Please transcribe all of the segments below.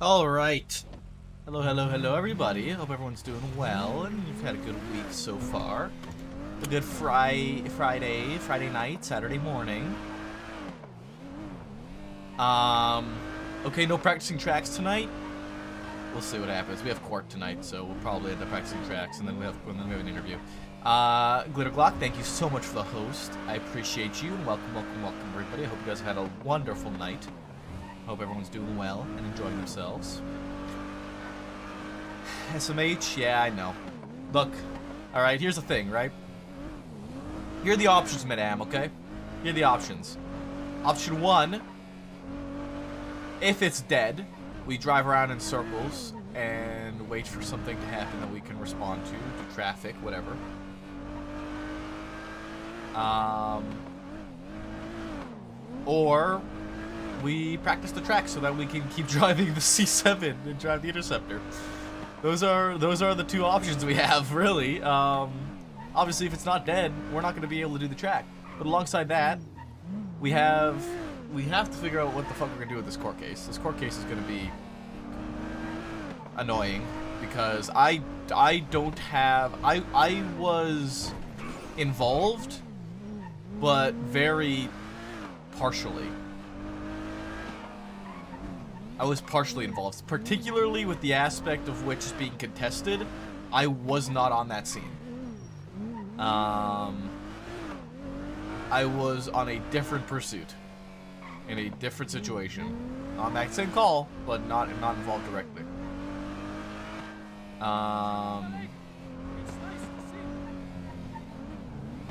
All right. Hello, hello, hello, everybody. Hope everyone's doing well and you've had a good week so far. A good Friday night, Saturday morning. Okay, no practicing tracks tonight. We'll see what happens. We have court tonight, so we'll probably end up practicing tracks, and then we have an interview. Glitter Glock, thank you so much for the host. I appreciate you. Welcome, welcome, welcome, everybody. I hope you guys have had a wonderful night. Hope everyone's doing well and enjoying themselves. SMH, yeah, I know. Look, alright, here's the thing, right? Here are the options, madame, okay? Here are the options. Option 1, if it's dead, we drive around in circles and wait for something to happen that we can respond to traffic, whatever. Or we practice the track so that we can keep driving the C7 and drive the Interceptor. Those are the two options we have, really. Obviously, if it's not dead, we're not going to be able to do the track. But alongside that, we have to figure out what the fuck we're going to do with this court case. This court case is going to be annoying because I was involved, but very partially. I was partially involved, particularly with the aspect of which is being contested. I was not on that scene. I was on a different pursuit, in a different situation, on that same call, but not involved directly.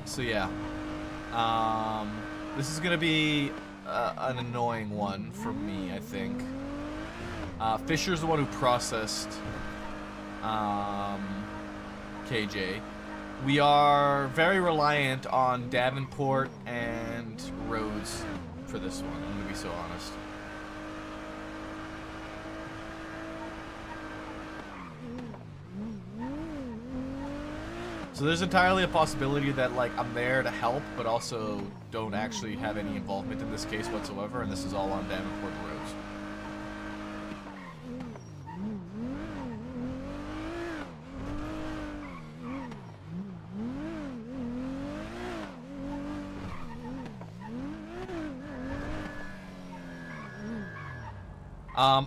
So yeah, this is gonna be an annoying one for me, I think. Fisher's the one who processed KJ. We are very reliant on Davenport and Rhodes for this one, I'm gonna be so honest. So there's entirely a possibility that, like, I'm there to help, but also don't actually have any involvement in this case whatsoever, and this is all on Davenport and Rhodes.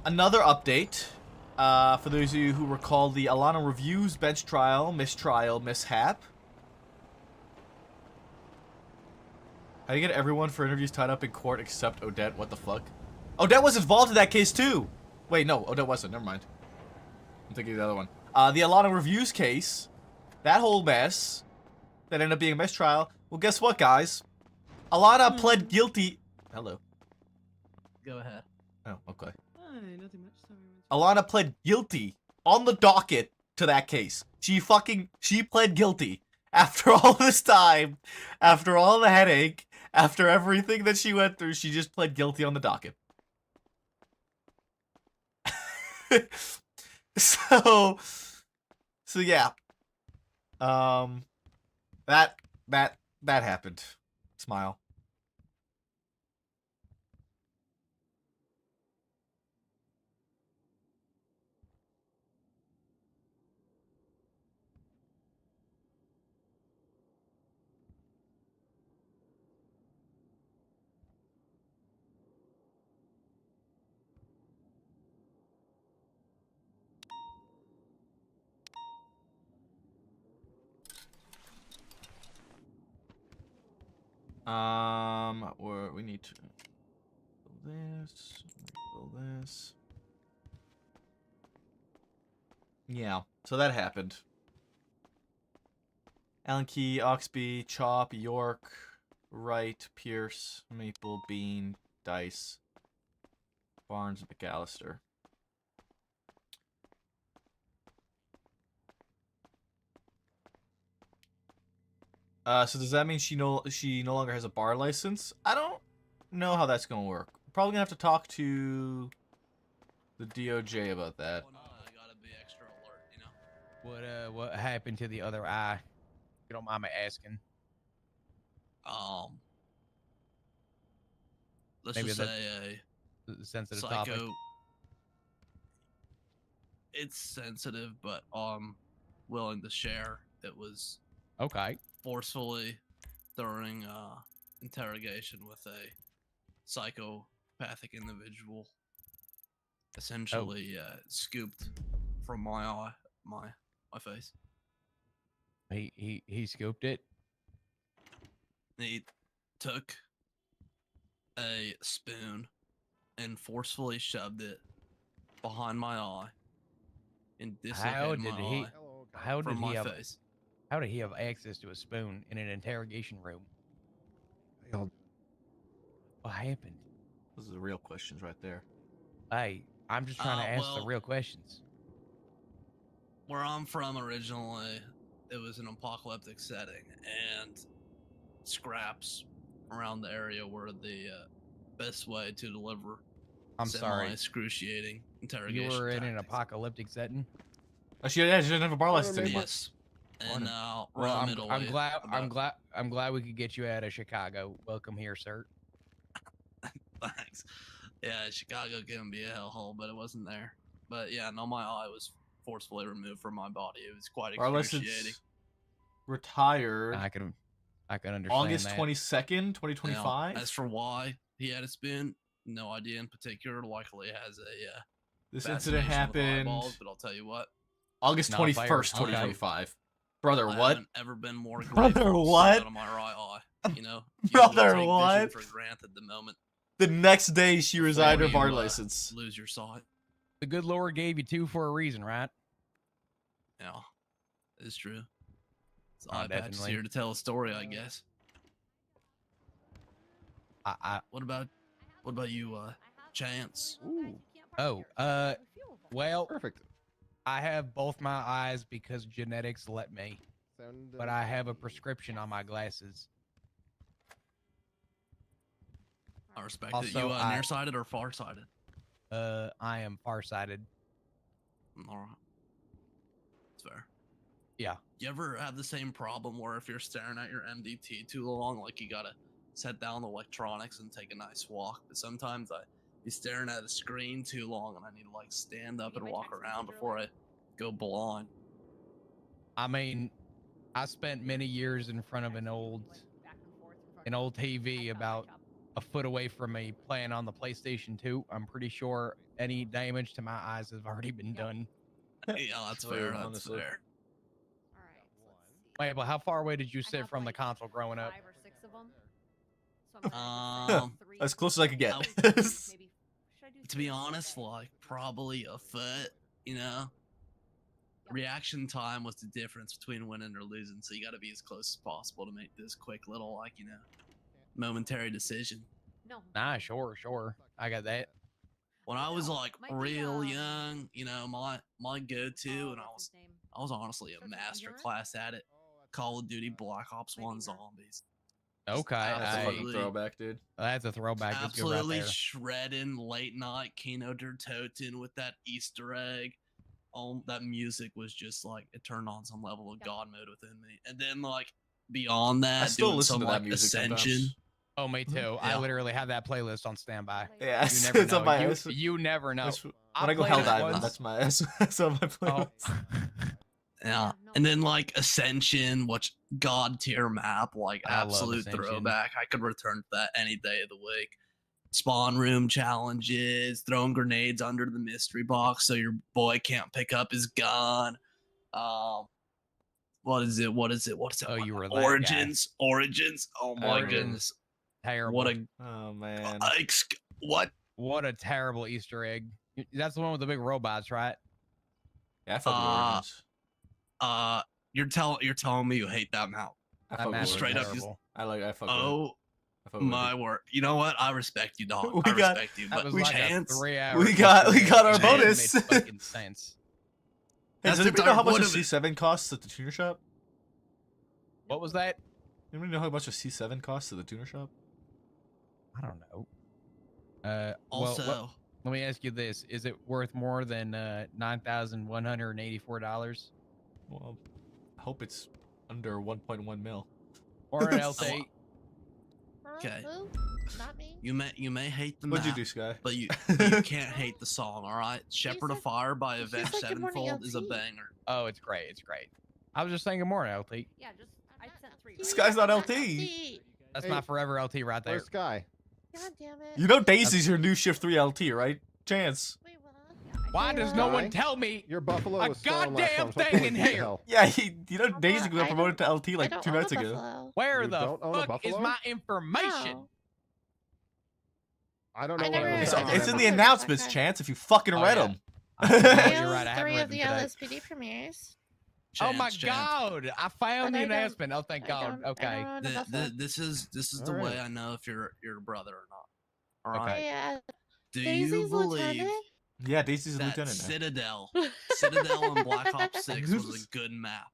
Another update, for those of you who recall the Alana Reviews bench trial, mistrial, mishap. How do you get everyone for interviews tied up in court except Odette? What the fuck? Odette was involved in that case too! Wait, no, Odette wasn't, never mind. I'm thinking of the other one. The Alana Reviews case, that whole mess, that ended up being a mistrial. Well, guess what, guys? Alana pled guilty. Hello. Go ahead. Oh, okay. Nothing much. Sorry. Alana pled guilty on the docket to that case. She pled guilty after all this time, after all the headache, after everything that she went through. She just pled guilty on the docket. so yeah. That happened. Smile. We need to build this. Yeah, so that happened. Allen Key, Oxby, Chop, York, Wright, Pierce, Maple, Bean, Dice, Barnes, McAllister. So does that mean she no longer has a bar license? I don't know how that's gonna work. Probably gonna have to talk to the DOJ about that. Gotta be extra alert, you know. What happened to the other eye? If you don't mind me asking. Let's Maybe just say sensitive psycho. topic. it's sensitive, but willing to share. It was Okay. forcefully during interrogation with a psychopathic individual. Essentially, scooped from my eye, my face. He scooped it. He took a spoon and forcefully shoved it behind my eye and dislocated my eye from my face. How did he have access to a spoon in an interrogation room? What happened? Those are the real questions right there. Hey, I'm just trying to ask the well, real questions. Where I'm from originally, it was an apocalyptic setting, and scraps around the area were the best way to deliver I'm sorry. excruciating interrogation. You were in an tactics. apocalyptic setting. Oh, she doesn't have a bar license anymore. Yes. And Well, around I'm glad we could get you out of Chicago. Welcome here, sir. Thanks. Yeah, Chicago can be a hellhole, but it wasn't there. But yeah, no, my eye was forcefully removed from my body. It was quite Bar excruciating. license retired. I can understand August that. 22nd, 2025. As for why he had a spoon, no idea in particular. Likely has a This incident fascination with happened eyeballs, but I'll tell you what, August Not 21st, fire. Okay. 2025. Brother, I what? haven't ever been more Brother, grateful to see what? out of my right eye. You know, Brother, take what? vision for granted the moment The next day, she before resigned her you, bar license. lose your sight. The good Lord gave you two for a reason, right? Yeah, it's true. It's Oh, eye patch is definitely. here to tell a story, I guess. What about you, Chance? Well, Perfect. I have both my eyes because genetics let me, but I have a prescription on my glasses. I respect Also, it. You I- nearsighted or farsighted? I am farsighted. All right. It's fair. Yeah. You ever have the same problem where if you're staring at your MDT too long, like you gotta set down the electronics and take a nice walk? But sometimes I be staring at a screen too long and I need to like stand up and walk around before I go blind. I mean, I spent many years in front of an old TV about a foot away from me playing on the PlayStation 2. I'm pretty sure any damage to my eyes has already been done. Yeah, that's True, fair. That's honestly. fair. Wait, but how far away did you sit from the console growing up? 5 or 6 of them. So I'm gonna send 3 As close as I could get. maybe. Should I do To be 3 honest, today? like probably a foot, you know? Reaction time was the difference between winning or losing, so you gotta be as close as possible to make this quick little, like, you know, momentary decision. No. Nah, sure. I got that. When I was No, like might be, real young, you know, my go-to, oh, and what's his name? I was honestly a Starts with master endurance? class at it. Call of Duty Black Ops Might 1 be her. Zombies. Okay, That's a fucking Absolutely. throwback, dude. that's a throwback. That's good right Absolutely there. shredding late night Kino der Toten with that Easter egg. That music was just like it turned on some level of God mode within me. And then like beyond that, I still doing listen some to that like music Ascension. sometimes. Oh, me too. I Yeah. literally have that playlist on standby. Yeah, You never it's on know. my. You never know. When I I go played hell it diving, once. that's my that's on my Oh. playlist. Yeah. And then like Ascension, which god tier map, like I love absolute Ascension. throwback. I could return to that any day of the week. Spawn room challenges, throwing grenades under the mystery box so your boy can't pick up his gun. What is it? Oh, you were that Origins. Oh my Origins. goodness. Terrible. What a Oh man. what? What a terrible Easter egg. That's the one with the big robots, right? Yeah, I fuck with Origins. You're telling me you hate that map. I That fuck with map was straight up Origins. just- terrible. I fuck with it. Oh I fuck with my it. word. You know what? I respect you, dog. We I got- respect you. That But was we like chance. a 3-hour. We got our Chance bonus. Made fucking sense. Hey, That's does the anybody know how entire much a point of it. C7 costs at the tuner shop? What was that? Anybody know how much a C7 costs at the tuner shop? I don't know. Also, Let me ask you this: is it worth more than $9,184, Well, I hope it's under 1.1 mil. or else Huh? Okay. Who? Not me. You may hate the What'd you map, do, Sky? but you can't hate the song. All right. Shepherd of said- Fire by she Avenged said good morning, Sevenfold is a LT. banger. Oh, it's great. It's great. I was just saying good morning, LT. Yeah, just I sent 3. This guy's not I'm LT. That's Hey, my forever LT right there. Where's Sky? God damn it. You know Daisy's your new Shift 3 LT, right? Chance. Wait, what? Why does no one Sky? tell me? Your buffalo A was stolen last goddamn time, so thing please in get the here. hell. Yeah, you know Papa, Daisy got I promoted to LT I like don't 2 own a nights ago. buffalo. Where You the don't own a fuck is buffalo? my information? No. I don't know I what never- it It's, was. I never it's in the fucking announcements, fucker. Chance, if you fucking Oh, read yeah. them. Oh, you're right. I haven't 3 read of the them today. LSPD premieres. Oh my Chance. god! I found But the I don't- announcement. Oh, thank I God. don't- I Okay. don't own a buffalo. This is the All way right. I know if you're a brother or not. All right. Okay. Hey, Do you Daisy's believe lieutenant? Yeah, Daisy's a that lieutenant now. Citadel on Black Ops 6 was a good map?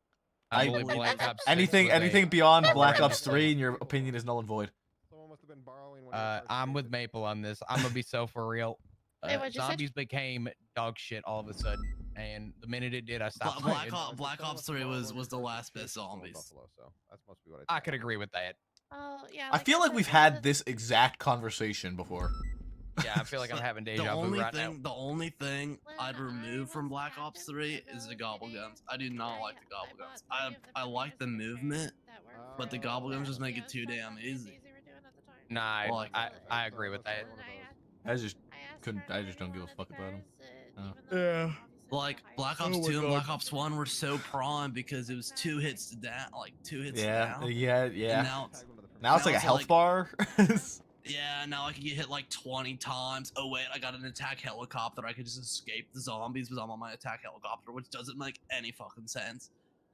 I I- believe Black Ops 6 Anything was a- anything beyond a Black horrendous Ops 3, in your opinion, is null and void. Someone must have been borrowing one of your first I'm with cases. Maple on this. I'm gonna be so for real. Wait, what'd you say? Zombies became dog shit all of a sudden, and the minute it did, I stopped Black, playing. Black Ops 3 was the last best Someone zombies. buffalo, so that must be what I think. could agree with that. Oh, yeah. I feel like said, we've one of had the- this exact conversation before. Yeah, I feel like I'm having The deja vu only right thing, now. the only thing When I'd I remove from was Black Ops captain 3 for is the those gobble days, guns. I do not like the gobble bought guns. 3 of the I like the premiers movement, that were but the for gobble guns the just make it LCS too stuff damn that easy. they were doing at the time. Nah, Like- I agree with that. And then I just asked couldn't. her I if just don't give a wanted fuck the about 'em. cars, Oh. even though Yeah. obviously they're Like higher. Black Oh Ops my 2 and God. Black Ops 1 were so prime because it was 2 hits to down, like 2 hits yeah, down. yeah, And yeah. now, Now it's now like a it's health like- bar. yeah, now I can get hit like 20 times. Oh wait, I got an attack helicopter. I could just escape the zombies because I'm on my attack helicopter, which doesn't make any fucking sense.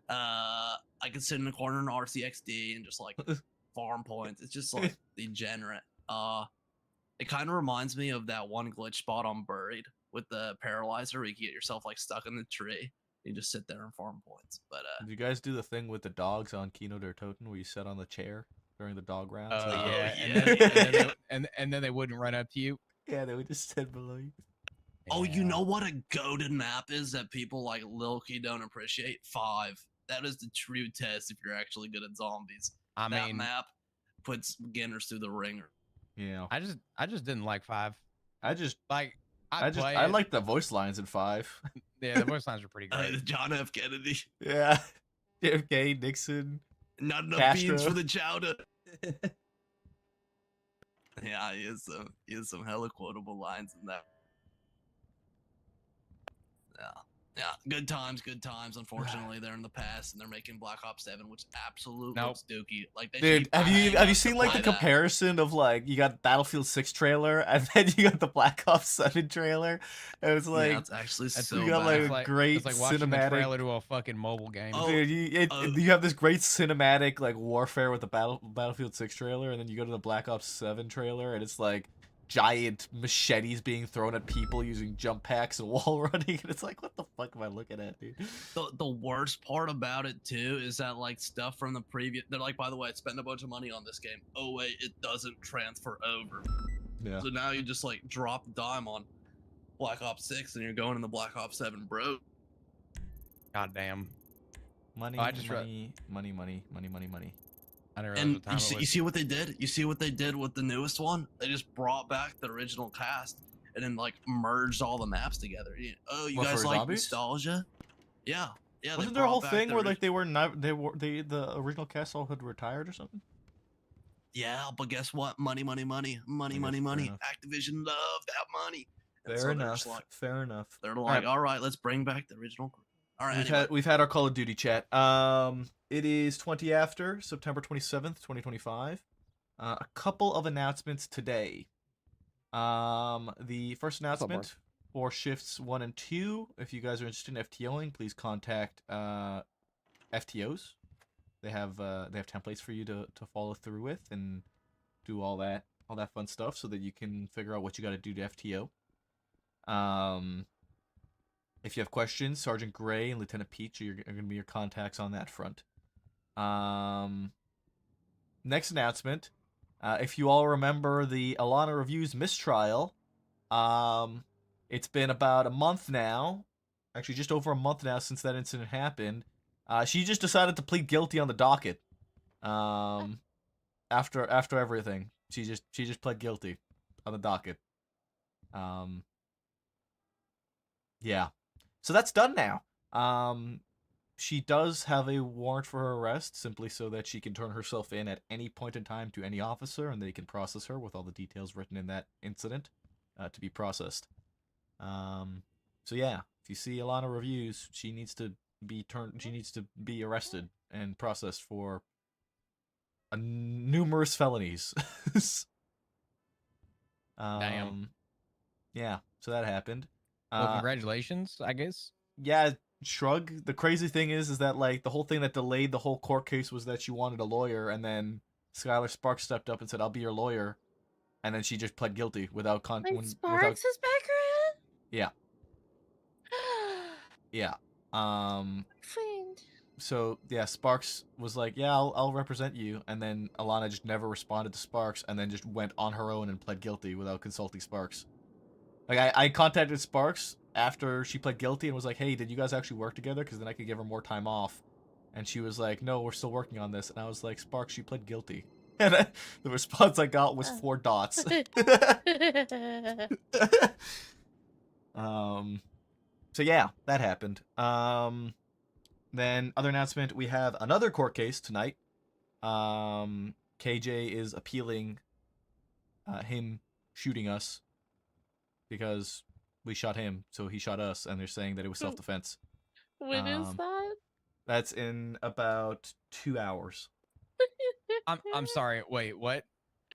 I can sit in the corner in RCXD and just like farm points. It's just like degenerate. It kind of reminds me of that one glitch spot on Buried with the paralyzer where you can get yourself like stuck in the tree. You just sit there and farm points. But Did you guys do the thing with the dogs on Kino der Toten where you sit on the chair during the dog rounds? Oh Oh, yeah, yeah. and then they wouldn't run up to you. Yeah, they would just sit below you. oh, you Yeah. know what a goated map is that people like Lilky don't appreciate? 5. That is the true test if you're actually good at zombies. I That mean, map puts beginners through the ringer. Yeah. I just didn't like 5. I Like I like the voice lines in 5. Yeah, the voice lines are pretty great. John F. Kennedy. Yeah. JFK, Nixon. Not enough Castro. beans for the chowder. Yeah, he has some hella quotable lines in that. Yeah, good times, good times. Unfortunately, they're in the past, and they're making Black Ops 7, which absolutely Nope. looks dookie. Like, they should Dude, be have paying you us to seen like the play that. comparison of like you got Battlefield 6 trailer and then you got the Black Ops 7 trailer? And it's like yeah, it's actually That's- so you got, bad. like, great it's like watching the cinematic- trailer to a fucking mobile game. Oh, dude, you have this great cinematic like warfare with the Battlefield 6 trailer, and then you go to the Black Ops 7 trailer, and it's like giant machetes being thrown at people using jump packs and wall running, and it's like, what the fuck am I looking at, dude? The worst part about it too is that like stuff from the previous, they're like, by the way, spend a bunch of money on this game. Oh wait, it doesn't transfer over. Yeah. So now you just like drop the dime on Black Ops 6 and you're going in the Black Ops 7, bro. God damn. Money, Oh, I just money, money, money, money, money, money. I didn't realize And what time you it see, was. you see what they did? You see what they did with the newest one? They just brought back the original cast and then like merged all the maps together. Oh, you What, guys for like zombies? nostalgia? Yeah, yeah. they Wasn't there a brought whole back thing the where ori- like the original cast all had retired or something? Yeah, but guess what? Money, money, money, money, I money, guess, fair money. enough. Activision loved that money. And so Fair they're enough. just like, Fair enough. they're Alright. like, all right, let's bring back the original crew. All right, We've had our Call of Duty chat. It is 20 after September 27th, 2025. A couple of announcements today. The first What's up, Mark? announcement for shifts 1 and 2. If you guys are interested in FTOing, please contact FTOs. They have templates for you to follow through with and do all that fun stuff so that you can figure out what you got to do to FTO. If you have questions, Sergeant Gray and Lieutenant Peach are going to be your contacts on that front. Next announcement. If you all remember the Alana Reviews mistrial, it's been about a month now. Actually, just over a month now since that incident happened. She just decided to plead guilty on the docket. after everything, she just pled guilty on the docket. Yeah. So that's done now. She does have a warrant for her arrest, simply so that she can turn herself in at any point in time to any officer, and they can process her with all the details written in that incident to be processed. So yeah, if you see Alana reviews, she needs to be arrested and processed for numerous felonies. Damn. Yeah, so that happened. Well, congratulations, I guess. Yeah, shrug. The crazy thing is that like the whole thing that delayed the whole court case was that she wanted a lawyer, and then Skylar Sparks stepped up and said, "I'll be your lawyer," and then she just pled guilty without Wait, Sparks is back Yeah, around? yeah. Friend. So yeah, Sparks was like, "Yeah, I'll represent you," and then Alana just never responded to Sparks, and then just went on her own and pled guilty without consulting Sparks. Like I contacted Sparks after she pled guilty and was like, "Hey, did you guys actually work together? Because then I could give her more time off." And she was like, "No, we're still working on this." And I was like, "Sparks, she pled guilty." And the response I got was 4 dots. So yeah, that happened. Then other announcement, we have another court case tonight. KJ is appealing him shooting us because we shot him, so he shot us, and they're saying that it was self-defense. When is that? That's in about 2 hours. I'm sorry. Wait, what?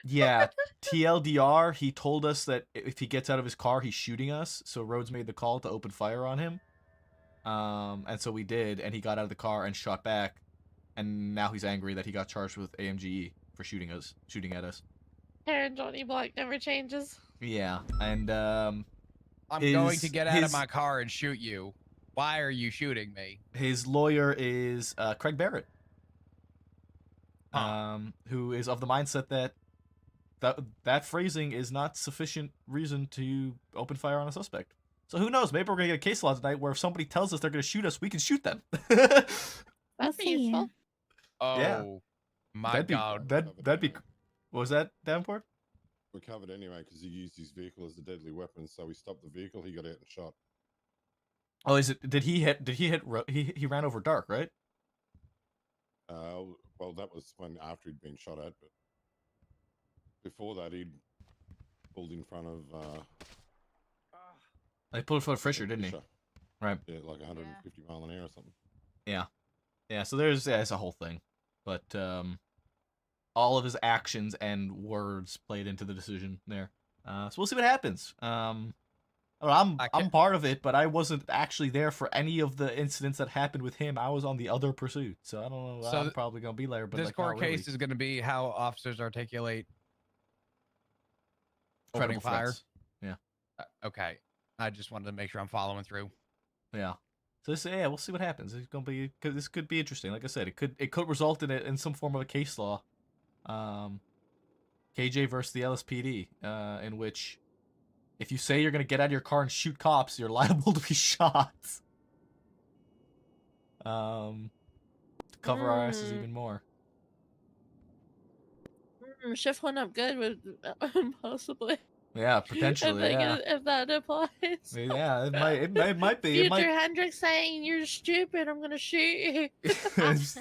Yeah, TLDR, he told us that if he gets out of his car, he's shooting us, so Rhodes made the call to open fire on him. And so we did, and he got out of the car and shot back, and now he's angry that he got charged with AMGE for shooting at us. Aaron Johnny Block never changes. Yeah, and I'm going to get out of my car and shoot you. Why are you shooting me? his lawyer is Craig Barrett, Huh. who is of the mindset that that phrasing is not sufficient reason to open fire on a suspect. So who knows? Maybe we're gonna get a case law tonight where if somebody tells us they're gonna shoot us, we can shoot them. That'd be useful. Oh, Yeah. my God. That'd be. What was that, Davenport? We're covered anyway because he used his vehicle as a deadly weapon. So we stopped the vehicle. He got out and shot. Oh, is it? Did he hit? He ran over Dark, right? Well, that was when after he'd been shot at, but before that he'd pulled in front of. He pulled for Fisher, didn't he? Fisher. Right. Yeah, like 150 mile an hour or something. Yeah. Yeah. So there's it's a whole thing, but all of his actions and words played into the decision there. So we'll see what happens. I'm part of it, but I wasn't actually there for any of the incidents that happened with him. I was on the other pursuit, so I don't know. So I'm probably gonna be there, but This like, court not really. case is going to be how officers articulate Credible opening fire. threats. Yeah. Okay. I just wanted to make sure I'm following through. Yeah. So yeah, we'll see what happens. It's gonna be, cause this could be interesting. Like I said, it could result in some form of a case law. KJ versus the LSPD, in which if you say you're gonna get out of your car and shoot cops, you're liable to be shot. To cover our asses even more. Shift went up good with possibly. Yeah, potentially. If that applies. Yeah, it might be. Future Hendrix saying you're stupid, I'm gonna shoot you. It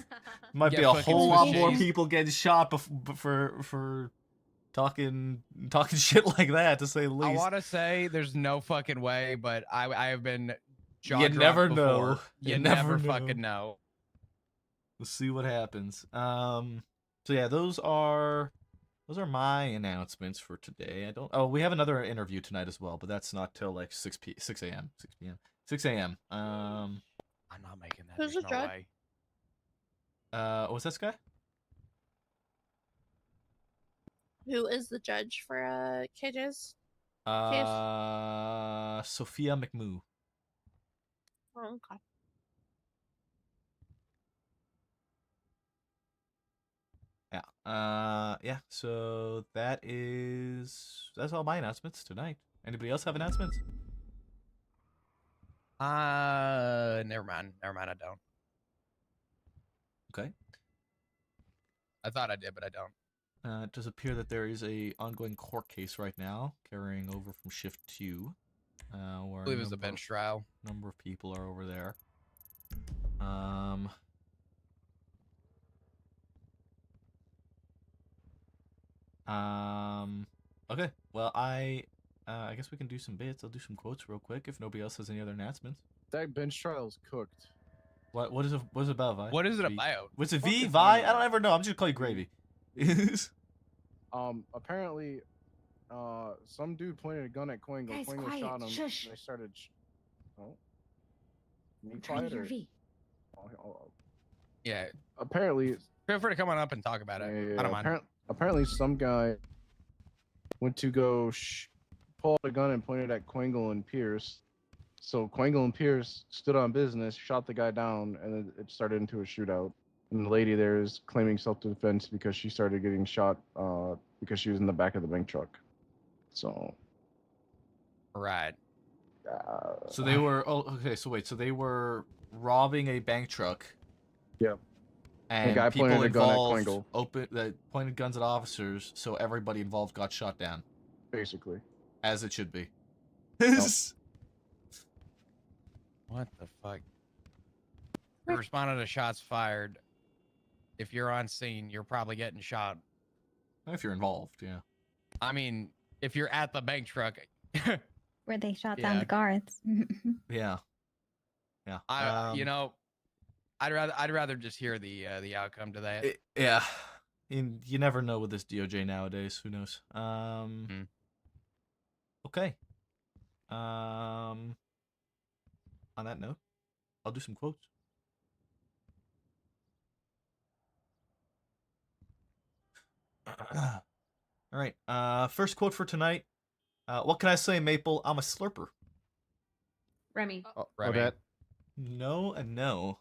might be Yeah, a fucking whole lot more switches. people getting shot for talking shit like that, to say the least. I want to say there's no fucking way, but I have been jaw You dropped never before. know. You You never never know. fucking know. We'll see what happens. So yeah, those are my announcements for today. I don't. Oh, we have another interview tonight as well, but that's not till like 6 a.m. 6 a.m. I'm not making that. Who's There's the no judge? way. What's this guy? Who is the judge for KJ's? Sophia McMoo. Oh, okay. Yeah. Yeah. So that's all my announcements tonight. Anybody else have announcements? Never mind. I don't. Okay. I thought I did, but I don't. It does appear that there is a ongoing court case right now, carrying over from shift 2. Where I believe it was a bench trial. Number of people are over there. Okay. Well, I guess we can do some bits. I'll do some quotes real quick if nobody else has any other announcements. That bench trial's cooked. What is it? What is it about, Vi? What is it V? about? What's it? Fuck V? if Vi? I I know. don't ever know. I'm just gonna call you Gravy. Apparently, some dude pointed a gun at Quingo. Guys, Quingo quiet. shot him. Shush. They started. Oh. Me I'm trying to quiet hear or? V. Yeah. Apparently, Feel free to come on up and talk about it. I don't mind. Apparently, some guy went to go pull out a gun and pointed at Quingle and Pierce. So Quingle and Pierce stood on business, shot the guy down, and then it started into a shootout. And the lady there is claiming self-defense because she started getting shot because she was in the back of the bank truck. So. Right. So they were. Oh, okay. So wait. So they were robbing a bank truck. Yeah. And the guy people pointed a gun at involved Quingle. that pointed guns at officers, so everybody involved got shot down, Basically. as it should be. What the fuck? You responded to shots fired. If you're on scene, you're probably getting shot. If you're involved, yeah. I mean, if you're at the bank truck, Where they shot down Yeah. the guards. Yeah. Yeah. you know, I'd rather just hear the outcome to that. Yeah. You never know with this DOJ nowadays. Who knows? Okay. On that note, I'll do some quotes. All right. First quote for tonight. What can I say, Maple? I'm a slurper. Remy. Remy. Odette. No and no.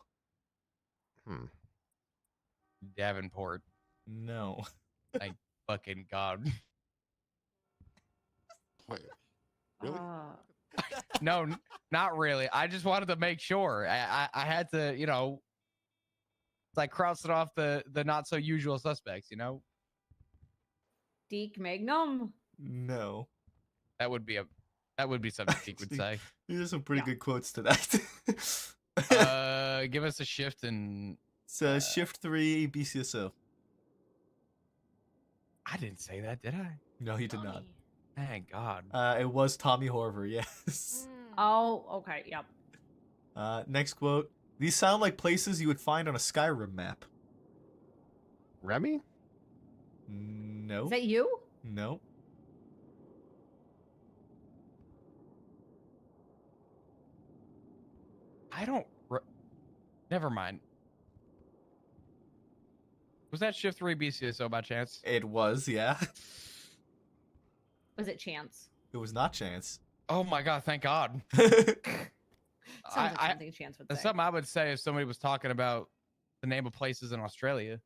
Davenport. No. Fucking God. Wait, really? No, not really. I just wanted to make sure. I had to, you know, like cross it off the not so usual suspects, you know? Deke Magnum. No. That would be something Deke would say. These are some pretty Yeah. good quotes tonight. Give us a shift and So shift 3 BCSO. I didn't say that, did I? No, he did not. Thank God. It was Tommy Horver, yes. Oh, okay. Yep. Next quote. These sound like places you would find on a Skyrim map. Remy? No. Is that you? No. I don't. Never mind. Was that shift 3 BCSO by chance? It was, yeah. Was it Chance? It was not Chance. Oh my God! Thank God. Sounds like I- something Chance would That's say. something I would say if somebody was talking about the name of places in Australia.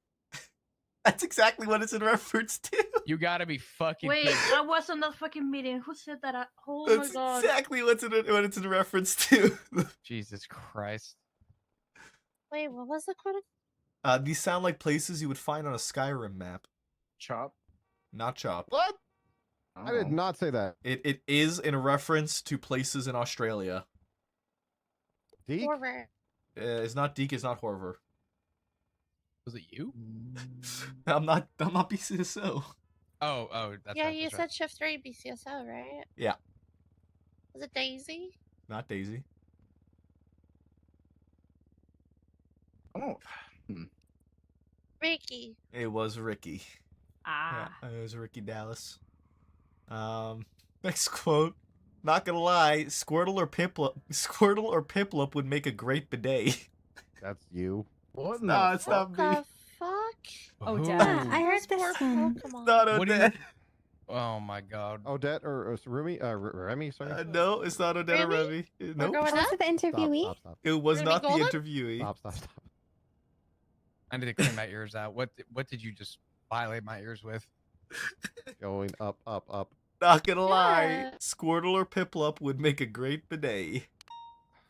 That's exactly what it's in reference to. You gotta be fucking. Wait, kidding. I was on that fucking meeting. Who said that? Oh That's my god. exactly what it's in reference to. Jesus Christ. Wait, what was the quote? These sound like places you would find on a Skyrim map. Chop. Not Chop. What? I did Oh. not say that. It is in reference to places in Australia. Deke? Horror. It's not Deke. It's not Horver. Was it you? I'm not BCSO. Oh, that's Yeah, right. you that's said right. shift 3 BCSO, right? Yeah. Was it Daisy? Not Daisy. Oh. Ricky. It was Ricky. Ah. Yeah, it was Ricky Dallas. Next quote. Not gonna lie, Squirtle or Piplup would make a great bidet. That's you. What? in No, the it's fuck? not me. The fuck? Oh, Who? damn. I heard Poor this one. Pokemon. Not What do you- Odette. Oh my God. Odette or Remy? Remy, sorry. No, it's not Odette or Remy? Remy. We'll Nope. go with Was that? it the interviewee? Stop. It was Ruby not the Golden? interviewee. Stop. I need to clean my ears out. What did you just violate my ears with? Going up. Not gonna lie, Yeah. Squirtle or Piplup would make a great bidet.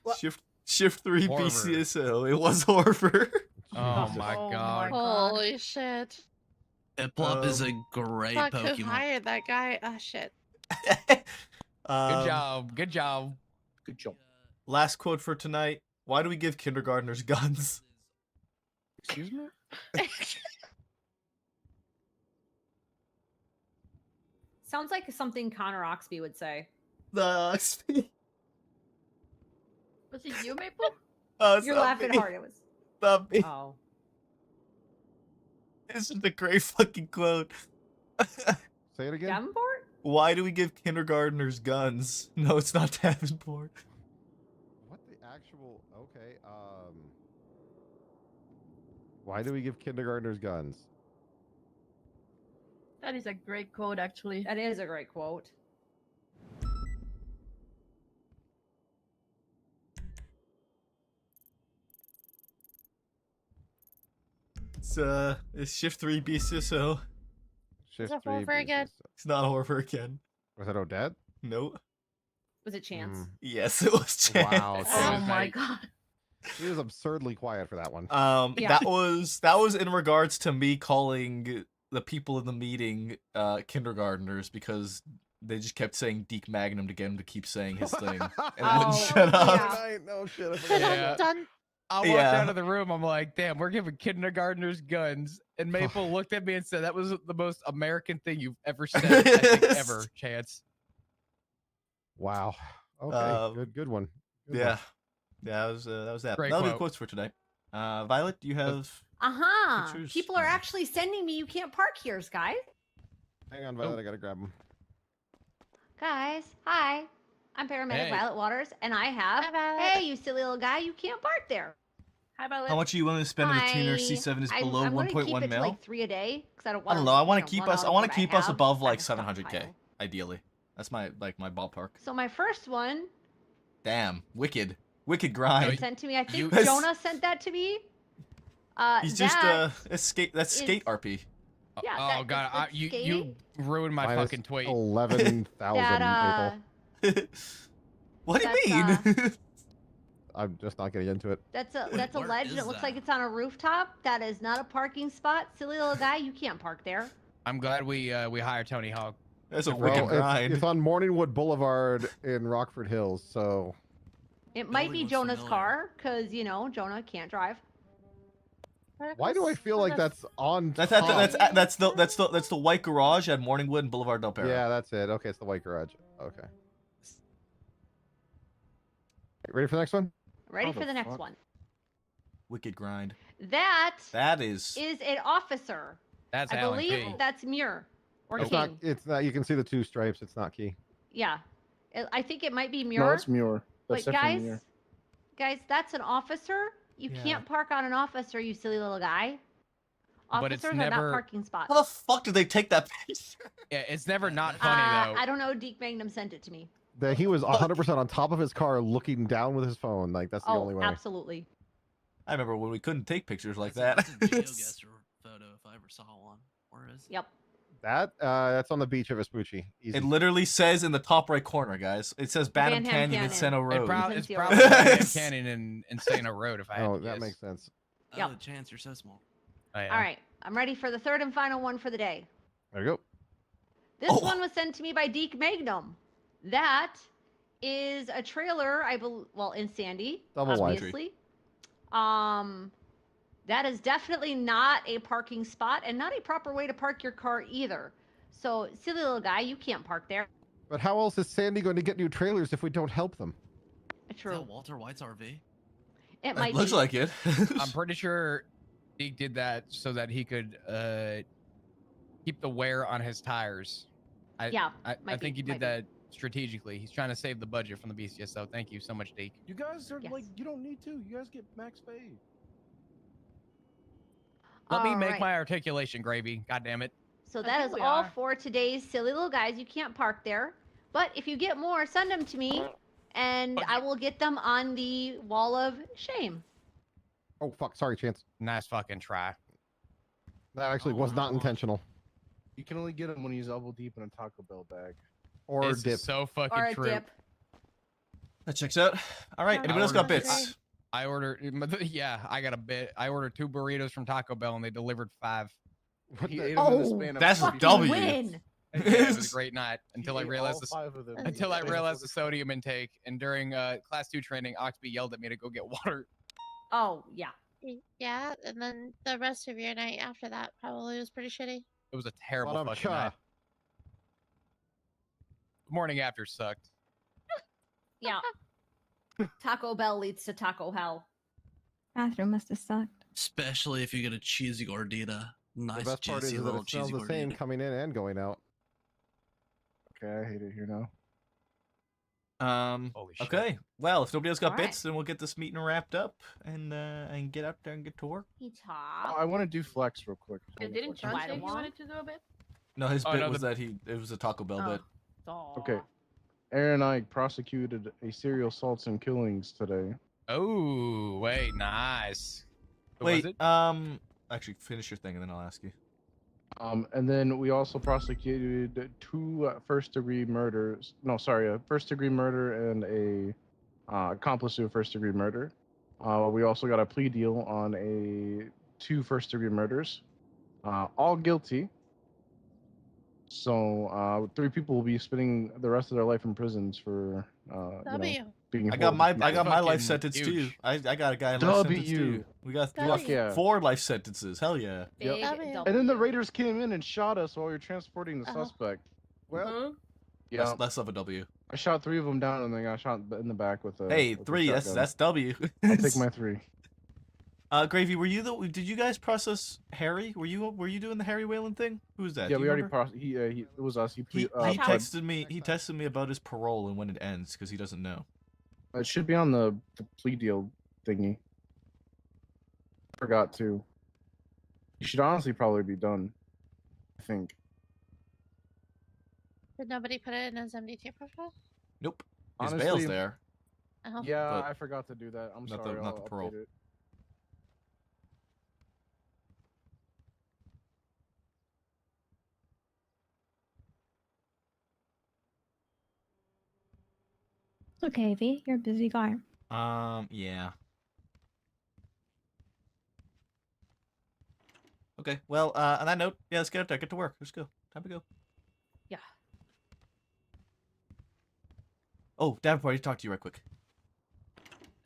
What? Shift 3 Horver. BCSO. It was Horver. Oh Jesus. my Oh God. my God. Holy shit. Piplup is a great Fuck, who Pokemon. hired that guy? Oh shit. Good Um, job. Good job. Good job. Last quote for tonight. Why do we give kindergartners guns? Excuse me? Sounds like something Connor Oxby would say. The Was it you, Maple? You're laughing hard. It was. Not me. Oh. This is a great fucking quote. Say it again. Davenport? Why do we give kindergartners guns? No, it's not Davenport. What the actual? Okay. Why do we give kindergartners guns? That is a great quote, actually. That is a great quote. It's shift 3 BCSO. Shift it 3. over again? It's not over again. Was that Odette? No. Was it Chance? Yes, it was Chance. Wow. Oh was my like- god. He was absurdly quiet for that one. Yeah. That was in regards to me calling the people in the meeting kindergartners because they just kept saying Deke Magnum to get him to keep saying his thing and they Oh, wouldn't shut up. yeah. No shit. I forgot. Yeah. Done. I walked Yeah. out of the room. I'm like, damn, we're giving kindergartners guns. And Maple looked at me and said, that was the most American thing you've ever said, I think, ever, Chance. Wow. Okay. Good one. Good Yeah. one. Yeah, that was that. Great That'll be quote. quotes for tonight. Violet, do you have Uh-huh. Pictures? People are actually sending me you can't park here's, guys. Hang on, Violet. I gotta grab him. Guys, hi. I'm paramedic Hey. Violet Waters, and I have. Hi, Violet. Hey, you silly little guy, you can't park there. Hi, Violet. how much are you willing to spend on the tuner Hi. C7 is I'm below gonna 1.1 keep it to mil? like 3 a day because I don't I want. don't know. I want to keep run us. out I of want what to keep us have. above I like have a 700k, stockpile. ideally. That's my ballpark. So my first one Damn, wicked grind. was sent to me. I think you- That's- Jonah sent that to me. He's just that escape. That's skate is- RP. Yeah, Oh, that- God. that's You skating. ruined my Minus fucking tweet. 11,000 that Maple. What do you That's, mean? I'm just not getting into it. that's a Where ledge, and is it looks that? like it's on a rooftop. That is not a parking spot. Silly little guy, you can't park there. I'm glad we hired Tony Hawk. That's a Well, wicked grind. it's on Morningwood Boulevard in Rockford Hills, so It might be Building looks Jonah's familiar. car, because Jonah can't drive. why do I feel like that's on That's top? that's the white garage at Morningwood and Boulevard Del Perro. Yeah, that's it. Okay, it's the white garage. Okay. Ready for the next one? Ready How for the the next fuck? one. Wicked grind. That That is. is an officer. That's I Alan believe P. that's Muir or It's King. not. It's not. You can see the two stripes. It's not key. Yeah, I think it might be Muir. No, it's Muir. That's but definitely guys, Muir. guys, that's an officer. You Yeah. can't park on an officer, you silly little guy. But it's Officers are not never- parking spots. How the fuck did they take that picture? Yeah, it's never not funny, though. I don't know. Deke Magnum sent it to me. That he was 100% on top of his car, looking down with his phone. Like that's the only way. Absolutely. I remember when we couldn't take pictures like That's that. a GeoGuessr photo if I ever saw one. Where is it? Yep. That's on the beach of Vespucci. Easy. It literally says in the top right corner, guys. It says Bantam Van Ham Canyon and Canyon. Seno Road. It's It's zero. probably Van Canyon and Insano Road, if I had Oh, to that guess. makes sense. Yep. Oh, Chance, you're so small. Oh, yeah. All right. I'm ready for the third and final one for the day. There you go. This Oh. one was sent to me by Deke Magnum. That is a trailer, I believe, well, in Sandy, Double wide. obviously. That is definitely not a parking spot and not a proper way to park your car either. So, silly little guy, you can't park there. But how else is Sandy going to get new trailers if we don't help them? Is True. that Walter White's RV? It might It looks be. like it. I'm pretty sure Deke did that so that he could keep the wear on his tires. Yeah, I might think be, he might did be. that strategically. He's trying to save the budget from the BCSO. Thank you so much, Deke. You guys are Yes. like, you don't need to. You guys get max pay. Let me make Alright. my articulation, Gravy. God damn it. So I that think is we all are. for today's silly little guys. You can't park there. But if you get more, send them to me, and Okay. I will get them on the wall of shame. Oh fuck! Sorry, Chance. Nice fucking try. That actually Oh, was not wow. intentional. You can only get him when he's elbow deep in a Taco Bell bag. Or It's dip. so fucking Or a true. dip. That checks out. All right. Alright. Anybody else got Ordered- bits? I ordered, yeah, I got a bit. I ordered 2 burritos from Taco Bell and they delivered 5. He the- ate 'em in the Oh, span of that's a fucking W. win. Yeah, it was a great night until I He ate realized all this. 5 of them in the Until I span of realized the 45 sodium intake, and during class 2 training, Oxby yelled at me to go get water. Oh, yeah. Yeah, and then the rest of your night after that probably was pretty shitty. It was a terrible Son of fucking night. Cha. The morning after sucked. Yeah. Taco Bell leads to Taco Hell. Bathroom must have sucked. Especially if you get a cheesy gordita. Nice The best part is juicy that little it smells cheesy the same gordita. coming in and going out. Okay, I hate it here now. Holy shit. Okay. Well, if nobody else got All right. bits, then we'll get this meeting wrapped up and get out there and get to work. He Oh, top. I want to do flex real quick. Yeah, didn't John John say say he he wanted to do a bit? No, his Oh, bit no, was the- that it was a Taco Bell bit. Aw. Okay. Aaron and I prosecuted a serial assaults and killings today. Oh, wait, nice. What Wait, was it? actually, finish your thing and then I'll ask you. And then we also prosecuted 2 first-degree murders. No, sorry, a first-degree murder and a accomplice to a first-degree murder. We also got a plea deal on 2 first-degree murders, all guilty. So 3 people will be spending the rest of their life in prisons for W. being. I got my That's life fucking sentence too. huge. I got a guy in life sentence too. W. We got Fuck yeah. 4 life sentences. Hell yeah. Yep. Big W. W. And then the raiders came in and shot us while we were transporting the Uh-huh. suspect. Well, Huh? Yeah, That's less of a W. I shot 3 of them down and then got shot in the back with a. Hey, with a 3. shotgun. That's W. I'll take my 3. Gravy, were you did you guys process Harry? Were you doing the Harry Whalen thing? Who's that? Yeah, Do we you already remember? it was us. He He pled- texted me. He texted me about his parole and when it ends because he doesn't know. It should be on the plea deal thingy. Forgot to. He should honestly probably be done. I think. Did nobody put it in his MDT profile? Nope. His Honestly, bail's there. Oh. Yeah, But I forgot to do that. I'm not the- sorry. not the I'll parole. update it. It's okay, V. You're a busy guy. Yeah. Okay. Well, on that note, yeah, let's get up there. Get to work. Let's go. Time to go. Yeah. Oh, Davenport, I need to talk to you right quick.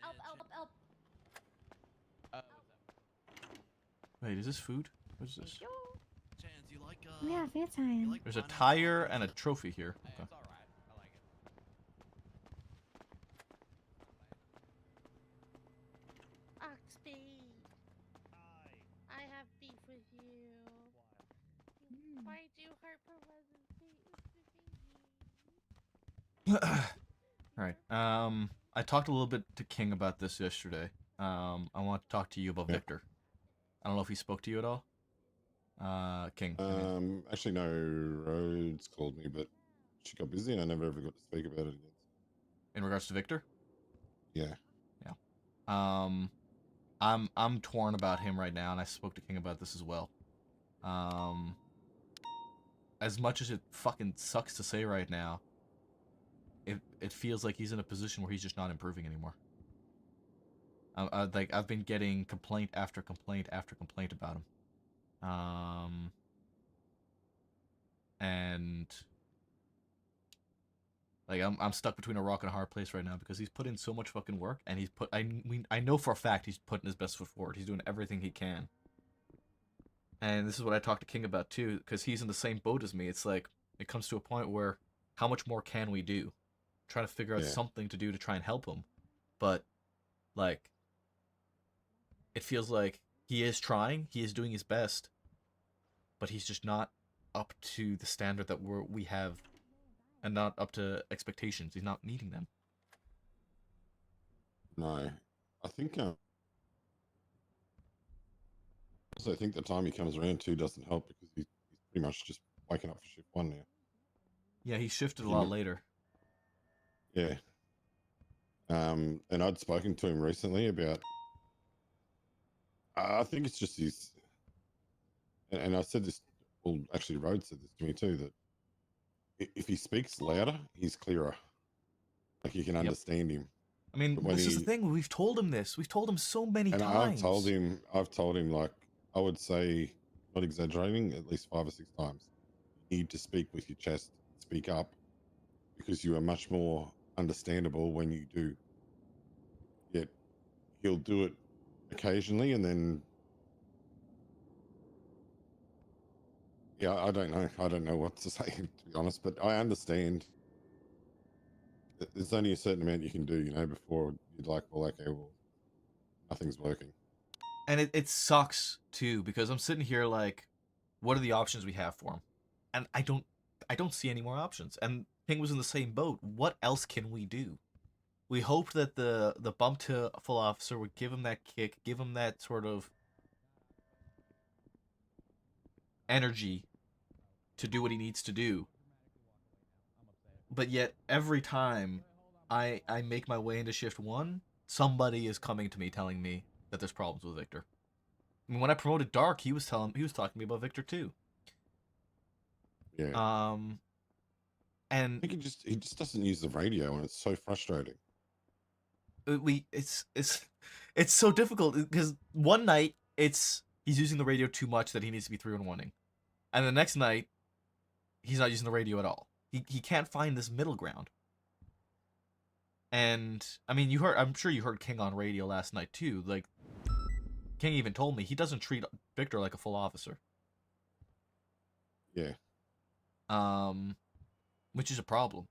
Help, help, help. Wait, is this food? What is this? Chance, you like Yeah, fair time. like There's a pineapple tire on and a pizza? trophy here. Hey, Okay. it's alright. I like it. Oxby. I have beef with you. Why do heart All right. I talked a little bit to King about this yesterday. I want to talk to you about Yeah. Victor. I don't know if he spoke to you at all. King. I mean. Actually, no. Rhodes called me, but she got busy and I never ever got to speak about it again. In regards to Victor. Yeah. I'm torn about him right now, and I spoke to King about this as well. As much as it fucking sucks to say right now, it feels like he's in a position where he's just not improving anymore. Like I've been getting complaint after complaint after complaint about him. And like I'm stuck between a rock and a hard place right now because he's put in so much fucking work, and I know for a fact he's putting his best foot forward. He's doing everything he can. And this is what I talked to King about too, because he's in the same boat as me. It's like it comes to a point where how much more can we do? Try to figure out Yeah. something to do to try and help him, but like it feels like he is trying, he is doing his best, but he's just not up to the standard that we have, and not up to expectations. He's not meeting them. No. I think also I think the time he comes around too doesn't help because he's pretty much just waking up for shift 1 now. Yeah, he shifted a You lot know- later. Yeah. And I'd spoken to him recently about. I think it's just his. And I said this. Well, actually, Rhodes said this to me too. That if he speaks louder, he's clearer. Like you can understand him. I mean, But when this is the he- thing. We've told him this. We've told him so many And times. I've told him like I would say not exaggerating, at least 5 or 6 times. You need to speak with your chest, speak up, because you are much more understandable when you do. Yet he'll do it occasionally, and then yeah, I don't know what to say, to be honest, but I understand that there's only a certain amount you can do, before you'd like, well, okay, well, nothing's working. And it sucks too, because I'm sitting here like, what are the options we have for him? And I don't see any more options. And Ping was in the same boat. What else can we do? We hoped that the bump to full officer would give him that kick, give him that sort of energy to do what he needs to do. But yet every time I make my way into shift 1, somebody is coming to me telling me that there's problems with Victor. I mean, when I promoted Dark, he was talking to me about Victor too. Yeah. And I think he just doesn't use the radio, and it's so frustrating. It's so difficult because one night he's using the radio too much that he needs to be 311ing, and the next night he's not using the radio at all. He can't find this middle ground. And I mean, I'm sure you heard King on radio last night too. Like, King even told me he doesn't treat Victor like a full officer. Yeah. Which is a problem.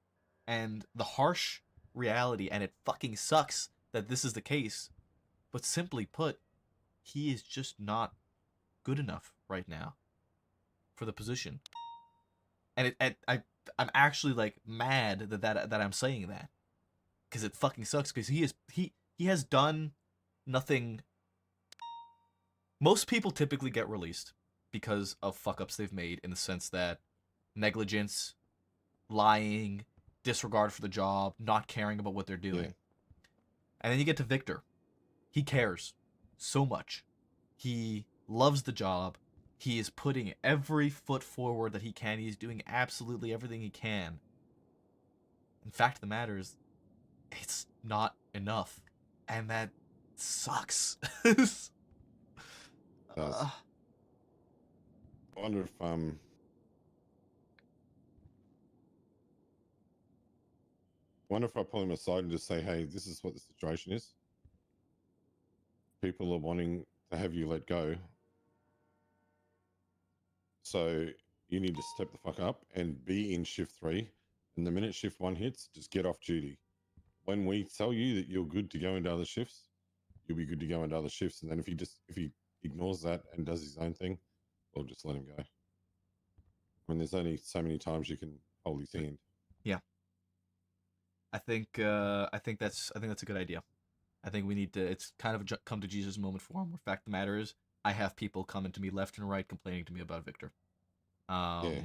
And the harsh reality, and it fucking sucks that this is the case, but simply put, he is just not good enough right now for the position. And I'm actually like mad that I'm saying that, because it fucking sucks, because he has done nothing. Most people typically get released because of fuck-ups they've made, in the sense that negligence, lying, disregard for the job, not caring about what they're doing. Yeah. And then you get to Victor. He cares so much. He loves the job. He is putting every foot forward that he can. He's doing absolutely everything he can. In fact, the matter is, it's not enough. And that sucks. I wonder if I pull him aside and just say, hey, this is what the situation is. People are wanting to have you let go. So you need to step the fuck up and be in shift 3. And the minute shift 1 hits, just get off duty. When we tell you that you're good to go into other shifts, you'll be good to go into other shifts. And then if he ignores that and does his own thing, we'll just let him go. When there's only so many times you can hold his hand. Yeah. I think that's a good idea. I think we need to. It's kind of a come to Jesus moment for him. Where fact of the matter is, I have people coming to me left and right complaining to me about Victor. Yeah.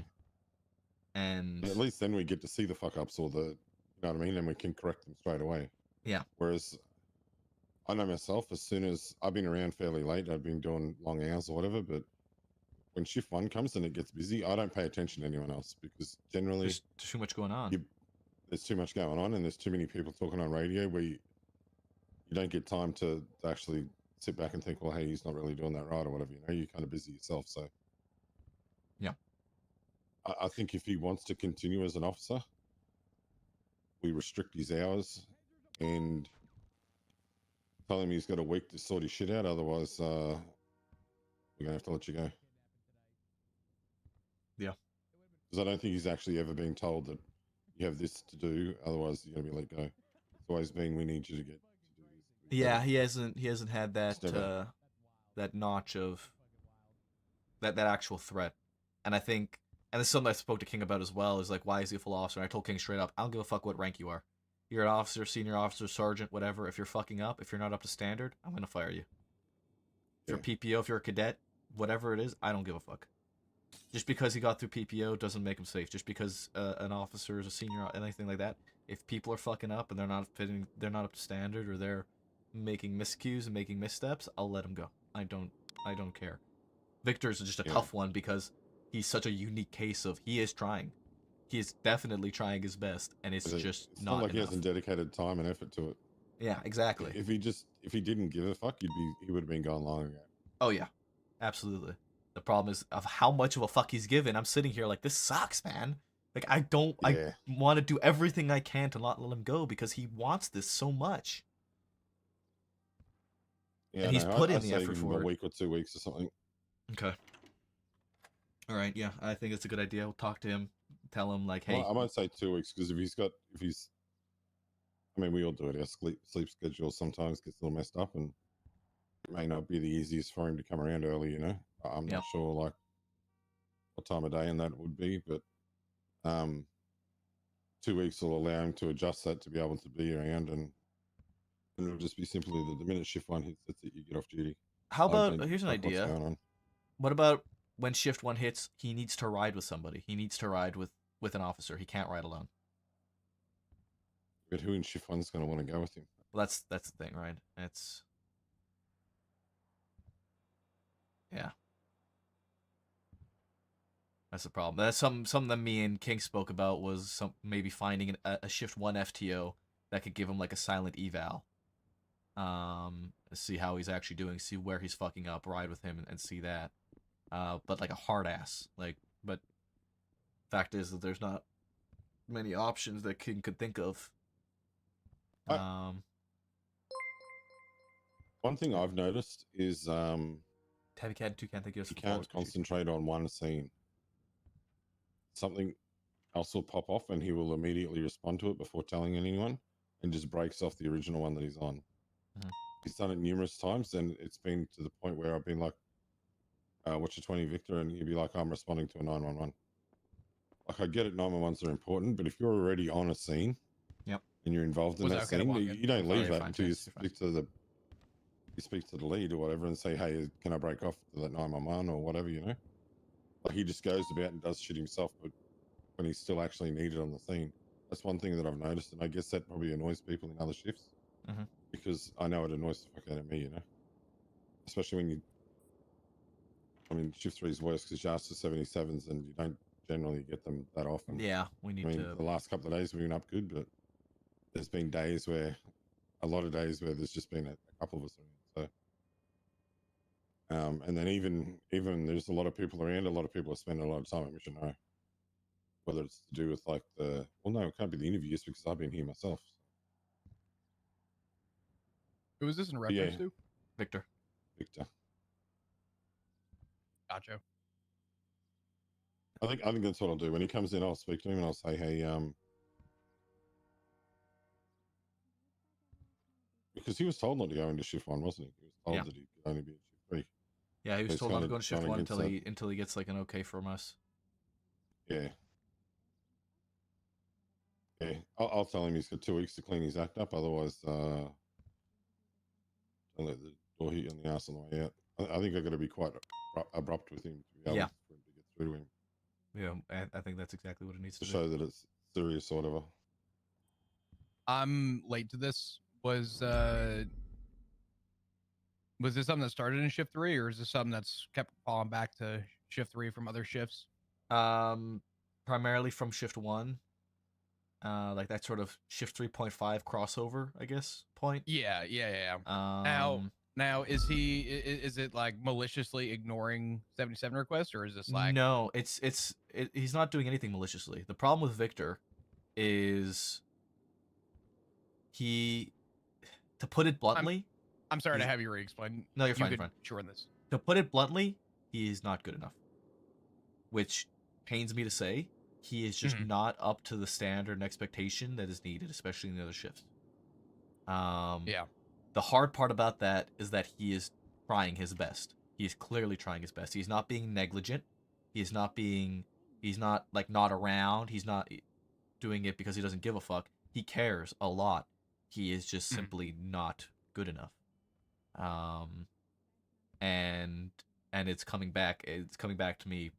And at least then we get to see the fuck ups, or the, you know what I mean, and we can correct them straight away. Yeah. Whereas I know myself, as soon as I've been around fairly late, I've been doing long hours or whatever, but when shift 1 comes and it gets busy, I don't pay attention to anyone else, because generally there's too much going on. There's too much going on, and there's too many people talking on radio where you don't get time to actually sit back and think, well, hey, he's not really doing that right or whatever. You're kind of busy yourself. So yeah, I think if he wants to continue as an officer, we restrict his hours and tell him he's got a week to sort his shit out. Otherwise, we're gonna have to let you go. Yeah, because I don't think he's actually ever been told that you have this to do, otherwise you're gonna be let go. It's always been, we need you to get to do this. Yeah, he hasn't had that that notch of that actual threat. And I think, and this is something I spoke to King about as well, is like, why is he a full officer? And I told King straight up, I don't give a fuck what rank you are. You're an officer, senior officer, sergeant, whatever. If you're fucking up, if you're not up to standard, I'm gonna fire you. If you're PPO, if you're a cadet, whatever it is, I don't give a fuck. Just because he got through PPO doesn't make him safe. Just because an officer is a senior, anything like that. If people are fucking up and they're not up to standard, or they're making miscues and making missteps, I'll let them go. I don't care. Victor's just a tough one, because he's such a unique case of, he is trying. He is definitely trying his best, and it's just not like enough. He hasn't dedicated time and effort to it. Yeah, exactly. If he didn't give a fuck, he would have been gone long ago. Oh yeah, absolutely. The problem is of how much of a fuck he's given. I'm sitting here like, this sucks, man. Like, I Yeah. want to do everything I can to not let him go because he wants this so much. Yeah, And he's no, put I in the say effort give him for a it. week or 2 weeks or something. Okay. All right, yeah, I think it's a good idea. We'll talk to him, tell him like, hey, Well, I might say 2 weeks because if he's, I mean, we all do it. Our sleep schedule sometimes gets a little messed up, and it may not be the easiest for him to come around early. I'm Yep. not sure like what time of day and that would be, but 2 weeks will allow him to adjust that to be able to be around, and it'll just be simply that the minute shift 1 hits, that's it. You get off duty. how Like, about here's an like what's idea. going on. What about when shift 1 hits, he needs to ride with somebody. He needs to ride with an officer. He can't ride alone. But who in shift 1's going to want to go with him? Well, that's the thing, right? It's yeah. That's the problem. That's something that me and King spoke about was maybe finding a shift 1 FTO that could give him like a silent eval. See how he's actually doing, see where he's fucking up, ride with him and see that. But like a hard ass. But fact is that there's not many options that King could think of. One thing I've noticed is Tabby Cat 2 can't think of you can't concentrate on one scene. Something else will pop off and he will immediately respond to it before telling anyone and just breaks off the original one that he's on. Mhm. He's done it numerous times, and it's been to the point where I've been like, what's your 20 Victor? And he'd be like, I'm responding to a 911. Like, I get it, 911s are important, but if you're already on a scene, yep, and you're involved in Was that okay to scene, walk in. you don't You're leave fine, that until you Chase, you're speak to the lead or whatever and say, hey, can I break off to that 911 or whatever, Like, he just goes about and does shit himself, but when he's still actually needed on the scene. That's one thing that I've noticed, and I guess that probably annoys people in other shifts, Mhm. because I know it annoys the fuck out of me, especially when shift 3 is worse because you ask for 77s and you don't generally get them that often. Yeah, we need to. The last couple of days we've been up good, but there's been a lot of days where there's just been a couple of us around. So, and then even there's a lot of people around. A lot of people are spending a lot of time at Mission O. Whether it's to do with like no, it can't be the interviews because I've been here myself. Who is this in reference to? Victor. Gotcha. I think that's what I'll do. When he comes in, I'll speak to him and I'll say, hey, because he was told not to go into shift 1, wasn't he? He was told that he could only be at shift 3. Yeah, he was So told not to kinda go into shift trying 1 to get until he gets like an okay from us. Yeah. Yeah, I'll tell him he's got 2 weeks to clean his act up. Otherwise, I'll let the door hit you on the ass on the way out. I think I've got to be quite abrupt with him to be able for him to get through to him. Yeah, I think that's exactly what it needs to show that it's serious or whatever. I'm late to this. Was this something that started in shift 3, or is this something that's kept falling back to shift 3 from other shifts? Primarily from shift 1. Like that sort of shift 3.5 crossover, I guess, point. Yeah. Now is it like maliciously ignoring 77 requests, or is this like No, he's not doing anything maliciously. The problem with Victor is to put it bluntly. I'm sorry to have you re-explain. No, you're fine. You You're fine. shorten this. To put it bluntly, he is not good enough. Which pains me to say. He is just not up to the standard and expectation that is needed, especially in the other shifts. Yeah. The hard part about that is that he is trying his best. He is clearly trying his best. He's not being negligent. He's not like not around. He's not doing it because he doesn't give a fuck. He cares a lot. He is just simply not good enough. And it's coming back. It's coming back to me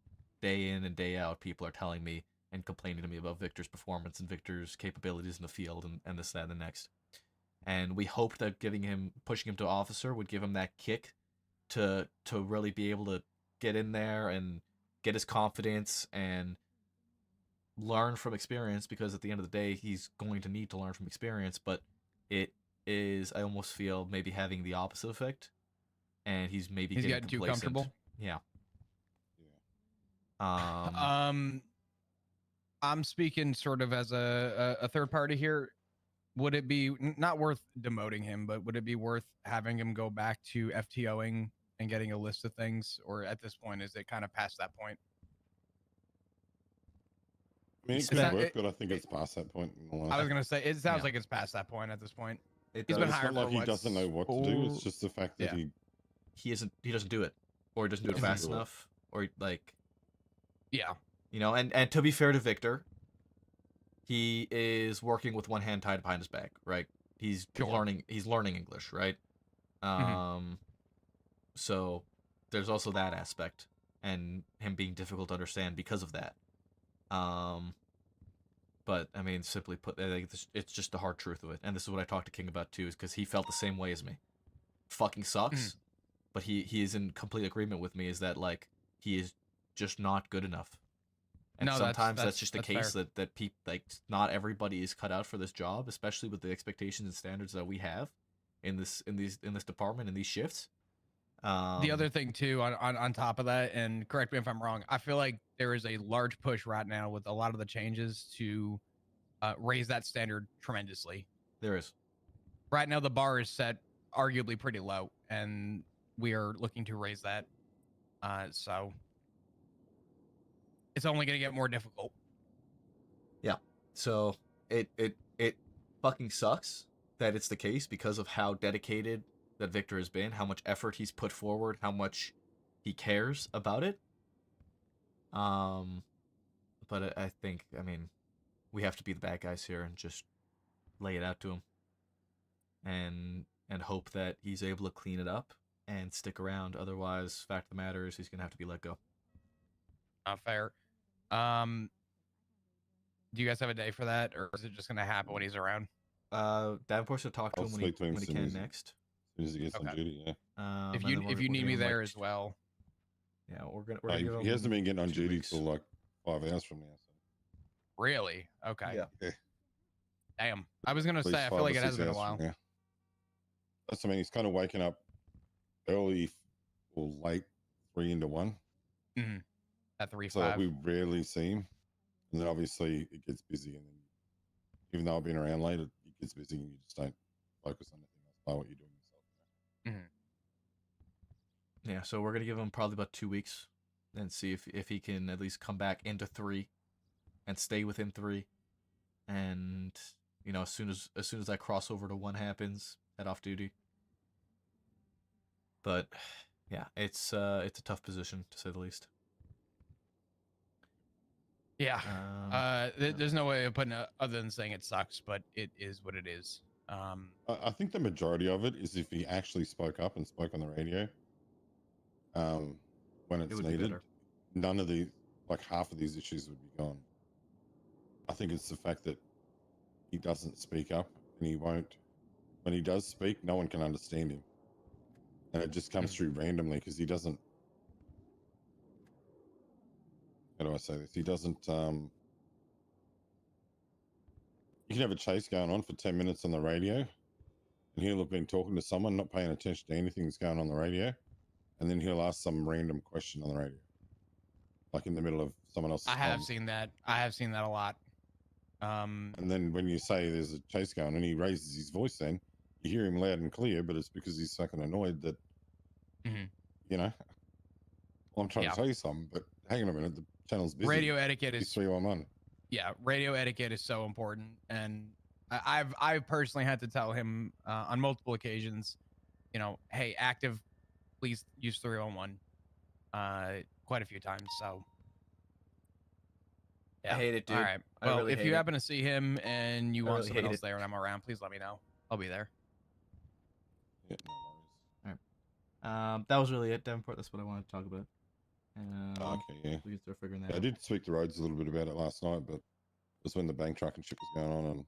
day in and day out. People are telling me and complaining to me about Victor's performance and Victor's capabilities in the field and this, that, and the next. And we hoped that pushing him to officer would give him that kick to really be able to get in there and get his confidence and learn from experience, because at the end of the day, he's going to need to learn from experience. But it is, I almost feel, maybe having the opposite effect, and he's getting too comfortable. Yeah. Um, I'm speaking sort of as a third party here. Would it be not worth demoting him, but would it be worth having him go back to FTOing and getting a list of things, or at this point is it kind of past that point? I mean, it It's could not- work, but I think it's past that point. In all I was honesty. gonna say it sounds Yeah. like it's past that point at this point. it He's does. been It's hired not like for he what, doesn't know what to do. It's 4 just the fact that Yeah. He doesn't do it, or he doesn't do it Doesn't fast do it. enough, or like, Yeah. you know. And to be fair to Victor, he is working with one hand tied behind his back, right? He's Sure. learning. He's learning English, right? So there's also that aspect, and him being difficult to understand because of that. But I mean, simply put, I think it's just the hard truth of it, and this is what I talked to King about too, is because he felt the same way as me. Fucking sucks, but he is in complete agreement with me. Is that like he is just not good enough, and No, that's- sometimes that's that's- just the that's case fair. that like not everybody is cut out for this job, especially with the expectations and standards that we have in this department in these shifts. The other thing too, on top of that, and correct me if I'm wrong, I feel like there is a large push right now with a lot of the changes to raise that standard tremendously. there is. Right now, the bar is set arguably pretty low, and we are looking to raise that. So it's only going to get more difficult. So it fucking sucks that it's the case because of how dedicated that Victor has been, how much effort he's put forward, how much he cares about it. But I think, I mean, we have to be the bad guys here and just lay it out to him, and hope that he's able to clean it up and stick around. Otherwise, fact of the matter is he's gonna have to be let go. Not fair. Do you guys have a day for that, or is it just going to happen when he's around? Davenport's to talk to I'll him speak to him when he soon can as he- next. As soon as he gets on Okay. duty, yeah. And If then you we're need gonna me give him, there like, as well. Yeah, we're gonna He give him hasn't been getting on 2 duty weeks. till like 5 hours from now. So. Really? Okay. Yeah. Yeah. Damn. I was going to At least say, I 5 feel or like it 6 has been a hours from while. now. That's, I mean, he's kind of waking up early or late, 3 into 1. At 3, So 5. we rarely see him. And then obviously it gets busy. And then even though I've been around late, it gets busy and you just don't focus on anything else by what you're doing yourself. Yeah, so we're gonna give him probably about 2 weeks, and see if he can at least come back into 3, and stay within 3, and you know as soon as that crossover to 1 happens, head off duty. But yeah, it's a tough position to say the least. Yeah. Um, There's no way of putting it other than saying it sucks, but it is what it is. I think the majority of it is if he actually spoke up and spoke on the radio when it's would be needed, better. none of the, like half of these issues would be gone. I think it's the fact that he doesn't speak up and he won't, when he does speak, no one can understand him. And it just comes through randomly because he doesn't, how do I say this? He doesn't, you can have a chase going on for 10 minutes on the radio and he'll have been talking to someone, not paying attention to anything that's going on the radio. And then he'll ask some random question on the radio, like in the middle of someone else's I have comm. seen that. I have seen that a lot. And then when you say there's a chase going and he raises his voice, then you hear him loud and clear, but it's because he's fucking annoyed that, you know, well, I'm trying to tell you something, but hang on a minute, the channel's busy. Radio etiquette is 311. Yeah, radio etiquette is so important, and I've personally had to tell him on multiple occasions, you know, hey, active, please use 311, quite a few times. So yeah. I hate it, dude. All right. I Well, really if hate you it. happen to see him and you I want really someone hate else it. there and I'm around, please let me know. I'll be there. Yeah, no worries. That was really it, Davenport. That's what I wanted to talk about. Okay, yeah. We can start figuring that Yeah, I out. did speak to Rhodes a little bit about it last night, but it was when the bank trucking ship was going on, and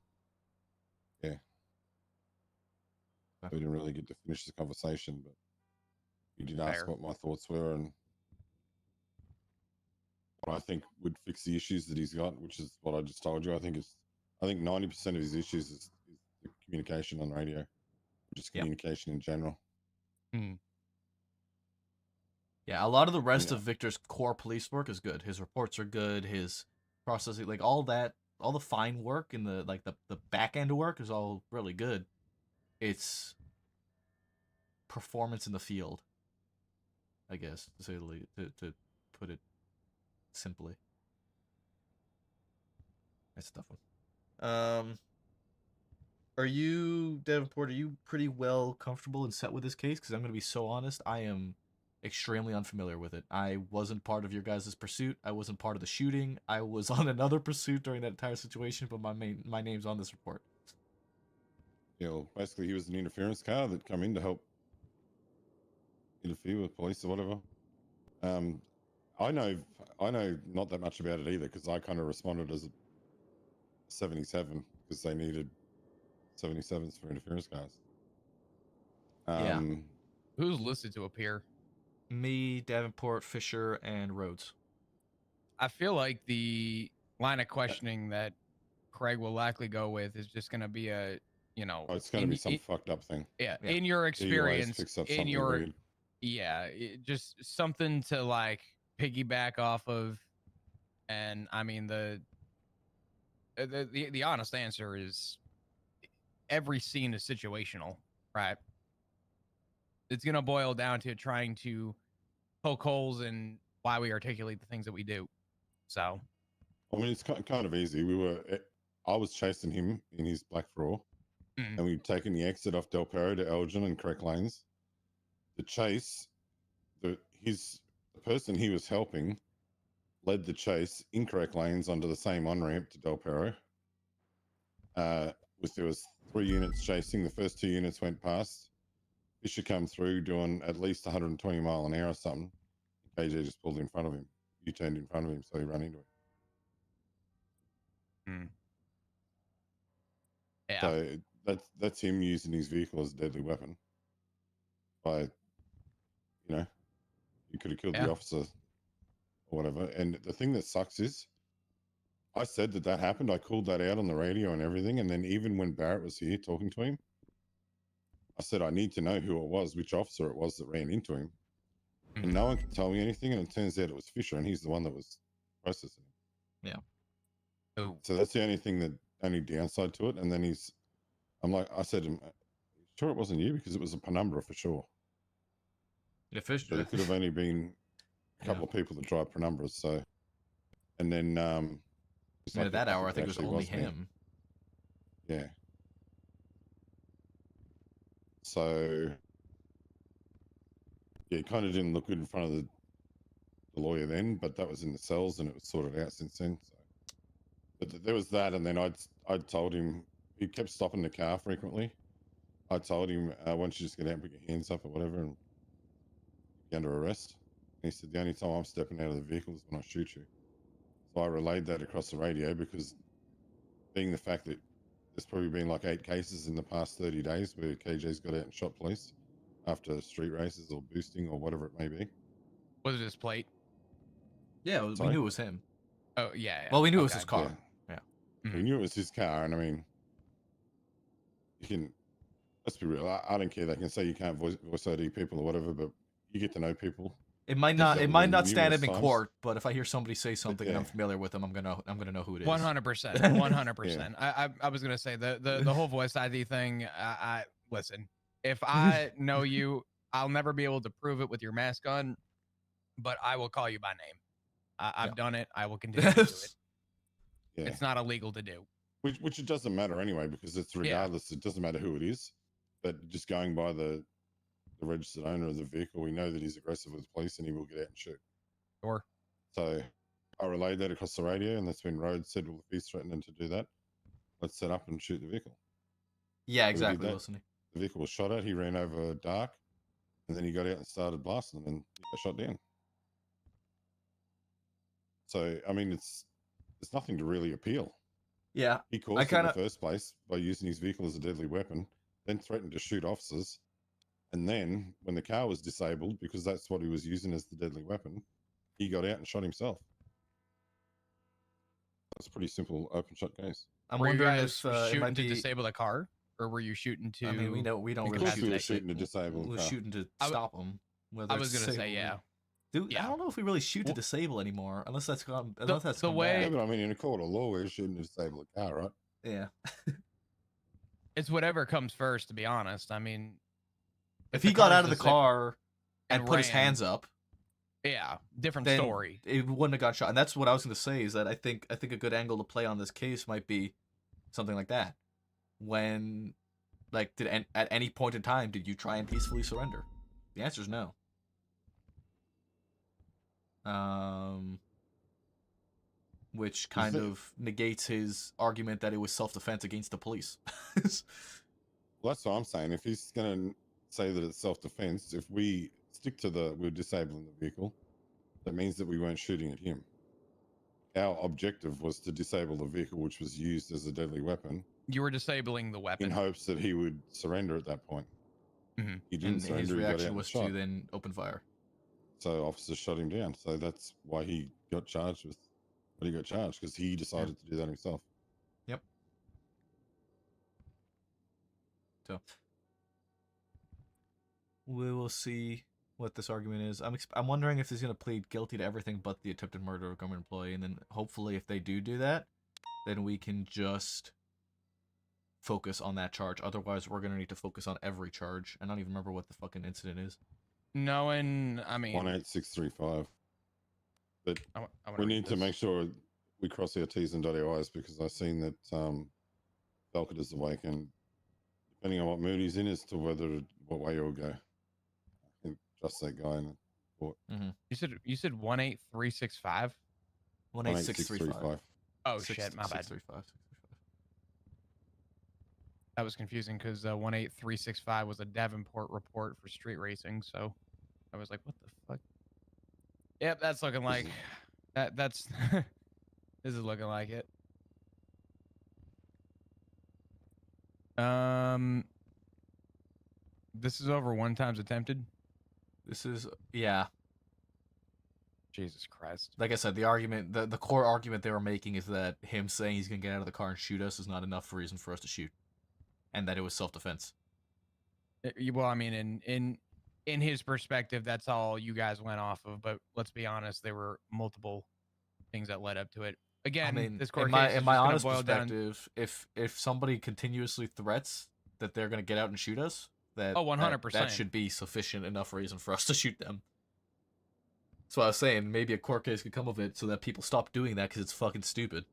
yeah, we didn't really get to finish the conversation. But he did ask Fair. what my thoughts were and what I think would fix the issues that he's got, which is what I just told you. I think 90% of his issues is the communication on radio, just communication in general. Yeah, a lot of the rest Yeah. of Victor's core police work is good. His reports are good. His processing, like all that, all the fine work and the back end work is all really good. It's performance in the field, I guess, to say the least, to put it simply. That's a tough one. Are you, Davenport, are you pretty well comfortable and set with this case? Because I'm going to be so honest, I am extremely unfamiliar with it. I wasn't part of your guys' pursuit. I wasn't part of the shooting. I was on another pursuit during that entire situation, but my name's on this report. You know, basically he was an interference car that come in to help interfere with police or whatever. I know not that much about it either because I kind of responded as a 77 because they needed 77s for interference cars. Yeah. Who's listed to appear? Me, Davenport, Fisher, and Rhodes. I feel like the line of questioning that Craig will likely go with is just going to be a, you know, Oh, it's going to be some fucked up thing. Yeah, Yeah. in your DUIs experience, fix up in something your weird. just something to like piggyback off of, and I mean the honest answer is every scene is situational, right? It's gonna boil down to trying to poke holes in why we articulate the things that we do. So, I mean, it's kind of easy. I was chasing him in his black Raw, and we'd taken the exit off Del Perro to Elgin and correct lanes. The chase, the person he was helping led the chase incorrect lanes onto the same on-ramp to Del Perro. There was 3 units chasing. The first 2 units went past. Fisher come through doing at least 120 mile an hour or something. KJ just pulled in front of him. You turned in front of him, so he ran into it. Yeah. So that's him using his vehicle as a deadly weapon. By, you know, he could have killed the officer or whatever. And the thing that sucks is, I said that happened. I called that out on the radio and everything. And then even when Barrett was here talking to him, I said, I need to know who it was, which officer it was that ran into him. And no one could tell me anything. And it turns out it was Fisher, and he's the one that was processing him. Yeah. So that's the only downside to it. And then I said to him, sure it wasn't you, because it was a penumbra for sure. Yeah, Fisher. So there could have only been a couple of people that drive penumbras. So, and then at that hour, I think it was only him. Yeah. So, yeah, it kind of didn't look good in front of the lawyer then, but that was in the cells and it was sorted out since then. So, but there was that, and then I'd told him, he kept stopping the car frequently. I told him, why don't you just get out and put your hands up or whatever and be under arrest. And he said, the only time I'm stepping out of the vehicle is when I shoot you. So I relayed that across the radio because being the fact that there's probably been like 8 cases in the past 30 days where KJ's got out and shot police after street races or boosting or whatever it may be. Was it his plate? Yeah, we knew it was him. Oh, yeah. Well, we knew it was his car. Yeah. We knew it was his car, and I mean, you can, let's be real, I don't care. They can say you can't voice ID people or whatever, but you get to know people. It might not stand up in court, but if I hear somebody say something and I'm familiar with them, I'm gonna know who it is. 100%. 100%. I was gonna say the whole voice ID thing. I listen. If I know you, I'll never be able to prove it with your mask on, but I will call you by name. I've done it. I will continue to do it. Yeah. It's not illegal to do. Which it doesn't matter anyway, because it's regardless. It doesn't matter who it is, but just going by the registered owner of the vehicle, we know that he's aggressive with police and he will get out and shoot. Sure. So I relayed that across the radio, and that's when Rhodes said, well, if he's threatening to do that, let's set up and shoot the vehicle. Yeah, exactly. Listening. The vehicle was shot at. He ran over dark, and then he got out and started blasting, and then he got shot down. So, I mean, there's nothing to really appeal. Yeah. He caused it in the first place by using his vehicle as a deadly weapon, then threatened to shoot officers. And then when the car was disabled, because that's what he was using as the deadly weapon, he got out and shot himself. That's a pretty simple open shot case. I'm wondering if shooting to disable the car, or were you shooting to? I mean, we don't really shoot. We were shooting to disable. We were shooting to stop them. I was gonna say, yeah. Dude, I Yeah. don't know if we really shoot to Well- disable anymore, unless that's gone. The- Unless that's the come way- Yeah, back. but I mean, in a court of law, we shouldn't disable a car, right? Yeah. It's whatever comes first, to be honest. I mean, If the he got car's out of the disabled car and and put his ran, hands up, yeah, different then story. it wouldn't have got shot. And that's what I was going to say. Is that I think a good angle to play on this case might be something like that. When, like, at any point in time did you try and peacefully surrender? The answer is no. Which kind of negates his argument that it was self-defense against the police. Well, that's what I'm saying. If he's going to say that it's self-defense, if we stick to we're disabling the vehicle, that means that we weren't shooting at him. Our objective was to disable the vehicle, which was used as a deadly weapon, You were disabling the in weapon. hopes that he would surrender at that point. Mhm. He didn't And surrender. his He got out reaction and was shot. to then open fire. So officers shot him down. So that's why he got charged with what he got charged, because he decided to do that himself. Yep. So we will see what this argument is. I'm wondering if he's going to plead guilty to everything but the attempted murder of a government employee, and then hopefully if they do that, then we can just focus on that charge. Otherwise, we're going to need to focus on every charge. I don't even remember what the fucking incident is. Knowing, I mean, 18635. But I wanna we read need to this. make sure we cross our T's and dot our I's, because I've seen that Belkett is awake, and depending on what mood he's in as to what way he'll go. I think just that guy in the court. You said 18365. 18635. Oh shit, my bad. 635. That was confusing because 18365 was a Davenport report for street racing. So I was like, what the fuck? Yep, that's looking like that's this is looking like it. This is over 1 times attempted. This is, yeah. Jesus Christ. Like I said, the argument, the core argument they were making is that him saying he's going to get out of the car and shoot us is not enough reason for us to shoot. And that it was self-defense. Well, I mean, in his perspective, that's all you guys went off of. But let's be honest, there were multiple things that led up to it. Again, I mean, this court in case my is in just my gonna honest boil down. perspective, if somebody continuously threats that they're going to get out and shoot us, that Oh, 100%. that should be sufficient enough reason for us to shoot them. So I was saying maybe a court case could come of it so that people stop doing that because it's fucking stupid.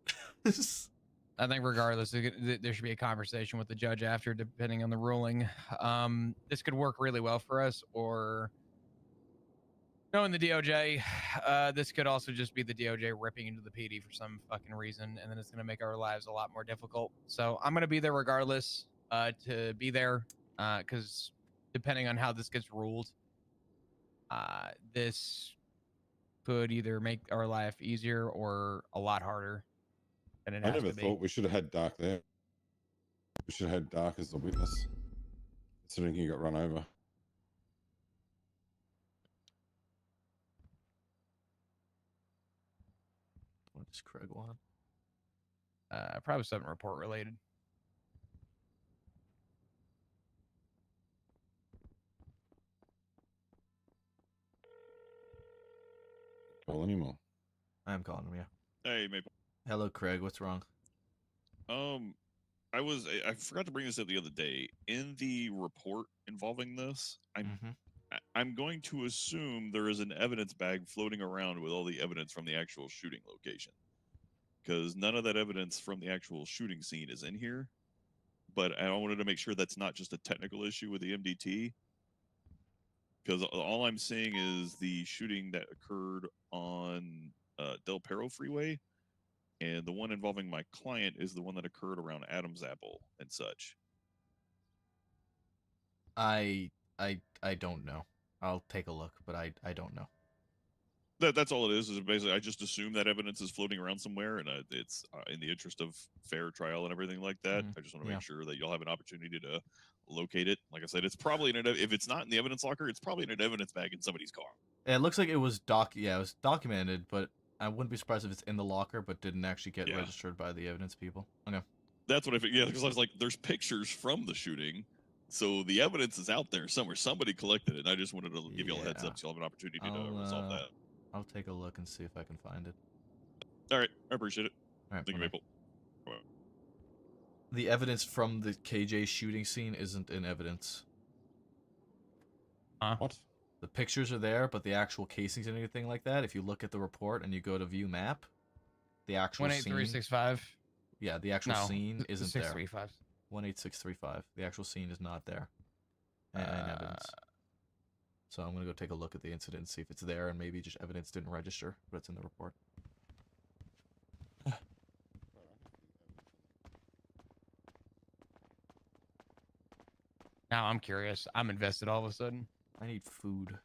I think regardless, there should be a conversation with the judge after, depending on the ruling. This could work really well for us, or knowing the DOJ, this could also just be the DOJ ripping into the PD for some fucking reason, and then it's going to make our lives a lot more difficult. So I'm going to be there regardless, to be there, because depending on how this gets ruled, this could either make our life easier or a lot harder than it I has never to be. thought we should have had Dark there. We should have had Dark as the witness, considering he got run over. What does Craig want? Probably something report related. Well, anymore. I am calling him, yeah. Hey, Maple. Hello, Craig. What's wrong? I forgot to bring this up the other day. In the report involving this, I'm going to assume there is an evidence bag floating around with all the evidence from the actual shooting location, because none of that evidence from the actual shooting scene is in here. But I wanted to make sure that's not just a technical issue with the MDT, because all I'm seeing is the shooting that occurred on Del Perro Freeway, and the one involving my client is the one that occurred around Adam's Apple and such. I don't know. I'll take a look, but I don't know. That's all it is basically I just assume that evidence is floating around somewhere, and it's in the interest of fair trial and everything like that. I just want to make sure that you'll have an opportunity to locate it. Like I said, it's probably if it's not in the evidence locker, it's probably in an evidence bag in somebody's car. It looks like it was it was documented, but I wouldn't be surprised if it's in the locker, but didn't actually get registered by the evidence people. Okay. That's what I think. Yeah, because I was like, there's pictures from the shooting So the evidence is out there somewhere. Somebody collected it. And I just wanted to give you all a heads Yeah. up so you'll have an opportunity to resolve that. I'll take a look and see if I can find it. All right, I appreciate it. All right, Thank you, bye-bye. Maple. Bye. The evidence from the KJ shooting scene isn't in evidence. What? The pictures are there, but the actual casings and anything like that, if you look at the report and you go to view map, the actual scene... 18365. Yeah, the actual scene isn't there. 635. 18635. The actual scene is not there. In evidence. So I'm going to go take a look at the incident and see if it's there, and maybe just evidence didn't register, but it's in the report. Now I'm curious. I'm invested all of a sudden. I need food.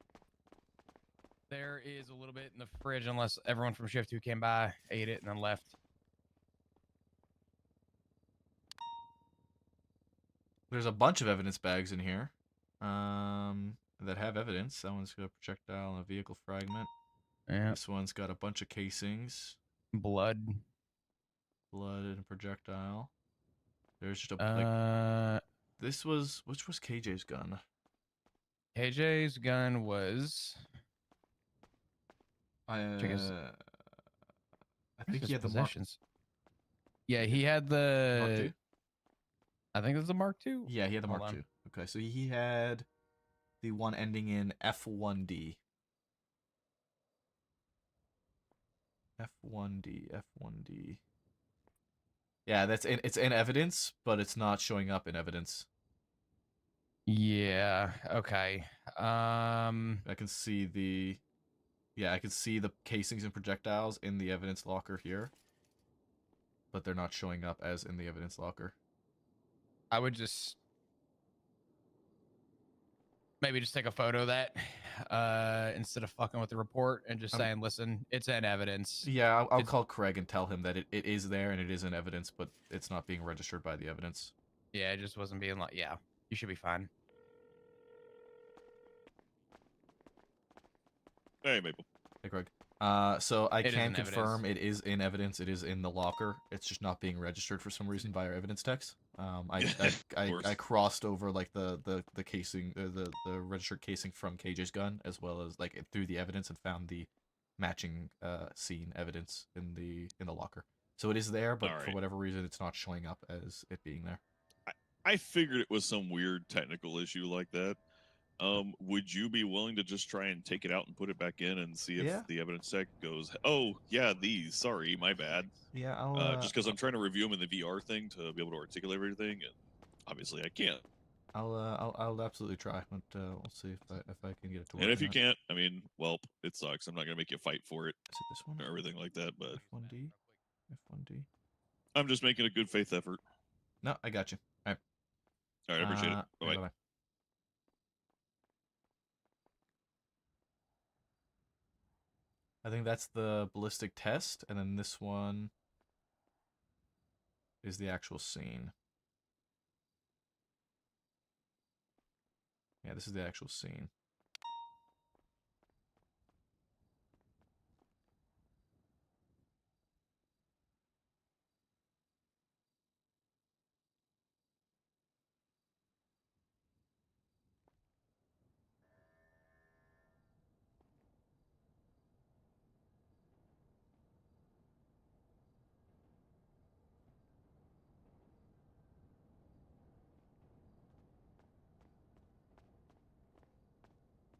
There is a little bit in the fridge, unless everyone from shift 2 came by, ate it, and then left. There's a bunch of evidence bags in here that have evidence. That one's got a projectile and a vehicle fragment. Yeah. This one's got a bunch of casings. Blood. Blood and a projectile. There's just a... which was KJ's gun? KJ's gun was... I think he had the possessions. Yeah, he had the... Mark II? I think it was the Mark II. Yeah, he had the Hold Mark on. II. Okay, so he had the one ending in F1D. F1D. Yeah, it's in evidence, but it's not showing up in evidence. Yeah, okay. I can see the casings and projectiles in the evidence locker here, but they're not showing up as in the evidence locker. I would just maybe just take a photo of that instead of fucking with the report and just saying, listen, it's in evidence. Yeah, I'll call Craig and tell him that it is there and it is in evidence, but it's not being registered by the evidence. Yeah, it just wasn't being like, yeah, you should be fine. Hey, Maple. Hey, Craig. So I It is can in confirm evidence. it is in evidence. It is in the locker. It's just not being registered for some reason by our evidence text. I crossed over like the casing, the registered casing from KJ's gun, as well as like through the evidence, and found the matching scene evidence in the locker. So it is there, but for whatever reason, it's not showing up as it being there. I figured it was some weird technical issue like that. Would you be willing to just try and take it out and put it back in and see if the evidence tech goes, oh yeah, these, sorry, my bad. Yeah, I'll just because I'm trying to review them in the VR thing to be able to articulate everything, and obviously I can't. I'll absolutely try, but we'll see if I can get it to work. And if you can't, I mean, well, it sucks. I'm not gonna make you fight for it. Is it this one? Or everything like that, but F1D. I'm just making a good faith effort. No, I got you. All right. All right, I appreciate it. Bye. Bye. I think that's the ballistic test, and then this one is the actual scene. Yeah, this is the actual scene.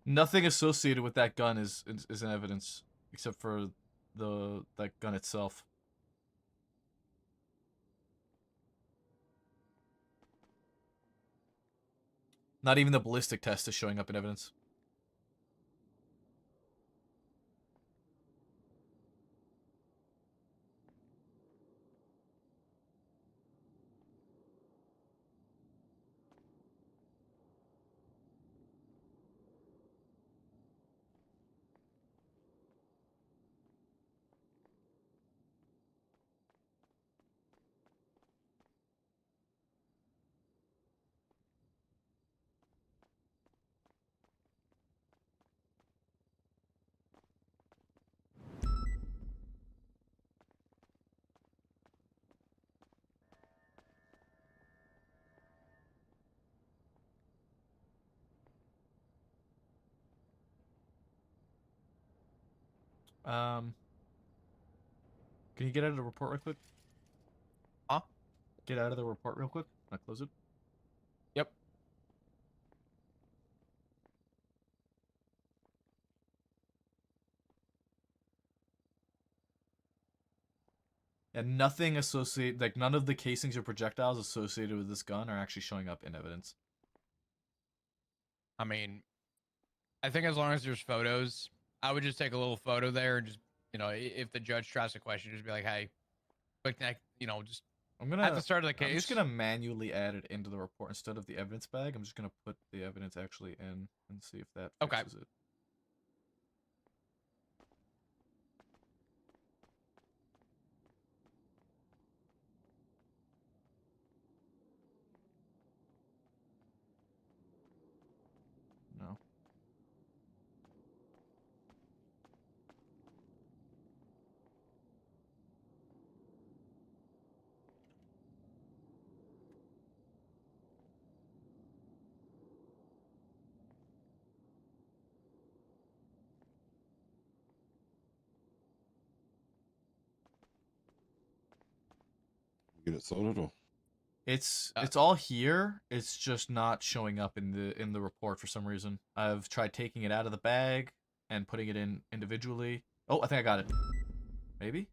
Nothing associated with that gun is in evidence, except for that gun itself. Not even the ballistic test is showing up in evidence. Can you get out of the report real quick? Huh? Get out of the report real quick. I close it. Yep. And nothing associated, like none of the casings or projectiles associated with this gun are actually showing up in evidence. I mean, I think as long as there's photos, I would just take a little photo there and just, if the judge tries a question, just be like, hey, quick neck, just I'm gonna at the start of the case. I'm just gonna manually add it into the report instead of the evidence bag. I'm just gonna put the evidence actually in and see if that fixes it. No. Get it sorted or? It's all here. It's just not showing up in the report for some reason. I've tried taking it out of the bag and putting it in individually. Oh, I think I got it. Maybe?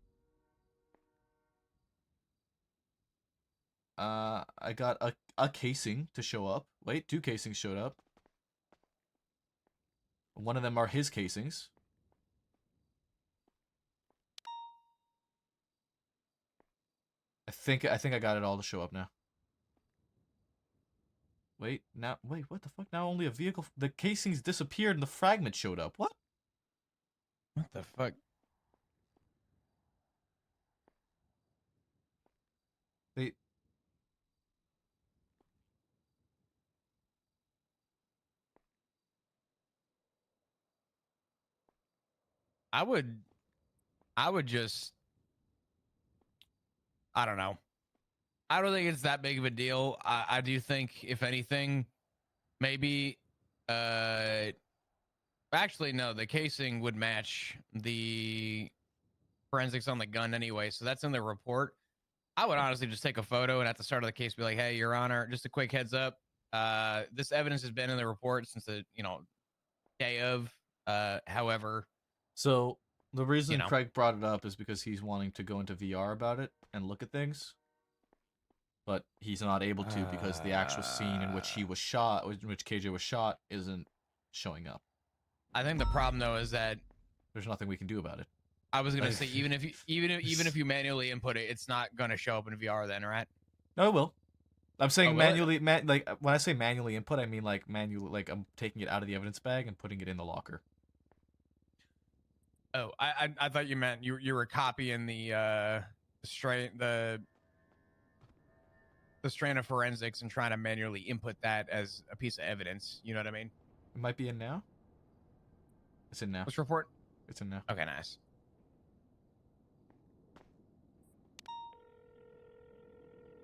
I got a casing to show up. Wait, 2 casings showed up. One of them are his casings. I think I got it all to show up now. Wait, what the fuck? Now only a vehicle. The casings disappeared and the fragment showed up. What? What the fuck? They. I would just, I don't know. I don't think it's that big of a deal. I do think, if anything, maybe, actually, no, the casing would match the forensics on the gun anyway, so that's in the report. I would honestly just take a photo and at the start of the case be like, hey, Your Honor, just a quick heads up. This evidence has been in the report since the, day of. However, So the reason Craig brought it up is because he's wanting to go into VR about it and look at things. But he's not able to because the actual scene in which he was shot, in which KJ was shot, isn't showing up. I think the problem though is that there's nothing we can do about it. I was gonna say even if you manually input it, it's not gonna show up in VR then, right? No, it will. I'm saying will manually, like when I say manually input, I mean like manually, like I'm taking it out of the evidence bag and putting it in the locker. Oh, I thought you meant you were copying the strain of forensics and trying to manually input that as a piece of evidence. You know what I mean? It might be in now. It's in now. Which report? It's in now. Okay, nice.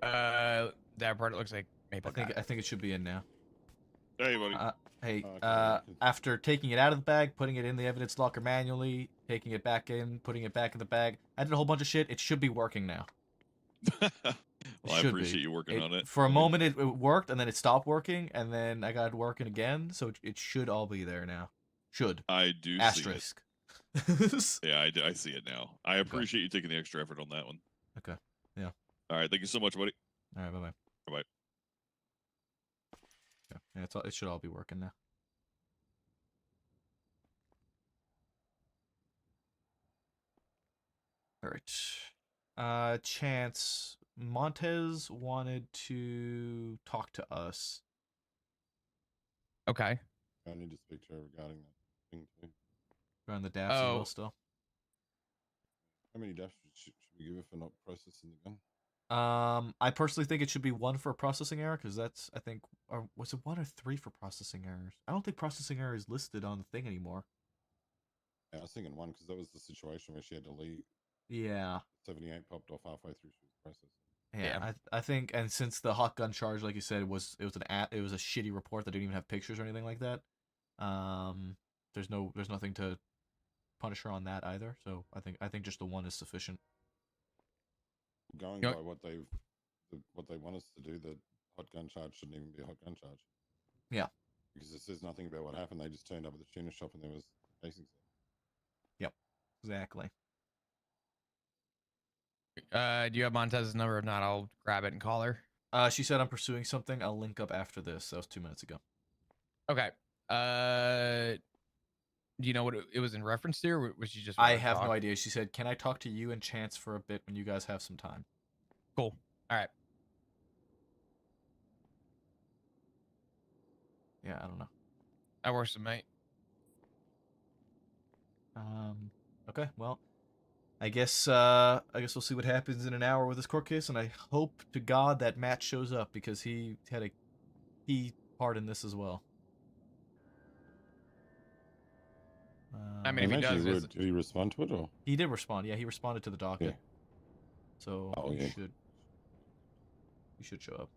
That part, it looks like Maple. I think it should be in now. Hey, buddy. After taking it out of the bag, putting it in the evidence locker manually, taking it back in, putting it back in the bag, I did a whole bunch of shit. It should be working now. Well, I appreciate you working on it. For a moment, it worked, and then it stopped working, and then I got it working again, so it should all be there now. Should. I do Asterisk. See it. Yeah, I see it now. I appreciate you taking the extra effort on that one. Okay. Yeah. All right. Thank you so much, buddy. All right. Bye-bye. Bye-bye. Yeah, it should all be working now. All right. Chance, Montez wanted to talk to us. Okay. I need to speak to her regarding that thing too. Around the DAFs as well still. How many DAFs should we give her for not processing the gun? I personally think it should be 1 for a processing error, because that's, I think, or was it 1 or 3 for processing errors? I don't think processing error is listed on the thing anymore. Yeah, I was thinking 1 because that was the situation where she had to leave. Yeah. 78 popped off halfway through she was processing. Yeah, I think, and since the hot gun charge, like you said, it was a shitty report that didn't even have pictures or anything like that. There's nothing to punish her on that either. So I think just the one is sufficient. Going Yep. by what they want us to do, the hot gun charge shouldn't even be a hot gun charge. Yeah. Because it says nothing about what happened. They just turned up at the tuna shop and there was casing. Yep. Exactly. Do you have Montez's number? If not, I'll grab it and call her. She said I'm pursuing something. I'll link up after this. That was 2 minutes ago. Okay. Do you know what it was in reference to, or was she just? I have no idea. She said, "Can I talk to you and Chance for a bit when you guys have some time?" Cool. All right. Yeah, I don't know. That works with me. Okay, well, I guess we'll see what happens in an hour with this court case, and I hope to God that Matt shows up because he had a key part in this as well. I mean, if he does, did he respond to it or? He did respond. Yeah, he responded to the docket. Yeah. So Oh, he yeah. should show up.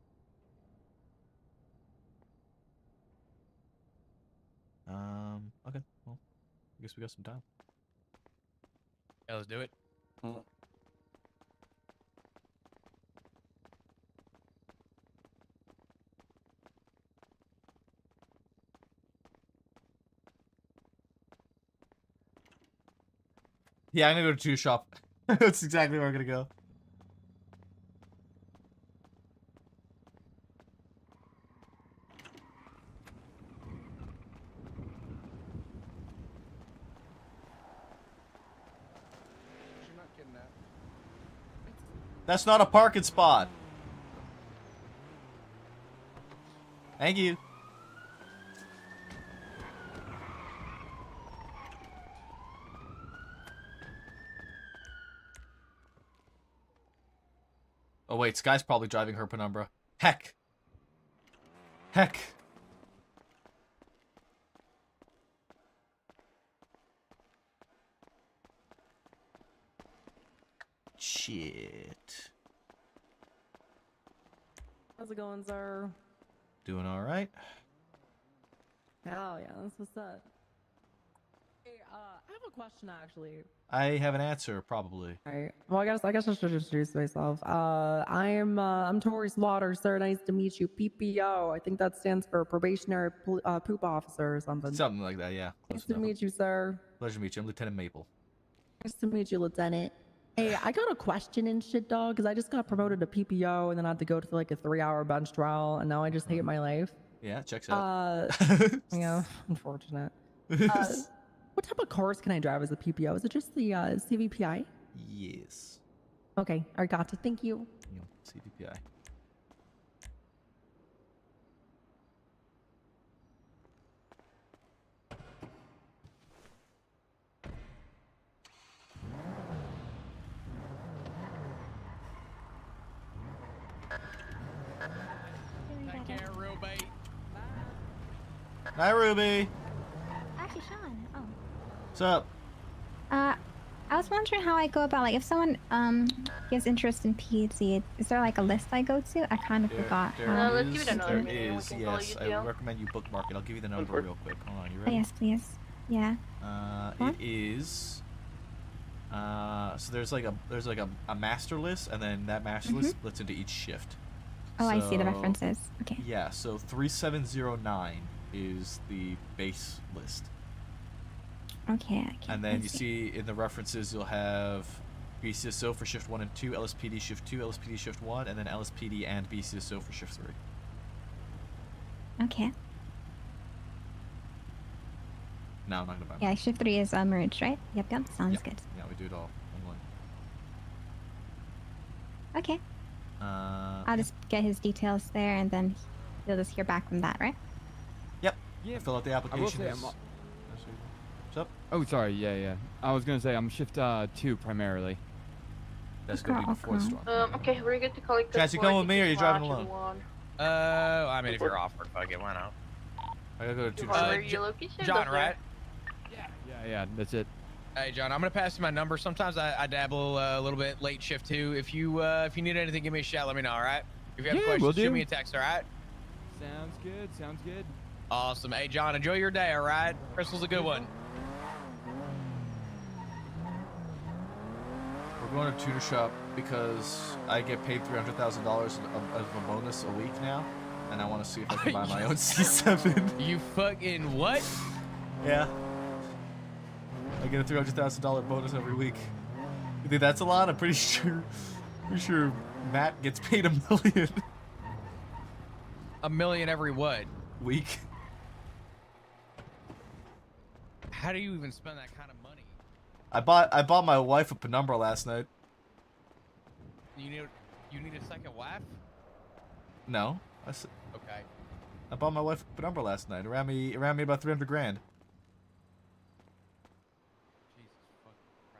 Okay. Well, I guess we got some time. Yeah, let's do it. Yeah, I'm gonna go to Tuna Shop. That's exactly where I'm gonna go. You're not kidnapped. That's not a parking spot. Thank you. Oh wait, Sky's probably driving her penumbra. Heck. Heck. Shit. How's it going, sir? Doing all right. Hell yeah, that's what's up. Hey, I have a question actually. I have an answer, probably. Alright. Well, I guess I should introduce myself. I'm Tori Slaughter, sir. Nice to meet you. PPO. I think that stands for probationary poop officer or something. Something like that, yeah. Nice to meet you, sir. Pleasure to meet you. I'm Lieutenant Maple. Nice to meet you, Lieutenant. Hey, I got a question and shit, dog, because I just got promoted to PPO and then I had to go to like a 3-hour bench trial, and now I just hate my life. Yeah, checks out. Yeah, unfortunate. What type of cars can I drive as a PPO? Is it just the CVPI? Yes. Okay, I got it. Thank you. CVPI. Take care, Ruby. Hi, Ruby. Actually, Sean. Oh. What's up? I was wondering how I go about, like, if someone gives interest in PhD, is there like a list I go to? I kind of forgot. let's give it another There minute and we is, can call yes. you I too. recommend you bookmark it. I'll give you the number real quick. Hold on, you Oh, ready? yes, please. Yeah. It is. So there's like a master list, and then that master list splits into each shift. Oh, I see the So, references. Okay. Yeah, so 3709 is the base list. Okay. And then you see in the references you'll have BCSO for shift 1 and 2, LSPD shift 2, LSPD shift 1, and then LSPD and BCSO for shift 3. Okay. No, I'm not gonna buy Yeah, shift 3 is merged, right? Yep. Sounds Yep. good. Yeah, we do it all in one. Okay. I'll just get his details there, and then you'll just hear back from that, right? Yep. Yeah. Fill out the I will application. say What's up? Oh, sorry. Yeah. I was gonna say I'm shift 2 primarily. That's gonna be before the storm. Okay, we're good to collect the Chance, you coming with me or are you driving watch alone? I mean, if you're offered, fuck it, why not? I gotta go to Where your location? John, right? Yeah. That's it. Hey, John, I'm gonna pass you my number. Sometimes I dabble a little bit late shift too. If you need anything, give me a shout. Let me know. All right. If you have Yeah, questions, will shoot do. me a text. All right. Sounds good. Awesome. Hey, John, enjoy your day. All right. Crystal's a good one. going to tuner shop because I get paid $300,000 of a bonus a week now, and I want to see if I can buy my own C7. You fucking what? Yeah. I get a $300,000 bonus every week. You think that's a lot? I'm pretty sure Matt gets paid $1 million. $1 million every what? Week. How do you even spend that kind of money? I bought my wife a penumbra last night. You need a second wife? No. Okay. I bought my wife a penumbra last night. It ran me about 300 grand. Jesus fucking Christ.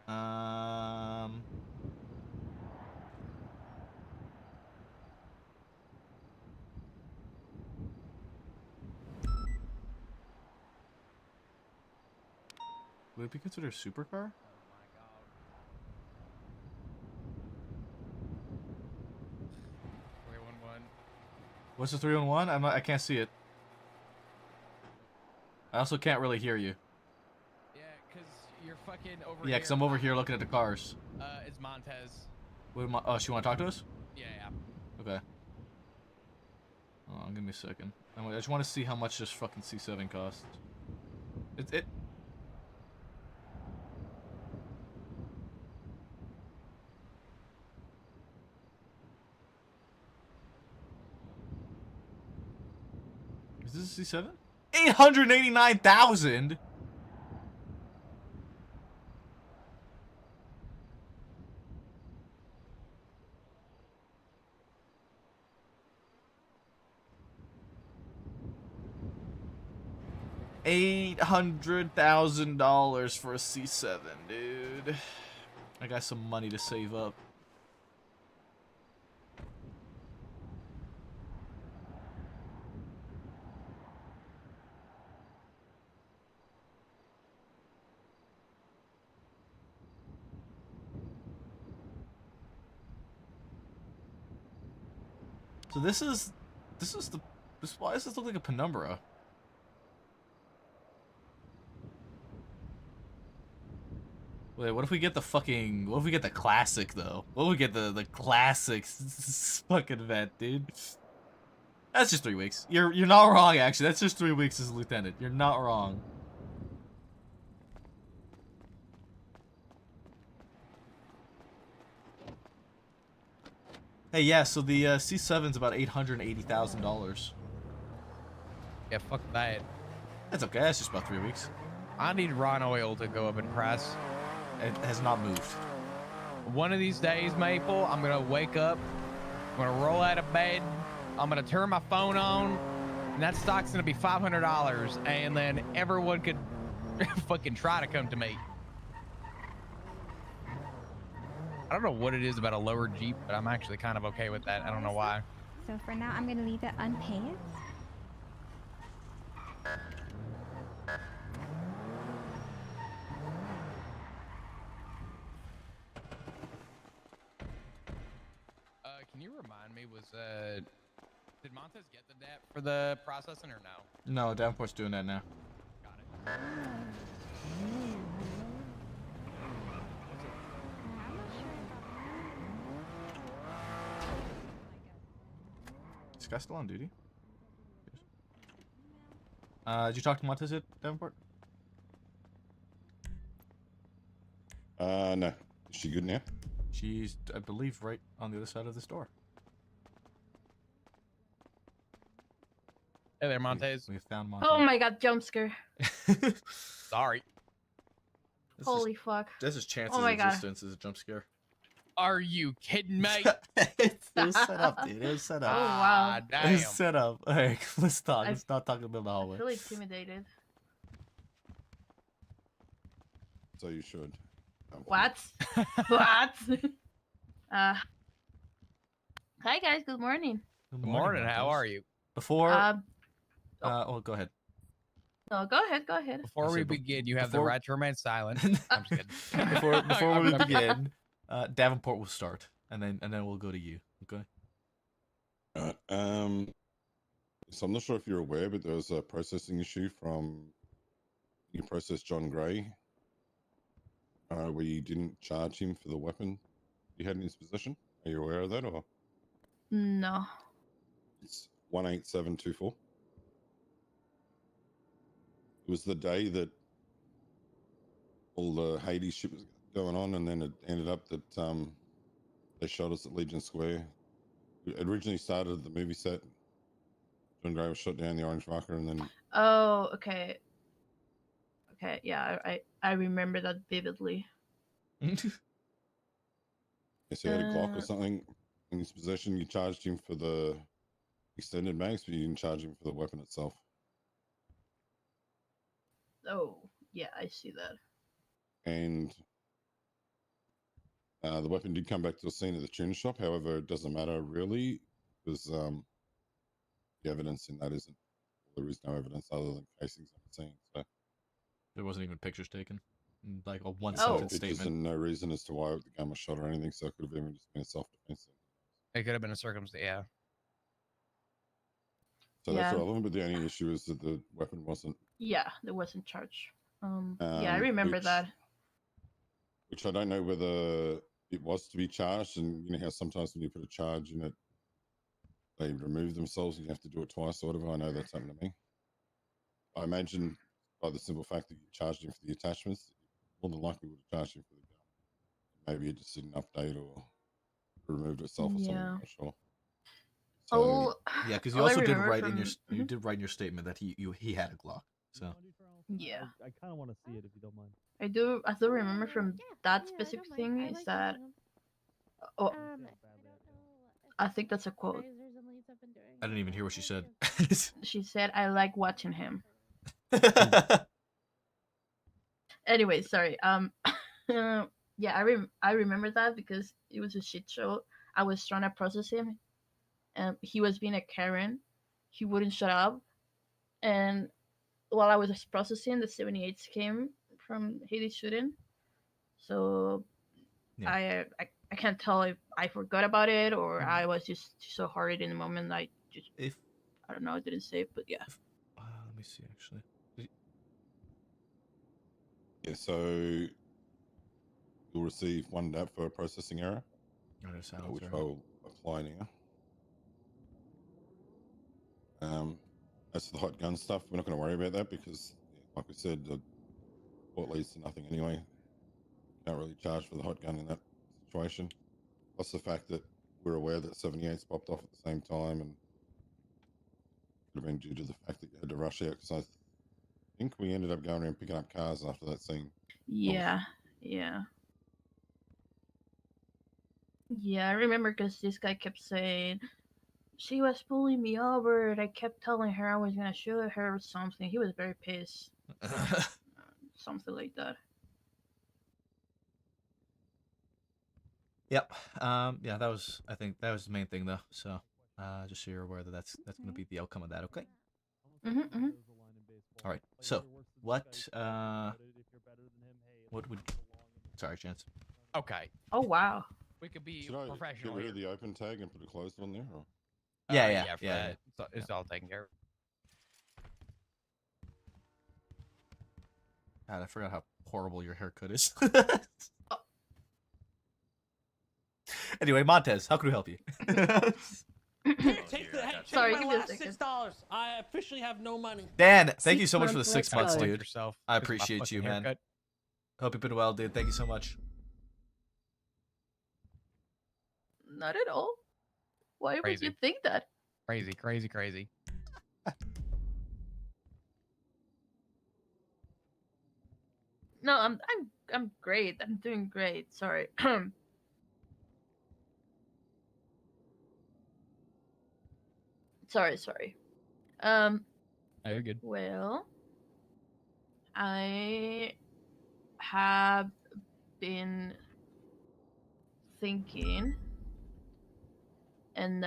Would it be considered a supercar? Oh my god. 311. What's the 311? I can't see it. I also can't really hear you. Yeah, cause you're fucking over Yeah, here. because I'm over here looking at the cars. It's Montez. Oh, she want to talk to us? Yeah. Okay. Hold on, give me a second. I just want to see how much this fucking C7 costs. It. Is this a C7? 889,000. $800,000 for a C7, dude. I got some money to save up. So why does this look like a penumbra? Wait, what if we get the classic though? What if we get the classic fucking event, dude? That's just 3 weeks. You're not wrong, actually. That's just 3 weeks as a lieutenant. You're not wrong. Hey, yeah, so the C7's about $880,000. Yeah, fuck that. That's okay, that's just about 3 weeks. I need Ron Oil to go up in price. It has not moved. One of these days, Maple, I'm gonna wake up, I'm gonna roll out of bed, I'm gonna turn my phone on, and that stock's gonna be $500, and then everyone could fucking try to come to me. I don't know what it is about a lower Jeep, but I'm actually kind of okay with that. I don't know why. So for now, I'm gonna leave it unpaid. Can you remind me, did Montez get the DAP for the processing or no? No, Davenport's doing that now. Got it. Is this guy still on duty? Did you talk to Montez at Davenport? No. Is she good now? She's, I believe, right on the other side of this door. Hey there, Montez. We found Montez. Oh my god, jump scare. Sorry. Holy fuck. This is Chance's Oh my God. existence as a jump scare. Are you kidding me? It was set up, dude. It was set up. Oh wow. It Damn. was set up. Alright, let's talk. I- Let's not talk about the I hallway. feel intimidated. So you should. What? What? Hi guys, good morning. Good morning. How are you? Before, Um, oh, go ahead. No, go ahead, go ahead. Before we begin, you have the before- right to remain silent. I'm just kidding. Before we begin, Davenport will start, and then we'll go to you. Okay. So I'm not sure if you're aware, but there was a processing issue from you processed John Gray, where you didn't charge him for the weapon you had in his possession? Are you aware of that, or No. it's 18724? It was the day that all the Hades shit was going on, and then it ended up that they shot us at Legion Square. It originally started at the movie set. John Gray was shot down in the Orange Marker, and then Oh, okay. Okay, yeah, I remember that vividly. yes, he had a Glock or something in his possession. You charged him for the extended mags, but you didn't charge him for the weapon itself. Oh, yeah, I see that. And the weapon did come back to the scene of the tune shop. However, it doesn't matter really, because the evidence in that isn't. There is no evidence other than casings on the scene. So There wasn't even pictures taken. Like a one no sentence pictures statement. and no reason as to why the gun was shot or anything. So it could have even just been a self-defense. It could have been a circumstance. Yeah. So that's relevant, but the only issue is that the weapon wasn't. Yeah, there wasn't charged. Yeah, I remember that. Which I don't know whether it was to be charged, and you know how sometimes when you put a charge in it, they remove themselves and you have to do it twice or whatever. I know that's happened to me. I imagine by the simple fact that you charged him for the attachments, more than likely would have charged him for the gun. Maybe it just didn't update or removed itself or something. I'm not sure. So, yeah, because you also did write in your you did write in your statement that he had a Glock. So yeah, I kind of want to see it if you don't mind. I do remember from that specific thing is that I think that's a quote. I didn't even hear what she said. She said, "I like watching him." Anyway, sorry. Yeah, I remember that because it was a shit show. I was trying to process him. He was being a Karen. He wouldn't shut up. And while I was processing, the 78s came from Hades shooting. So I can't tell if I forgot about it or I was just so hurried in the moment. I don't know. I didn't say it, but yeah. Let me see, actually. yeah, so you'll receive 1 DAP for a processing error, which I'll apply now. As for the hot gun stuff, we're not going to worry about that because, like we said, the court leads to nothing anyway. Can't really charge for the hot gun in that situation. Plus the fact that we're aware that 78s popped off at the same time and could have been due to the fact that you had to rush out because I think we ended up going around picking up cars after that scene. Yeah, yeah. Yeah, I remember because this guy kept saying, she was pulling me over and I kept telling her I was going to shoot her or something. He was very pissed. Something like that. Yep. Yeah, I think that was the main thing though. So, just so you're aware that that's going to be the outcome of that, okay? All right. So, what would sorry, Chance. Okay. Oh, wow. We could be Should I professional get rid of here. the open tag and put a closed one there? Or? Yeah. It's all taken care of. God, I forgot how horrible your haircut is. Anyway, Montez, how can we help you? Sorry, my give me a last second. $6. I officially have no money. Dan, thank you so much for the 6 months, Yourself. dude. Yourself. I This is my appreciate fucking you, man. haircut. Hope you've been well, dude. Thank you so much. Not at all. Why would Crazy. you think that? Crazy. No, I'm great. I'm doing great. Sorry. sorry. Oh, you're good. Well, I have been thinking, and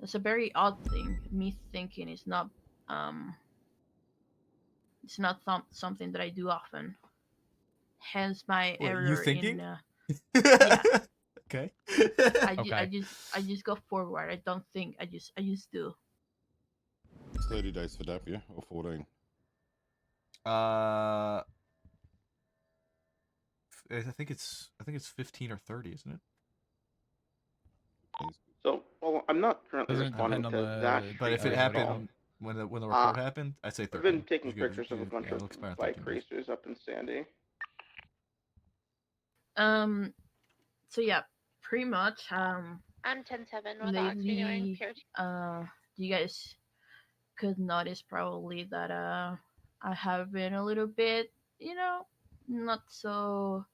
it's a very odd thing. Me thinking is not it's not something that I do often. Hence my What, error you thinking? in. Yeah. Okay. I just go forward. I don't think. I just do. 30 days for DAP, yeah? Or 14? I think it's 15 or 30, isn't it? So, well, I'm not currently Doesn't it responding depend to on that. the But if it treatment at all. happened when the report happened, I'd say 13. I've been taking You get- pictures of a bunch yeah, of it'll expire in bike 13 days. racers up in Sandy. So yeah, pretty much. I'm 10-7. What the Ox be doing? Lately, Pierce. you guys could notice probably that I have been a little bit, not so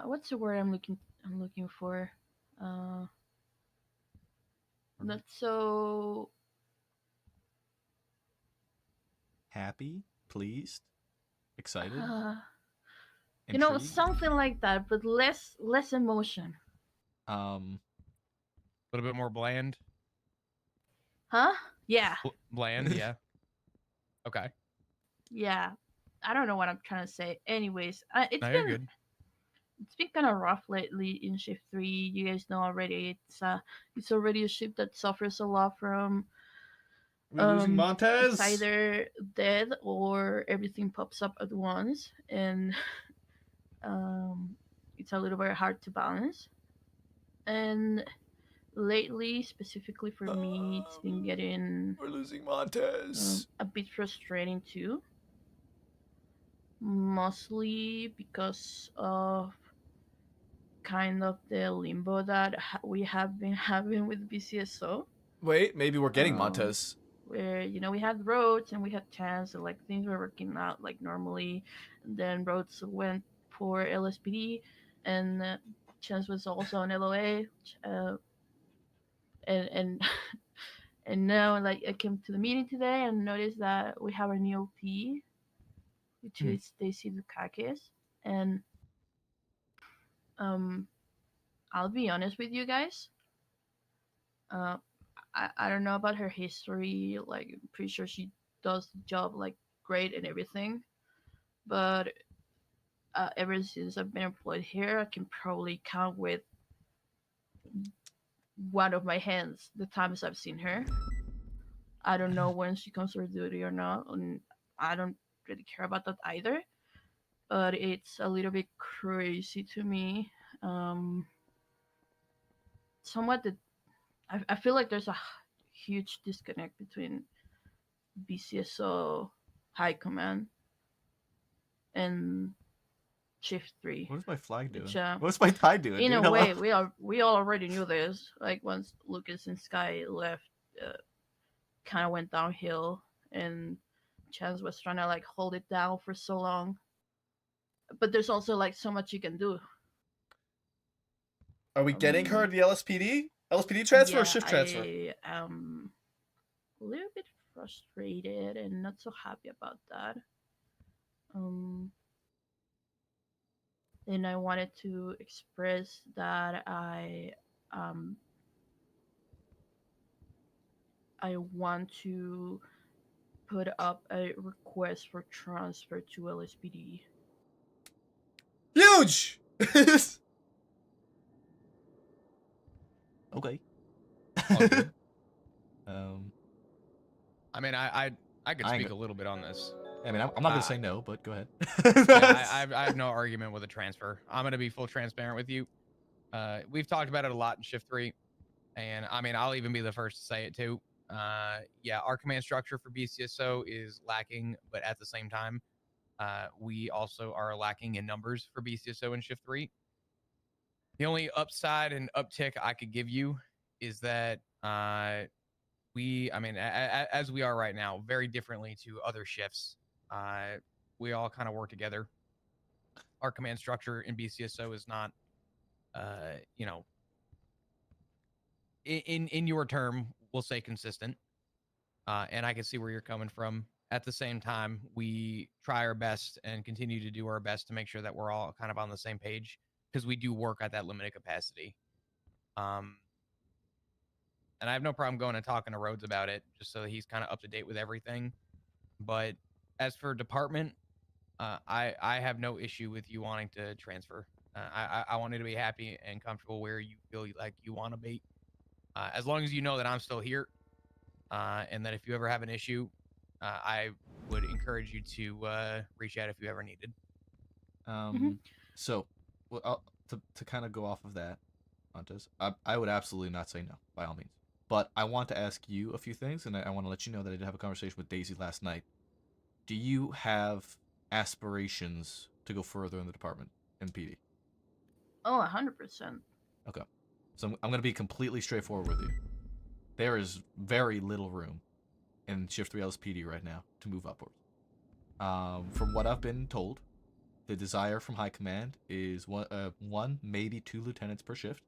what's the word I'm looking for? Not so Happy, pleased, excited, you something like that, but less emotion. A little bit more bland. Huh? Yeah. Bland, yeah. Okay. Yeah. I don't know what I'm trying to say. Anyways, You're good. It's been kind of rough lately in shift 3. You guys know already. It's already a ship that suffers a lot from We're losing Montez. It's either dead or everything pops up at once, and it's a little bit hard to balance. And lately, specifically for me, it's been getting we're losing Montez. A bit frustrating too. Mostly because of kind of the limbo that we have been having with BCSO. Wait, maybe we're getting Montez. Where we had Rhodes and we had Chance, and like things were working out like normally. And then Rhodes went for LSPD, and Chance was also on LOA. And and now like I came to the meeting today and noticed that we have a new OP, which is Stacy Dukakis, and I'll be honest with you guys. I don't know about her history. Like, I'm pretty sure she does the job like great and everything. But ever since I've been employed here, I can probably count with one of my hands the times I've seen her. I don't know when she comes for duty or not, and I don't really care about that either. But it's a little bit crazy to me. Somewhat that I feel like there's a huge disconnect between BCSO High Command and Shift 3. What is my flag doing? Which, What's my tie doing? In dude? a way, Hello? we all already knew this. Like once Lucas and Sky left, kind of went downhill, and Chance was trying to like hold it down for so long. But there's also like so much you can do. Are we getting her the LSPD? LSPD transfer or Yeah, shift transfer? I am a little bit frustrated and not so happy about that. And I wanted to express that I want to put up a request for transfer to LSPD. Huge! Okay. I mean, I could speak a little bit on this. I mean, I'm not gonna say no, but go ahead. Yeah, I have no argument with a transfer. I'm gonna be full transparent with you. We've talked about it a lot in Shift 3, and I mean, I'll even be the first to say it too. Yeah, our command structure for BCSO is lacking, but at the same time, we also are lacking in numbers for BCSO in Shift 3. The only upside and uptick I could give you is that as we are right now, very differently to other shifts, we all kind of work together. Our command structure in BCSO is not, in your term, we'll say consistent. And I can see where you're coming from. At the same time, we try our best and continue to do our best to make sure that we're all kind of on the same page, because we do work at that limited capacity. And I have no problem going and talking to Rhodes about it, just so that he's kind of up to date with everything. But as for department, I have no issue with you wanting to transfer. I want you to be happy and comfortable where you feel like you want to be. As long as you know that I'm still here, and that if you ever have an issue, I would encourage you to reach out if you ever needed. So, well, to kind of go off of that, Montez, I would absolutely not say no, by all means. But I want to ask you a few things, and I want to let you know that I did have a conversation with Daisy last night. Do you have aspirations to go further in the department in PD? Oh, 100%. Okay. So I'm going to be completely straightforward with you. There is very little room in Shift 3 LSPD right now to move upwards. From what I've been told, the desire from High Command is one, maybe 2 lieutenants per shift.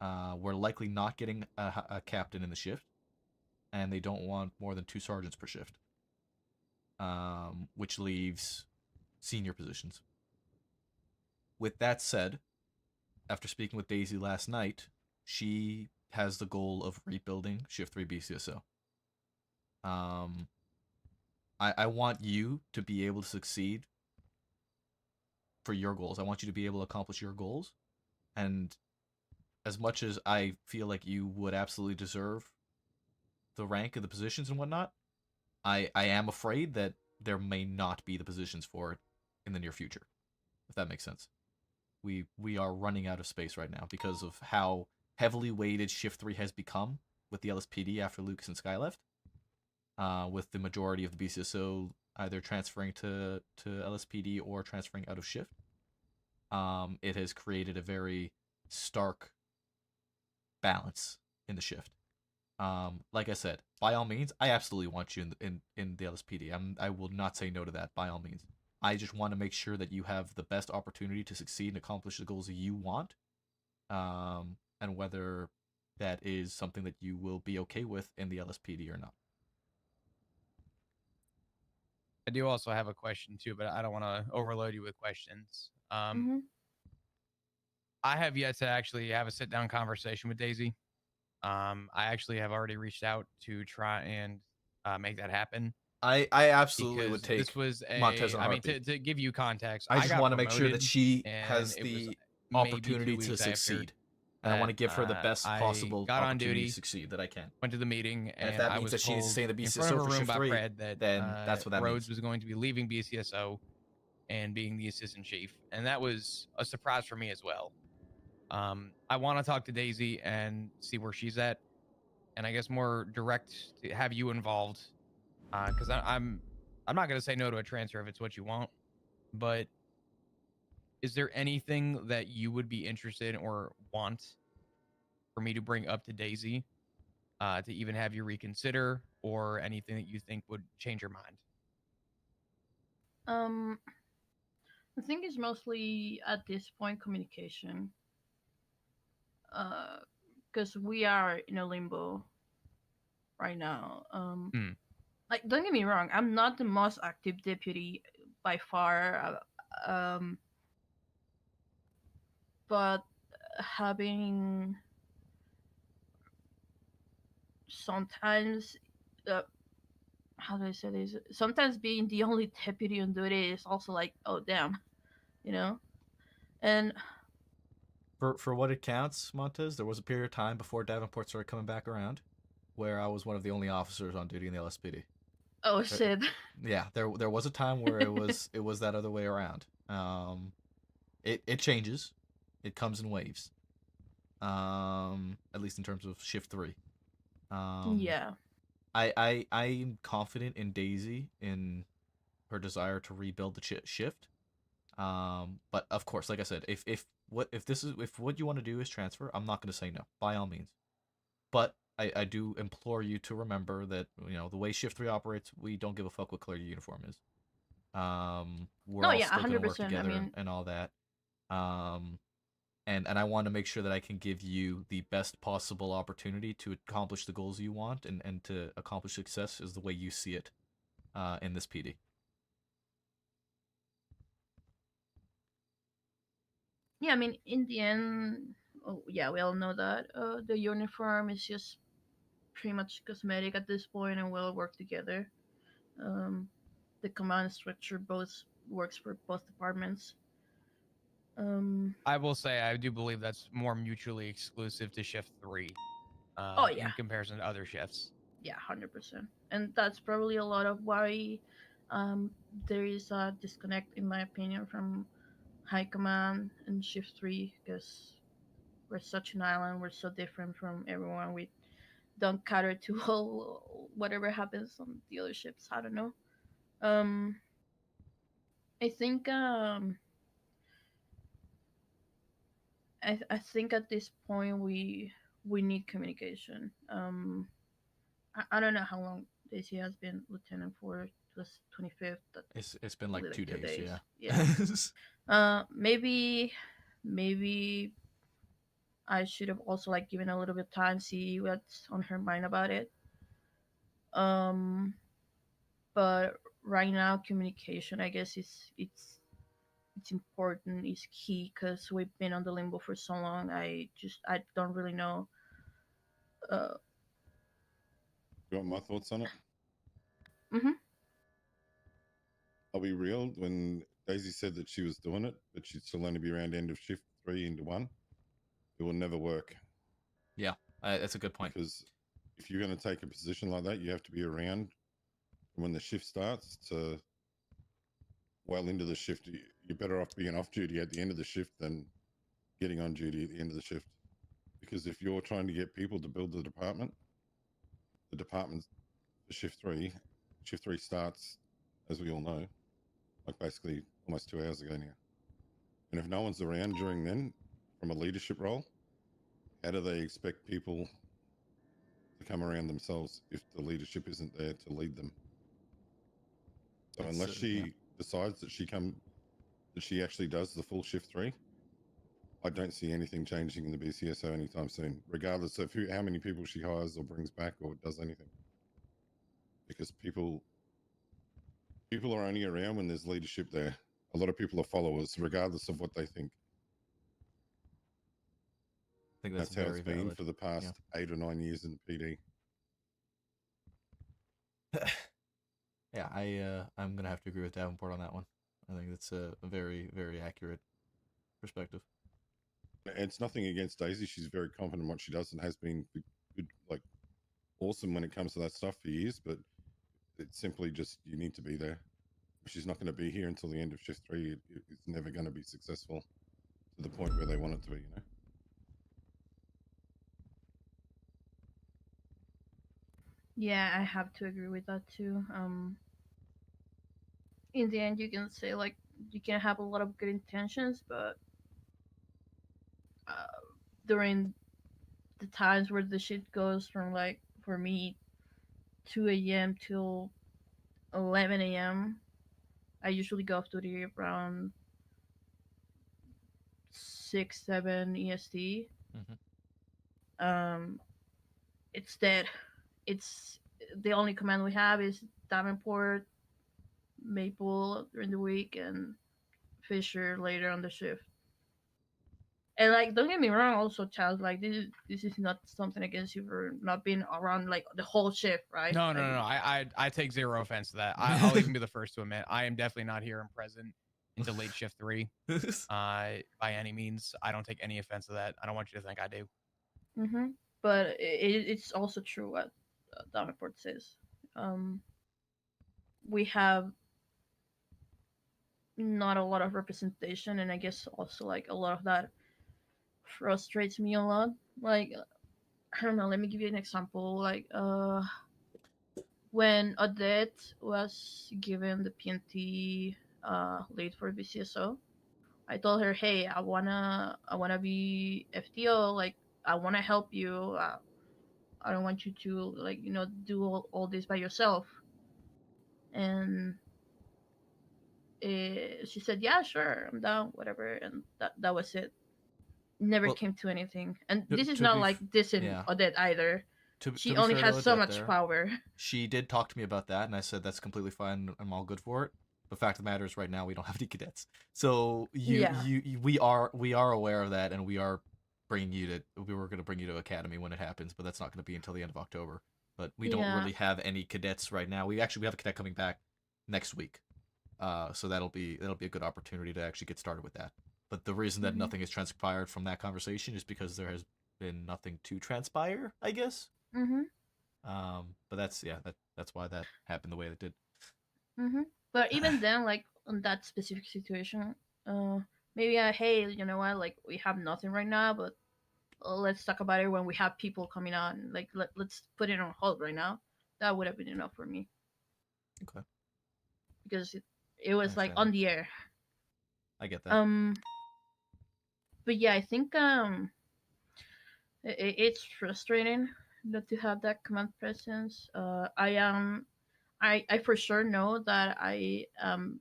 We're likely not getting a captain in the shift, and they don't want more than 2 sergeants per shift, which leaves senior positions. With that said, after speaking with Daisy last night, she has the goal of rebuilding Shift 3 BCSO. I want you to be able to succeed for your goals. I want you to be able to accomplish your goals. And as much as I feel like you would absolutely deserve the rank and the positions and whatnot, I am afraid that there may not be the positions for it in the near future, if that makes sense. We are running out of space right now because of how heavily weighted Shift 3 has become with the LSPD after Lucas and Sky left. With the majority of the BCSO either transferring to LSPD or transferring out of Shift. It has created a very stark balance in the Shift. Like I said, by all means, I absolutely want you in the LSPD. I will not say no to that, by all means. I just want to make sure that you have the best opportunity to succeed and accomplish the goals that you want, and whether that is something that you will be okay with in the LSPD or not. I do also have a question too, but I don't want to overload you with questions. I have yet to actually have a sit-down conversation with Daisy. I actually have already reached out to try and make that happen. I absolutely would because take this was a, Montez in a I mean, heartbeat. to give you context, I just got want to make sure that promoted, she and has it was the maybe 2 opportunity to weeks after succeed. And I want to give her the best I possible got on opportunity duty, to succeed that I can. went to the meeting, And and if that I means was that she needs to stay in the in front BCSO of a for room Shift by 3, Fred that then that's what that Rhodes means. was going to be leaving BCSO and being the assistant chief, and that was a surprise for me as well. I want to talk to Daisy and see where she's at, and I guess more direct to have you involved, because I'm not going to say no to a transfer if it's what you want, but is there anything that you would be interested in or want for me to bring up to Daisy to even have you reconsider, or anything that you think would change your mind? I think it's mostly at this point communication. Because we are in a limbo right now. Like, don't get me wrong, I'm not the most active deputy by far. But having sometimes how do I say this? Sometimes being the only deputy on duty is also like, oh damn, you know. And For what it counts, Montez, there was a period of time before Davenport started coming back around where I was one of the only officers on duty in the LSPD. oh shit. Yeah, there was a time where it was that other way around. It changes, it comes in waves. At least in terms of Shift 3. Yeah. I'm confident in Daisy in her desire to rebuild the shift. But of course, like I said, if what you want to do is transfer, I'm not going to say no, by all means. But I do implore you to remember that, you know, the way Shift 3 operates, we don't give a fuck what color your uniform is. We're all still going to work together and all that. And I want to make sure that I can give you the best possible opportunity to accomplish the goals you want and to accomplish success is the way you see it in this PD. Yeah, I mean, in the end, oh, yeah, we all know that the uniform is just pretty much cosmetic at this point, and we'll work together. The command structure both works for both departments. I will say I do believe that's more mutually exclusive to Shift 3. Oh yeah. In comparison to other shifts. Yeah, 100%. And that's probably a lot of why there is a disconnect, in my opinion, from High Command and Shift 3, because we're such an island, we're so different from everyone. We don't cater to all whatever happens on the other ships. I don't know. Um, I think I think at this point we need communication. I don't know how long Daisy has been lieutenant for. It was 25th. It's been like only 2 days, yeah. Yeah. Maybe I should have also like given a little bit of time, see what's on her mind about it. But right now communication, I guess, it's important, it's key, because we've been on the limbo for so long. I don't really know. You want my thoughts on it? Mhm. I'll be real. When Daisy said that she was doing it, but she'd still only be around end of shift 3 into 1, it will never work. Yeah, that's a good point. Because if you're going to take a position like that, you have to be around when the shift starts to well into the shift. You're better off being off duty at the end of the shift than getting on duty at the end of the shift. Because if you're trying to get people to build the department for shift 3 starts, as we all know, like basically almost 2 hours ago now. And if no one's around during then from a leadership role, how do they expect people to come around themselves if the leadership isn't there to lead them? So unless she decides that she actually does the full shift 3, I don't see anything changing in the BCSO anytime soon, regardless of how many people she hires or brings back or does anything. Because people are only around when there's leadership there. A lot of people are followers, regardless of what they think. I think that's how very it's been valid. for the past 8 or 9 years in the PD. Yeah, I'm gonna have to agree with Davenport on that one. I think that's a very, very accurate perspective. It's nothing against Daisy. She's very confident in what she does and has been good, like awesome when it comes to that stuff for years. But it's simply just you need to be there. If she's not going to be here until the end of shift 3, it's never going to be successful to the point where they want it to be. You know. Yeah, I have to agree with that too. In the end, you can say like you can have a lot of good intentions, but during the times where the shit goes from, like, for me, 2 a.m. till 11 a.m., I usually go off duty around 6, 7 EST. It's dead. It's the only command we have is Davenport, Maple during the week, and Fisher later on the shift. And like, don't get me wrong, also, Charles, like this is not something against you for not being around like the whole shift, right? No, Like, I take zero offense to that. I'll even be the first to admit I am definitely not here and present into late shift 3. By any means, I don't take any offense to that. I don't want you to think I do. But it's also true what Davenport says. We have not a lot of representation, and I guess also like a lot of that frustrates me a lot. Like, I don't know, let me give you an example. Like, when Odette was given the PNT lead for BCSO, I told her, hey, I wanna be FTO. Like, I wanna help you. I don't want you to, like, do all this by yourself. And she said, yeah, sure, I'm down, whatever. And that was it. Never came to anything. And this is not like dissing Odette either. She only has so much power. She did talk to me about that, and I said that's completely fine. I'm all good for it. The fact of the matter is, right now we don't have any cadets, so we are aware of that, and we were going to bring you to Academy when it happens, but that's not going to be until the end of October. But we don't really have any cadets right now. We have a cadet coming back next week, so that'll be a good opportunity to actually get started with that. But the reason that nothing has transpired from that conversation is because there has been nothing to transpire, I guess. But that's that's why that happened the way it did. But even then, like on that specific situation, maybe hey, you know what, like we have nothing right now, but let's talk about it when we have people coming on. Like let's put it on hold right now. That would have been enough for me. Okay. Because it was like on the air. I get that. But yeah, I think it's frustrating not to have that command presence. I for sure know that I am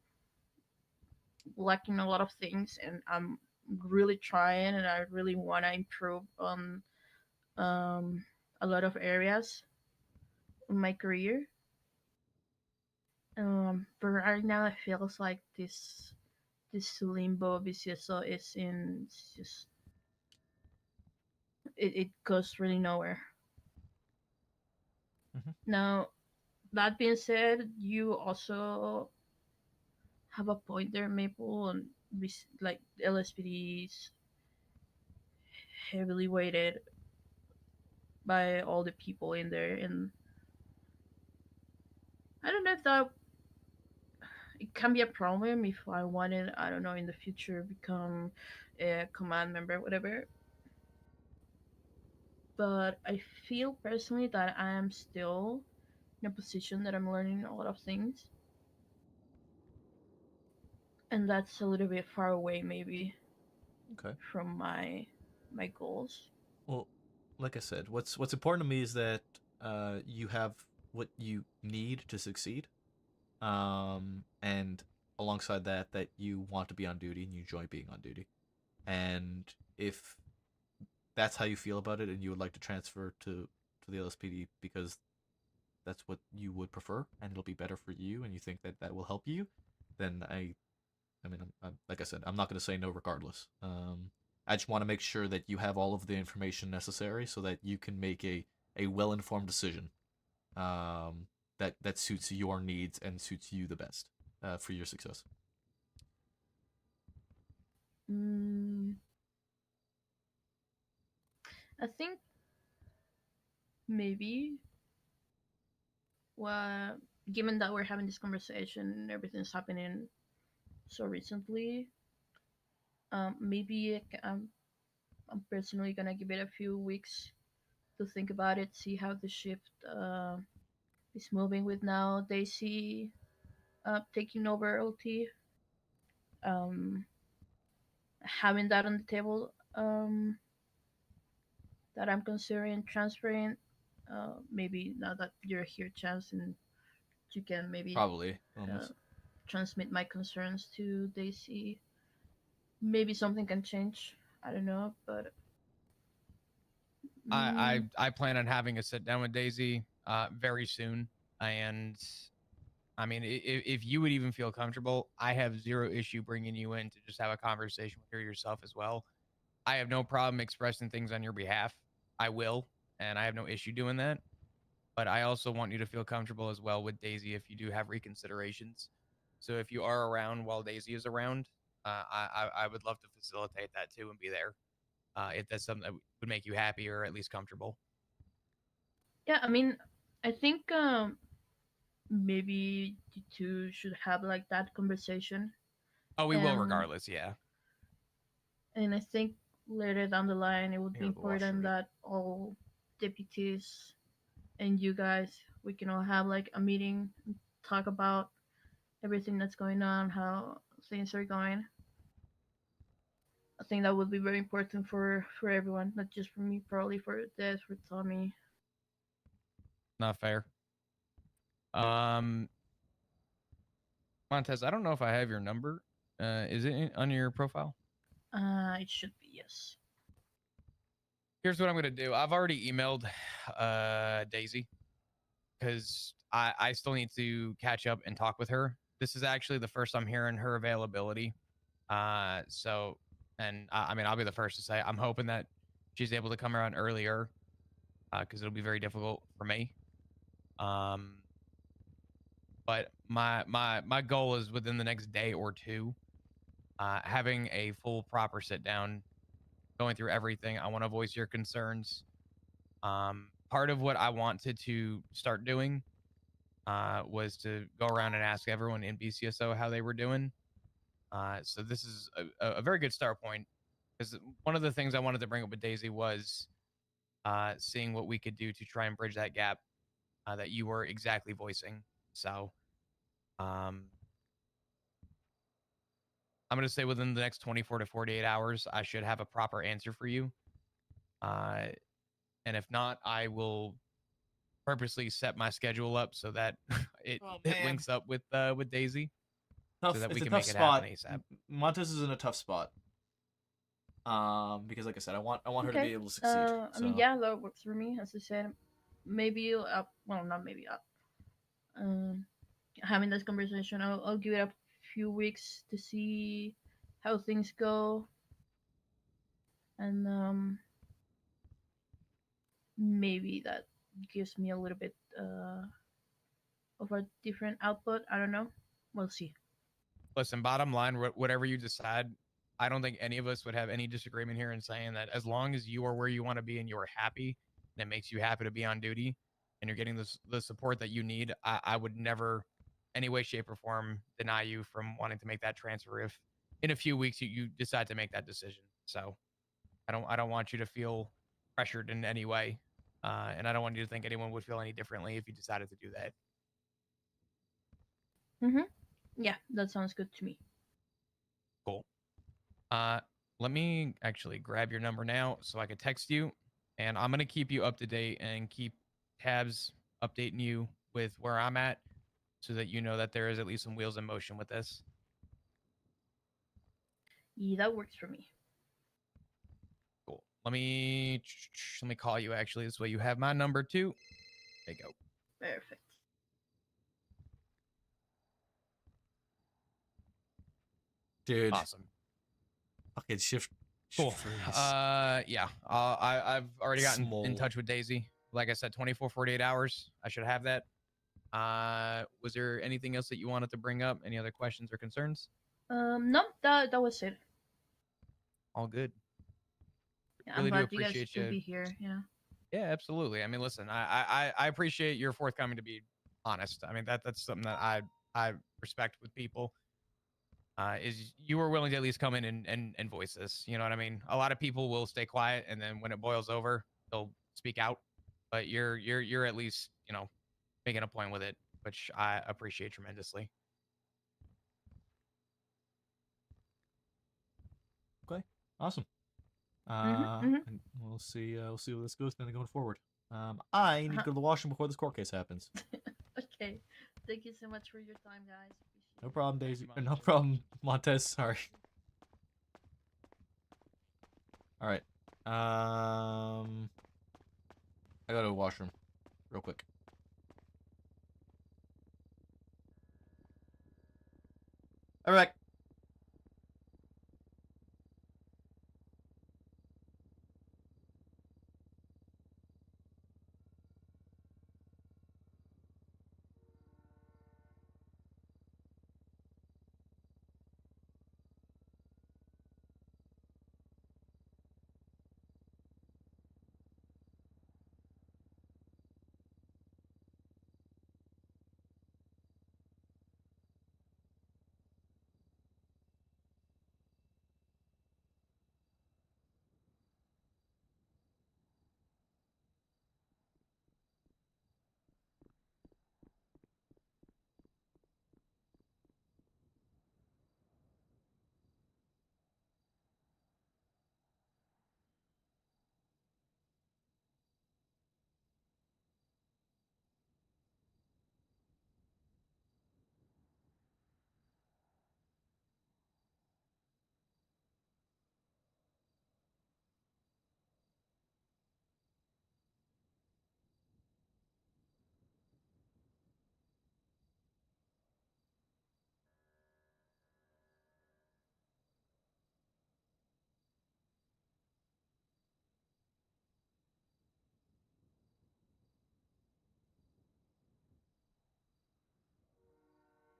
lacking a lot of things, and I'm really trying, and I really want to improve on a lot of areas in my career. But right now it feels like this limbo VCSO is in just it goes really nowhere. Now, that being said, you also have a point there, Maple, and like LSPD is heavily weighted by all the people in there, and I don't know if that it can be a problem if I wanted, I don't know, in the future become a command member, whatever. But I feel personally that I am still in a position that I'm learning a lot of things, and that's a little bit far away, maybe. Okay. From my goals. Well, like I said, what's important to me is that you have what you need to succeed, and alongside that, that you want to be on duty and you enjoy being on duty, and if that's how you feel about it, and you would like to transfer to the LSPD because that's what you would prefer, and it'll be better for you, and you think that that will help you, then I mean, like I said, I'm not going to say no regardless. I just want to make sure that you have all of the information necessary so that you can make a well-informed decision that suits your needs and suits you the best for your success. I think maybe, well, given that we're having this conversation and everything's happening so recently, maybe I'm personally gonna give it a few weeks to think about it, see how the shift is moving with now Daisy taking over OT. Having that on the table, that I'm considering transferring. Maybe now that you're here, Chance, and you can maybe Probably almost transmit my concerns to Daisy. Maybe something can change. I don't know, but I plan on having a sit down with Daisy very soon, and I mean, if you would even feel comfortable, I have zero issue bringing you in to just have a conversation with her yourself as well. I have no problem expressing things on your behalf. I will, and I have no issue doing that. But I also want you to feel comfortable as well with Daisy if you do have reconsiderations. So if you are around while Daisy is around, I would love to facilitate that too and be there if that's something that would make you happy or at least comfortable. yeah, I mean, I think maybe you two should have like that conversation. Oh, we will regardless, yeah. And I think later down the line, it would be important that all deputies and you guys, we can all have like a meeting and talk about everything that's going on, how things are going. I think that would be very important for everyone, not just for me, probably for Des, for Tommy. Not fair. Montez, I don't know if I have your number. Is it on your profile? It should be, yes. Here's what I'm gonna do. I've already emailed Daisy because I still need to catch up and talk with her. This is actually the first I'm hearing her availability. So, and I mean, I'll be the first to say I'm hoping that she's able to come around earlier because it'll be very difficult for me. But my goal is within the next day or two, having a full proper sit down, going through everything. I want to voice your concerns. part of what I wanted to start doing was to go around and ask everyone in BCSO how they were doing. So this is a very good start point, because one of the things I wanted to bring up with Daisy was seeing what we could do to try and bridge that gap that you were exactly voicing. So I'm going to say within the next 24 to 48 hours, I should have a proper answer for you. And if not, I will purposely set my schedule up so that it links up with Daisy, Tough, so that we it's can a make tough it spot. happen ASAP. Montez is in a tough spot. Because like I said, I want her to be able to succeed. I mean, yeah, that works for me. As I said, maybe well, not maybe having this conversation, I'll give it a few weeks to see how things go, and maybe that gives me a little bit of a different output. I don't know. We'll see. Listen, bottom line, whatever you decide, I don't think any of us would have any disagreement here in saying that as long as you are where you want to be and you are happy, and it makes you happy to be on duty, and you're getting the support that you need, I would never, any way, shape, or form, deny you from wanting to make that transfer if in a few weeks you decide to make that decision. So I don't want you to feel pressured in any way, and I don't want you to think anyone would feel any differently if you decided to do that. Yeah, that sounds good to me. Cool. Let me actually grab your number now so I can text you, and I'm gonna keep you up to date and keep tabs updating you with where I'm at, so that you know that there is at least some wheels in motion with this. Yeah, that works for me. Cool. Let me call you actually. This way you have my number too. There you go. Perfect. Dude. Awesome. Fucking shift. Cool. Yeah. I've already gotten in touch with Daisy. Like I said, 24, 48 hours. I should have that. Was there anything else that you wanted to bring up? Any other questions or concerns? No, that was it. All good. Yeah, Really I'm do glad you guys appreciate could you. be here. Yeah. Yeah, absolutely. I mean, listen, I appreciate your forthcoming to be honest. I mean, that's something that I respect with people. Is you were willing to at least come in and voice this. You know what I mean? A lot of people will stay quiet, and then when it boils over, they'll speak out. But you're at least, you know, making a point with it, which I appreciate tremendously. Okay, awesome. Mhm. And we'll see where this goes then going forward. I need to go to the washroom before this court case happens. Okay. Thank you so much for your time, guys. No problem, Daisy. No problem, Montez. Sorry. All right. I go to the washroom real quick. All right.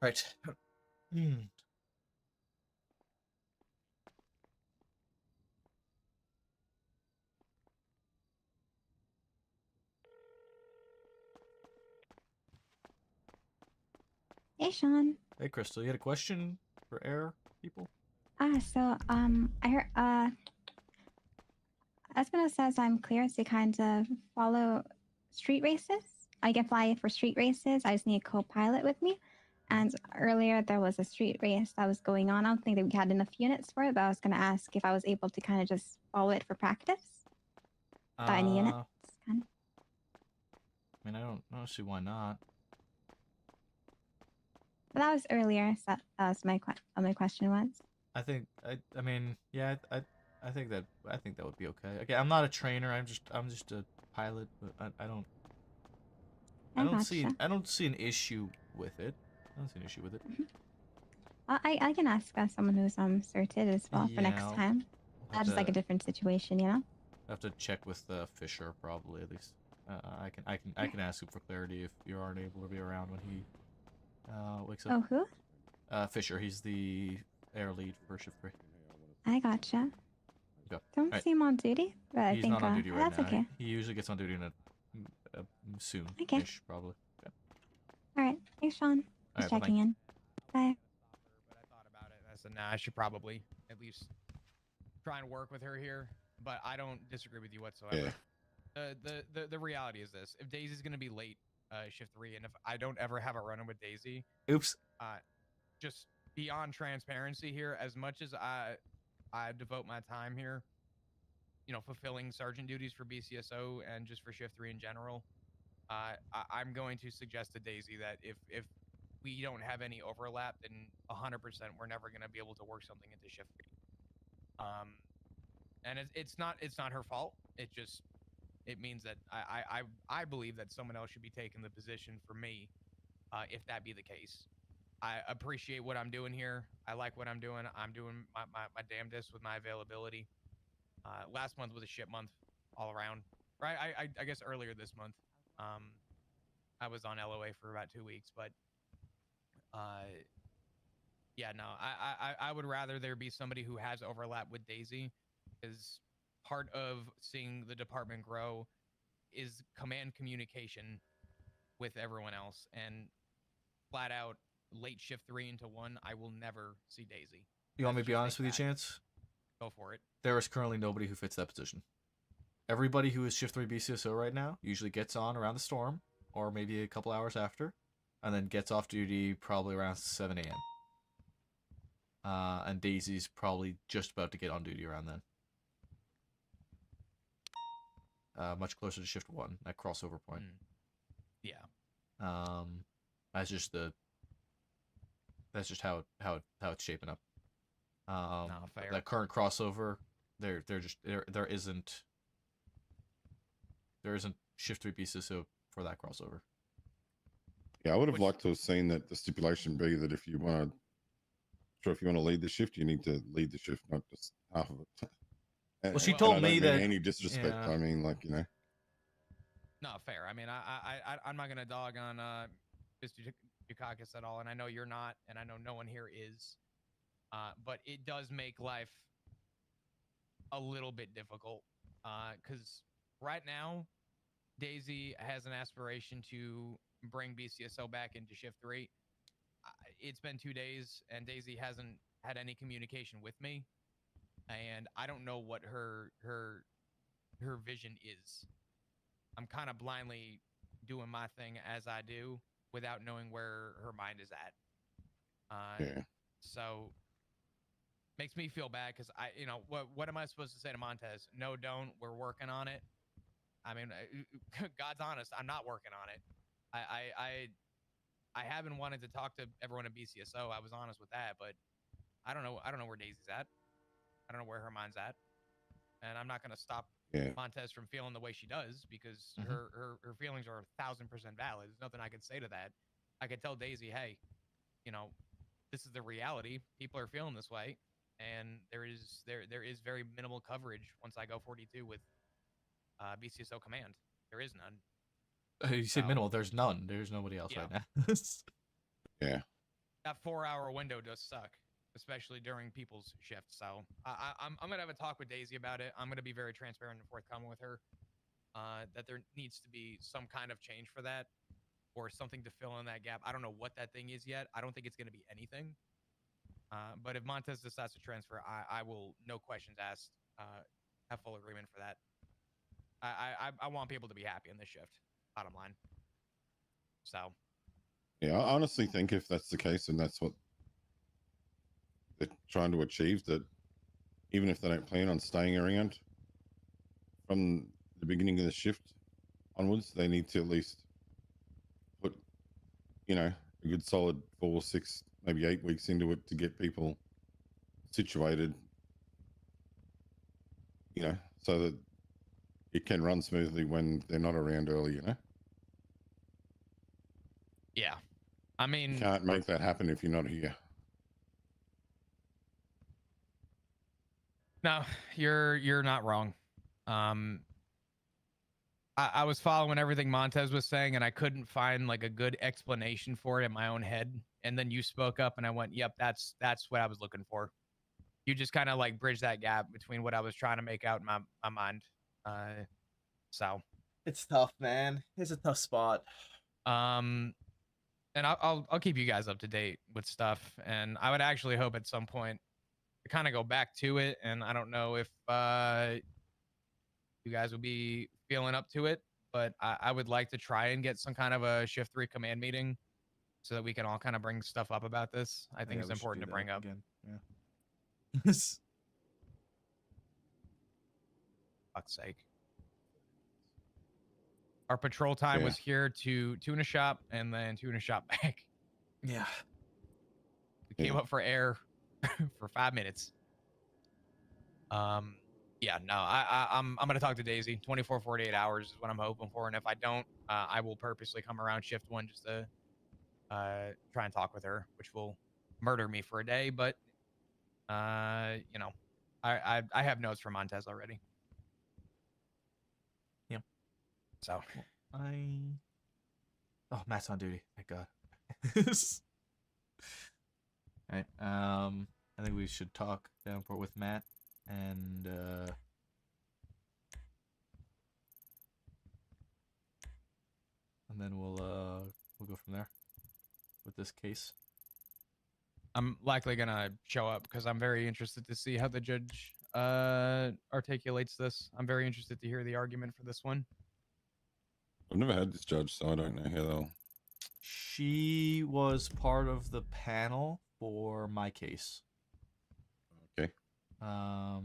Right. Hey, Sean. Hey, Crystal, you had a question for air people? I heard, Espino says I'm clear to kind of follow street races. I can fly for street races. I just need a co-pilot with me. And earlier there was a street race that was going on. I don't think that we had enough units for it, but I was going to ask if I was able to kind of just follow it for practice. Without any units, kind of. I mean, I don't see why not. But that was earlier, so that was my question was. I think I mean, yeah, I think that would be okay. Okay, I'm not a trainer. I'm just a pilot, but I don't I don't see an issue with it. I don't see an issue with it. I can ask someone who's certed as well for next Yeah, time. That's just like a different situation, you know. I have to check with Fisher probably at least. I can ask him for clarity if you aren't able to be around when he wakes up. Oh, who? Fisher. He's the air lead for shift 3. I gotcha. Okay. Don't Right. see him on duty, but I He's think not on duty right that's now. okay. He usually gets on duty in a soon-ish, Okay. probably. Okay. All right. Thanks, Sean. All Just right, checking in. Bye. I said, nah, I should probably at least try and work with her here. But I don't disagree with you whatsoever. Yeah. The reality is this: if Daisy's gonna be late, shift 3, and if I don't ever have a run-in with Daisy, oops. Just beyond transparency here, as much as I devote my time here, you know, fulfilling sergeant duties for BCSO and just for shift 3 in general, I'm going to suggest to Daisy that if we don't have any overlap, then 100% we're never going to be able to work something into shift 3. And it's not her fault. It means that I believe that someone else should be taking the position for me, if that be the case. I appreciate what I'm doing here. I like what I'm doing. I'm doing my damnedest with my availability. Last month was a shit month all around. Right? I guess earlier this month, I was on LOA for about 2 weeks, but yeah, no, I would rather there be somebody who has overlap with Daisy, because part of seeing the department grow is command communication with everyone else, and flat out late shift 3 into 1, I will never see Daisy. You want me to be honest with you, Chance? Go for it. There is currently nobody who fits that position. Everybody who is shift 3 BCSO right now usually gets on around the storm, or maybe a couple hours after, and then gets off duty probably around 7 a.m. And Daisy's probably just about to get on duty around then. Much closer to shift 1, that crossover point. Yeah. That's just how it's shaping up. Fair. That current crossover, there isn't shift 3 BCSO for that crossover. Yeah, I would have liked to have seen that the stipulation be that if you want to lead the shift, you need to lead the shift, not just half of it. Well, she told me that any disrespect. Yeah. I mean, like, you know. No, fair. I mean, I'm not gonna dog on Mr. Dukakis at all, and I know you're not, and I know no one here is. But it does make life a little bit difficult, because right now, Daisy has an aspiration to bring BCSO back into shift 3. It's been 2 days, and Daisy hasn't had any communication with me, and I don't know what her vision is. I'm kind of blindly doing my thing as I do without knowing where her mind is at. Yeah. So makes me feel bad, because what am I supposed to say to Montez? No, don't. We're working on it. I mean, God's honest, I'm not working on it. I haven't wanted to talk to everyone at BCSO. I was honest with that, but I don't know where Daisy's at. I don't know where her mind's at, and I'm not going to stop Montez from feeling the way she does, because her feelings are 1,000% valid. There's nothing I can say to that. I could tell Daisy, hey, this is the reality. People are feeling this way, and there is very minimal coverage once I go 42 with BCSO command. There is none. You say minimal. There's none. There's nobody else right now. Yeah. That 4-hour window does suck, especially during people's shifts. So I'm gonna have a talk with Daisy about it. I'm gonna be very transparent and forthcoming with her, that there needs to be some kind of change for that, or something to fill in that gap. I don't know what that thing is yet. I don't think it's going to be anything. But if Montez decides to transfer, I will, no questions asked, have full agreement for that. I want people to be happy in this shift, bottom line. So. Yeah, I honestly think if that's the case and that's what they're trying to achieve, that even if they don't plan on staying around from the beginning of the shift onwards, they need to at least put, a good solid 4, 6, maybe 8 weeks into it to get people situated, so that it can run smoothly when they're not around early, Yeah. I mean, you can't make that happen if you're not here. No, you're not wrong. I was following everything Montez was saying, and I couldn't find like a good explanation for it in my own head. And then you spoke up, and I went, "Yep, that's what I was looking for." You just kind of like bridge that gap between what I was trying to make out in my mind. So it's tough, man. It's a tough spot. And I'll keep you guys up to date with stuff, and I would actually hope at some point to kind of go back to it. And I don't know if you guys will be feeling up to it, but I would like to try and get some kind of a shift 3 command meeting so that we can all kind of bring stuff up about this. I think it's important to bring up. Again. Yeah. Fuck's sake. Our patrol time was here to tuna shop and then tuna shop back. Yeah. We came up for air for 5 minutes. Yeah, no, I'm gonna talk to Daisy. 24, 48 hours is what I'm hoping for, and if I don't, I will purposely come around shift 1 just to try and talk with her, which will murder me for a day. But I have notes from Montez already. Yep. So oh, Matt's on duty. Thank God. All right. I think we should talk downport with Matt, and then we'll go from there with this case. I'm likely gonna show up because I'm very interested to see how the judge articulates this. I'm very interested to hear the argument for this one. I've never had this judge, so I don't know how they'll. She was part of the panel for my case. Okay. I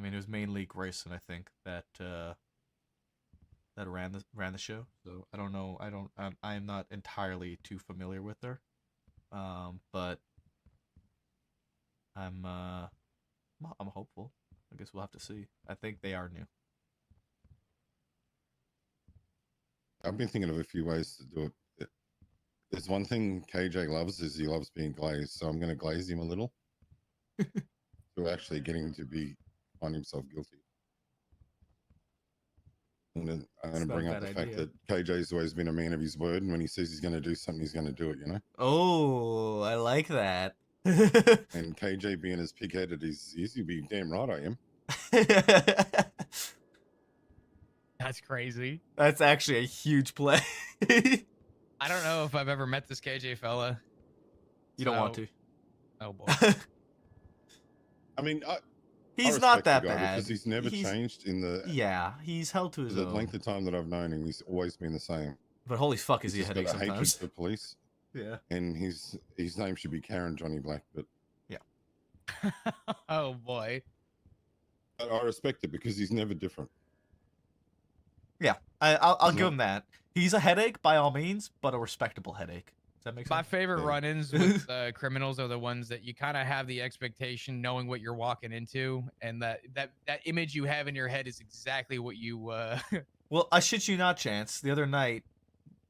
mean, it was mainly Grayson, I think, that ran the show. So I don't know. I'm not entirely too familiar with her. But I'm hopeful. I guess we'll have to see. I think they are new. I've been thinking of a few ways to do it. There's one thing KJ loves is he loves being glazed, so I'm going to glaze him a little to actually getting him to find himself guilty. And then I'm going to bring up the fact that KJ's always been a man of his word, and when he says he's going to do something, he's going to do it, Oh, I like that. And KJ being as pig-headed as he is, you'd be damn right I am. That's crazy. That's actually a huge play. I don't know if I've ever met this KJ fella. You don't want to. Oh boy. I mean, he's not that bad because he's never changed in the. Yeah, he's held to his the own. length of time that I've known him. He's always been the same. But holy fuck, is he a He's headache got a hatred sometimes? for police. Yeah. And his name should be Karen Johnny Black, but. Yeah. Oh boy. But I respect it because he's never different. Yeah, I'll give him that. He's a headache by all means, but a respectable headache. Does that make sense? My favorite run-ins with criminals are the ones that you kind of have the expectation, knowing what you're walking into, and that image you have in your head is exactly what you. Well, I shit you not, Chance. The other night,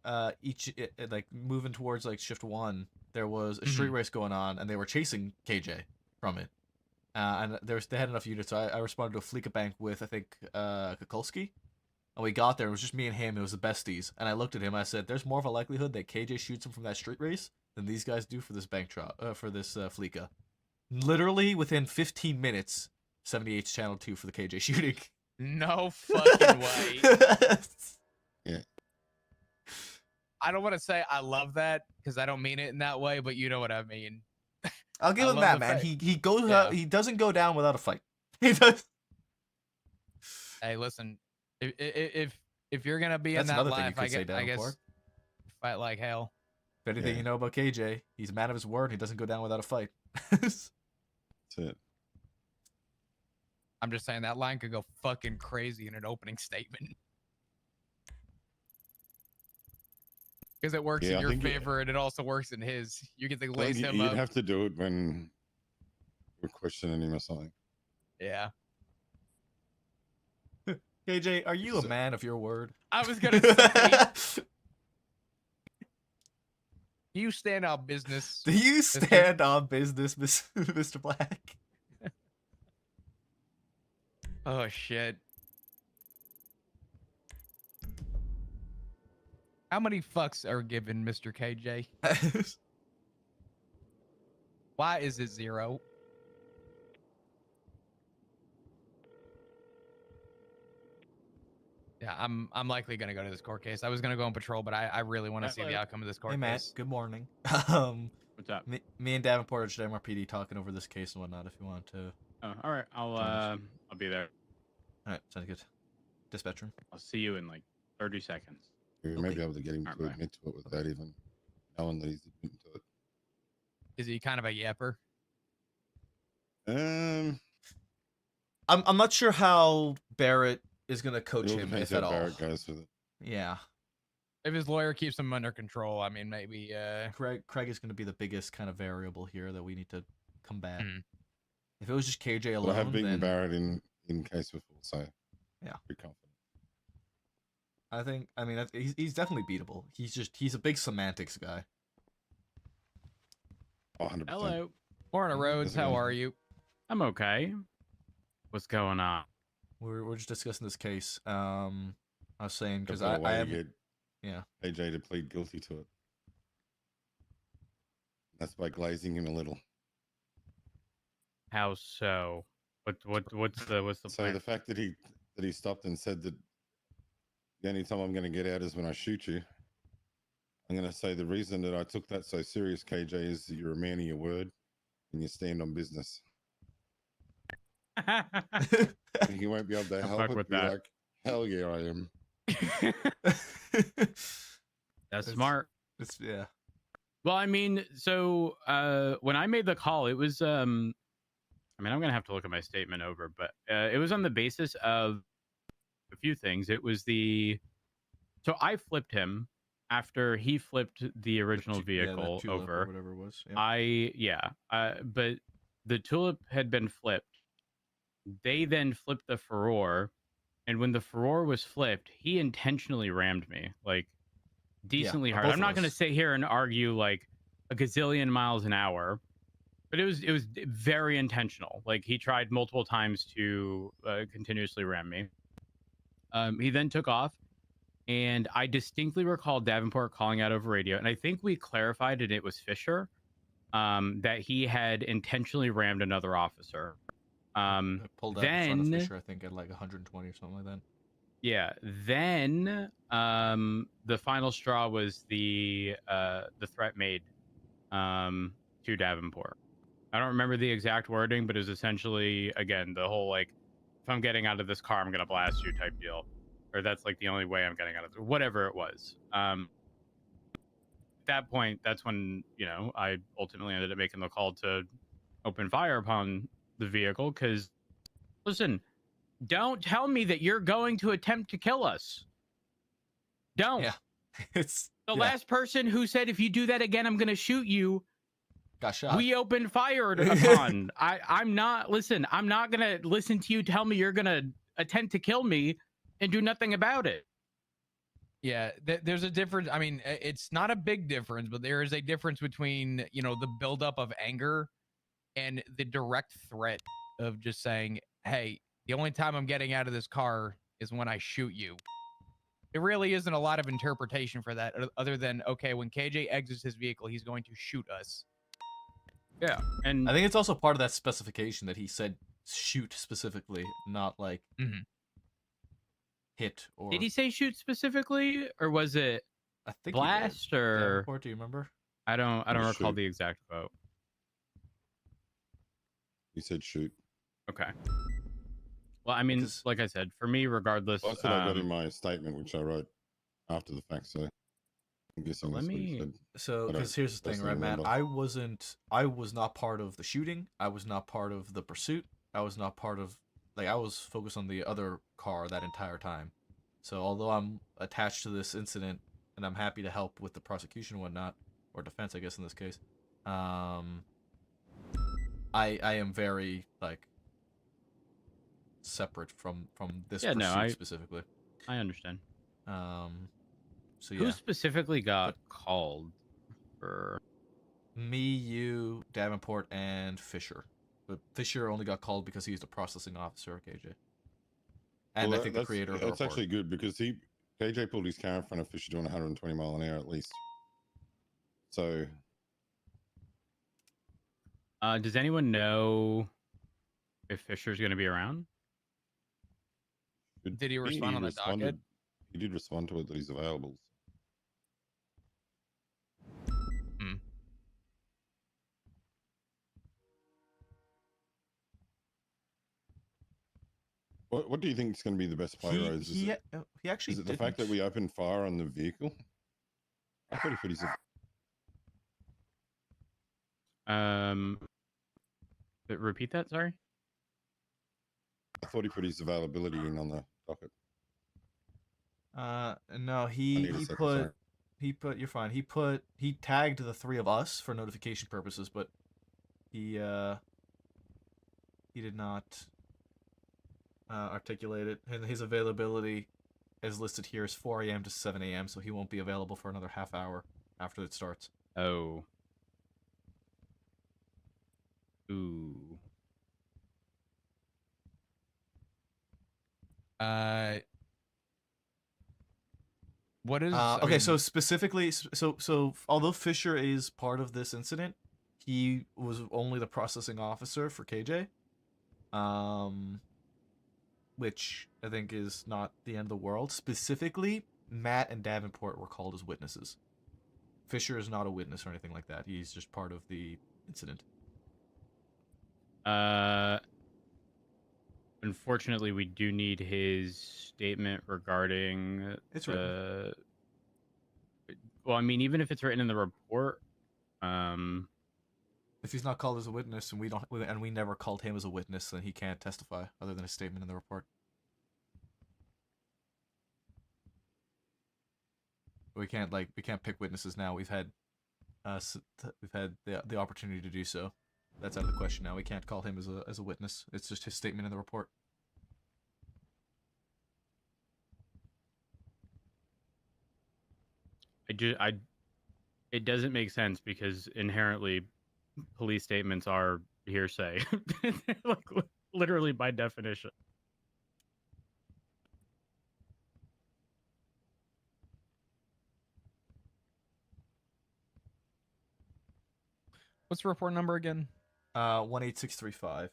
like moving towards like shift 1, there was a street race going on, and they were chasing KJ from it. And they had enough units, so I responded to a Fleeka bank with I think Kukulski. And we got there, it was just me and him, it was the besties. And I looked at him, I said, there's more of a likelihood that KJ shoots him from that street race than these guys do for this Fleeka. Literally, within 15 minutes, 78's channel 2 for the KJ shooting. No fucking way. Yeah. I don't want to say I love that because I don't mean it in that way, but you know what I mean. I'll give I him love that, the man. fact- He goes Yeah. out. He doesn't go down without a fight. He does. Hey, listen, if you're gonna be That's in that another thing you life, could say, I guess Davenport. fight like hell. If anything Yeah. you know about KJ, he's a man of his word. He doesn't go down without a fight. That's it. I'm just saying that line could go fucking crazy in an opening statement. Because it works Yeah, in I your think favor and it also works in his. You get to lace him You'd up. have to do it when we're questioning him or something. Yeah. KJ, are you a man of your word? I was gonna say. Do you stand on business? Do you stand on business, Mr. Black? Oh shit. How many fucks are given, Mr. KJ? Why is it 0? Yeah, I'm likely gonna go to this court case. I was gonna go on patrol, but I really want to see the outcome of this court Hey, Matt. case. Good morning. What's up? Me and Davenport are at MRPD talking over this case and whatnot. If you want to. Oh, all right. I'll be there. All right, sounds good. Dispatch room. I'll see you in like 30 seconds. We may be able to get him to Alright, admit to it without even knowing that he's admitting to it. Is he kind of a yapper? I'm not sure how Barrett is gonna coach It all him, depends if at how all. Barrett goes with it. Yeah. If his lawyer keeps him under control, I mean, maybe. Craig is gonna be the biggest kind of variable here that we need to combat. Hmm. If it was just KJ alone, Well, I have beaten then Barrett in case before, so yeah, pretty confident. I mean, he's definitely beatable. He's a big semantics guy. 100%. Hello. Morning, Rhodes. How are you? I'm okay. What's going on? We're just discussing this case. I was saying I've because got a way I to am, get yeah. AJ to plead guilty to it. That's by glazing him a little. How so? What's the So plan? the fact that he stopped and said that the only time I'm going to get out is when I shoot you. I'm going to say the reason that I took that so serious, KJ, is that you're a man of your word and you stand on business. You won't be able to I'll help fuck it. with Be that. like, hell yeah, I am. That's smart. It's yeah. Well, I mean, so when I made the call, it was I mean, I'm gonna have to look at my statement over, but it was on the basis of a few things. It was so I flipped him after he flipped the original vehicle Tulip or over. whatever it was. Yeah. But the Tulip had been flipped. They then flipped the Furore, and when the Furore was flipped, he intentionally rammed me, like decently hard. both I'm of not going to us. sit here and argue like a gazillion miles an hour, but it was very intentional. Like he tried multiple times to continuously ram me. He then took off, and I distinctly recall Davenport calling out over radio, and I think we clarified, and it was Fisher, that he had intentionally rammed another officer. Pulled out in front of Fisher, I think, at like 120 or something like that. Yeah. Then the final straw was the threat made to Davenport. I don't remember the exact wording, but it was essentially, again, the whole like, if I'm getting out of this car, I'm gonna blast you type deal, or that's like the only way I'm getting out of it, whatever it was. At that point, that's when I ultimately ended up making the call to open fire upon the vehicle, because listen, don't tell me that you're going to attempt to kill us. Don't. Yeah. It's the last person who said, if you do that again, I'm going to shoot you. Got shot. We opened fire upon. I'm not going to listen to you tell me you're going to attempt to kill me and do nothing about it. Yeah, there's a difference. I mean, it's not a big difference, but there is a difference between, the buildup of anger and the direct threat of just saying, hey, the only time I'm getting out of this car is when I shoot you. There really isn't a lot of interpretation for that other than, okay, when KJ exits his vehicle, he's going to shoot us. Yeah, and I think it's also part of that specification that he said shoot specifically, not like hit or... Did he say shoot specifically, or was it... I think Blast or Davenport, do you remember? I don't recall Shoot. the exact vote. He said shoot. Okay. Well, I mean, Because- like I said, for me, regardless. That's what I got in my statement, which I wrote after the fact. So I'm guessing Let that's what he me- said. So, I because don't here's the thing, right, personally Matt? remember. I was not part of the shooting. I was not part of the pursuit. I was not part of, like, I was focused on the other car that entire time. So, although I'm attached to this incident and I'm happy to help with the prosecution and whatnot, or defense, I guess, in this case, I am very, like, separate from this Yeah, pursuit no, specifically. I understand. So, Who yeah. specifically got called for? Me, you, Davenport, and Fisher. But Fisher only got called because he's the processing officer of KJ. And Well, I think the creator of the That's report. actually good because KJ pulled his car in front of Fisher doing 120 mile an hour at least. So Does anyone know if Fisher's going to be around? Did he respond on the docket? He did respond to it that he's available. What do you think is going to be the best play, Rose? He actually is it the fact that we opened fire on the vehicle? I thought he put his. But repeat that. Sorry. I thought he put his availability in on the docket. No, he put you're fine. He tagged the three of us for notification purposes, but he did not articulate it. And his availability is listed here as 4 a.m. to 7 a.m., so he won't be available for another half hour after it starts. Oh. Ooh. What is okay? So specifically, so although Fisher is part of this incident, he was only the processing officer for KJ, which I think is not the end of the world. Specifically, Matt and Davenport were called as witnesses. Fisher is not a witness or anything like that. He's just part of the incident. Unfortunately, we do need his statement regarding it's the. Well, I mean, even if it's written in the report, if he's not called as a witness and we never called him as a witness, then he can't testify other than a statement in the report. We can't pick witnesses now. We've had the opportunity to do so. That's out of the question now. We can't call him as a witness. It's just his statement in the report. It doesn't make sense because inherently, police statements are hearsay, like literally by definition. What's the report number again? 18635.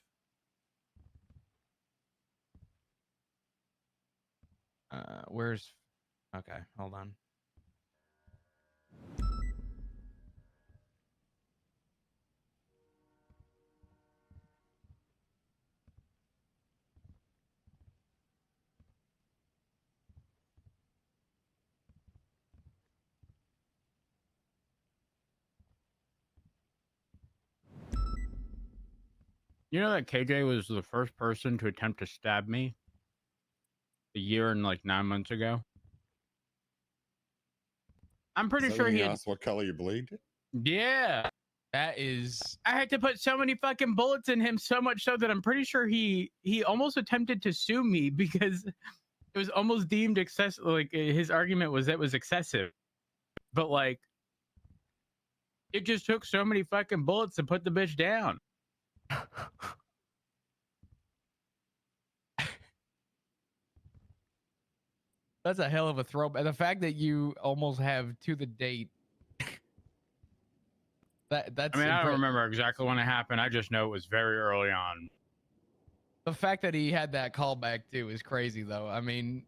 Where's? Okay, hold on. You know that KJ was the first person to attempt to stab me a year and like 9 months ago? I'm pretty sure he asked what color you bleed. Yeah. That is. I had to put so many fucking bullets in him, so much so that I'm pretty sure he almost attempted to sue me because it was almost deemed excessive. Like his argument was that it was excessive, but like it just took so many fucking bullets to put the bitch down. That's a hell of a throw. And the fact that you almost have to the date. That's. I mean, I don't remember exactly when it happened. I just know it was very early on. The fact that he had that callback too is crazy, though. I mean,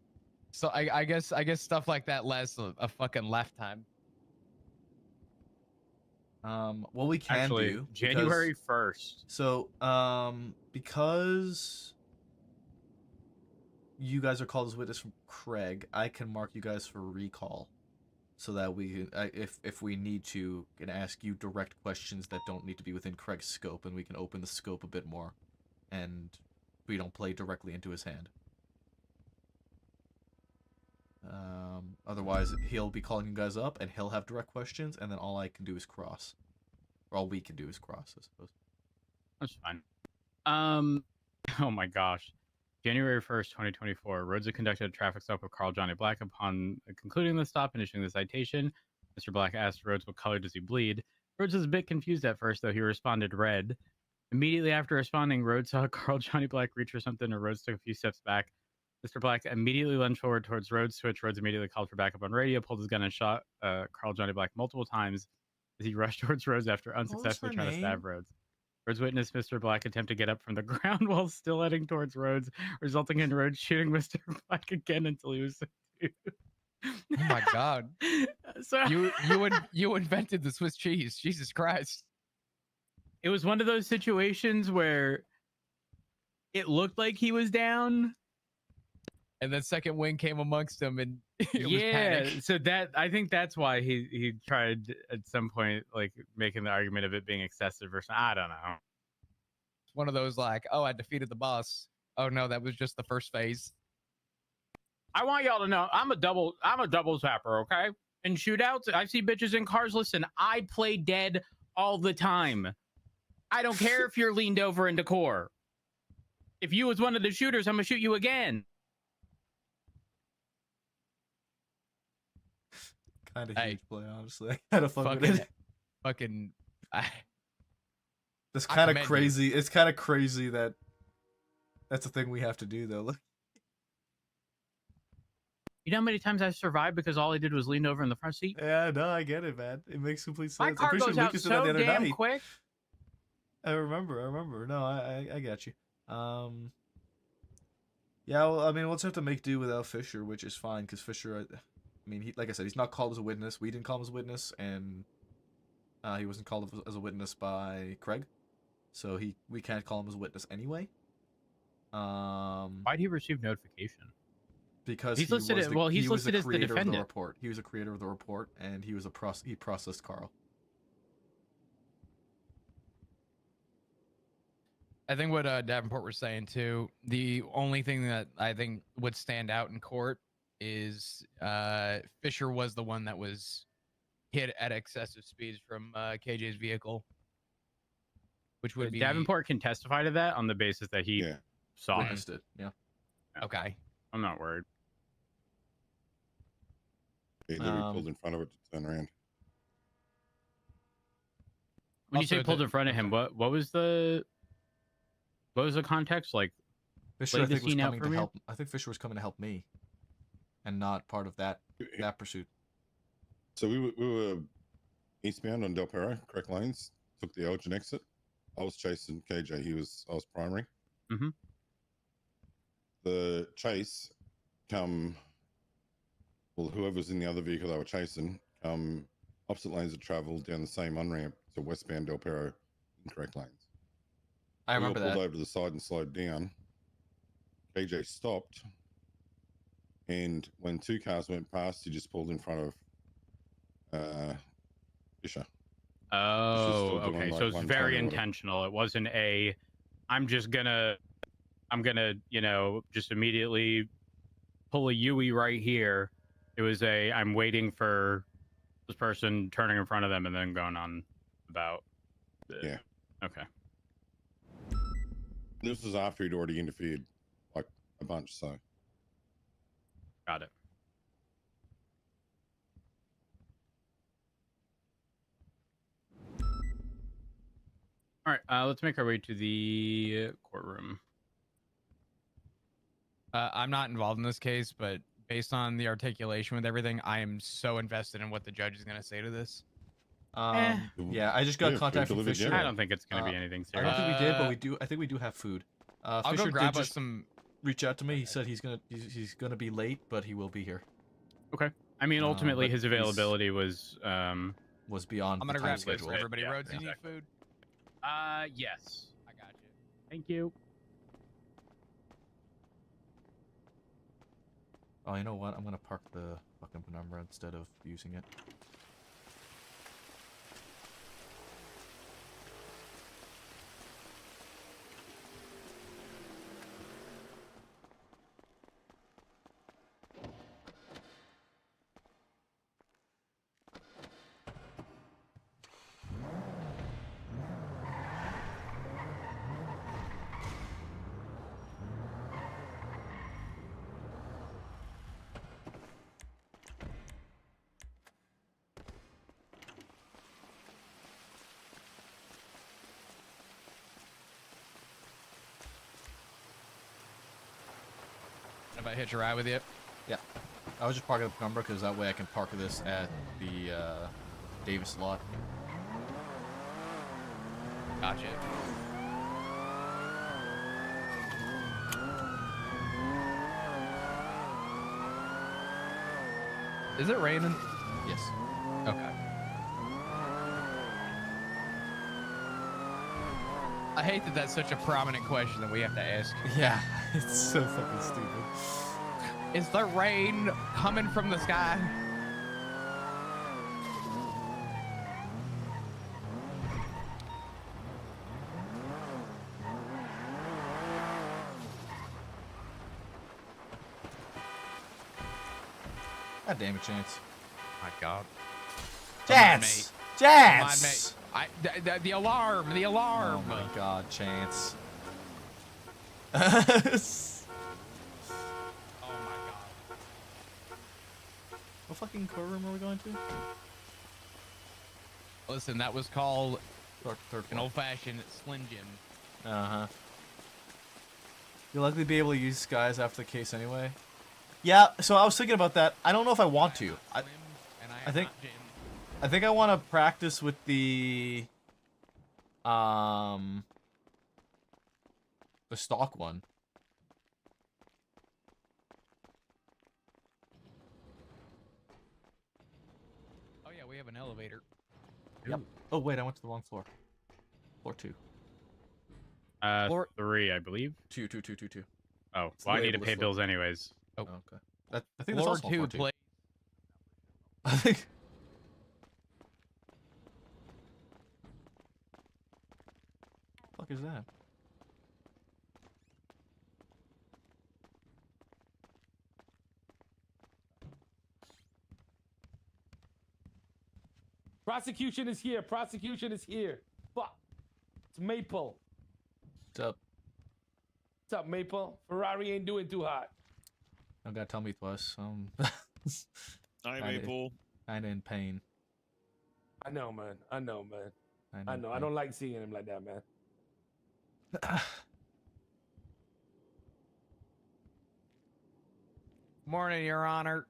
So I guess stuff like that lasts a fucking lifetime. What we can Actually, do January 1st. So, because you guys are called as witness from Craig, I can mark you guys for recall, so that we, if we need to, can ask you direct questions that don't need to be within Craig's scope, and we can open the scope a bit more, and we don't play directly into his hand. Otherwise, he'll be calling you guys up, and he'll have direct questions, and then all I can do is cross. Or all we can do is cross, I suppose. That's fine. Oh my gosh. January 1st, 2024. Rhodes conducted a traffic stop with Carl Johnny Black. Upon concluding the stop and issuing the citation, Mr. Black asked Rhodes what color does he bleed. Rhodes was a bit confused at first, though he responded red. Immediately after responding, Rhodes saw Carl Johnny Black reach for something, and Rhodes took a few steps back. Mr. Black immediately lunged forward towards Rhodes, to which Rhodes immediately called for backup on radio, pulled his gun, and shot Carl Johnny Black multiple times as he rushed towards Rhodes after unsuccessfully trying to stab Rhodes. Rhodes witnessed Mr. Black attempt to get up from the ground while still heading towards Rhodes, resulting in Rhodes shooting Mr. Black again until he was subdued. Oh my god! So you invented the Swiss cheese. Jesus Christ! It was one of those situations where it looked like he was down, and then second wing came amongst them, and it was yeah. panic. So that I think that's why he tried at some point like making the argument of it being excessive or something. I don't know. It's one of those like, oh, I defeated the boss. Oh no, that was just the first phase. I want y'all to know I'm a double zapper, okay? In shootouts, I see bitches in cars. Listen, I play dead all the time. I don't care if you're leaned over into core. If you was one of the shooters, I'm gonna shoot you again. Kind of huge play, honestly. I kind of fuck with it. Fucking. That's kind of crazy. It's kind of crazy that that's a thing we have to do, though. Look. You know how many times I've survived because all I did was lean over in the front seat? Yeah, no, I get it, man. It makes complete sense. My car goes out so damn quick. I remember. No, I got you. Yeah, well, I mean, we'll just have to make do without Fisher, which is fine, because Fisher, I mean, he, like I said, he's not called as a witness. We didn't call him as a witness, and he wasn't called as a witness by Craig, so we can't call him as a witness anyway. Why'd he receive notification? Because he's listed as the defendant. Report. He was a creator of the report, and he was he processed Carl. I think what Davenport was saying too, the only thing that I think would stand out in court is Fisher was the one that was hit at excessive speeds from KJ's vehicle, which would be Davenport can testify to that on the basis that he saw witnessed it. Yeah. Okay. I'm not worried. He literally pulled in front of it to turn around. When you say pulled in front of him, what was the context like? Fisher, I think, was coming to help. I think Fisher was coming to help me, and not part of that pursuit. So we were eastbound on Del Perro, correct lanes. Took the Elgin exit. I was chasing KJ. I was primary. Mm-hmm. The chase whoever's in the other vehicle they were chasing, opposite lanes of travel down the same on-ramp to westbound Del Perro in correct lanes. I remember that. Pulled over to the side and slowed down. KJ stopped, and when two cars went past, he just pulled in front of Fisher. Oh, okay. Like so it's very intentional. It wasn't I'm gonna, just immediately pull a Yui right here. It was I'm waiting for this person turning in front of them and then going on about. Yeah. Okay. This was after he'd already interfered, like a bunch. So. Got it. All right, let's make our way to the courtroom. I'm not involved in this case, but based on the articulation with everything, I am so invested in what the judge is going to say to this. Yeah, I just got contact from Fisher. I don't think it's going to be anything serious. I don't think we did, but I think we do have food. I'll Fisher go grab us some. reach out to me. He said he's gonna be late, but he will be here. Okay. I mean, ultimately, but his he's- availability was was beyond I'm the gonna time grab schedule. for everybody. Yeah, Rhodes, you need exactly. food? Yes. I got you. Thank you. Oh, you know what? I'm gonna park the fucking penumbra instead of using it. If I hitch a ride with you? Yeah. I was just parking the penumbra because that way I can park this at the Davis lot. Gotcha. Is it raining? Yes. Okay. I hate that that's such a prominent question that we have to ask. Yeah, it's so fucking stupid. Is the rain coming from the sky? God damn it, Chance. My God. Chance! Come on, mate. Chance! The alarm! The alarm! Oh my God, Chance. Oh my God. What fucking courtroom are we going to? Listen, that was called Third an floor. old-fashioned Slim Jim. Uh-huh. You'll likely be able to use Skies after the case anyway. Yeah, so I was thinking about that. I don't know if I want to. I think I want to practice with the stock one. Oh yeah, we have an elevator. Yep. Oh wait, I went to the wrong floor. Floor 2. Floor 3, I believe. 2. Oh, It's well, I need to labeled as pay floor. bills anyways. Oh, okay. I think that's Floor also on 2, floor 2. please. I think. What the fuck is that? Prosecution is here. Prosecution is here. Fuck. It's Maple. What's up? What's up, Maple? Ferrari ain't doing too hot. Don't gotta tell me twice. Hi, Kinda- Maple. Kinda in pain. I know, man. I know, man. Kinda I in know. I pain. don't like seeing him like that, man. Morning, Your Honor.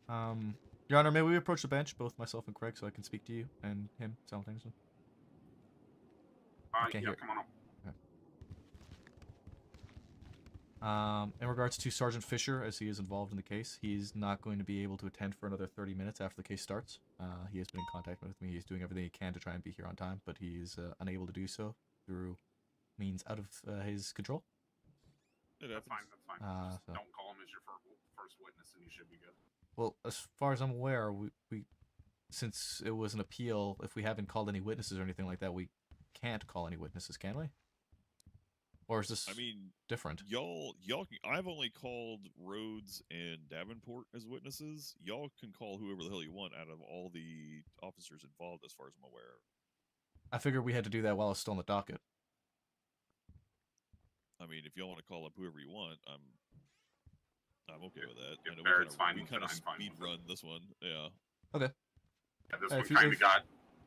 Your Honor, may we approach the bench, both myself and Craig, so I can speak to you and him simultaneously? I can't hear. Come on up. In regards to Sergeant Fisher, as he is involved in the case, he's not going to be able to attend for another 30 minutes after the case starts. He has been in contact with me. He's doing everything he can to try and be here on time, but he is unable to do so through means out of his control. That's fine. That's fine. Just So- don't call him as your first witness, and you should be good. Well, as far as I'm aware, we since it was an appeal, if we haven't called any witnesses or anything like that, we can't call any witnesses, can we? Or is this I mean, different? y'all, I've only called Rhodes and Davenport as witnesses. Y'all can call whoever the hell you want out of all the officers involved, as far as I'm aware. I figured we had to do that while it's still on the docket. I mean, if y'all want to call up whoever you want, I'm okay with that. I know Barrett's fine we with kind it, of I'm fine speed with it. run this one. Yeah. Okay. Yeah, this If one you- kind of if- got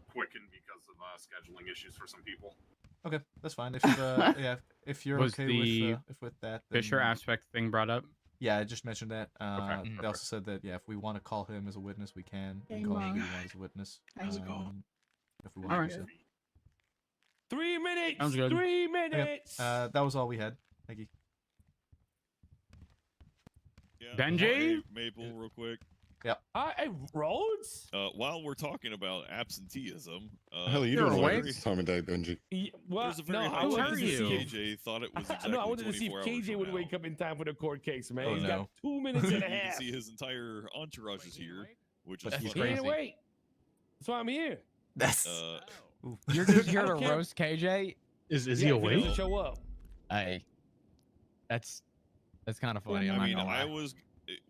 quickened because of scheduling issues for some people. Okay, that's fine. If yeah, if you're Was okay the with that, Fisher then- aspect thing brought up? Yeah, I just mentioned that. Okay, They also said that if we want to call him as a witness, we can. We Hey, can call him Mom. who we want as a witness. How's it going? If we want Alright. to do so. 3 minutes. Sounds good. 3 Okay, minutes. that was all we had. Thank you. Benji? Hey, Maple, real quick. Yep. Hey, Rhodes? While we're talking about absenteeism, Hell, you there's don't a know very- this time of day, Benji. There's a very no, high I wanted chance to that see KJ thought it was exactly no, I wanted to see if 24 hours KJ from would now. wake up in time for the court case, man. Oh, He's no. got 2 minutes and a You can half. see his entire entourage is here, which is But he's He funny. ain't awake. That's why I'm here. That's You're just here I to don't care. roast KJ? Is Yeah, he if he awake? doesn't show up. Hey, that's kind of funny. I'm I not mean, gonna lie. I was.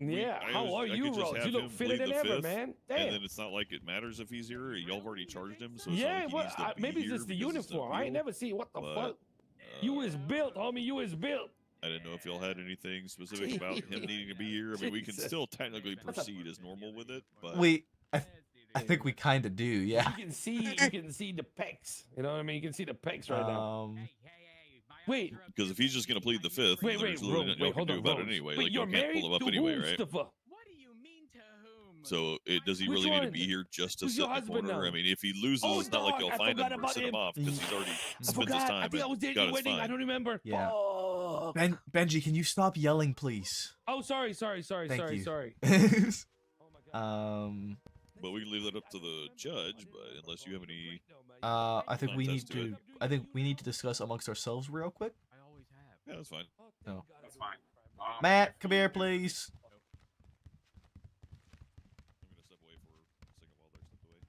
Yeah, how are you, Rhodes? You look fitter than ever, man. Damn. And then it's not like it matters if he's here. Y'all have already charged him, so it's Yeah, not like he well, needs to be maybe it's here just the because it's no uniform. I ain't deal. never seen what the But, fuck. You is built, homie. You is built. I didn't know if y'all had anything specific about him needing to be here. I mean, we can Jesus. still technically proceed as normal with it, but I think we kind of do, yeah. You can see the pecs. You know what I mean? You can see the pecs right now. Wait, because if he's just gonna plead the fifth, wait, there's wait, literally Rhodes, nothing y'all wait, can hold do on, about it Rhodes. anyway. Wait, Like you're y'all can't married pull him up to anyway, whom, right? Mustafa? So does he Which really need to one? be here just to Who's sit your in the husband corner? now? I mean, if he loses, Oh, it's not like dog, you'll I find him forgot or about send him him. off because he's already I spent his forgot. I time think I was and dating got your his wedding. I fine. don't remember. Yeah. Fuck. Benji, can you stop yelling, please? Oh, sorry. Thank you. Sorry. But we can leave that up to the judge. But unless you have any, I think we need contest to it. to. I think we need to discuss amongst ourselves real quick. Yeah, that's fine. No. That's fine. Matt, come here, please. I'm gonna step away for a second while they're stepped away.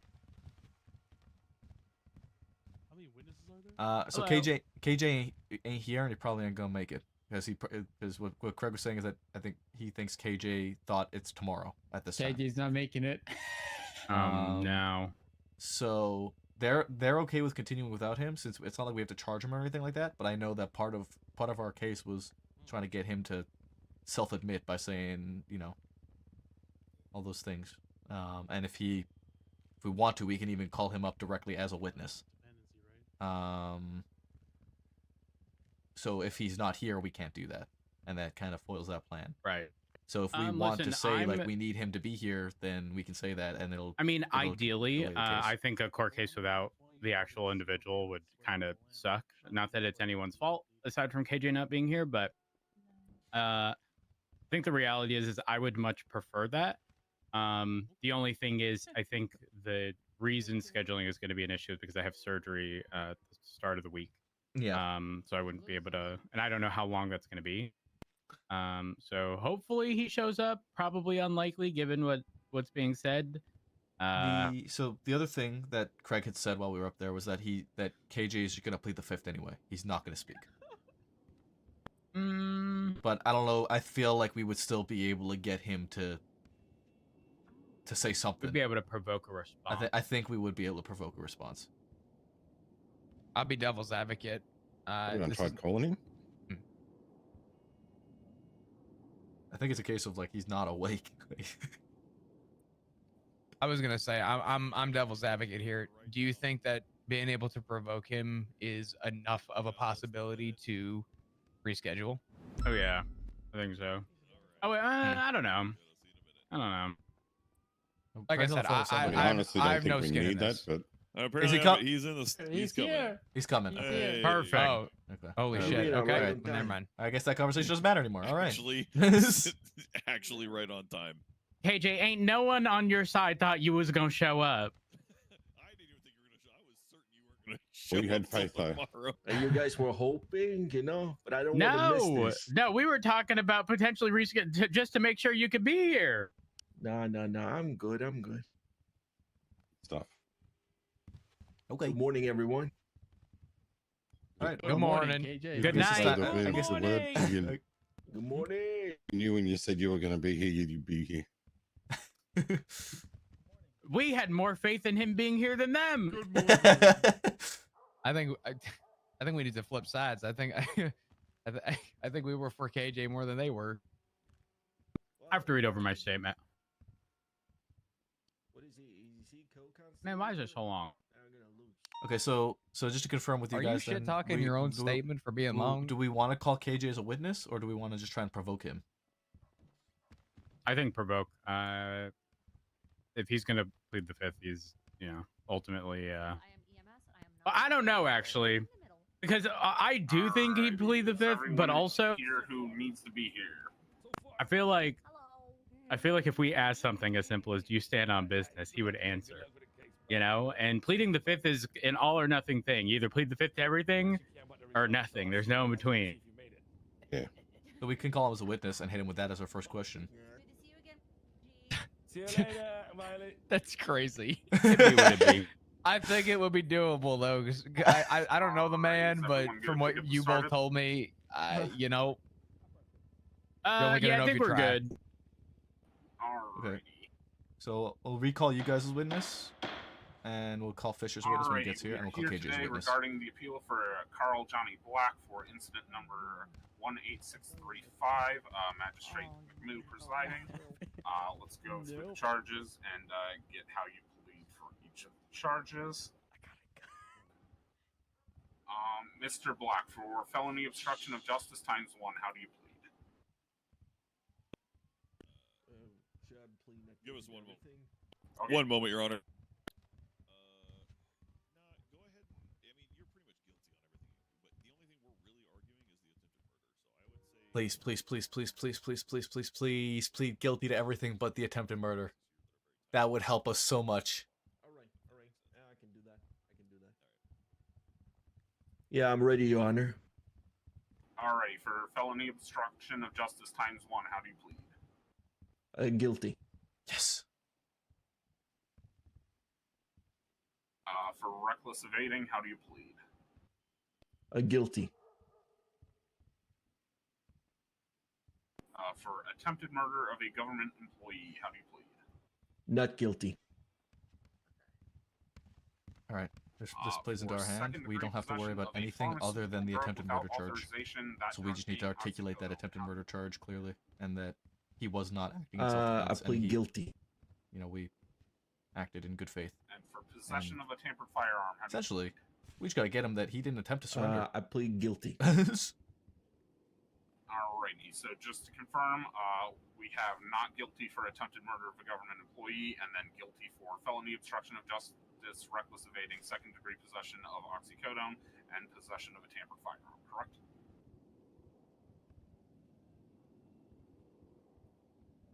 How many witnesses are there? So Hello. KJ ain't here, and he probably ain't gonna make it because what Craig was saying is that I think he thinks KJ thought it's tomorrow at this time. KJ's not making it. No. So they're okay with continuing without him since it's not like we have to charge him or anything like that. But I know that part of our case was trying to get him to self-admit by saying, you know, all those things. And if we want to, we can even call him up directly as a witness. So if he's not here, we can't do that, and that kind of foils that plan. Right. So if we want Listen, to say like I'm- we need him to be here, then we can say that, and it'll. I mean, it'll ideally, delay the case. I think a court case without the actual individual would kind of suck. Not that it's anyone's fault, aside from KJ not being here, but I think the reality is I would much prefer that. The only thing is, I think the reason scheduling is going to be an issue is because I have surgery at the start of the week. Yeah. So I wouldn't be able to, and I don't know how long that's going to be. So hopefully he shows up. Probably unlikely given what's being said. So the other thing that Craig had said while we were up there was that KJ is going to plead the fifth anyway. He's not going to speak. But I don't know. I feel like we would still be able to get him to say something. We'd be able to provoke a response. I think we would be able to provoke a response. I'll be devil's advocate. You gonna This try is- calling him? I think it's a case of like he's not awake. I was gonna say I'm devil's advocate here. Do you think that being able to provoke him is enough of a possibility to reschedule? Oh yeah, I think so. Oh wait, I don't know. I don't know. Like I Depends on said, the flow of somebody. I honestly don't I have think no we skin in need that, this. but Apparently, com- he's in the. He's coming. here. He's coming. Hey. Perfect. Oh, Okay. holy Yeah, shit. we are Okay, right well, on never time. mind. I guess that conversation doesn't matter anymore. All right. Actually, actually, right on time. KJ, ain't no one on your side thought you was gonna show up. I didn't even think you were gonna show. I was certain you weren't gonna show. We had up till faith, though. tomorrow. And you guys were hoping, you know, but I don't want to No, miss this. no, we were talking about potentially reschedule just to make sure you could be here. No, I'm good. I'm good. stuff. Okay. Good morning, everyone. All right. Good morning. KJ. Good This is night. the- I guess the word you Good morning. knew when you said you were going to be here, you'd be here. We had more faith in him being here than them. I think we need to flip sides. I think I think we were for KJ more than they were. I have to read over my statement. What is he? Is he co-constable? Man, why is it so long? I'm gonna lose. Okay, so just to confirm with you Are guys, you shit then, talking your own statement for being long? Do we want to call KJ as a witness, or do we want to just try and provoke him? I think provoke. If he's gonna plead the fifth, he's ultimately. Well, I don't know actually, because I do think he'd plead the fifth, but Everyone also here who needs to be here. I feel like I feel like if we asked something as simple as "Do you stand on business?" he would answer. You know, and pleading the fifth is an all or nothing thing. You either plead the fifth to everything or nothing. There's no in between. Yeah. So we can call him as a witness and hit him with that as our first question. See you later, Miley. That's crazy. It'd be what it be. I think it would be doable though, 'cause I don't know the man, but from what you both told me, you know, you're only gonna Yeah, know I if think you we're try. good. Okay. So we'll recall you guys as witness, and we'll call Fisher as witness when he gets here, and we'll call KJ as today witness. regarding the appeal for Carl Johnny Black for incident number 18635. Magistrate McMoo presiding. Let's go through the charges and get how you plead for each of the charges. Mr. Black, for felony obstruction of justice ×1, how do you plead? Give us one moment. Okay. One moment, Your Honor. Please, please, please, please, please, please, please, please, please, plead guilty to everything but the attempted murder. That would help us so much. All right. I can do that. Yeah, I'm ready, Your Honor. Alrighty, for felony obstruction of justice ×1, how do you plead? Guilty. Yes. For reckless evading, how do you plead? Guilty. For attempted murder of a government employee, how do you plead? Not guilty. All right. This plays into our hand. We don't have to worry about anything other than the attempted murder charge. So we just need to articulate that attempted murder charge clearly, and that he was not acting in self-defense. I plead guilty. You know, we acted in good faith. And for possession of a tampered firearm, how do you Essentially, we just gotta get him that he didn't attempt to surrender. I plead guilty. Alrighty, so just to confirm, we have not guilty for attempted murder of a government employee, and then guilty for felony obstruction of justice, reckless evading, second-degree possession of oxycodone, and possession of a tampered firearm, correct?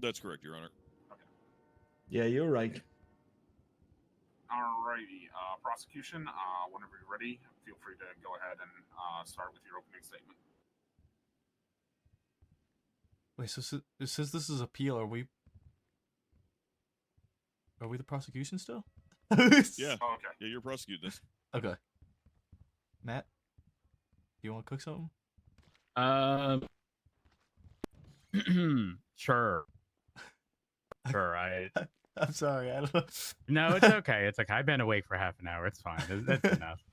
That's correct, Your Honor. Okay. Yeah, you're right. Alrighty, prosecution, whenever you're ready, feel free to go ahead and start with your opening statement. Wait, so it says this is appeal. Are we the prosecution still? Yeah. Oh, okay. Yeah, you're prosecuting this. Okay. Matt, do you want to cook something? Sure. I'm sorry. I don't know. No, it's okay. It's okay. I've been awake for half an hour. It's fine. That's enough.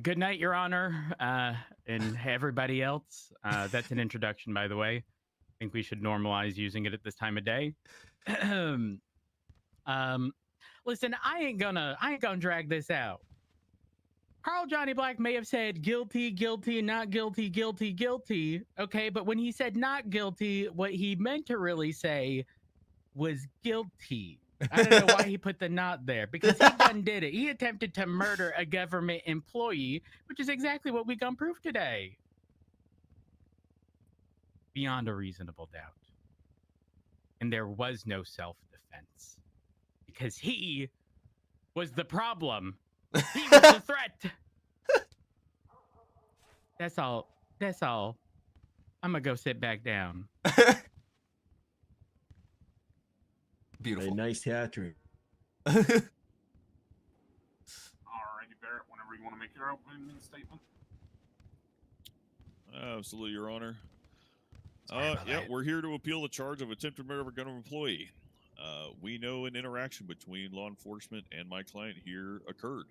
Good night, Your Honor, and everybody else. That's an introduction, by the way. I think we should normalize using it at this time of day. Listen, I ain't gonna drag this out. Carl Johnny Black may have said guilty, not guilty. Okay, but when he said not guilty, what he meant to really say was guilty. I don't know why he put the not there, because he done did it. He attempted to murder a government employee, which is exactly what we gon' prove today. Beyond a reasonable doubt. And there was no self-defense. Because he was the problem. He was the threat. That's all. I'm gonna go sit back down. Beautiful. A nice theater. Alrighty, Barrett, whenever you want to make your opening statement. Absolutely, Your Honor. Yeah, we're here to appeal the charge of attempted murder of a government employee. We know an interaction between law enforcement and my client here occurred,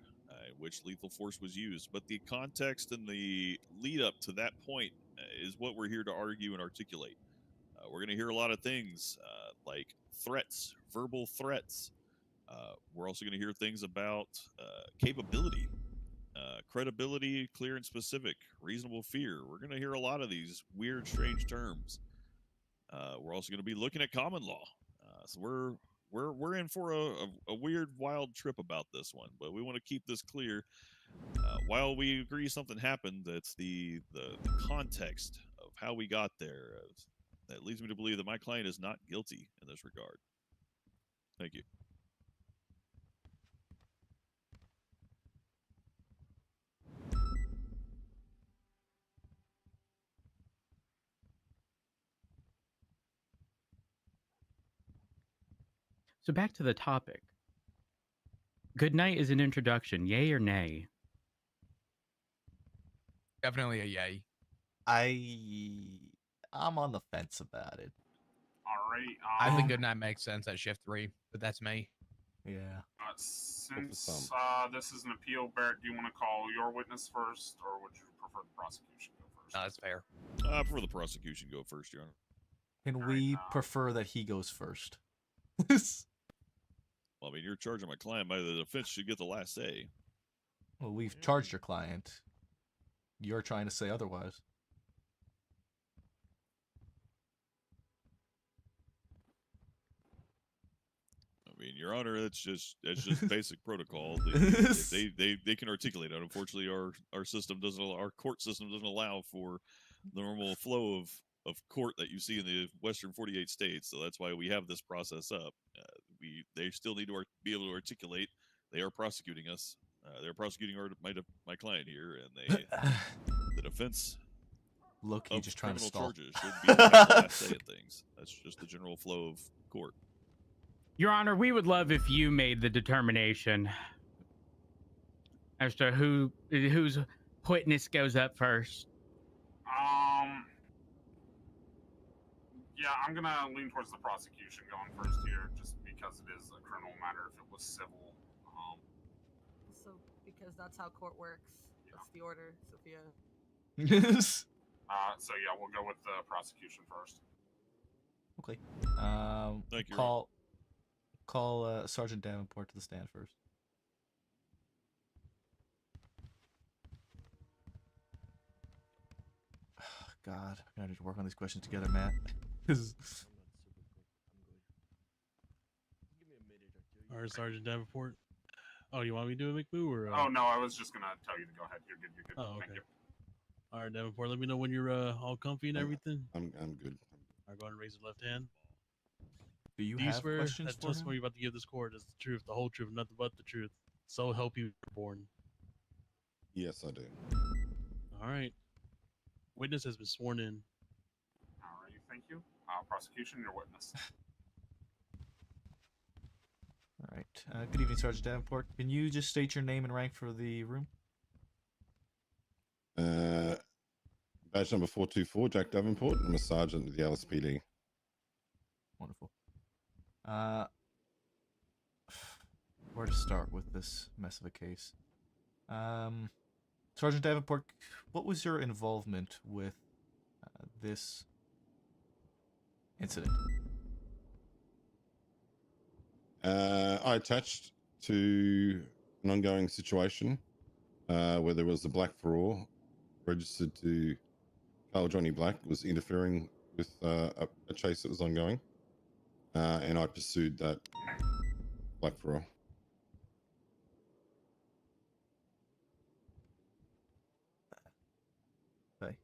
in which lethal force was used. But the context and the lead up to that point is what we're here to argue and articulate. We're going to hear a lot of things like threats, verbal threats. We're also going to hear things about capability, credibility, clear and specific, reasonable fear. We're going to hear a lot of these weird, strange terms. We're also going to be looking at common law. So we're in for a weird, wild trip about this one, but we want to keep this clear While we agree something happened, that's the context of how we got there. That leads me to believe that my client is not guilty in this regard. Thank you. So back to the topic. Good night is an introduction. Yay or nay? Definitely a yay. I'm on the fence about it. Alrighty. I think good night makes sense at shift 3, but that's me. Yeah. Since this is an appeal, Barrett, do you want to call your witness first, or would you prefer the prosecution go first? No, that's fair. I prefer the prosecution go first, Your Honor. Can we prefer that he goes first? Well, I mean, you're charging my client by the defense should get the last say. Well, we've charged your client. You're trying to say otherwise. I mean, Your Honor, that's just basic protocol. They can articulate it. Unfortunately, our system doesn't. Our court system doesn't allow for the normal flow of court that you see in the Western 48 states. So that's why we have this process up. They still need to be able to articulate. They are prosecuting us. They're prosecuting my client here, and the defense. Low-key just trying to stall. Charges should be able to have the last say in things. That's just the general flow of court. Your Honor, we would love if you made the determination as to whose witness goes up first. Yeah, I'm gonna lean towards the prosecution going first here, just because it is a criminal matter. If it was civil, So, because that's how court works. That's the order, Sophia. So yeah, we'll go with the prosecution first. Okay. Thank you, Call Sergeant Davenport to the stand first. God, I gotta work on these questions together, Matt. All right, Sergeant Davenport. Oh, you want me to do a McBoo or? Oh no, I was just gonna tell you to go ahead. You're good. You're good. Oh, okay. Thank you. All right, Davenport. Let me know when you're all comfy and everything. I'm good. All right, go ahead and raise your left hand. Do you have swear questions that for testimony you're about to give this court is the truth, the whole truth, nothing but the truth? So help you born. Yes, I do. All right. Witness has been sworn in. Alrighty, thank you. Prosecution, your witness. All right. Good evening, Sergeant Davenport. Can you just state your name and rank for the room? Badge number 424, Jack Davenport. I'm a sergeant with the LSPD. Wonderful. Where to start with this mess of a case? Sergeant Davenport, what was your involvement with this incident? I attached to an ongoing situation where there was a black for registered to Carl Johnny Black was interfering with a chase that was ongoing, and I pursued that black for. Okay.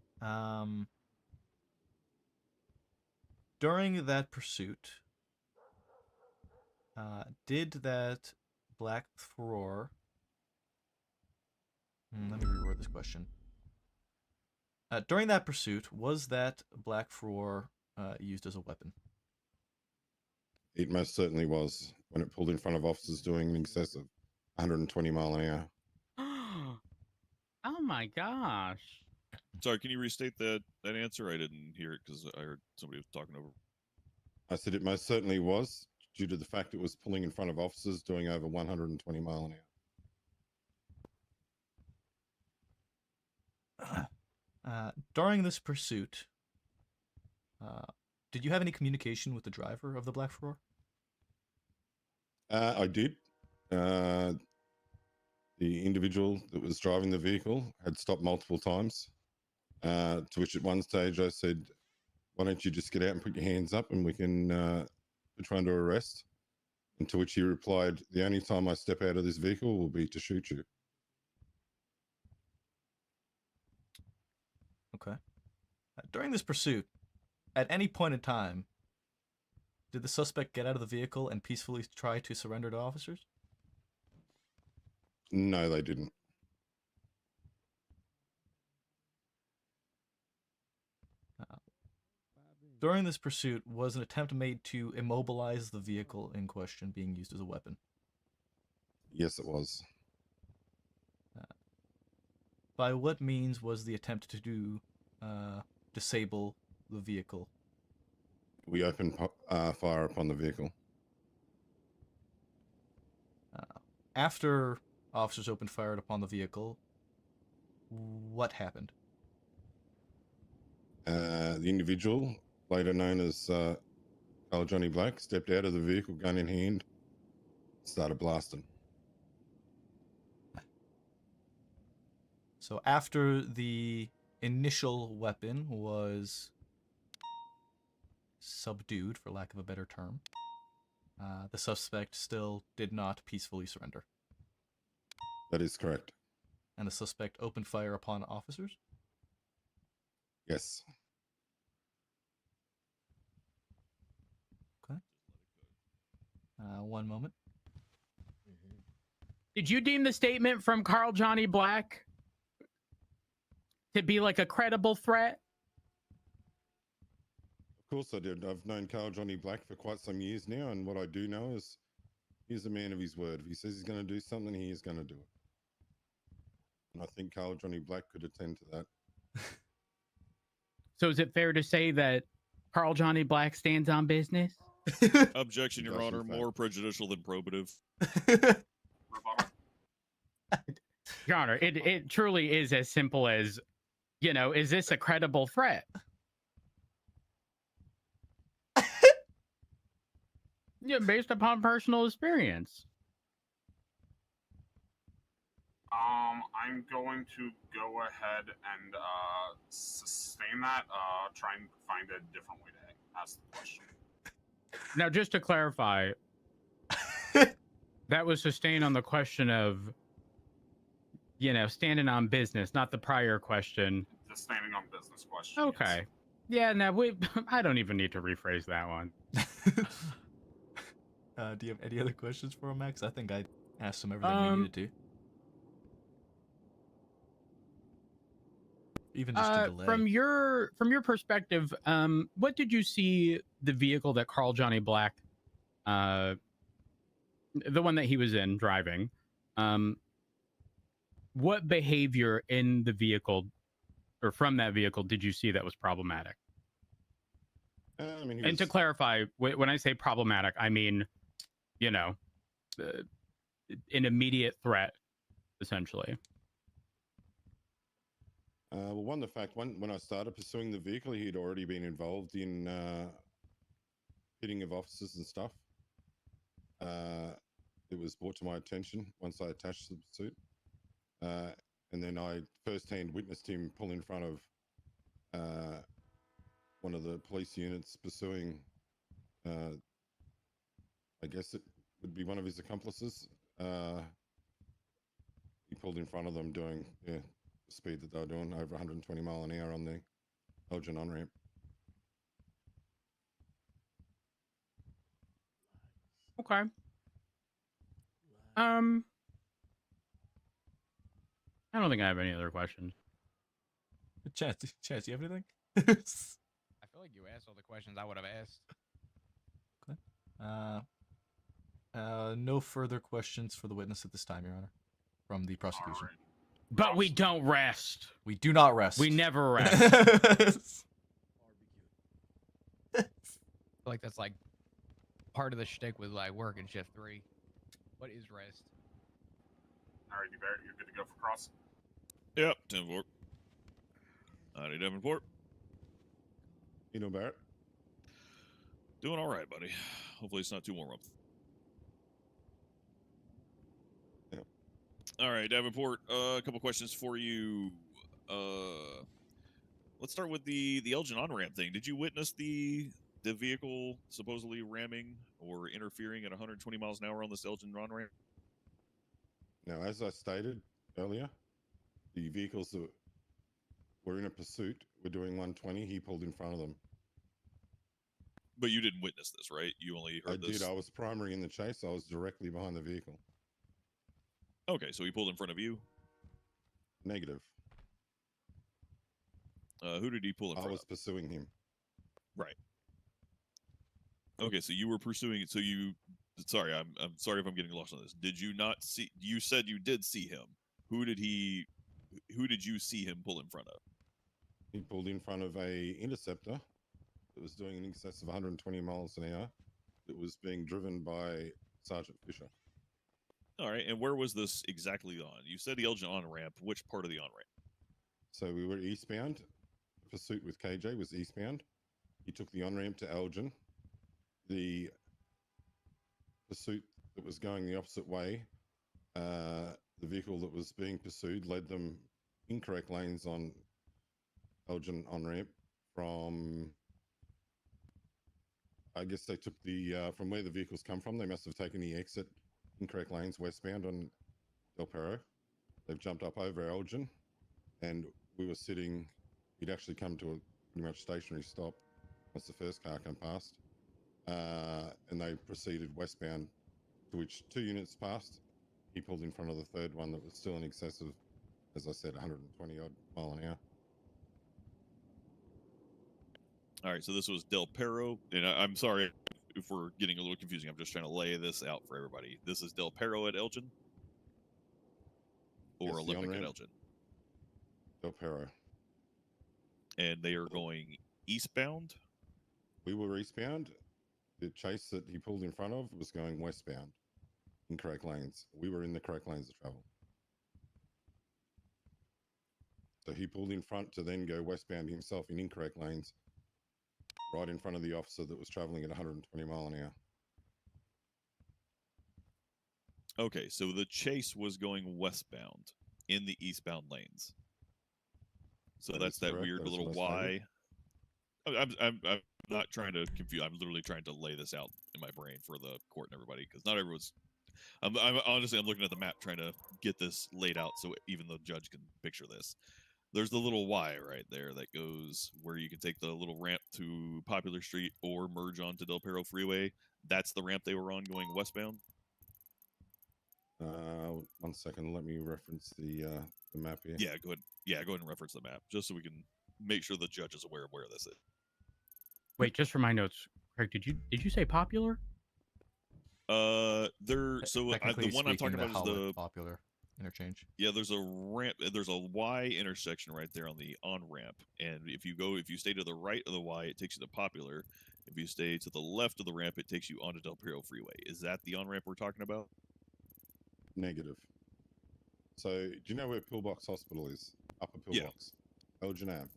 During that pursuit, did that black furor... let me reword this question. During that pursuit, was that black furor used as a weapon? It most certainly was when it pulled in front of officers doing in excess of 120 mile an hour. Oh my gosh. Sorry, can you restate that answer? I didn't hear it because I heard somebody was talking over. I said it most certainly was due to the fact it was pulling in front of officers doing over 120 mile an hour. During this pursuit, did you have any communication with the driver of the black furor? I did. The individual that was driving the vehicle had stopped multiple times, to which at one stage I said, why don't you just get out and put your hands up and we can try and do arrest? And to which he replied, the only time I step out of this vehicle will be to shoot you. Okay. During this pursuit, at any point in time, did the suspect get out of the vehicle and peacefully try to surrender to officers? No, they didn't. During this pursuit, was an attempt made to immobilize the vehicle in question being used as a weapon? Yes, it was. By what means was the attempt to disable the vehicle? We opened fire upon the vehicle. After officers opened fire upon the vehicle, what happened? The individual, later known as Carl Johnny Black, stepped out of the vehicle, gun in hand, started blasting. So after the initial weapon was subdued, for lack of a better term, the suspect still did not peacefully surrender. That is correct. And the suspect opened fire upon officers? Yes. Okay. One moment. Did you deem the statement from Carl Johnny Black to be like a credible threat? Of course I did. I've known Carl Johnny Black for quite some years now, and what I do know is he's a man of his word. If he says he's going to do something, he is going to do it. And I think Carl Johnny Black could attend to that. So is it fair to say that Carl Johnny Black stands on business? Objection, Your Honor. More prejudicial than probative. Your Honor, it truly is as simple as, you know, is this a credible threat? Yeah, based upon personal experience. I'm going to go ahead and sustain that. Try and find a different way to ask the question. Now, just to clarify, that was sustained on the question of, you know, standing on business, not the prior question. The standing on business question. Okay. Yeah, no, I don't even need to rephrase that one. Do you have any other questions for him, Max? I think I asked him everything we needed to. Even just a delay. From your perspective, what did you see the vehicle that Carl Johnny Black, the one that he was in driving, what behavior in the vehicle or from that vehicle did you see that was problematic? I mean, and to clarify, when I say problematic, I mean, you know, an immediate threat, essentially. Well, the fact, when I started pursuing the vehicle, he had already been involved in hitting of officers and stuff. It was brought to my attention once I attached the pursuit. And then I firsthand witnessed him pull in front of one of the police units pursuing, I guess it would be one of his accomplices. He pulled in front of them doing the speed that they were doing, over 120 mile an hour on the Elgin on-ramp. Okay. I don't think I have any other questions. Chance, you have anything? I feel like you asked all the questions I would have asked. Okay. No further questions for the witness at this time, Your Honor, from the prosecution. But we don't rest. We do not rest. We never rest. I feel like that's like part of the shtick with like working shift 3. What is rest? All right, Barrett, you're good to go for cross. Yep, 10-4. Howdy, Davenport. You know, Barrett? Doing all right, buddy. Hopefully it's not too warm up. Yep. All right, Davenport, a couple questions for you. Let's start with the Elgin on-ramp thing. Did you witness the vehicle supposedly ramming or interfering at 120 miles an hour on this Elgin on-ramp? Now, as I stated earlier, the vehicles that We're in a pursuit. We're doing 120. He pulled in front of them. But you didn't witness this, right? You only heard I this. did. I was primary in the chase. I was directly behind the vehicle. Okay, so he pulled in front of you. Negative. Who did he pull in I front was of? pursuing him. Right. Okay, so you were pursuing. So you. Sorry, I'm sorry if I'm getting lost on this. Did you not see? You said you did see him. Who did you see him pull in front of? He pulled in front of a interceptor that was doing in excess of 120 miles an hour. That was being driven by Sergeant Fisher. All right, and where was this exactly on? You said the Elgin on-ramp. Which part of the on-ramp? So we were eastbound. The pursuit with KJ was eastbound. He took the on-ramp to Elgin. The pursuit that was going the opposite way, the vehicle that was being pursued led them incorrect lanes on Elgin on-ramp from, I guess they took the, from where the vehicles come from, they must have taken the exit incorrect lanes westbound on Del Perro. They've jumped up over Elgin, and we were sitting, we'd actually come to a pretty much stationary stop once the first car came past, and they proceeded westbound, to which 2 units passed. He pulled in front of the third one that was still in excess of, as I said, 120 odd mile an hour. All right, so this was Del Perro, and I'm sorry if we're getting a little confusing. I'm just trying to lay this out for everybody. This is Del Perro at Elgin, or Yes, the Olympic at on-ramp. Elgin, Del Perro. and they are going eastbound. We were eastbound. The chase that he pulled in front of was going westbound, incorrect lanes. We were in the correct lanes of travel. So he pulled in front to then go westbound himself in incorrect lanes, right in front of the officer that was traveling at 120 mile an hour. Okay, so the chase was going westbound in the eastbound lanes. So That that's is that correct. weird That is little what I stated. Y. I'm not trying to confuse. I'm literally trying to lay this out in my brain for the court and everybody, because not everyone's. I'm honestly, I'm looking at the map trying to get this laid out so even the judge can picture this. There's the little Y right there that goes where you can take the little ramp to Popular Street or merge onto Del Perro Freeway. That's the ramp they were on going westbound. 1 second. Let me reference the map here. Yeah, go ahead. Yeah, go ahead and reference the map just so we can make sure the judge is aware of where this is. Wait, just for my notes, Craig, did you say Popular? There. So Technically the one I'm speaking, talking about is the Popular interchange. Yeah, there's a ramp. There's a Y intersection right there on the on ramp, and if you stay to the right of the Y, it takes you to Popular. If you stay to the left of the ramp, it takes you onto Del Perro Freeway. Is that the on ramp we're talking about? Negative. So, do you know where Pillbox Hospital is? Upper Pillbox. Elgin Ave.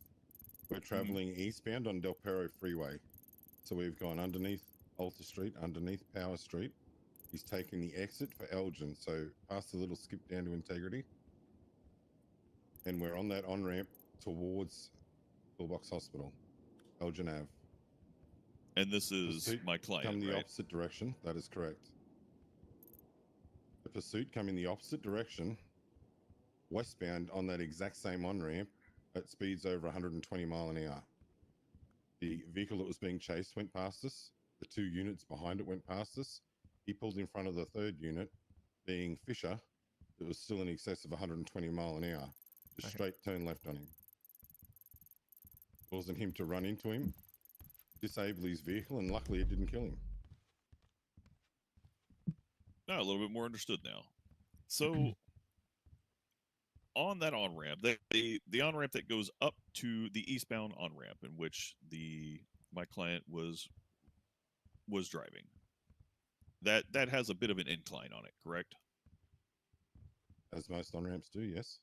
We're traveling eastbound on Del Perro Freeway. So we've gone underneath Alta Street, underneath Power Street. He's taking the exit for Elgin, so past the little skip down to Integrity. And we're on that on-ramp towards Pillbox Hospital, Elgin Ave. And this is Pursuit my client, come the right? opposite direction. That is correct. The pursuit come in the opposite direction, westbound on that exact same on-ramp at speeds over 120 mile an hour. The vehicle that was being chased went past us. The 2 units behind it went past us. He pulled in front of the 3rd unit, being Fisher, that was still in excess of 120 mile an hour. Just straight turn left on him. Causing him to run into him, disable his vehicle, and luckily it didn't kill him. A little bit more understood now. So on that on ramp, the on ramp that goes up to the eastbound on ramp, in which my client was driving, that has a bit of an incline on it, correct? As most on ramps do, yes.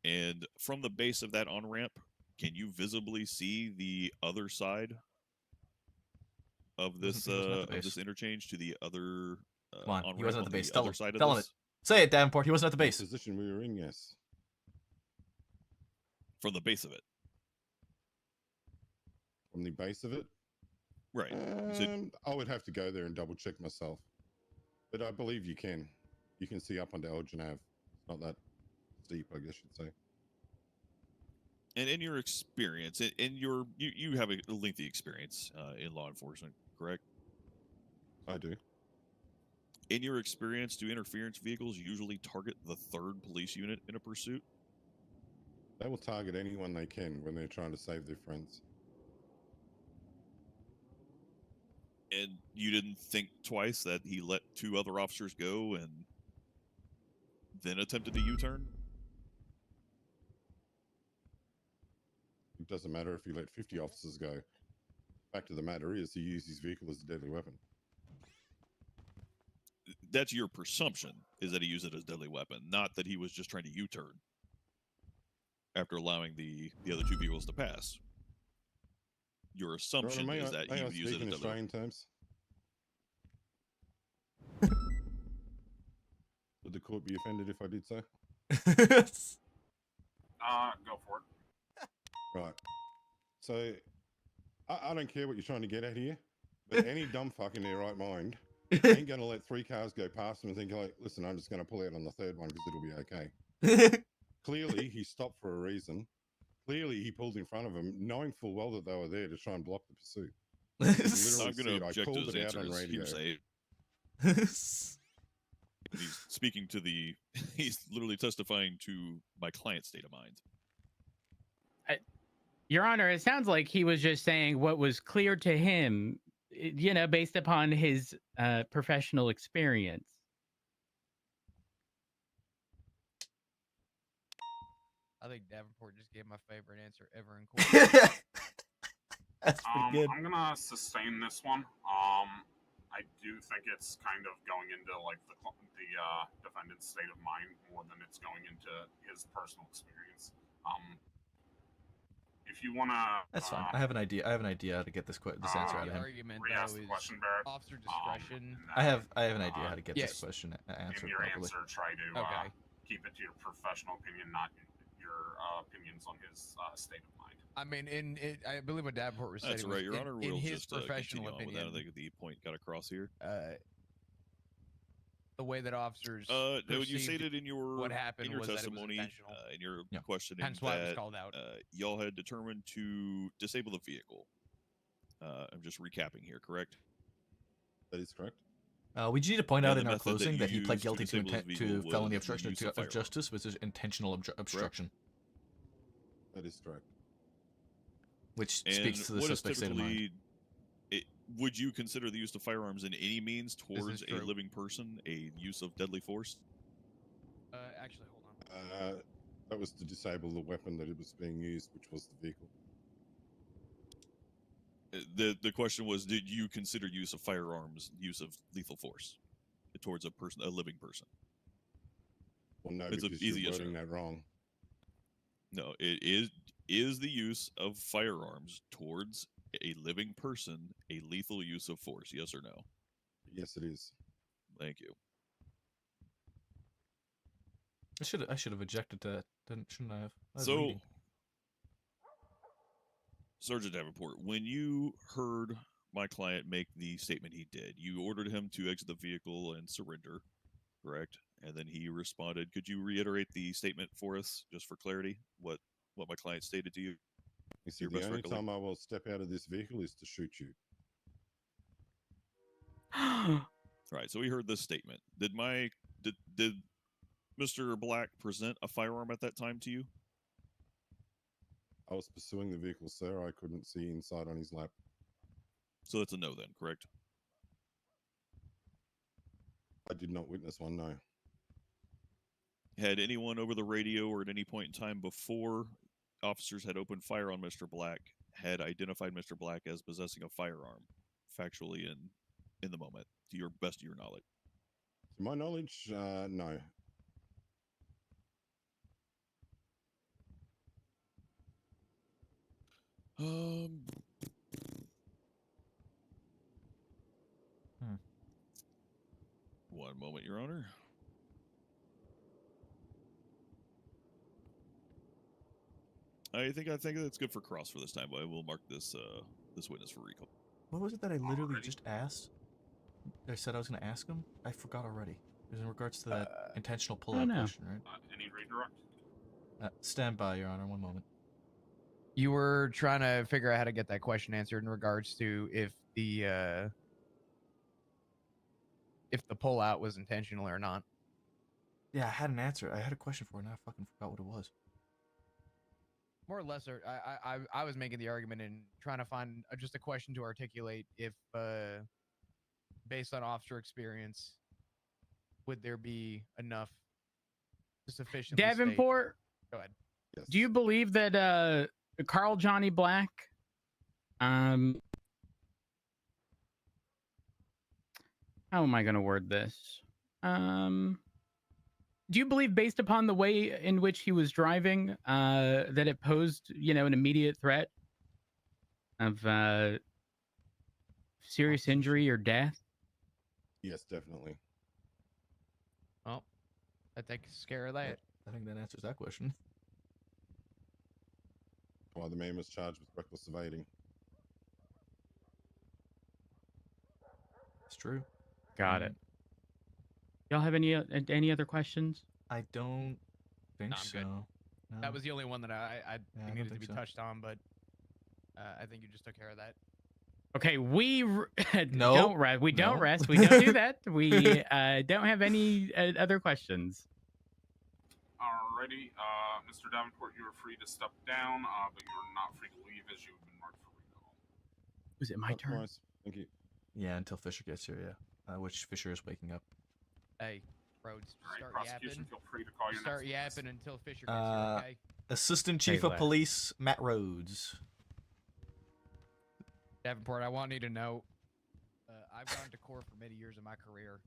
And from the base of that on ramp, can you visibly see the other side of this interchange to the other? Come on, he wasn't at the base. Other side of Tell him this? it. Say it, Davenport. He wasn't at the base. The position we were in, yes. From the base of it. From the base of it? Right. I would have to go there and double check myself. But I believe you can. You can see up onto Elgin Ave. It's not that steep, I guess you'd say. And in your experience, you have a lengthy experience in law enforcement, correct? I do. In your experience, do interference vehicles usually target the third police unit in a pursuit? They will target anyone they can when they're trying to save their friends. And you didn't think twice that he let 2 other officers go and then attempted a U-turn? It doesn't matter if you let 50 officers go. Fact of the matter is, he used his vehicle as a deadly weapon. That's your presumption, is that he used it as a deadly weapon, not that he was just trying to U-turn after allowing the other 2 vehicles to pass. Your assumption is that he used it as a deadly Australian weapon. terms. Would the court be offended if I did so? Go for it. Right. So, I don't care what you're trying to get at here, but any dumb fuck in their right mind ain't going to let 3 cars go past them and think, like, listen, I'm just going to pull out on the 3rd one because it'll be okay. Clearly, he stopped for a reason. Clearly, he pulled in front of them, knowing full well that they were there to try and block the pursuit. I'm going to I object to called his it out answer on as radio. hearsay. He's speaking to the... He's literally testifying to my client's state of mind. Your Honor, it sounds like he was just saying what was clear to him, you know, based upon his professional experience. I think Davenport just gave my favorite answer ever in court. That's pretty good. I'm gonna sustain this one. I do think it's kind of going into like the defendant's state of mind more than it's going into his personal experience. If you wanna, That's fine. I have an idea. I have an idea how to get this answer out of him. Argument re-ask though the is question, Barrett. officer discretion. I have an idea how to get yes. this question answered In your properly. answer, try to Okay. keep it to your professional opinion, not your opinions on his state of mind. I mean, I believe what Davenport was saying. That's right, Your Honor. In We'll his just professional continue on with opinion, that. I think the point got across here. the way that officers No, you perceived stated in your what happened was testimony, that it was intentional. in your Yeah. questioning Hence why it was that called out. y'all had determined to disable the vehicle. I'm just recapping here, correct? That is correct. We just need to point And out the in our method that closing you that he pled used to guilty to, disable his to vehicle felony was obstruction the use of of firearm. justice, which is intentional obstruction, That is correct. which And speaks to the what is suspect's state of mind. typically- would you consider the use of firearms in any means is towards a true. living person a use of deadly force? Actually, hold on. That was to disable the weapon that it was being used, which was the vehicle. The question was, did you consider use of firearms use of lethal force towards a living person? Well, no, It's because easy you're yes or wording no. that wrong. No, it is the use of firearms towards a living person a lethal use of force, yes or no? Yes, it is. Thank you. I should have objected to that, shouldn't I have? I was So, reading. Sergeant Davenport, when you heard my client make the statement he did, you ordered him to exit the vehicle and surrender, correct? And then he responded. Could you reiterate the statement for us, just for clarity, what my client stated to you? He said, the only time I will step out of this vehicle is to shoot you. Right, so we heard this statement. Did Mr. Black present a firearm at that time to you? I was pursuing the vehicle, sir. I couldn't see inside on his lap. So that's a no then, correct? I did not witness one, no. Had anyone over the radio or at any point in time before officers had opened fire on Mr. Black had identified Mr. Black as possessing a firearm, factually in the moment, to your best of your knowledge? To my knowledge, no. One moment, Your Honor. I think that's good for cross for this time, but I will mark this this witness for recall. What was it that I literally just asked? I said I was going to ask him? I forgot already. It was in regards to that intentional pull-out question, right? Any redirect? Stand by, Your Honor, one moment. You were trying to figure out how to get that question answered in regards to if the pullout was intentional or not. Yeah, I had an answer. I had a question for it, and I fucking forgot what it was. More or less, I was making the argument and trying to find just a question to articulate if, based on officer experience, would there be enough to sufficiently state- Davenport, Go ahead. do you believe that Carl Johnny Black, how am I going to word this? Do you believe, based upon the way in which he was driving, that it posed, an immediate threat of serious injury or death? Yes, definitely. Well, that takes care of that. I think that answers that question. Why the man was charged with reckless evading. It's true. Got it. Y'all have any other questions? I don't think I'm so. good. No. That was the only one that I I don't needed to think be so. touched on, but I think you just took care of that. Okay, we No. don't rest. We don't No. rest. We don't do that. We don't have any other questions. Alrighty, Mr. Davenport, you are free to step down, but you are not free to leave as you have been marked for recall. Was it my turn? Nice. Thank you. Yeah, until Fisher gets here, yeah. Which Fisher is waking up. Hey, Rhodes, Alright, start prosecution, yapping. feel free to call your Start next witness. yapping until Fisher gets here, okay? Assistant Chief Hey, of Les. Police, Matt Rhodes. Davenport, I want you to know, I've gone to court for many years of my career.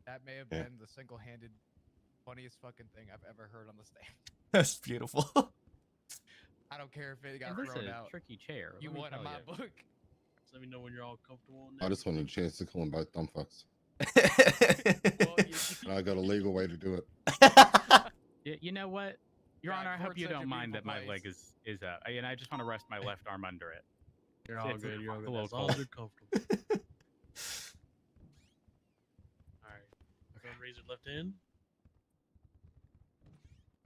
That may have been the single-handed funniest fucking thing I've ever heard on the stand. That's beautiful. I don't care if it got And this thrown is a out. tricky chair. You let me won in tell my ya. book. Just let me know when you're all comfortable. I just wanted a chance to call them both dumb fucks. Well, And I got a legal way to do it. You know what, Your Yeah, Honor, I hope court's you such a don't mind that beautiful my leg place. is up. And I just want to rest my left arm under it. You're all It's good. You're all a good. little As long as cold. you're comfortable. All right. So raise your left hand.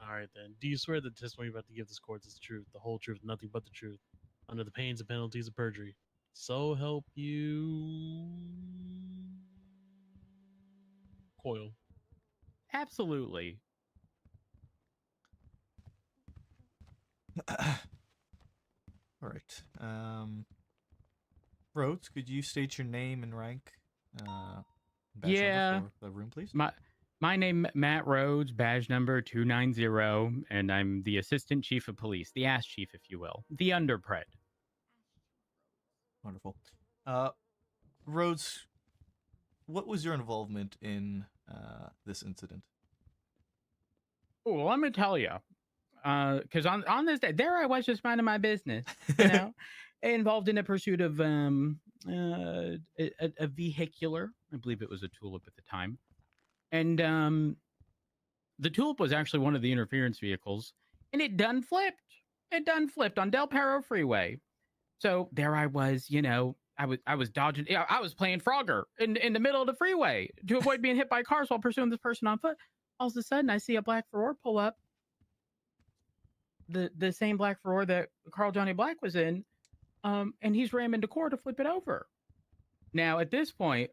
All right, then. Do you swear that the testimony you're about to give this court is the truth, the whole truth, nothing but the truth, under the pains and penalties of perjury? So help you, Coyle. Absolutely. All right. Rhodes, could you state your name and rank? Badge Yeah. number for the room, please. My name Matt Rhodes, badge number 290, and I'm the Assistant Chief of Police, the ass chief, if you will, the underpred. Wonderful. Rhodes, what was your involvement in this incident? Oh, let me tell you, because on this day, there I was just minding my business, involved in a pursuit of a vehicular. I believe it was a Tulip at the time, and the Tulip was actually one of the interference vehicles, and it done flipped. It done flipped on Del Perro Freeway. So there I was, I was dodging. I was playing Frogger in the middle of the freeway to avoid being hit by cars while pursuing this person on foot. All of a sudden, I see a black Ferrari pull up. The same black Ferrari that Carl Johnny Black was in, and he's ramming the core to flip it over. Now at this point,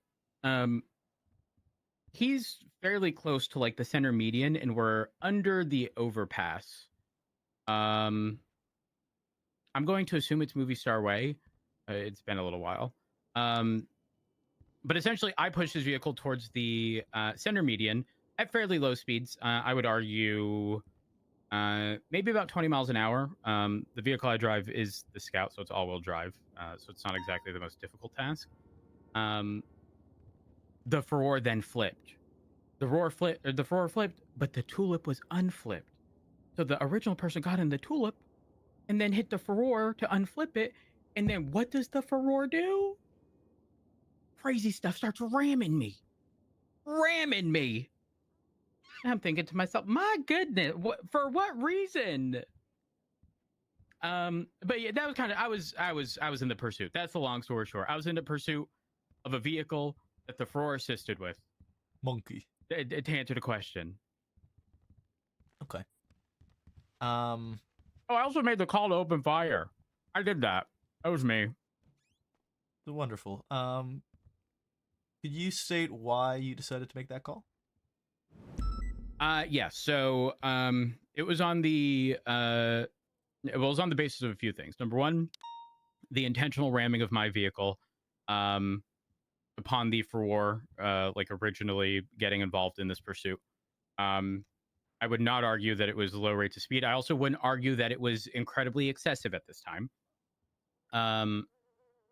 he's fairly close to like the center median, and we're under the overpass. I'm going to assume it's Movie Star Way. It's been a little while. But essentially, I push his vehicle towards the center median at fairly low speeds. I would argue maybe about 20 miles an hour. The vehicle I drive is the Scout, so it's all-wheel drive. So it's not exactly the most difficult task. The Ferrari then flipped. The Ferrari flipped, but the Tulip was unflipped. So the original person got in the Tulip and then hit the Ferrari to unflip it. And then what does the Ferrari do? Crazy stuff, starts ramming me. And I'm thinking to myself, my goodness, for what reason? But yeah, that was kind of, I was in the pursuit. That's the long story short. I was in the pursuit of a vehicle that the Ferrari assisted with. Monkey. To answer the question. Okay. Oh, I also made the call to open fire. I did that. That was me. Wonderful. Could you state why you decided to make that call? Yeah. So, it was on the it was on the basis of a few things. Number one, the intentional ramming of my vehicle, upon the furor, like originally getting involved in this pursuit. I would not argue that it was low rates of speed. I also wouldn't argue that it was incredibly excessive at this time. And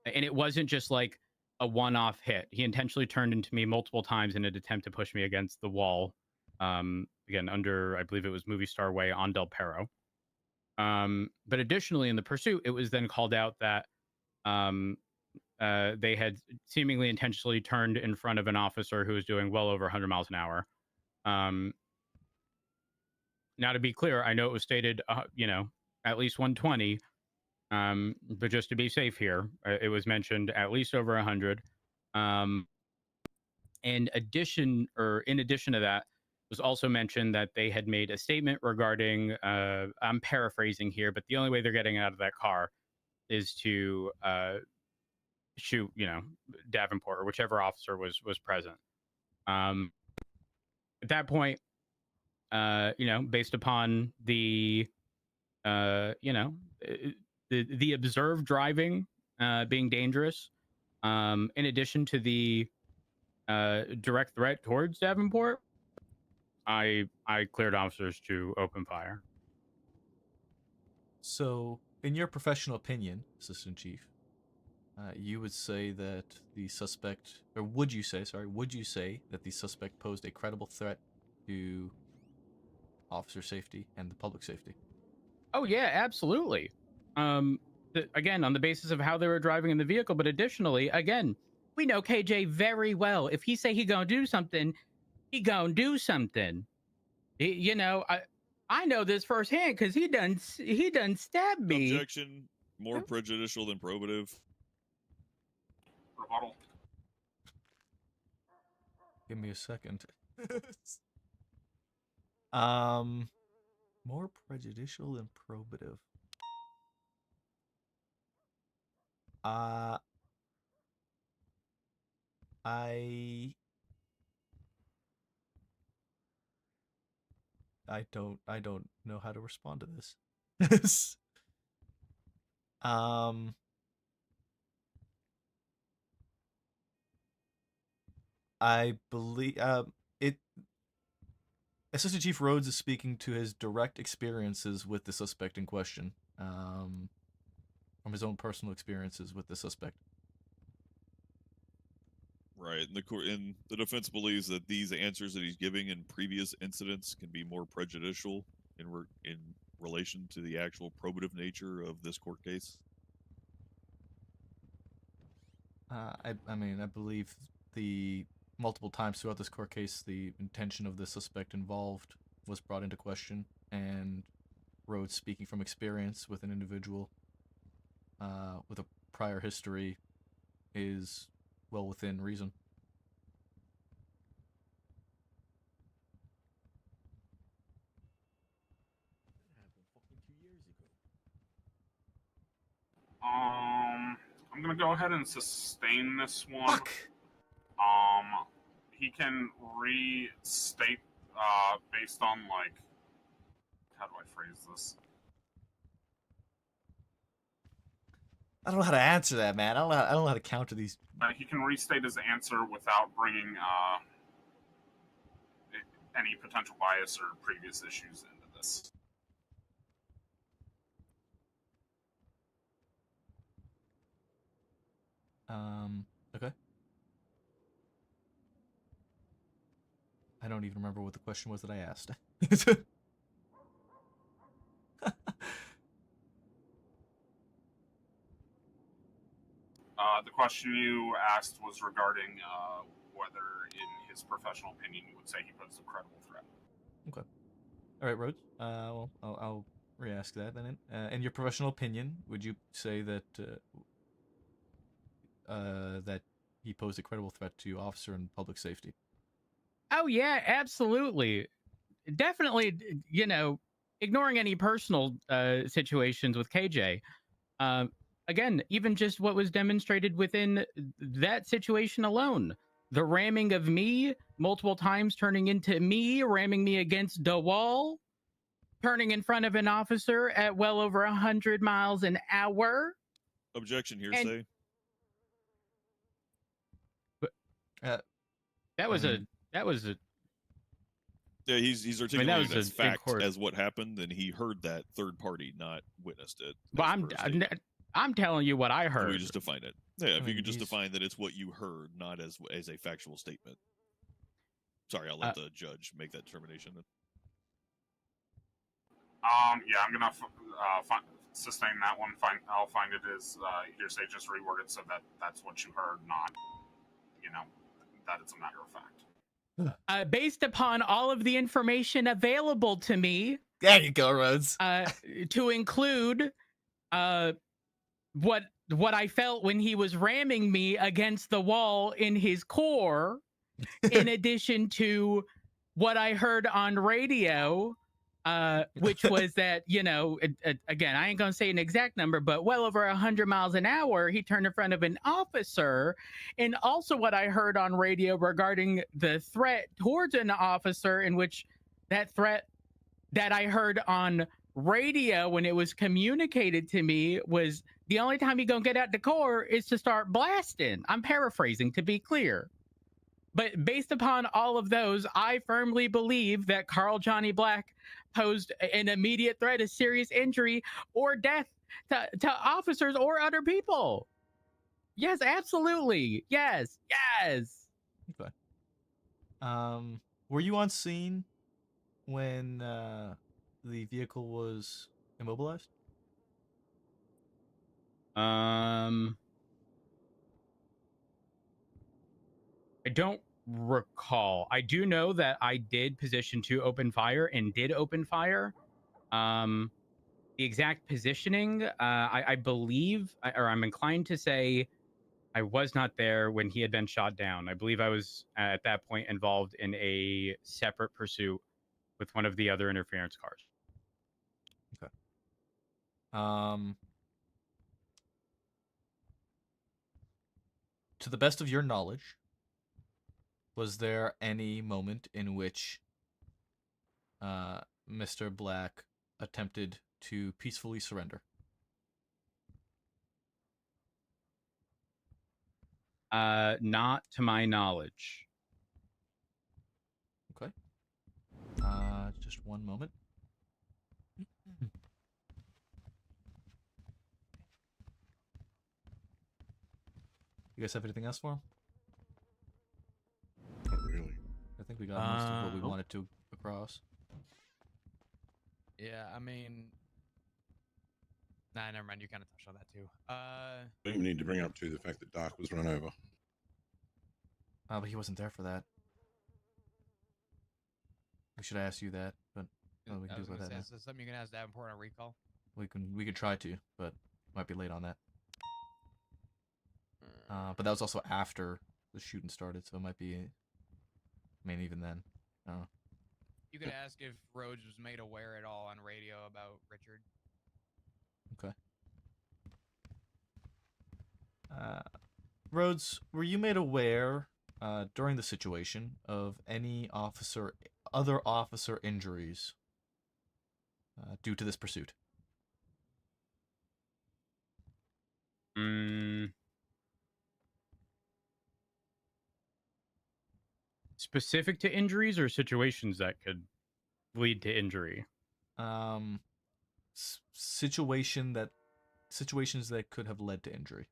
it wasn't just like a one-off hit. He intentionally turned into me multiple times in an attempt to push me against the wall. Again, under, I believe it was Movie Star Way on Del Perro. But additionally, in the pursuit, it was then called out that they had seemingly intentionally turned in front of an officer who was doing well over 100 miles an hour. Now, to be clear, I know it was stated, at least 120. But just to be safe here, it was mentioned at least over 100. In addition to that, it was also mentioned that they had made a statement regarding, I'm paraphrasing here, but the only way they're getting out of that car is to shoot, Davenport or whichever officer was present. At that point, based upon the, the observed driving being dangerous, in addition to the direct threat towards Davenport, I cleared officers to open fire. So, in your professional opinion, Assistant Chief, you would say that the suspect, or would you say that the suspect posed a credible threat to officer safety and the public safety? Oh yeah, absolutely. Again, on the basis of how they were driving in the vehicle, but additionally, again, we know KJ very well. If he say he gonna do something, he gonna do something. I know this firsthand because he done stabbed me. Objection, more prejudicial than probative. Rebuttal. Give me a second. More prejudicial than probative. I don't know how to respond to this. I believe Assistant Chief Rhodes is speaking to his direct experiences with the suspect in question, from his own personal experiences with the suspect. Right, and the defense believes that these answers that he's giving in previous incidents can be more prejudicial in relation to the actual probative nature of this court case. I mean, I believe the multiple times throughout this court case, the intention of the suspect involved was brought into question, and Rhodes, speaking from experience with an individual with a prior history, is well within reason. I'm gonna go ahead and sustain this one. Fuck. He can restate based on like, how do I phrase this? I don't know how to answer that, man. I don't know how to counter these. He can restate his answer without bringing any potential bias or previous issues into this. Okay. I don't even remember what the question was that I asked. The question you asked was regarding whether, in his professional opinion, you would say he posed a credible threat. Okay. All right, Rhodes. Well, I'll re-ask that then. In your professional opinion, would you say that that he posed a credible threat to officer and public safety? Oh yeah, absolutely. Definitely, ignoring any personal situations with KJ. Again, even just what was demonstrated within that situation alone, the ramming of me multiple times, turning into me ramming me against the wall, turning in front of an officer at well over 100 miles an hour. Objection, hearsay. That was a Yeah, he's that articulating was it as a big fact court. as what happened, and he heard that third party, not witnessed it. But I'm telling you what I So heard. we just define it. Yeah, if you mean, could just he's- define that it's what you heard, not as a factual statement. Sorry, I'll let the judge make that determination. Yeah, I'm gonna sustain that one. I'll find it as hearsay. Just reword it so that that's what you heard, not that it's a matter of fact. Based upon all of the information available to me, there you go, Rhodes. To include what I felt when he was ramming me against the wall in his core, in addition to what I heard on radio, which was that, again, I ain't gonna say an exact number, but well over 100 miles an hour, he turned in front of an officer, and also what I heard on radio regarding the threat towards an officer, in which that threat that I heard on radio when it was communicated to me was the only time he gonna get out the car is to start blasting. I'm paraphrasing, to be clear. But based upon all of those, I firmly believe that Carl Johnny Black posed an immediate threat of serious injury or death to officers or other people. Yes, absolutely. Yes. Okay. Were you on scene when the vehicle was immobilized? I don't recall. I do know that I did position 2 open fire and did open fire. The exact positioning, I believe, or I'm inclined to say, I was not there when he had been shot down. I believe I was at that point involved in a separate pursuit with one of the other interference cars. Okay. To the best of your knowledge, was there any moment in which Mr. Black attempted to peacefully surrender? Not to my knowledge. Okay. Just one moment. You guys have anything else for him? Not really. I think we got most of what we wanted to across. Yeah, I mean, nah, never mind. You kind of touched on that too. I think we need to bring up too the fact that Dark was run over. But he wasn't there for that. We should ask you that, but we can do with that. Is this something you can ask Davenport on recall? We could try to, but might be late on that. But that was also after the shooting started, so it might be. I mean, even then. You could ask if Rhodes was made aware at all on radio about Richard. Okay. Rhodes, were you made aware during the situation of any other officer injuries due to this pursuit? Specific to injuries or situations that could lead to injury? Situations that could have led to injury,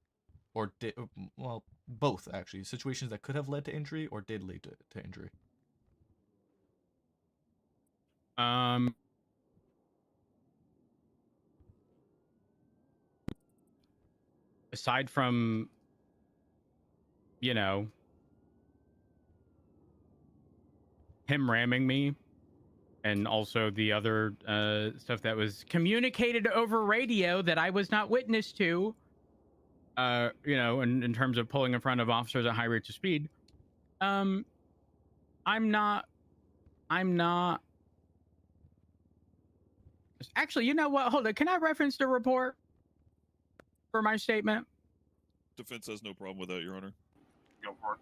or did, well, both actually. Situations that could have led to injury or did lead to injury. Aside from, him ramming me, and also the other stuff that was communicated over radio that I was not witness to, in terms of pulling in front of officers at high rates of speed, I'm not Actually, you know what? Hold on. Can I reference the report for my statement? Defense has no problem with that, Your Honor. Go for it.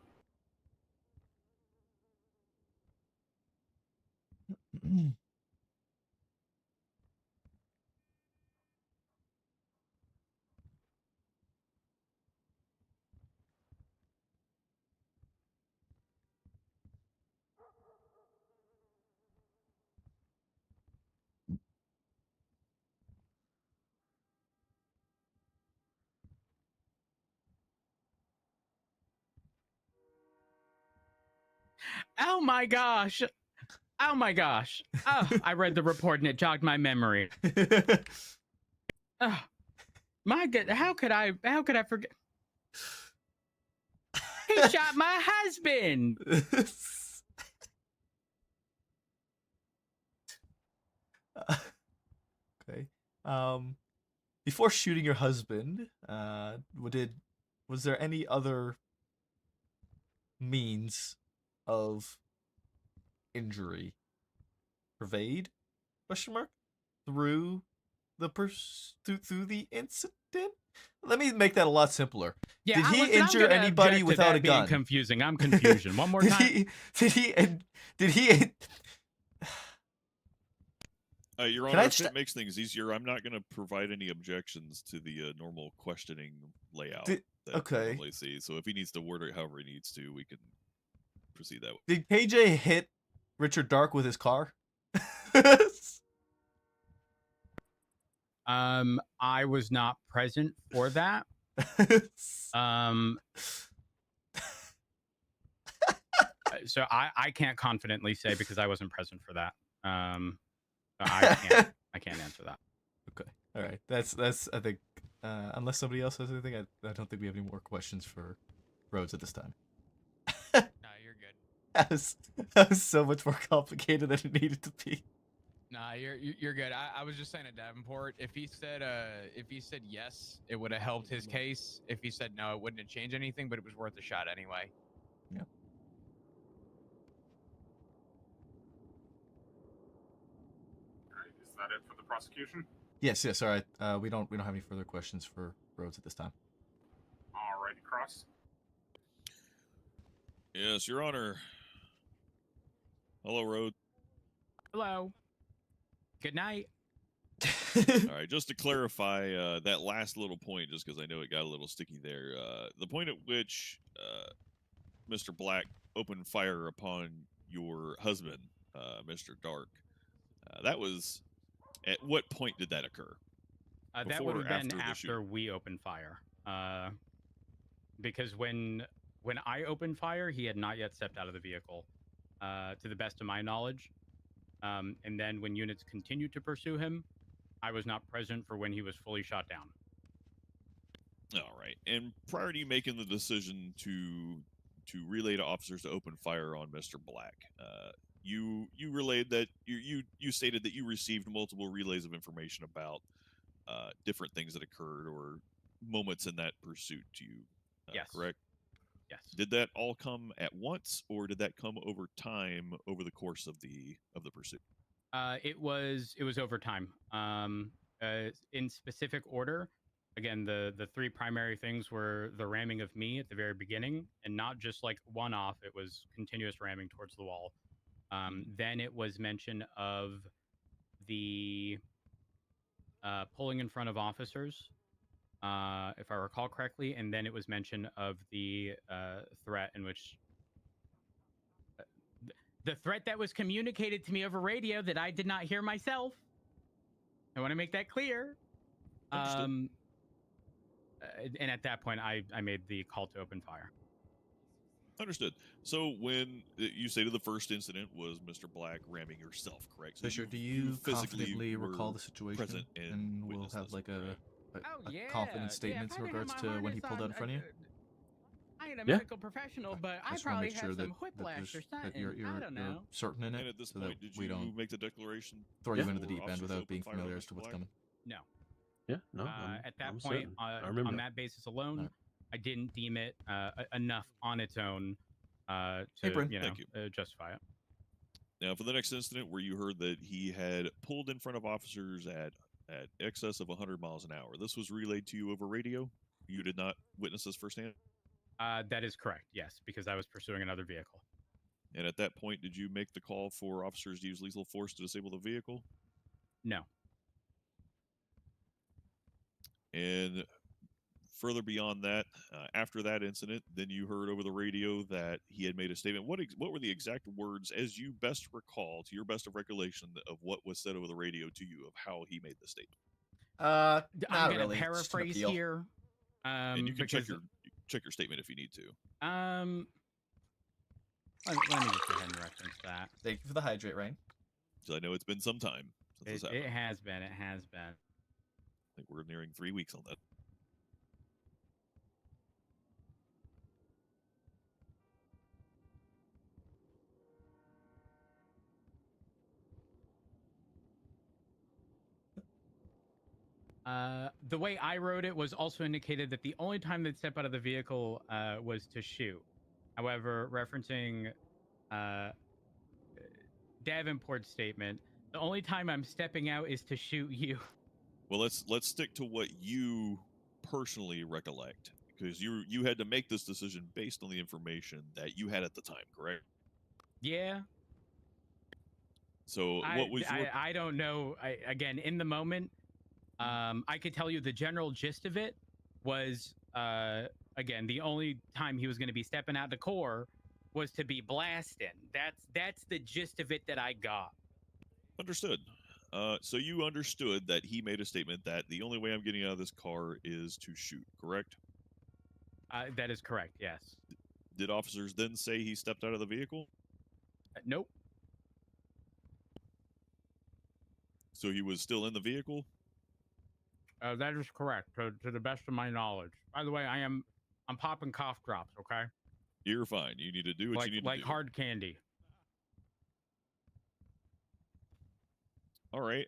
Oh my gosh. Oh my gosh. Oh, I read the report and it jogged my memory. Oh, my God. How could I forget? He shot my husband. Okay. Before shooting your husband, was there any other means of injury purveyed? Question mark through the incident. Let me make that a lot simpler. Yeah, did he I'm injure gonna anybody object to without that a being gun? confusing. I'm confusion. One more time. Did he? Your Can Honor, I if just- it makes things easier, I'm not going to provide any objections to the normal questioning layout Did- that we okay. normally see. So if he needs to word it however he needs to, we can proceed that way. Did KJ hit Richard Dark with his car? I was not present for that. So I can't confidently say because I wasn't present for that. So I can't answer that. Okay. All right. That's I think unless somebody else has anything, I don't think we have any more questions for Rhodes at this time. No, you're good. That was so much more complicated than it needed to be. Nah, you're good. I was just saying to Davenport, if he said yes, it would have helped his case. If he said no, it wouldn't have changed anything, but it was worth a shot anyway. Yeah. All right, is that it for the prosecution? Yes. All right. We don't have any further questions for Rhodes at this time. Alrighty, Cross. Yes, Your Honor. Hello, Road. Hello. Good night. All right, just to clarify that last little point, just because I know it got a little sticky there. The point at which Mr. Black opened fire upon your husband, Mr. Dark, that was at what point did that occur? That Before would or have been after the shooting? after we opened fire. Because when I opened fire, he had not yet stepped out of the vehicle, to the best of my knowledge. And then when units continued to pursue him, I was not present for when he was fully shot down. All right. And prior to you making the decision to relay to officers to open fire on Mr. Black, you relayed that you stated that you received multiple relays of information about different things that occurred or moments in that pursuit to you. Yes. Correct? Yes. Did that all come at once, or did that come over time over the course of the pursuit? It was over time. In specific order, again, the three primary things were the ramming of me at the very beginning, and not just like one off. It was continuous ramming towards the wall. Then it was mention of the pulling in front of officers, if I recall correctly, and then it was mention of the threat in which. The threat that was communicated to me over radio that I did not hear myself. I want to make that clear. And at that point, I made the call to open fire. Understood. So when you say to the first incident was Mr. Black ramming yourself, correct? So Fisher, do you physically confidently recall were the situation? present And we'll witnessed have this, like a yeah. confident statement in regards to when he pulled out in front of you? I ain't a medical professional, but I just wanna probably make sure had that- some that whiplash there's- or something. that you're I don't know. certain in it, And at this so point, that did we you don't make the declaration? throw you into the before deep end officers without opened being fire familiar on as to Mr. what's Black? coming. No. Yeah, no. At that I'm point, certain. I remember. on that basis alone, I didn't deem it enough on its own to Bryn. you know Thank you. justify it. Now, for the next incident where you heard that he had pulled in front of officers at excess of 100 miles an hour, this was relayed to you over radio? You did not witness this firsthand? That is correct, yes, because I was pursuing another vehicle. And at that point, did you make the call for officers to use lethal force to disable the vehicle? No. And further beyond that, after that incident, then you heard over the radio that he had made a statement. What were the exact words, as you best recall, to your best of recollection, of what was said over the radio to you of how he made the statement? Not I'm gonna really. Just an paraphrase appeal. here. And you can check because- your statement if you need to. Let me just go ahead and reference that. Thank you for the hydrate, Ryan. So I know it's been some time since this happened. It has been. It has been. I think we're nearing 3 weeks on that. The way I wrote it was also indicated that the only time they'd step out of the vehicle was to shoot. However, referencing Davenport's statement, the only time I'm stepping out is to shoot you. Well, let's stick to what you personally recollect, because you had to make this decision based on the information that you had at the time, correct? Yeah. So what was your... I don't know. Again, in the moment, I could tell you the general gist of it was, again, the only time he was going to be stepping out the core was to be blasting. That's the gist of it that I got. Understood. So you understood that he made a statement that the only way I'm getting out of this car is to shoot, correct? That is correct, yes. Did officers then say he stepped out of the vehicle? Nope. So he was still in the vehicle? That is correct, to the best of my knowledge. By the way, I'm popping cough drops, okay? You're fine. You need to do what you need to do. Like hard candy. All right.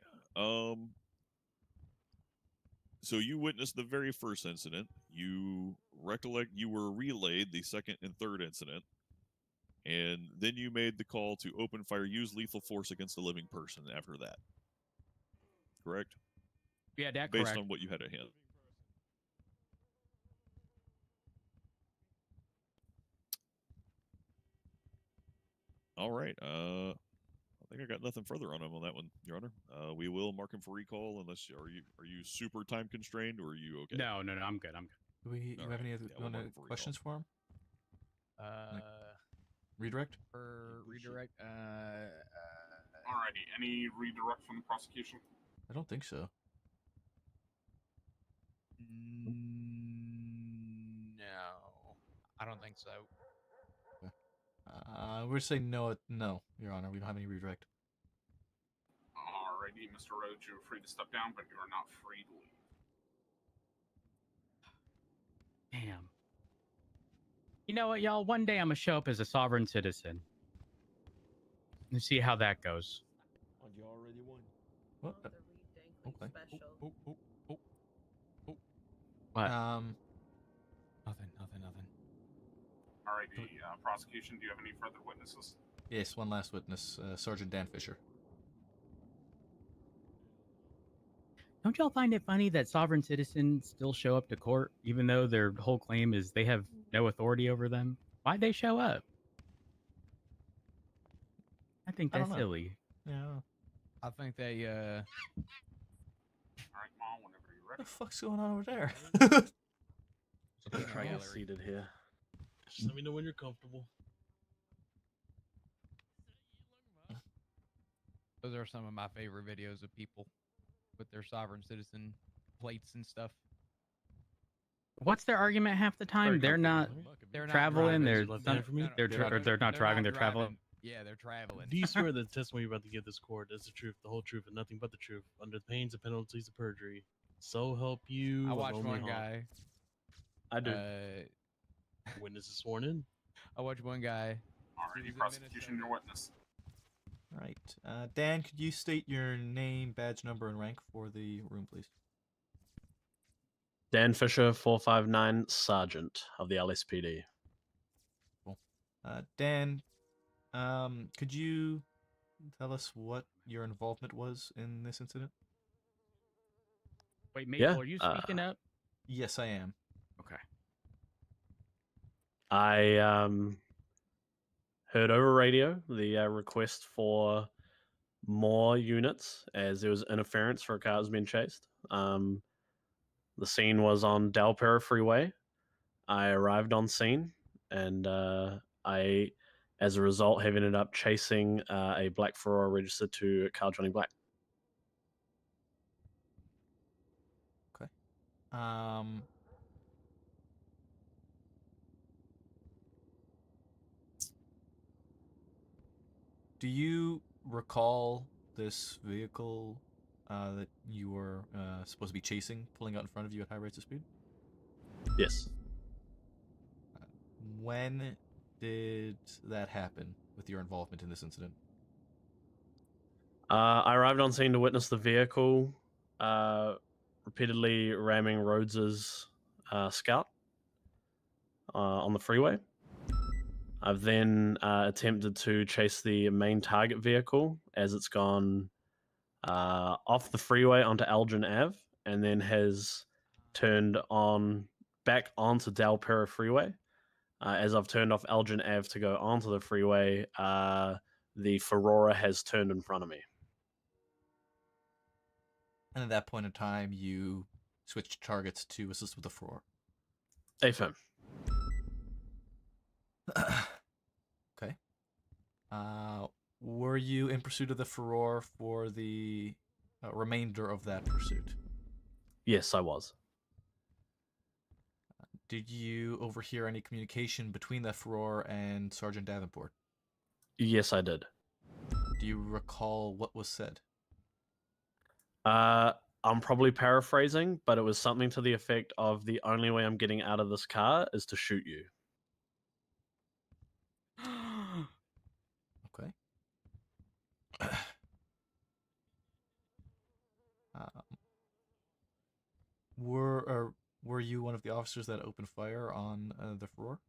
So you witnessed the very first incident. You recollect you were relayed the second and third incident. And then you made the call to open fire, use lethal force against a living person after that. Correct? Yeah, that's Based correct. on what you had at hand. All right. I think I got nothing further on him on that one, Your Honor. We will mark him for recall unless are you super time constrained or are you okay? No, I'm good. I'm good. Do you have any other questions for him? Redirect? For redirect, Alrighty, any redirect from the prosecution? I don't think so. No, I don't think so. We're saying no, Your Honor. We don't have any redirect. Alrighty, Mr. Rhodes, you're free to step down, but you are not free to leave. Damn. You know what, y'all? One day I'm gonna show up as a sovereign citizen. And see how that goes. You already won. What? Okay. What? Nothing. Alrighty, prosecution, do you have any further witnesses? Yes, one last witness, Sergeant Dan Fisher. Don't y'all find it funny that sovereign citizens still show up to court, even though their whole claim is they have no authority over them? Why'd they show up? I think that's silly. Yeah. I think they Alright, Mom, whenever you're ready. What the fuck's going on over there? I'm seated here. Just let me know when you're comfortable. Those are some of my favorite videos of people with their sovereign citizen plates and stuff. What's their argument half the time? They're not traveling. They're not driving. They're traveling. Yeah, they're traveling. Do you swear that the testimony you're about to give this court is the truth, the whole truth, and nothing but the truth, under the pains and penalties of perjury? So help you. I watched Lonely one Hawk. guy. I do. Witness is sworn in. I watched one guy. Alrighty, prosecution, your witness. All right. Dan, could you state your name, badge number, and rank for the room, please? Dan Fisher, 459, Sergeant of the LSPD. Cool. Dan, could you tell us what your involvement was in this incident? Wait, Maple, Yeah, are you speaking up? Yes, I am. Okay. I heard over radio the request for more units as there was interference for a car that was being chased. The scene was on Dalpera Freeway. I arrived on scene, and I, as a result, have ended up chasing a black Ferrari registered to Carl Johnny Black. Okay. Do you recall this vehicle that you were supposed to be chasing, pulling out in front of you at high rates of speed? Yes. When did that happen with your involvement in this incident? I arrived on scene to witness the vehicle repeatedly ramming Rhodes's Scout on the freeway. I've then attempted to chase the main target vehicle as it's gone off the freeway onto Elgin Ave, and then has turned on back onto Dalpera Freeway. As I've turned off Elgin Ave to go onto the freeway, the Ferrora has turned in front of me. And at that point in time, you switched targets to assist with the Ferrora. Affirm. Okay. Were you in pursuit of the Ferrora for the remainder of that pursuit? Yes, I was. Did you overhear any communication between the Ferrora and Sergeant Davenport? Yes, I did. Do you recall what was said? I'm probably paraphrasing, but it was something to the effect of the only way I'm getting out of this car is to shoot you. Okay. Were you one of the officers that opened fire on the Ferrora?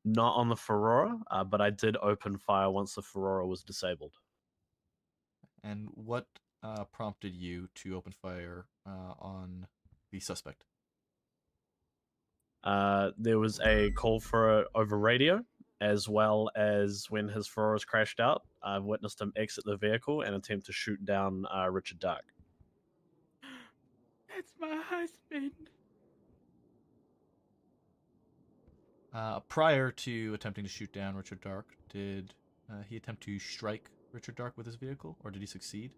Not on the Ferrora, but I did open fire once the Ferrora was disabled. And what prompted you to open fire on the suspect? There was a call for it over radio, as well as when his Ferraris crashed out, I've witnessed him exit the vehicle and attempt to shoot down Richard Dark. That's my husband. Prior to attempting to shoot down Richard Dark, did he attempt to strike Richard Dark with his vehicle, or did he succeed?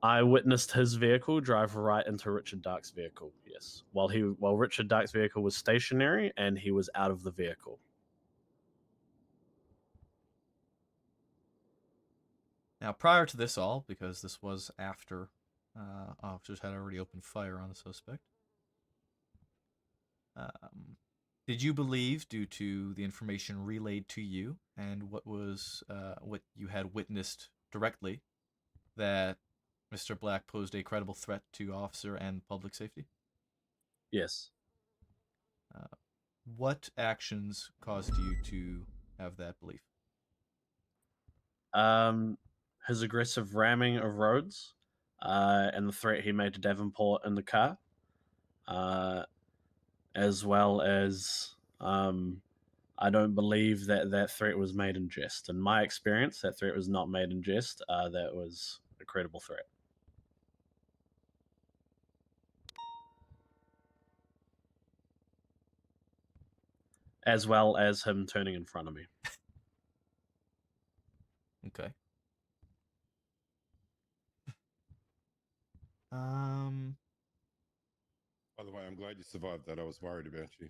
I witnessed his vehicle drive right into Richard Dark's vehicle, yes. While Richard Dark's vehicle was stationary and he was out of the vehicle. Now, prior to this all, because this was after officers had already opened fire on the suspect, did you believe, due to the information relayed to you and what you had witnessed directly, that Mr. Black posed a credible threat to officer and public safety? Yes. What actions caused you to have that belief? His aggressive ramming of roads, and the threat he made to Davenport in the car, as well as I don't believe that threat was made in jest. In my experience, that threat was not made in jest. That was a credible threat. As well as him turning in front of me. Okay. By the way, I'm glad you survived that. I was worried about you.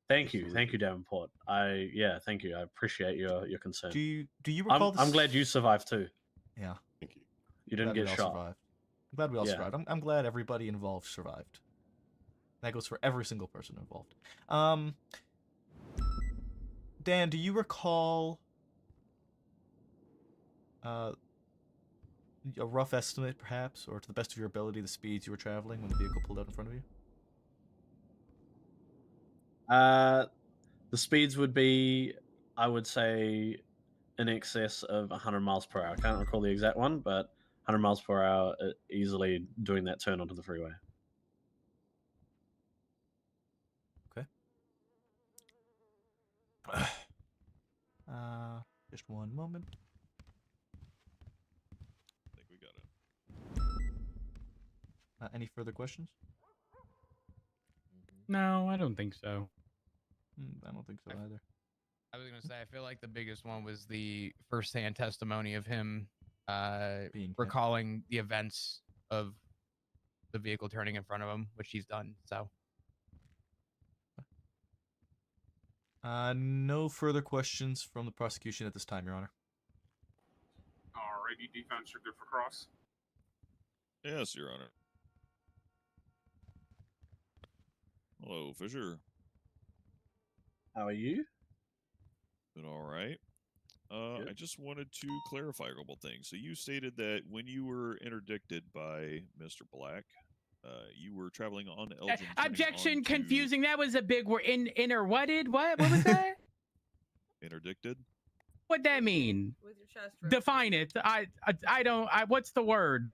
Thank you, Davenport. Thank you. I appreciate your concern. Do you recall? I'm glad you survived too. Yeah. Thank you. You didn't get shot. Survived. I'm glad we all Yeah. survived. I'm glad everybody involved survived. That goes for every single person involved. Dan, do you recall a rough estimate, perhaps, or to the best of your ability, the speeds you were traveling when the vehicle pulled out in front of you? The speeds would be, I would say, in excess of 100 miles per hour. I can't recall the exact one, but 100 miles per hour, easily doing that turn onto the freeway. Okay. Just one moment. I think we got it. Any further questions? No, I don't think so. I don't think so either. I was gonna say, I feel like the biggest one was the first-hand testimony of him recalling the events of the vehicle turning in front of him, which he's done. So, No further questions from the prosecution at this time, Your Honor. Alrighty, defense, you're good for cross. Yes, Your Honor. Hello, Fisher. How are you? Been all right. I just wanted to clarify a couple things. So you stated that when you were interdicted by Mr. Black, you were traveling on Elgin. Objection, confusing. That was a big word. What was that? Interdicted? What'd that mean? With your chest. Define it. I don't. What's the word?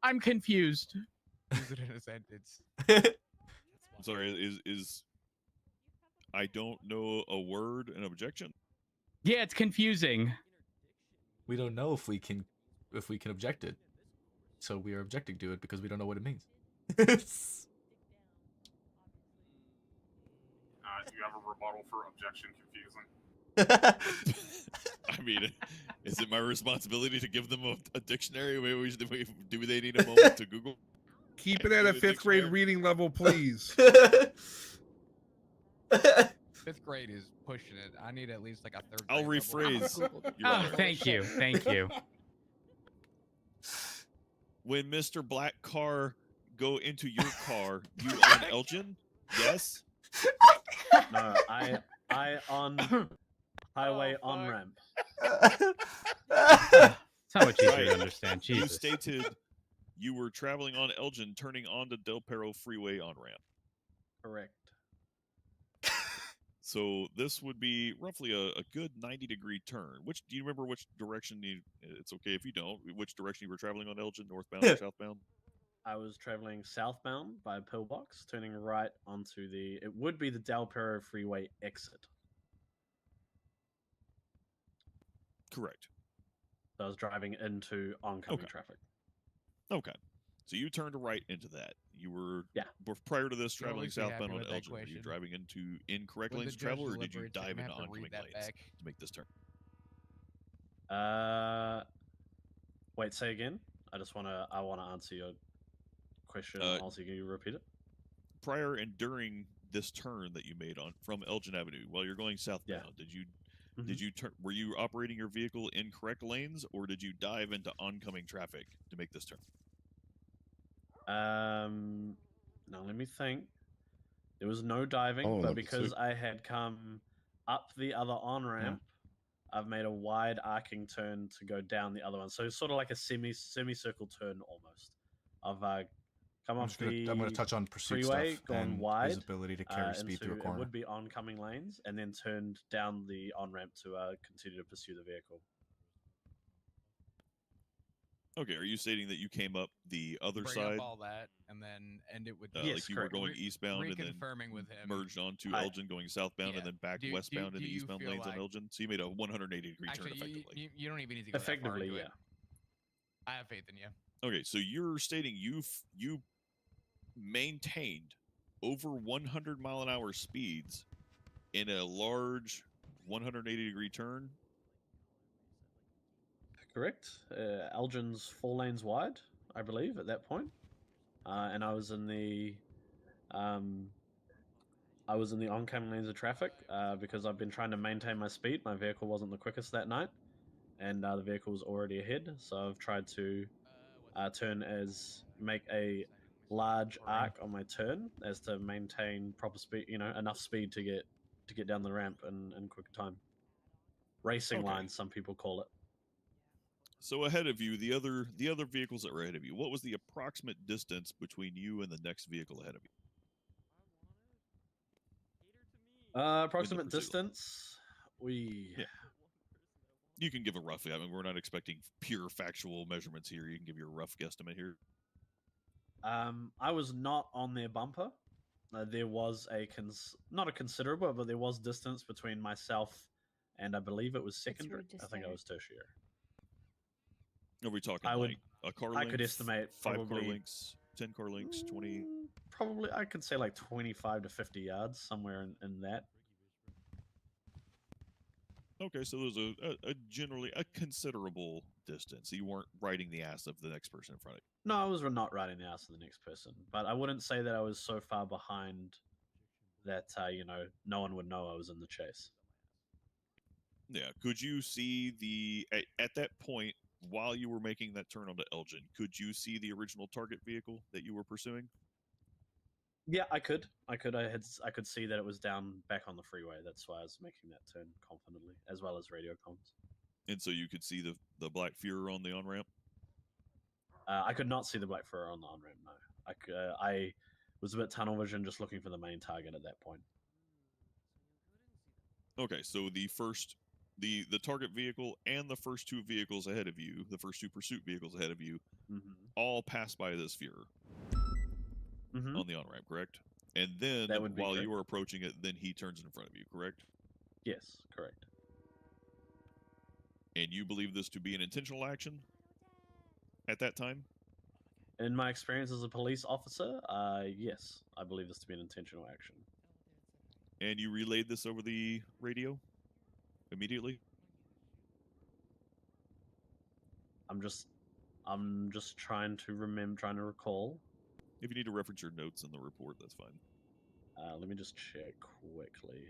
I'm confused. use it in a sentence. I'm sorry. Is I don't know a word an objection? Yeah, it's confusing. We don't know if we can object it, so we are objecting to it because we don't know what it means. Do you have a rebuttal for objection confusing? I mean, is it my responsibility to give them a dictionary? Do they need a moment to Google? Keep it at a fifth grade reading level, please. Fifth grade is pushing it. I need at least like a third. I'll rephrase. Thank you. Thank you. When Mr. Black car go into your car, you on Elgin? Yes. No, I on highway on ramp. It's not much easier to understand. You Jesus. stated you were traveling on Elgin, turning onto Del Perro Freeway on ramp. Correct. So this would be roughly a good 90-degree turn. Do you remember which direction it's okay if you don't, which direction you were traveling on Elgin, northbound or southbound? I was traveling southbound by Pillbox, turning right onto it would be the Del Perro Freeway exit. Correct. So I was driving into oncoming traffic. Okay. So you turned right into that. You were prior to this traveling southbound on Elgin. Were you driving into incorrect lanes of travel, or did you dive into oncoming lanes to make this turn? Wait, say again. I wanna answer your question. Also, can you repeat it? Prior and during this turn that you made from Elgin Avenue, while you're going southbound, did you turn? Were you operating your vehicle in correct lanes, or did you dive into oncoming traffic to make this turn? Now let me think. There was no diving, but because I had come up the other on ramp, I've made a wide arcing turn to go down the other one. So it's sort of like a semicircle turn almost. I've come off the I'm going to touch on pursuit freeway, stuff gone and wide, his ability to carry speed through a corner. It would be oncoming lanes, and then turned down the on ramp to continue to pursue the vehicle. Okay, are you stating that you came up the other bring side? Up all that, and then end it with like you were going eastbound and then with him. merged onto Elgin going southbound and then back westbound into eastbound lanes on Elgin. So you made a 180-degree turn effectively. You don't even need to go effectively, that far into it. I have faith in you. Okay, so you're stating you maintained over 100-mile-an-hour speeds in a large 180-degree turn. Correct. Elgin's 4 lanes wide, I believe, at that point, and I was in the oncoming lanes of traffic because I've been trying to maintain my speed. My vehicle wasn't the quickest that night, and the vehicle was already ahead. So I've tried to make a large arc on my turn as to maintain proper speed. Enough speed to get down the ramp in quick time. Racing lines, some people call it. So ahead of you, the other vehicles that were ahead of you, what was the approximate distance between you and the next vehicle ahead of you? Approximate distance. You can give a rough. I mean, we're not expecting pure factual measurements here. You can give your rough guesstimate here. I was not on their bumper. There was not a considerable, but there was distance between myself and I believe it was secondary. rude to I think I stare. was tertiary. Are we talking I would- like a car I length? could estimate 5 car probably- lengths, 10 car lengths, 20. Probably, I could say like 25 to 50 yards, somewhere in that. Okay, so there's a generally a considerable distance. You weren't riding the ass of the next person in front of you. No, I was not riding the ass of the next person, but I wouldn't say that I was so far behind that no one would know I was in the chase. Yeah. Could you see at that point while you were making that turn onto Elgin? Could you see the original target vehicle that you were pursuing? Yeah, I could. I could see that it was down back on the freeway. That's why I was making that turn confidently, as well as radio comms. And so you could see the Black Fuhrer on the on ramp. I could not see the Black Fuhrer on the on ramp. No, I was a bit tunnel vision, just looking for the main target at that point. Okay, so the target vehicle and the first two vehicles ahead of you, the first two pursuit vehicles ahead of you, all pass by this Fuhrer on the on ramp, correct? And then That would be while you correct. were approaching it, then he turns in front of you, correct? Yes, correct. And you believe this to be an intentional action at that time? In my experience as a police officer, yes, I believe this to be an intentional action. And you relayed this over the radio immediately? I'm just trying to recall. If you need to reference your notes in the report, that's fine. Let me just check quickly.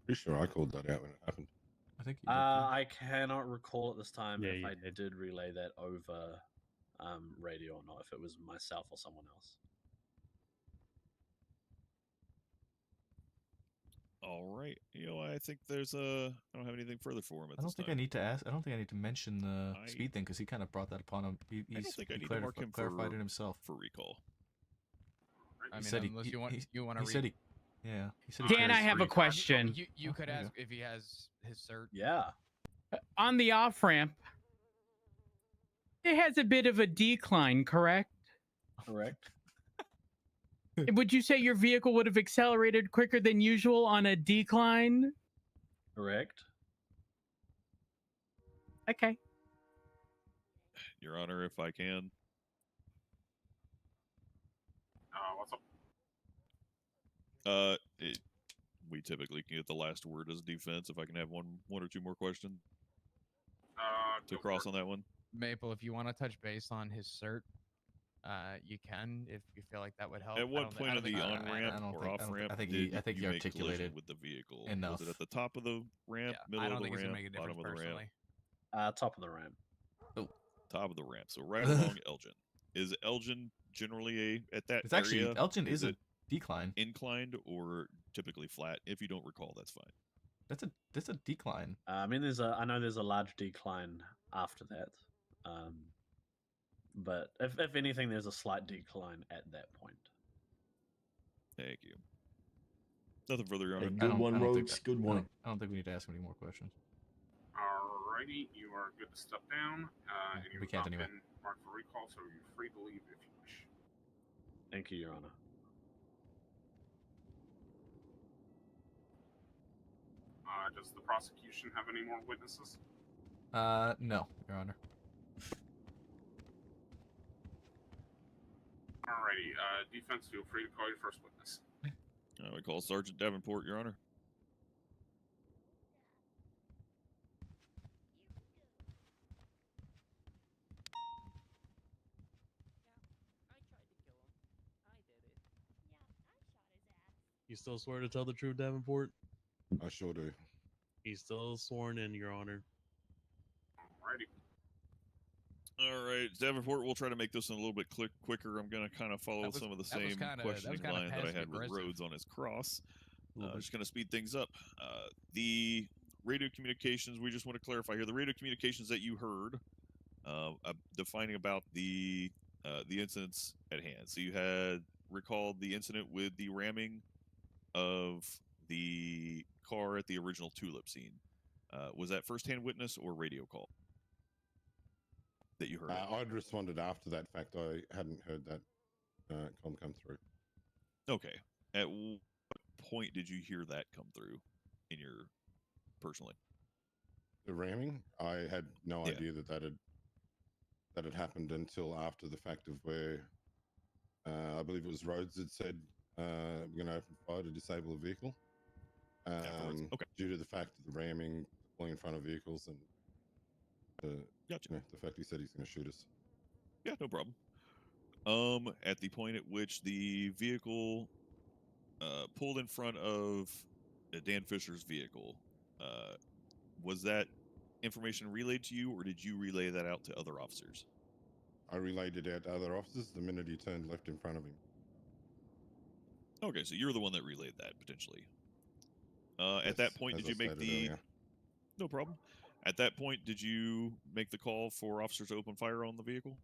Pretty sure I called that out when it happened. I think I cannot recall at this time if if I I did relay that over radio or not, if it was myself or someone else. All right. I think I don't have anything further for him at I don't this think time. I need to ask. I don't think I need to mention the speed thing because he kind of brought that upon him. I don't think I need to mark him clarified it himself. for recall. I mean, He said he- unless he- you want he- to he read. said he- yeah, he said he Dan, I carries have a 3. question. You could there you ask if he has his cert. Yeah. On the off ramp, it has a bit of a decline, correct? Correct. Would you say your vehicle would have accelerated quicker than usual on a decline? Correct. Okay. Your Honor, if I can. What's up? We typically can get the last word as defense. If I can have one or two more questions to cross on that one. Maple, if you want to touch base on his cert, you can if you feel like that would help. At what point of the on ramp or off ramp I think did he you make collision articulated with the vehicle? enough. Was it at the top of the ramp, middle I don't of the think it's gonna ramp, make a bottom difference of the ramp? personally. Top of the ramp. Oh, top of the ramp. So right along Elgin. Is Elgin generally at that It's actually- area? Elgin is a it decline. inclined or typically flat? If you don't recall, that's fine. That's a decline. I mean, I know there's a large decline after that, but if anything, there's a slight decline at that point. Thank you. Nothing further, Your Hey, Honor. good one, Rogues. Good one. I don't think we need to ask him any more questions. Alrighty, you are good to step down. And you we have can't not anyway. been marked for recall, so you're free to leave if you wish. Thank you, Your Honor. Does the prosecution have any more witnesses? No, Your Honor. Alrighty, defense, feel free to call your first witness. We call Sergeant Davenport, Your Honor. You still swear to tell the truth, Davenport? I sure do. He's still sworn in, Your Honor. Alrighty. All right, Davenport, we'll try to make this one a little bit quicker. I'm going to kind of follow some of the same questioning line that I had with passive-aggressive. Rhodes on his cross. Just going to speed things up. The radio communications, we just want to clarify here, the radio communications that you heard defining about the incidents at hand. So you had recalled the incident with the ramming of the car at the original Tulip scene. Was that firsthand witness or radio call that you heard? I'd responded after that fact. I hadn't heard that come through. Okay. At what point did you hear that come through in your personally? The ramming, I had no idea that had happened until after the fact of where I believe it was Rhodes that said we're going to open fire to disable a vehicle. Due to the fact of the ramming, pulling in front of vehicles, and the fact he said he's going to shoot us. Yeah, no problem. At the point at which the vehicle pulled in front of Dan Fisher's vehicle, was that information relayed to you, or did you relay that out to other officers? I relayed it out to other officers the minute he turned left in front of him. Okay, so you're the one that relayed that, potentially. At that point, did you make the... Earlier. No problem. At that point, did you make the call for officers to open fire on the vehicle?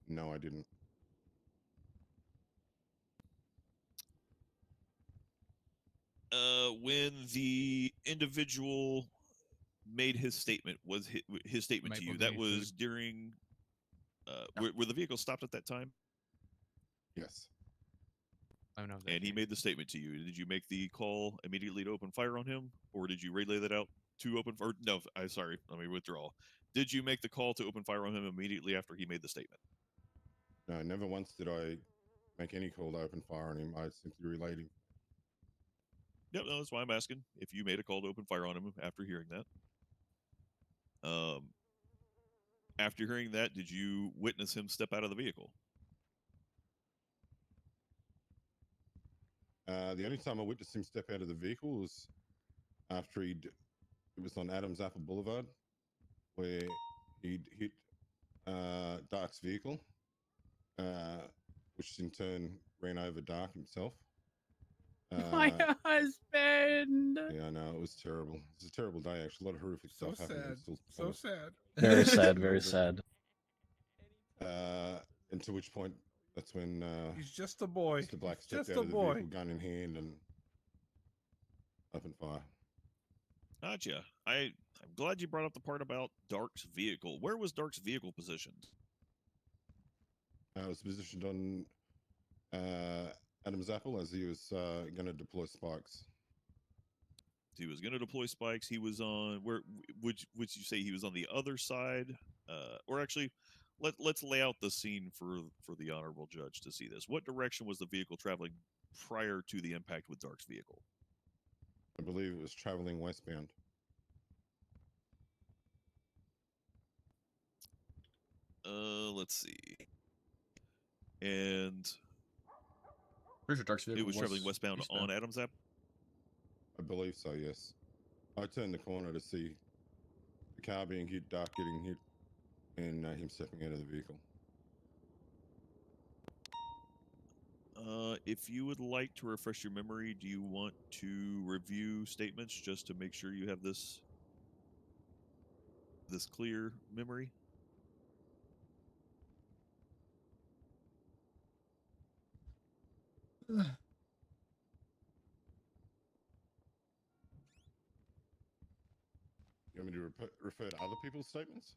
No, I didn't. When the individual made his statement, was his statement to you, that was during... were the vehicles stopped at that time? Yes. I don't know. And he made the statement to you. Did you make the call immediately to open fire on him, or did you relay that out to open fire? No, I'm sorry. Let me withdraw. Did you make the call to open fire on him immediately after he made the statement? No, never once did I make any call to open fire on him. I simply relayed him. Yep, no, that's why I'm asking if you made a call to open fire on him after hearing that. After hearing that, did you witness him step out of the vehicle? The only time I witnessed him step out of the vehicle was after it was on Adams Apple Boulevard, where he'd hit Dark's vehicle, which in turn ran over Dark himself. My husband. Yeah, I know, it was terrible. It was a terrible day, actually. A lot of horrific stuff happened. So sad. Very sad, very sad. And to which point, that's when he's just a boy. Mr. Black He's stepped just out a of the boy. vehicle, gun in hand, and opened fire. Gotcha. I'm glad you brought up the part about Dark's vehicle. Where was Dark's vehicle positioned? It was positioned on Adam's Apple as he was going to deploy spikes. He was going to deploy spikes. He was on where? Would you say he was on the other side? Or actually, let's lay out the scene for the honorable judge to see this. What direction was the vehicle traveling prior to the impact with Dark's vehicle? I believe it was traveling westbound. Let's see. And pretty sure Dark's vehicle it was traveling westbound on Adams Apple. I believe so, yes. I turned the corner to see the car being hit, Dark getting hit, and him stepping out of the vehicle. If you would like to refresh your memory, do you want to review statements just to make sure you have this clear memory? You want me to refer to other people's statements?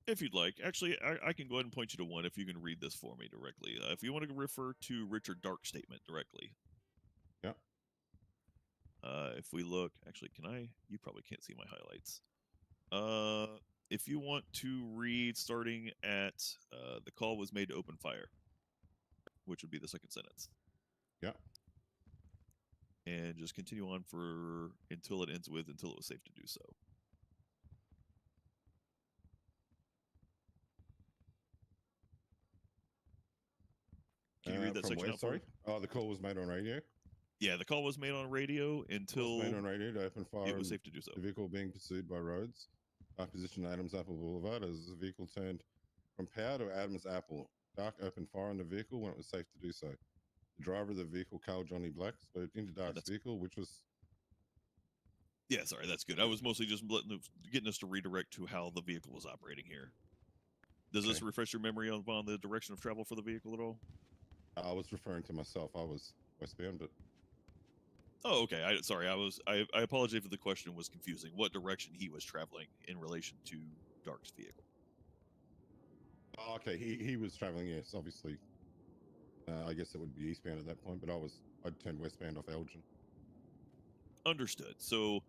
If you'd like. Actually, I can go ahead and point you to one if you can read this for me directly. If you want to refer to Richard Dark's statement directly. Yeah. If we look, actually, can I? You probably can't see my highlights. If you want to read starting at the call was made to open fire, which would be the second sentence. Yeah. And just continue on for until it ends with until it was safe to do so. Can you read that from section where, out for me? sorry? Oh, the call was made on radio? Yeah, the call was made on radio until Made on radio to open fire. it was safe to do so. The vehicle being pursued by Rhodes. Dark position Adams Apple Boulevard as the vehicle turned from Power to Adams Apple. Dark opened fire on the vehicle when it was safe to do so. driver of the vehicle, Carl Johnny Black, spoke into Dark's vehicle, which was. Yeah, sorry, that's good. I was mostly just getting us to redirect to how the vehicle was operating here. Does this refresh your memory on the direction of travel for the vehicle at all? I was referring to myself. I was westbound, but. Oh, okay. I apologize if the question was confusing. What direction he was traveling in relation to Dark's vehicle? Oh, okay, he was traveling. Yes, obviously. I guess it would be eastbound at that point, but I'd turned westbound off Elgin. Understood. So,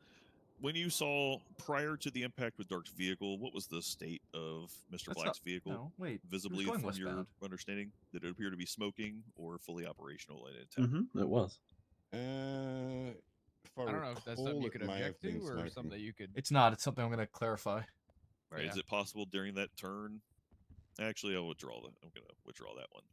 when you saw prior to the impact with Dark's vehicle, what was the state of Mr. Black's vehicle? No, wait. Visibly, going from your westbound. understanding, did it appear to be smoking or fully operational and intact? Mm-hmm. It was. If I don't know if that's something you could object to or something that you could. It's not. It's something I'm going to clarify. All right. Yeah. Is it possible during that turn? Actually, I'll withdraw that. I'm going to withdraw that one.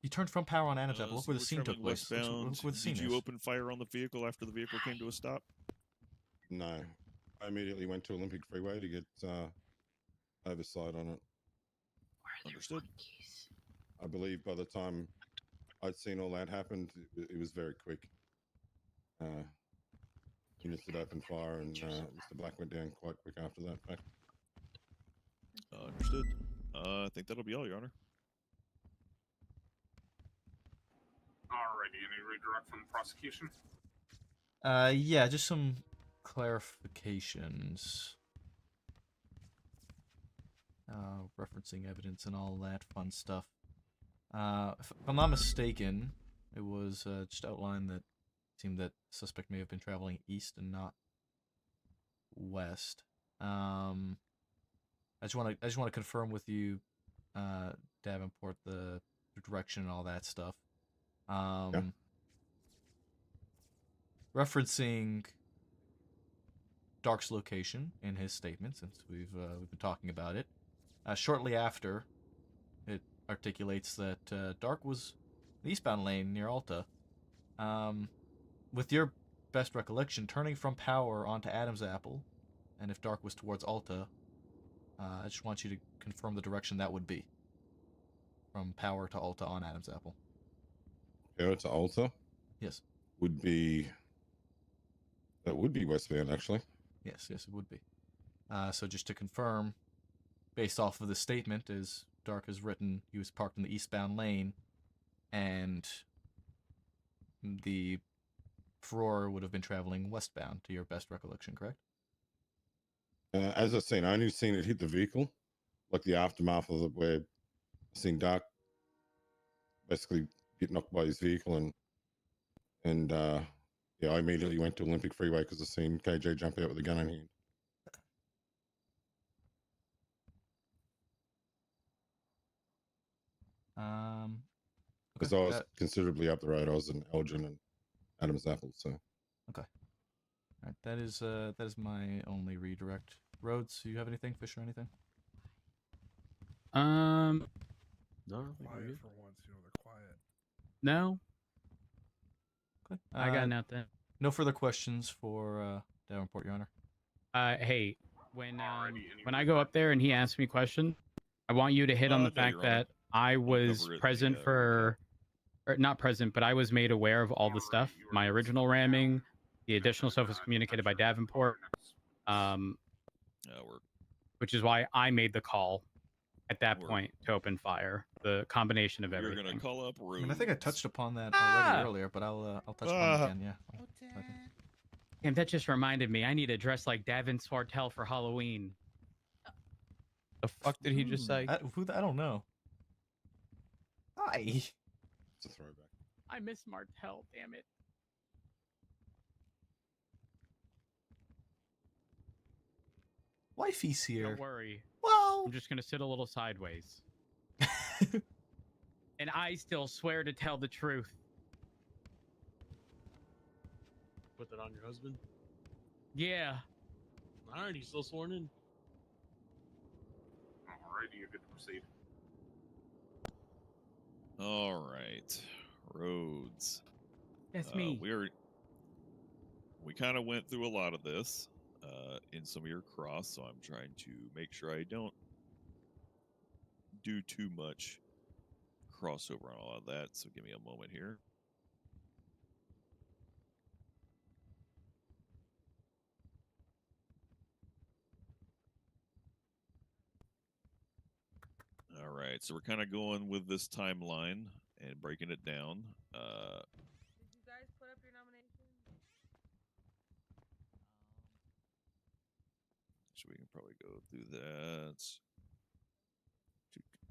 You turned from power on Adam's Apple. Look So where the we're scene took traveling place. Look westbound. where the scene Did you is. open fire on the vehicle after the vehicle came to a stop? No, I immediately went to Olympic Freeway to get oversight on it. Understood. I believe by the time I'd seen all that happen, it was very quick. Units had opened fire, and Mr. Black went down quite quick after that fact. Understood. I think that'll be all, Your Honor. Alrighty, any redirect from the prosecution? Yeah, just some clarifications. Referencing evidence and all that fun stuff. If I'm not mistaken, it was just outlined that it seemed that the suspect may have been traveling east and not west. I just want to confirm with you, Davenport, the direction and all that stuff. Referencing Dark's location in his statement, since we've been talking about it. Shortly after, it articulates that Dark was in the eastbound lane near Alta. With your best recollection, turning from Power onto Adam's Apple, and if Dark was towards Alta, I just want you to confirm the direction that would be. From Power to Alta on Adam's Apple. Power to Alta? Yes. That would be westbound, actually. Yes, it would be. So just to confirm, based off of the statement, as Dark has written, he was parked in the eastbound lane, and the Ferrari would have been traveling westbound, to your best recollection, correct? As I've seen, I only seen it hit the vehicle, like the aftermath of where I seen Dark basically get knocked by his vehicle, and yeah, I immediately went to Olympic Freeway because I seen KJ jump out with a gun in hand. Because I was considerably up the road. I was in Elgin and Adam's Apple, so. Okay. All right, that is my only redirect. Rhodes, do you have anything? Fisher, anything? No. Quiet for once, they're quiet. No. Okay. I got nothing. No further questions for Davenport, Your Honor. Hey, when I go up there and he asks me a question, I want you to hit on the fact that I was present for, or not present, but I was made aware of all the stuff. My original ramming, the additional stuff was communicated by Davenport, which is why I made the call at that point to open fire. The combination of everything. You're gonna call up I mean, I think I touched upon that already earlier, but I'll touch upon it again. Yeah. And that just reminded me, I need to dress like Davin Swartell for Halloween. The fuck did he just say? I don't know. Hi. It's a throwback. I miss Martell, damn it. Wifey's here. Don't worry. Well, I'm just gonna sit a little sideways. And I still swear to tell the truth. Put that on your husband? Yeah. Alright, he's still sworn in. Alrighty, you're good to proceed. All right, Rhodes. That's me. We kind of went through a lot of this in some of your cross, so I'm trying to make sure I don't do too much crossover on all of that, so give me a moment here. All right, so we're kind of going with this timeline and breaking it down. Did you guys put up your nomination? So we can probably go through that.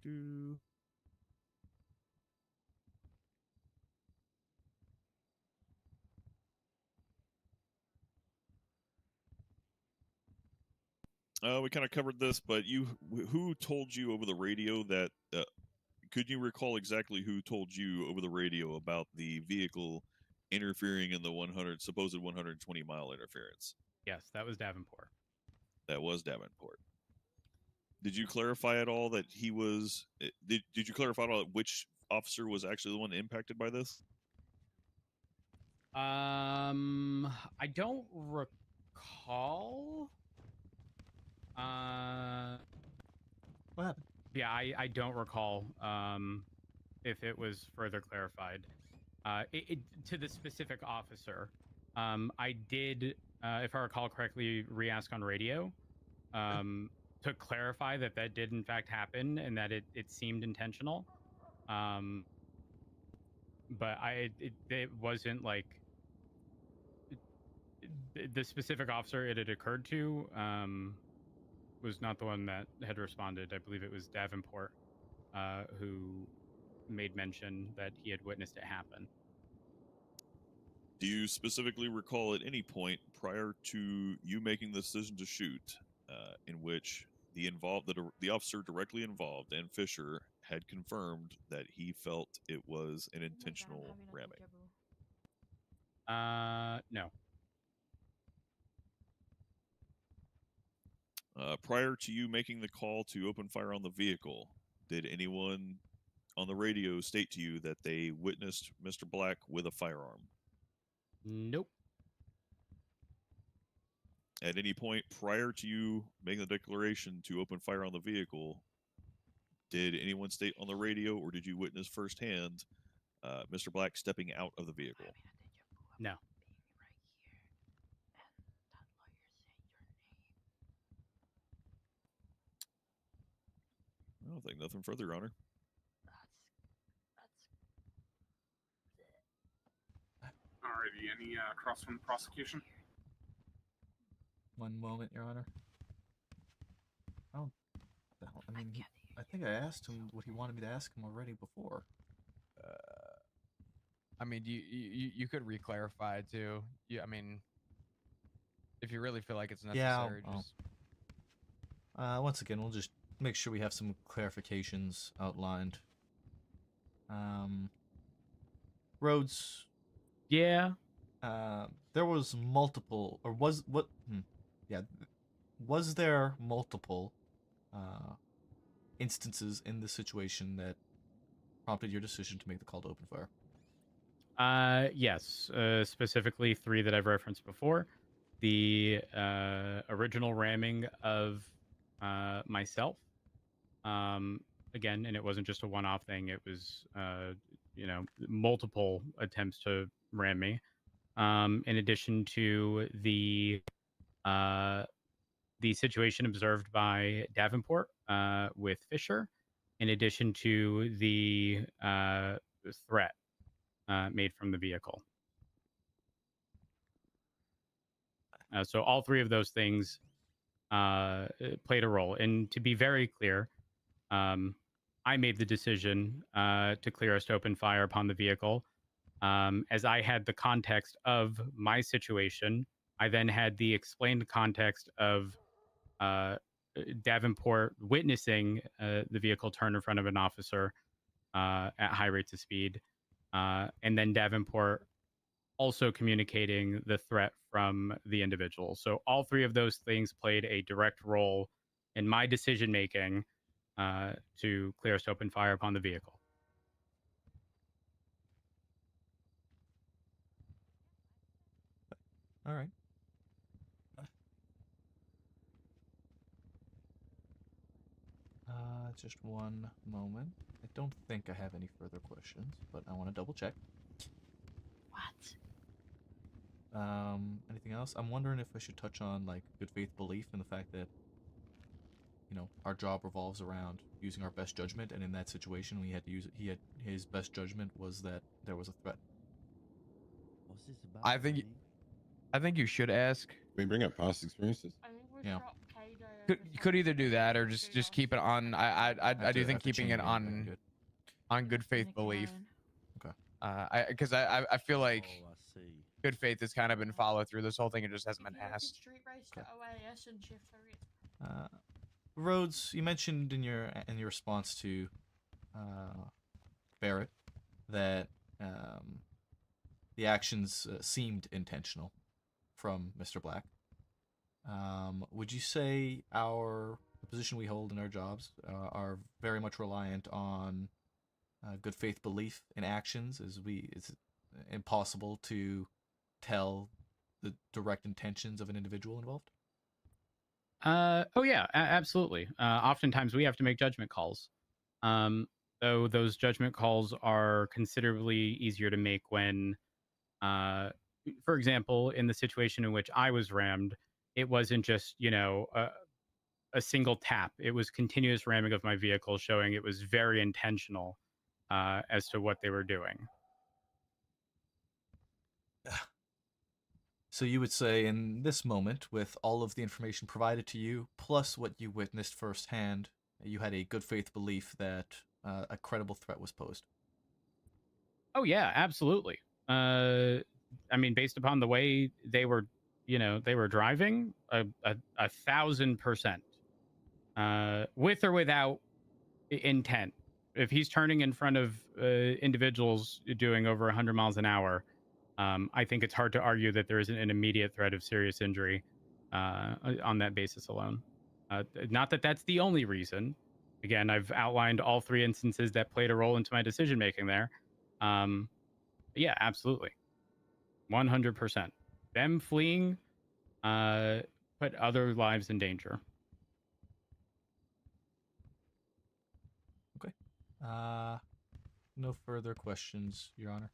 Do. We kind of covered this, but who told you over the radio that? Could you recall exactly who told you over the radio about the vehicle interfering in the supposed 120-mile interference? Yes, that was Davenport. That was Davenport. Did you clarify at all that he was? Did you clarify at all which officer was actually the one impacted by this? I don't recall. What happened? Yeah, I don't recall if it was further clarified. To the specific officer, I did, if I recall correctly, re-ask on radio to clarify that that did in fact happen and that it seemed intentional. But it wasn't like the specific officer it had occurred to was not the one that had responded. I believe it was Davenport who made mention that he had witnessed it happen. Do you specifically recall at any point prior to you making the decision to shoot, in which the officer directly involved and Fisher had confirmed that he felt it was an intentional ramming? No. Prior to you making the call to open fire on the vehicle, did anyone on the radio state to you that they witnessed Mr. Black with a firearm? Nope. At any point prior to you making the declaration to open fire on the vehicle, did anyone state on the radio or did you witness firsthand Mr. Black stepping out of the vehicle? No. I don't think nothing further, Your Honor. Alrighty, any cross from the prosecution? One moment, Your Honor. Oh, I mean, I think I asked him what he wanted me to ask him already before. I mean, you could re-clarify too. Yeah, I mean, if you really feel like it's necessary, just once again, we'll just make sure we have some clarifications outlined. Rhodes. Yeah. There was multiple, or was what? Yeah, was there multiple instances in the situation that prompted your decision to make the call to open fire? Yes, specifically 3 that I've referenced before. The original ramming of myself. Again, and it wasn't just a one-off thing. It was, multiple attempts to ram me. In addition to the situation observed by Davenport with Fisher, in addition to the threat made from the vehicle. So all 3 of those things played a role. And to be very clear, I made the decision to clear us to open fire upon the vehicle. As I had the context of my situation, I then had the explained context of Davenport witnessing the vehicle turn in front of an officer at high rates of speed. And then Davenport also communicating the threat from the individual. So all 3 of those things played a direct role in my decision-making to clear us to open fire upon the vehicle. All right. Just one moment. I don't think I have any further questions, but I want to double check. What? Anything else? I'm wondering if I should touch on like good faith belief and the fact that, you know, our job revolves around using our best judgment, and in that situation, we had to use. His best judgment was that there was a threat. I think you should ask. Can we bring up past experiences? Yeah. You could either do that or just keep it on. I do think keeping it on good faith belief. Okay. Because I feel like good faith has kind of been followed through this whole thing. It just hasn't been asked. Street race to OAS and shift 3. Rhodes, you mentioned in your response to Barrett that the actions seemed intentional from Mr. Black. Would you say the position we hold in our jobs are very much reliant on good faith belief in actions? It's impossible to tell the direct intentions of an individual involved? Oh yeah, absolutely. Oftentimes we have to make judgment calls. Though those judgment calls are considerably easier to make when, for example, in the situation in which I was rammed, it wasn't just, you know, a single tap. It was continuous ramming of my vehicle, showing it was very intentional as to what they were doing. So you would say in this moment, with all of the information provided to you, plus what you witnessed firsthand, you had a good faith belief that a credible threat was posed. Oh yeah, absolutely. I mean, based upon the way they were, you know, they were driving, 1,000%, with or without intent. If he's turning in front of individuals doing over 100 miles an hour, I think it's hard to argue that there isn't an immediate threat of serious injury on that basis alone. Not that that's the only reason. Again, I've outlined all 3 instances that played a role into my decision making there. Yeah, absolutely. 100%. Them fleeing put other lives in danger. Okay. No further questions, Your Honor.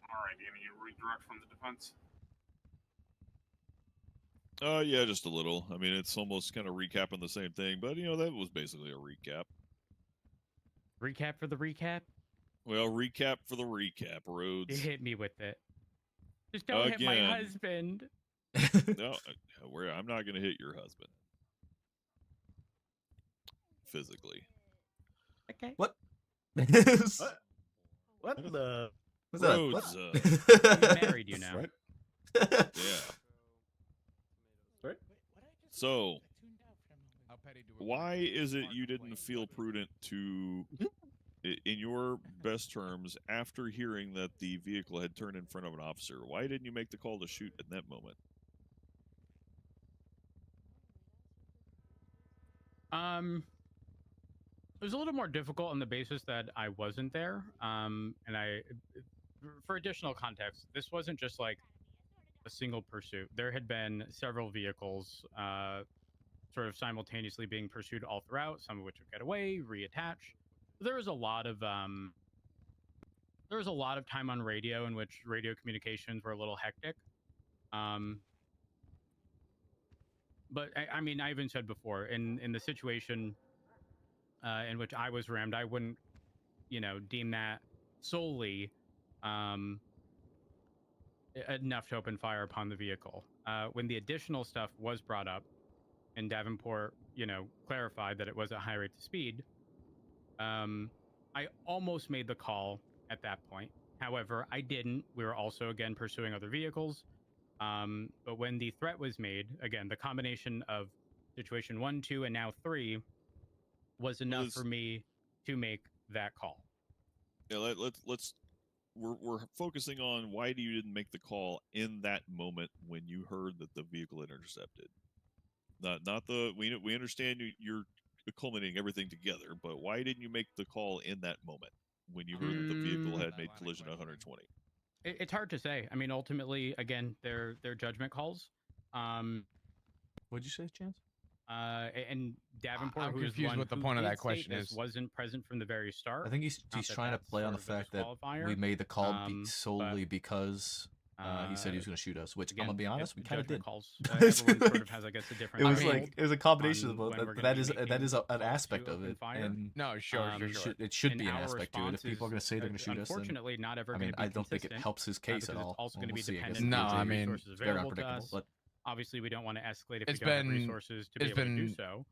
Alrighty, any redirect from the defense? Yeah, just a little. I mean, it's almost kind of recapping the same thing, but you know, that was basically a recap. Recap for the recap? Well, recap for the recap, Rhodes. You hit me with it. Just don't hit my husband. No, I'm not going to hit your husband. Physically. Okay. What? What the? What's Rhodes, He's married, you know. Right? Yeah. Right? So, why is it you didn't feel prudent to, in your best terms, after hearing that the vehicle had turned in front of an officer, why didn't you make the call to shoot in that moment? It was a little more difficult on the basis that I wasn't there. And for additional context, this wasn't just like a single pursuit. There had been several vehicles sort of simultaneously being pursued all throughout, some of which would get away, reattach. There was a lot of time on radio in which radio communications were a little hectic. But I mean, I even said before, in the situation in which I was rammed, I wouldn't, you know, deem that solely enough to open fire upon the vehicle. When the additional stuff was brought up, and Davenport, you know, clarified that it was at high rate of speed, I almost made the call at that point. However, I didn't. We were also, again, pursuing other vehicles. But when the threat was made, again, the combination of situation 1, 2, and now 3 was enough for me to make that call. Yeah, we're focusing on why you didn't make the call in that moment when you heard that the vehicle had intercepted. Not the we understand you're culminating everything together, but why didn't you make the call in that moment when you heard that the vehicle had made collision at 120? It's hard to say. I mean, ultimately, again, they're judgment calls. What'd you say, Chance? And Davenport, I'm who is confused one what the who point of did that state question this, is. wasn't present from the very start. I think he's Not that trying to that's play on the sort of a fact that disqualifier. we made the call but solely because he said he was going to shoot us, which I'm again, gonna be honest, we kind of judgment did. calls. Everyone sort of has, I guess, a different. It was threshold like it was a combination on of both. when we're That gonna be is making an calls aspect to of open it, fire. and No, sure. it should And be an our aspect to it. If response people are going to say they're going to shoot us, then unfortunately not ever I going mean, to be I don't think it consistent, helps his case at because all. it's also Well, going to be we'll see, I guess. dependent No, on I the mean, resources it's very available to unpredictable, us. but Obviously, we don't want to escalate if we It's don't have been- resources to be it's able to do been so.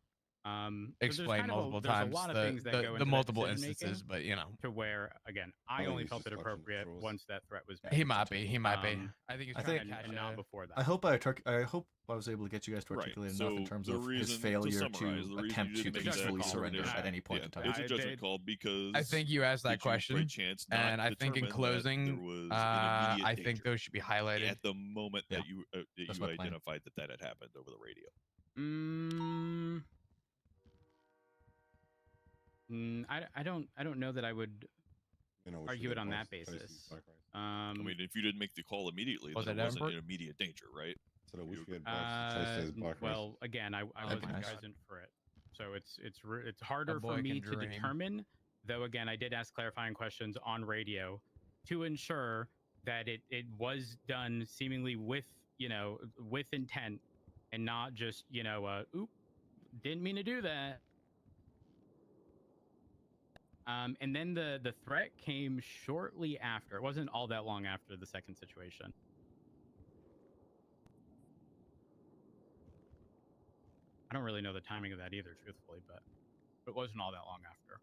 So explained multiple there's times a lot of the, things that the, go the into that multiple decision-making, instances, but you know, to where again, I Well, only he's felt it just dodging appropriate straws. once that threat was made. he might be. He might be. I think he's I trying think- to catch and a- not before that. I hope I was able to get you guys to Right, articulate so enough in terms the of his reason- to failure summarize, the reason attempt you to didn't make that peacefully call surrender is- at any point yeah, in time. It's a judgment call because I think you asked that did you, by question, chance, not and I think in determine that closing, there was an I immediate think danger those should be highlighted. at the moment that you That's my plan. identified that had happened over the radio. I don't know that I would You know, we argue should it on that advise Casey's basis. back race. I mean, if you didn't make the call immediately, Was then it it wasn't Davenport? an immediate danger, right? So that we should advise Casey's bike race. Well, again, I That'd be wasn't nice. present for it, so it's harder for boy me can to dream. determine. Though again, I did ask clarifying questions on radio to ensure that it was done seemingly with with intent and not just oop, didn't mean to do that. And then the threat came shortly after. It wasn't all that long after the second situation. I don't really know the timing of that either, truthfully, but it wasn't all that long after.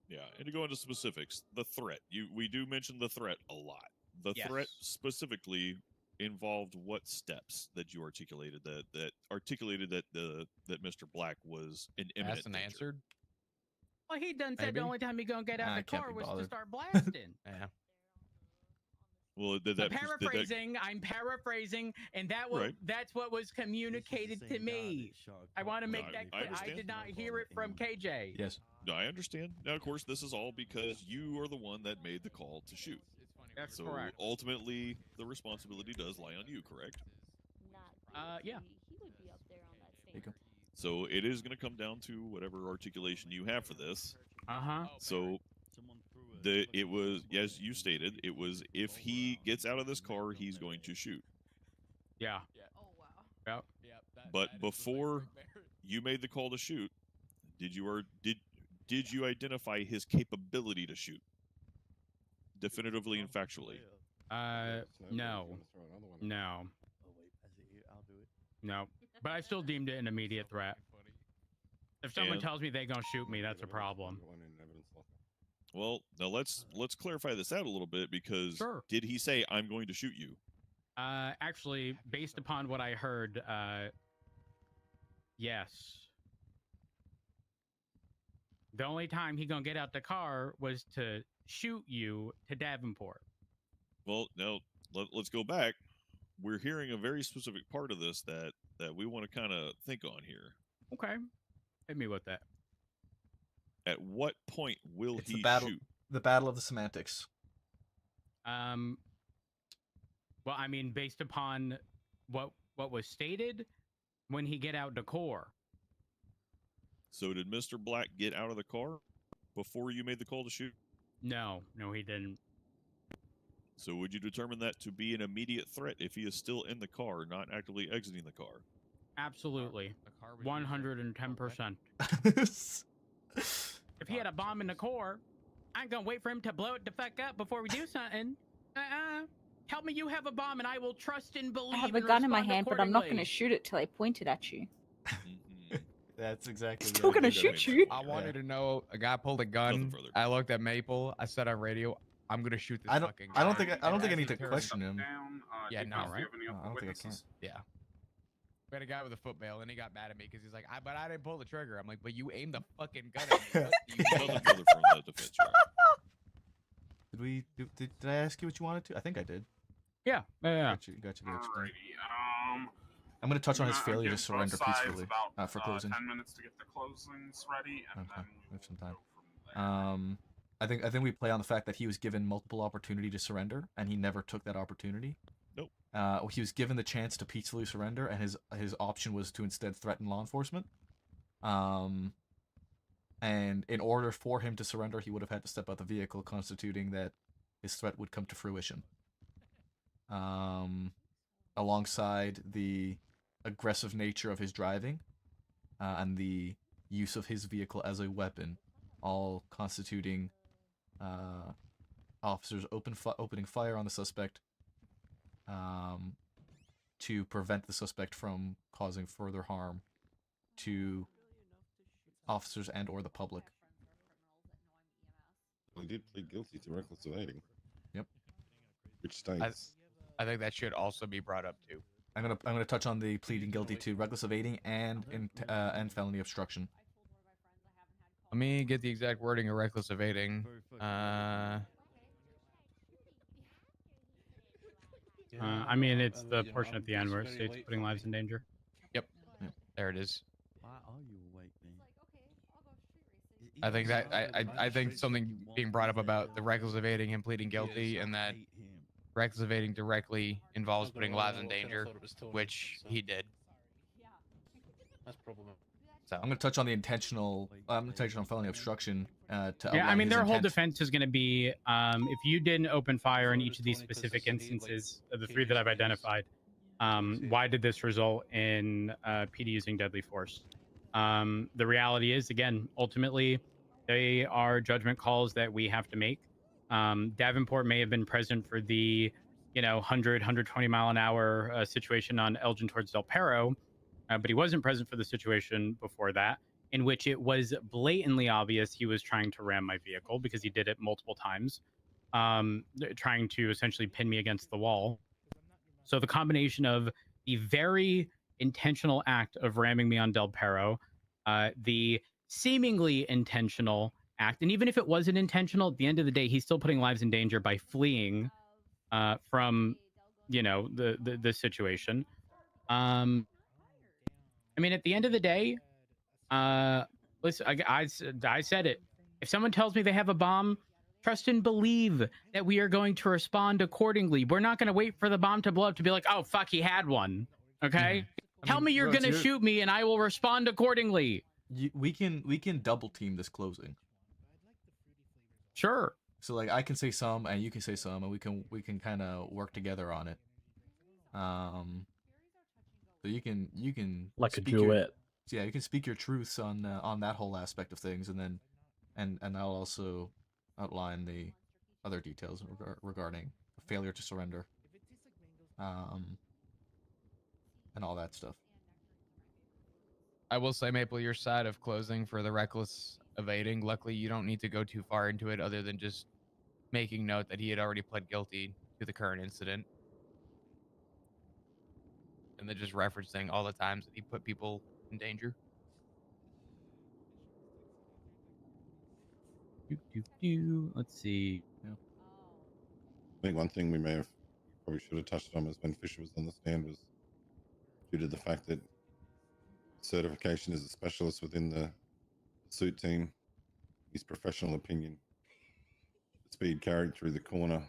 Yeah, and to go into specifics, the threat. We do mention the threat a lot. The threat Yes. specifically involved what steps that you articulated that Mr. Black was an imminent Asked and danger. answered. Well, he done said Maybe. the only time he gonna get out I of the can't car be was to bothered. start blasting. Yeah. Well, I'm paraphrasing, and Right. that's what was communicated to me. I want to make that I clear. I understand. did not hear it from KJ. Yes. No, I understand. Now, of course, this is all because you are the one that made the call to shoot. That's So correct. ultimately, the responsibility does lie on you, correct? Yeah. There you go. So it is going to come down to whatever articulation you have for this. Uh-huh. So it was, as you stated, it was if he gets out of this car, he's going to shoot. Yeah. Yep. But before you made the call to shoot, did you identify his capability to shoot definitively and factually? No. No. But I still deemed it an immediate threat. If someone And- tells me they gonna shoot me, that's a problem. Well, now let's clarify this out a little bit because Sure. did he say I'm going to shoot you? Actually, based upon what I heard, yes. The only time he gonna get out the car was to shoot you to Davenport. Well, now let's go back. We're hearing a very specific part of this that we want to kind of think on here. Okay. Hit me with that. At what point will It's he the battle. shoot? The battle of the semantics. Well, I mean, based upon what was stated, when he get out the car. So did Mr. Black get out of the car before you made the call to shoot? No, he didn't. So would you determine that to be an immediate threat if he is still in the car, not actively exiting the car? Absolutely. 110%. If he had a bomb in the car, I ain't gonna wait for him to blow it the fuck up before we do something. Tell me you have a bomb and I will trust and believe. I have a and gun in my respond hand, but I'm not going to accordingly. shoot it till I point it at you. That's exactly. Still gonna shoot you. I wanted to know. A guy pulled a gun. I looked at Maple. I said on radio, "I'm gonna shoot this I don't. fucking." I don't guy." think. I don't think I And need to as he question turned- him. Yeah, no, right? No, I don't think I can. Yeah. We had a guy with a foot bail, and he got mad at me because he's like, "But I didn't pull the trigger." I'm like, "But you aimed the fucking gun at me." What do you mean?" Nothing further from the defense yard. Did I ask you what you wanted to? I think I did. Yeah. Got you to explain. I'm going to touch on his failure to surrender peacefully for closing. 10 minutes to get the closings ready, and then We have some time. I think we play on the fact that he was given multiple opportunity to surrender, and he never took that opportunity. Nope. He was given the chance to peacefully surrender, and his option was to instead threaten law enforcement. And in order for him to surrender, he would have had to step out the vehicle, constituting that his threat would come to fruition. Alongside the aggressive nature of his driving, and the use of his vehicle as a weapon, all constituting officers opening fire on the suspect to prevent the suspect from causing further harm to officers and or the public. He did plead guilty to reckless evading. Yep. Which states I think that should also be brought up too. I'm gonna touch on the pleading guilty to reckless evading and felony obstruction. Let me get the exact wording of reckless evading. I mean, it's the portion at the end where it states putting lives in danger. Yep. There it is. Why are you awake, man? I think that I think something being brought up about the reckless evading him pleading guilty, and that reckless evading directly involves putting lives in danger, which he did. That's problematic. So I'm gonna touch on the intentional. I'm gonna touch on felony obstruction. Yeah, I mean, their whole defense is going to be if you didn't open fire in each of these specific instances, of the 3 that I've identified, why did this result in PD using deadly force? The reality is, again, ultimately, they are judgment calls that we have to make. Davenport may have been present for the 100, 120 mile an hour situation on Elgin towards Del Perro, but he wasn't present for the situation before that, in which it was blatantly obvious he was trying to ram my vehicle because he did it multiple times, trying to essentially pin me against the wall. So the combination of the very intentional act of ramming me on Del Perro, the seemingly intentional act, and even if it wasn't intentional, at the end of the day, he's still putting lives in danger by fleeing from, the situation. I mean, at the end of the day, listen, I said it. If someone tells me they have a bomb, trust and believe that we are going to respond accordingly. We're not going to wait for the bomb to blow up to be like, oh, fuck, he had one. Okay? Tell me you're going to shoot me and I will respond accordingly. We can double team this closing. Sure. So like I can say some and you can say some, and we can kind of work together on it. So you can like a duet. Yeah, you can speak your truths on that whole aspect of things, and then and I'll also outline the other details regarding failure to surrender, and all that stuff. I will say, Maple, your side of closing for the reckless evading, luckily you don't need to go too far into it other than just making note that he had already pled guilty to the current incident. And then just referencing all the times that he put people in danger. Let's see. I think one thing we may have probably should have touched on was when Fisher was on the stand was due to the fact that certification as a specialist within the suit team, his professional opinion, the speed carried through the corner,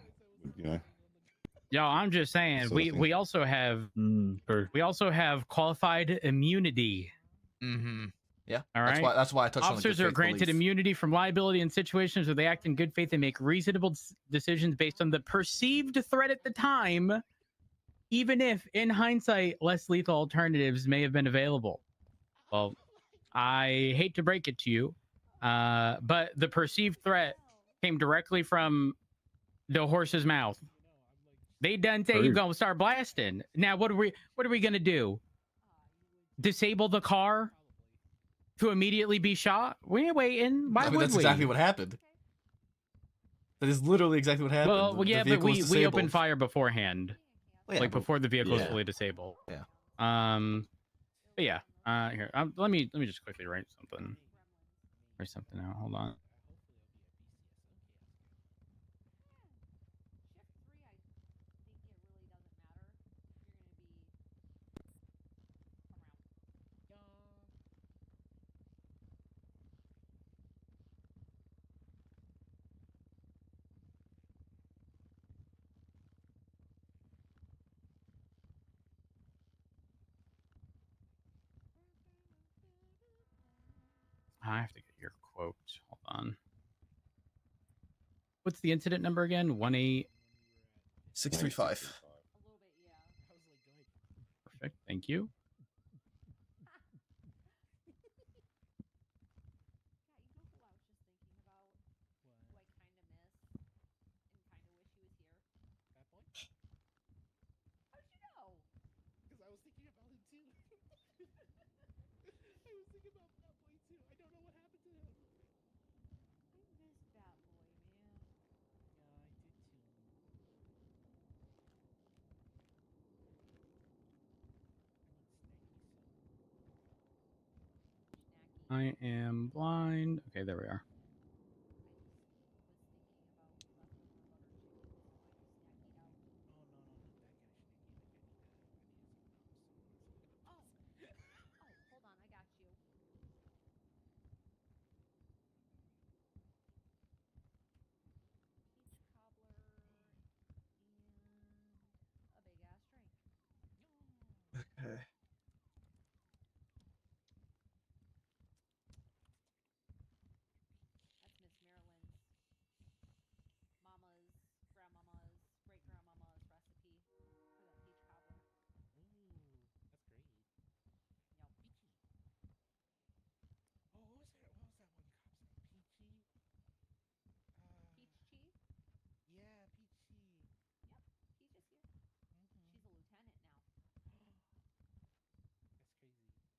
Yo, I'm just saying, we also have qualified immunity. Mm-hmm. Yeah. All right. That's why I touched on the officers good are faith granted belief. immunity from liability in situations where they act in good faith and make reasonable decisions based on the perceived threat at the time, even if, in hindsight, less lethal alternatives may have been available. Well, I hate to break it to you, but the perceived threat came directly from the horse's mouth. They done say you're gonna start blasting. Now, what are we gonna do? Disable the car to immediately be shot? We ain't waiting. Why would that's we? exactly what happened. That is literally exactly what happened. Well, The yeah, but vehicle was we disabled. opened fire beforehand, Well, yeah, like but- before the vehicle was yeah. fully disabled. Yeah. But yeah. Here, let me just quickly write something. Write something out. Hold on. I have to get your quote. Hold on. What's the incident number again? 635. Perfect. Thank you. Because I was thinking about him too. I was thinking about that boy too. I don't know what happened to him. I miss Bat Boy, man. Yeah, I did too. I am blind. Okay, there we are. Hold on, I got you. Peach cobbler and a big ass drink. Okay. That's Miss Marilyn's mama's, grandmama's, great grandmama's recipe for that peach cobbler. Ooh, that's great. Yum. Peachy. Oh, what was that? What was that one cop's name? Peachy. Peachy. Yeah, Peachy. Yep, Peach is here. She's a lieutenant now. That's crazy. Nah.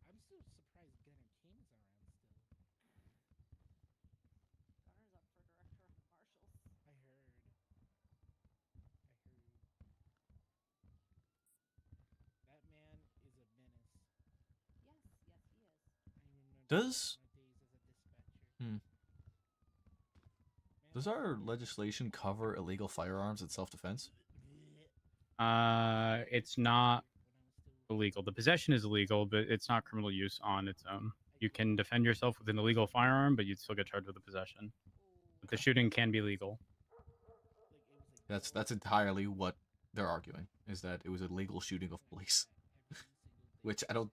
I'm still surprised Gunner King's around still. Gunner's up for director of the marshals. I heard. That man is a menace. Yes, yes, he is. I remember Does my days as a dispatcher. Does our legislation cover illegal firearms in self-defense? It's not illegal. The possession is illegal, but it's not criminal use on its own. You can defend yourself with an illegal firearm, but you'd still get charged with the possession. But the shooting can be legal. That's entirely what they're arguing, is that it was a legal shooting of police. Which I don't...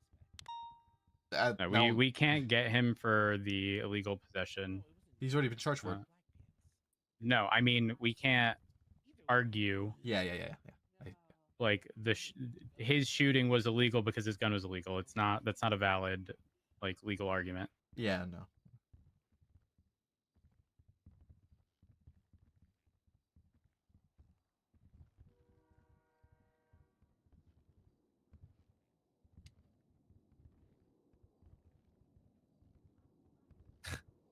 No, we can't get him for the illegal possession. He's already been charged for it. No, I mean, we can't argue. Yeah. Like his shooting was illegal because his gun was illegal. It's not. That's not a valid, like, legal argument. Yeah, no.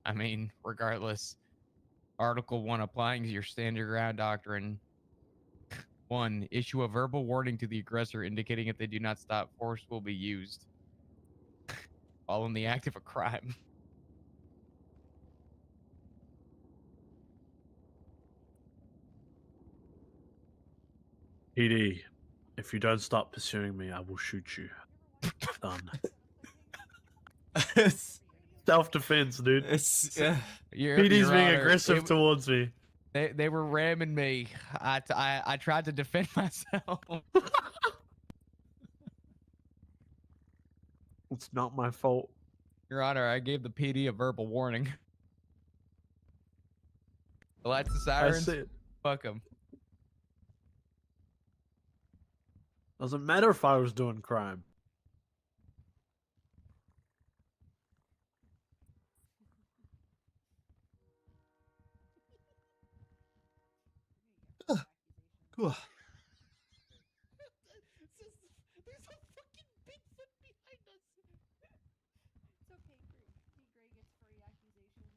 I mean, regardless, Article 1 applying to your stand your ground doctrine. 1. Issue a verbal warning to the aggressor indicating if they do not stop, force will be used. All in the act of a crime. PD, if you don't stop pursuing me, I will shoot you. Done. Self-defense, dude. PD's being aggressive towards me. They were ramming me. I tried to defend myself. It's not my fault. Your Honor, I gave the PD a verbal warning. The lights and sirens. I said, fuck them. Doesn't matter if I was doing crime. Cool. There's a fucking Bigfoot behind us. It's okay, Gray gets free accusations.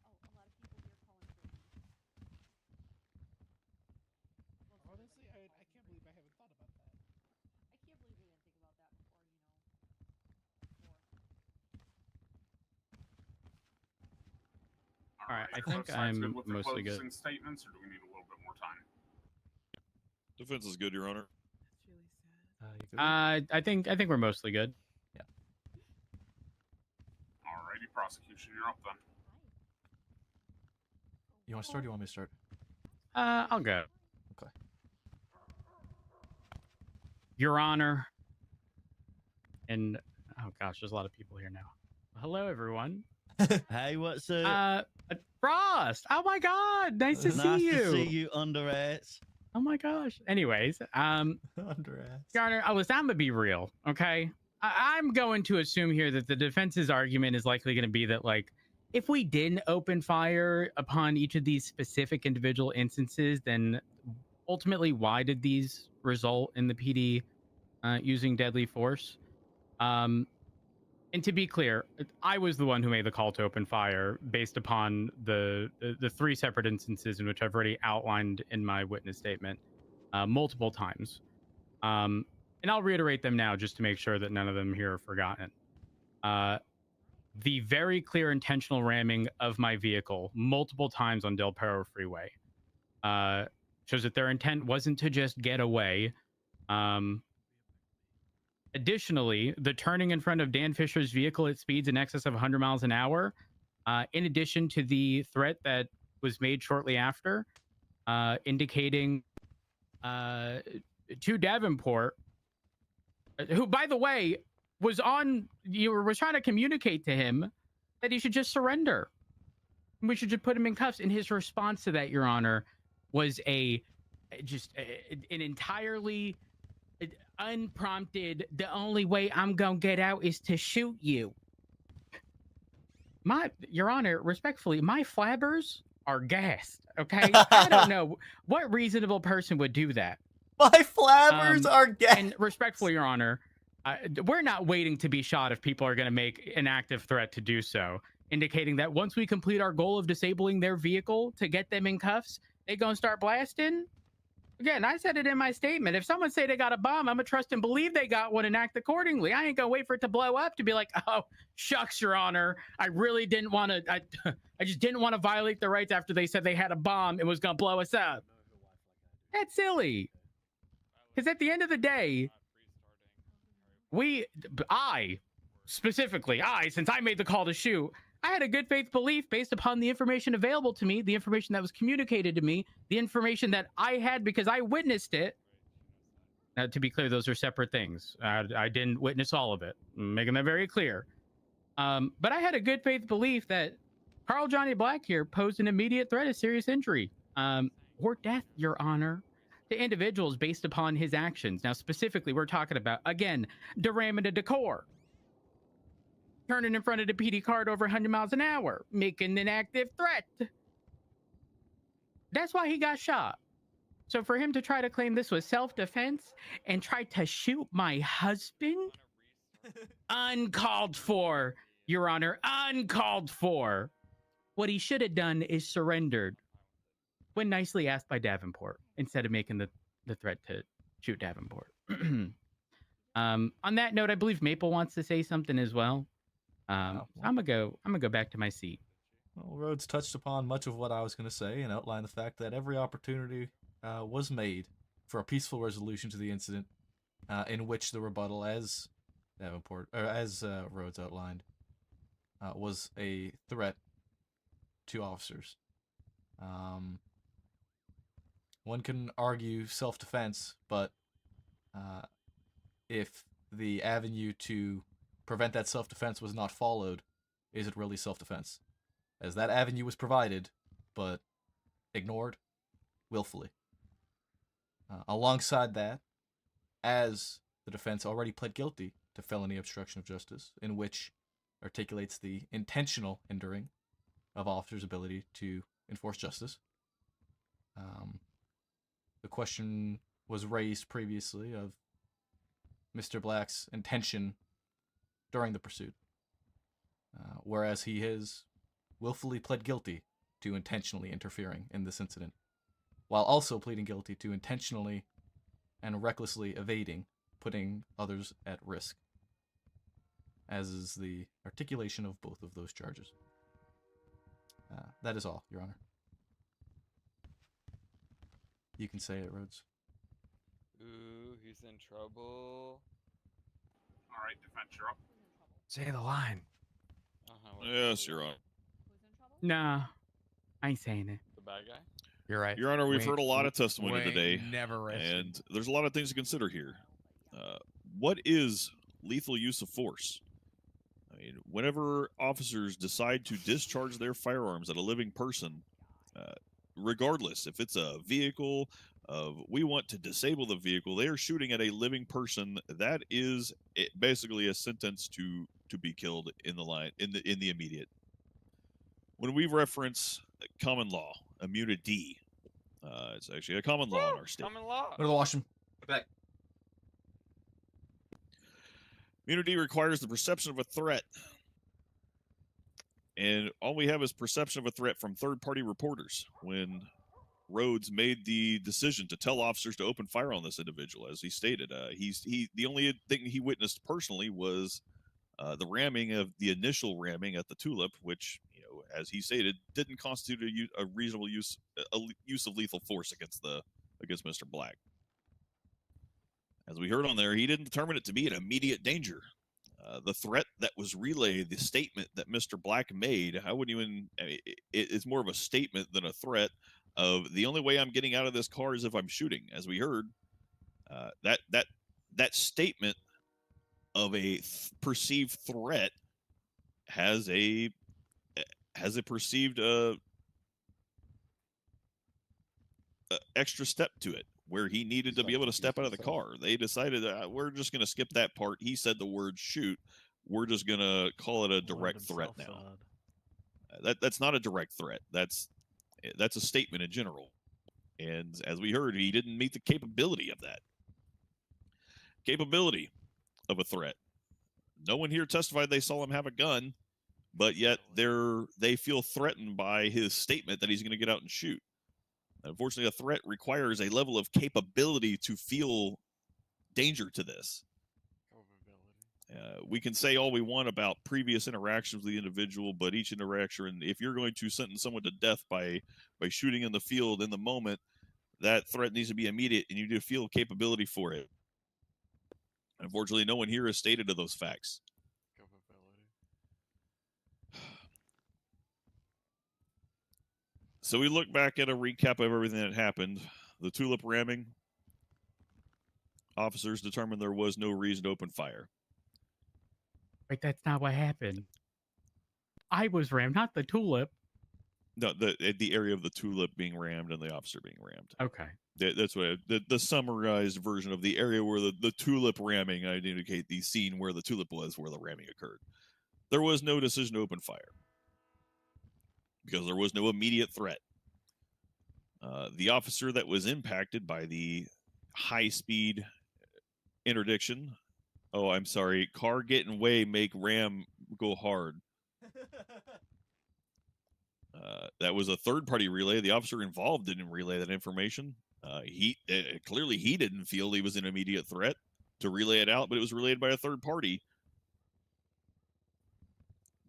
Oh, a lot of people here call him Gray. Honestly, I can't believe I haven't thought about that. I can't believe we didn't think about that before, you know. All right, I Are think both sides I'm good with their mostly good. closing statements, or do we need a little bit more time? Defense is good, Your Honor. I think we're mostly good. Yeah. Alrighty, prosecution, you're up then. You want to start or do you want me to start? I'll go. Okay. Your Honor, and oh gosh, there's a lot of people here now. Hello, everyone. Hey, what's up? Frost. Oh my God, nice to see you. Nice to see you, underrats. Oh my gosh. Anyways, Your Honor, I'm gonna be real, okay? I'm going to assume here that the defense's argument is likely going to be that, like, if we didn't open fire upon each of these specific individual instances, then ultimately, why did these result in the PD using deadly force? And to be clear, I was the one who made the call to open fire based upon the 3 separate instances in which I've already outlined in my witness statement multiple times. And I'll reiterate them now just to make sure that none of them here are forgotten. The very clear intentional ramming of my vehicle multiple times on Del Perro Freeway shows that their intent wasn't to just get away. Additionally, the turning in front of Dan Fisher's vehicle at speeds in excess of 100 miles an hour, in addition to the threat that was made shortly after, indicating to Davenport, who, by the way, was trying to communicate to him that he should just surrender. We should just put him in cuffs. And his response to that, Your Honor, was an entirely unprompted, the only way I'm gonna get out is to shoot you. Your Honor, respectfully, my flabbers are gassed, okay? I don't know what reasonable person would do that. My flabbers are gassed. And respectfully, Your Honor, we're not waiting to be shot if people are going to make an active threat to do so, indicating that once we complete our goal of disabling their vehicle to get them in cuffs, they gonna start blasting. Again, I said it in my statement. If someone say they got a bomb, I'm gonna trust and believe they got one and act accordingly. I ain't gonna wait for it to blow up to be like, oh, shucks, Your Honor. I really didn't want to, I just didn't want to violate their rights after they said they had a bomb and was gonna blow us up. That's silly. Because at the end of the day, since I made the call to shoot, I had a good faith belief based upon the information available to me, the information that was communicated to me, the information that I had because I witnessed it. Now, to be clear, those are separate things. I didn't witness all of it. I'm making that very clear. But I had a good faith belief that Carl Johnny Black here posed an immediate threat of serious injury or death, Your Honor, to individuals based upon his actions. Now, specifically, we're talking about, again, deramming the decor, turning in front of the PD card over 100 miles an hour, making an active threat. That's why he got shot. So for him to try to claim this was self-defense and try to shoot my husband, uncalled for, Your Honor, uncalled for. What he should have done is surrendered when nicely asked by Davenport instead of making the threat to shoot Davenport. On that note, I believe Maple wants to say something as well. I'm gonna go back to my seat. Well, Rhodes touched upon much of what I was going to say and outlined the fact that every opportunity was made for a peaceful resolution to the incident, in which the rebuttal, as Rhodes outlined, was a threat to officers. One can argue self-defense, but if the avenue to prevent that self-defense was not followed, is it really self-defense? As that avenue was provided, but ignored willfully. Alongside that, as the defense already pled guilty to felony obstruction of justice, in which articulates the intentional hindering of officers' ability to enforce justice. The question was raised previously of Mr. Black's intention during the pursuit, whereas he has willfully pled guilty to intentionally interfering in this incident, while also pleading guilty to intentionally and recklessly evading, putting others at risk, as is the articulation of both of those charges. That is all, Your Honor. You can say it, Rhodes. Ooh, he's in trouble. All right, defense, you're up. Say the line. Yes, Your Honor. Nah, I ain't saying it. The bad guy? You're right. Your Honor, we've heard a lot of testimony today, never rested. and there's a lot of things to consider here. what is lethal use of force? I mean, whenever officers decide to discharge their firearms at a living person, regardless if it's a vehicle, we want to disable the vehicle, they are shooting at a living person. That is basically a sentence to be killed in the immediate. When we reference common law, immunity, it's actually a common law in our state. Common law. Go to the washroom. Back. Immunity requires the perception of a threat. And all we have is perception of a threat from third-party reporters. When Rhodes made the decision to tell officers to open fire on this individual, as he stated, the only thing he witnessed personally was the initial ramming at the Tulip, which, as he stated, didn't constitute a reasonable use of lethal force against Mr. Black. As we heard on there, he didn't determine it to be an immediate danger. The threat that was relayed, the statement that Mr. Black made, it's more of a statement than a threat of the only way I'm getting out of this car is if I'm shooting. As we heard, that statement of a perceived threat has a perceived extra step to it, where he needed to be able to step out of the car. They decided we're just going to skip that part. He said the word shoot. We're just going to call it a direct threat now. That's not a direct threat. That's a statement in general. And as we heard, he didn't meet the capability of that. Capability of a threat. No one here testified they saw him have a gun, but yet they feel threatened by his statement that he's going to get out and shoot. Unfortunately, a threat requires a level of capability to feel danger to this. We can say all we want about previous interactions with the individual, but each interaction, if you're going to sentence someone to death by shooting in the field in the moment, that threat needs to be immediate, and you need to feel capability for it. Unfortunately, no one here has stated to those facts. So we look back at a recap of everything that happened. The Tulip ramming. Officers determined there was no reason to open fire. Wait, that's not what happened. I was rammed, not the Tulip. No, the area of the Tulip being rammed and the officer being rammed. Okay. That's what the summarized version of the area where the Tulip ramming, I'd indicate the scene where the Tulip was, where the ramming occurred. There was no decision to open fire because there was no immediate threat. The officer that was impacted by the high-speed interdiction, car getting way, make ram go hard. That was a third-party relay. The officer involved didn't relay that information. Clearly he didn't feel he was an immediate threat to relay it out, but it was relayed by a third party.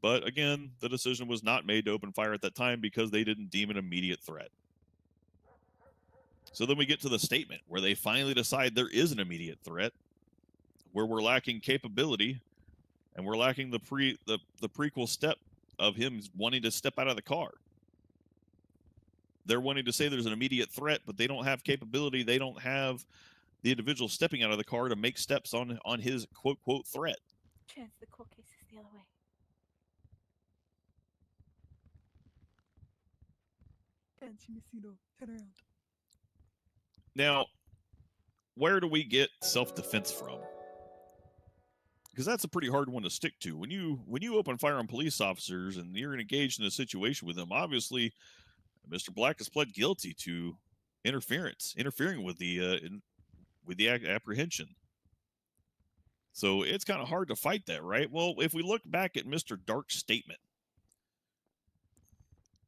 But again, the decision was not made to open fire at that time because they didn't deem an immediate threat. So then we get to the statement where they finally decide there is an immediate threat, where we're lacking capability and we're lacking the prequel step of him wanting to step out of the car. They're wanting to say there's an immediate threat, but they don't have capability. They don't have the individual stepping out of the car to make steps on his quote threat. Chance, the court case is the other way. Turn around. Now, where do we get self-defense from? Because that's a pretty hard one to stick to. When you open fire on police officers and you're engaged in a situation with them, obviously, Mr. Black has pled guilty to interfering with the apprehension. So it's kind of hard to fight that, right? Well, if we look back at Mr. Dark's statement,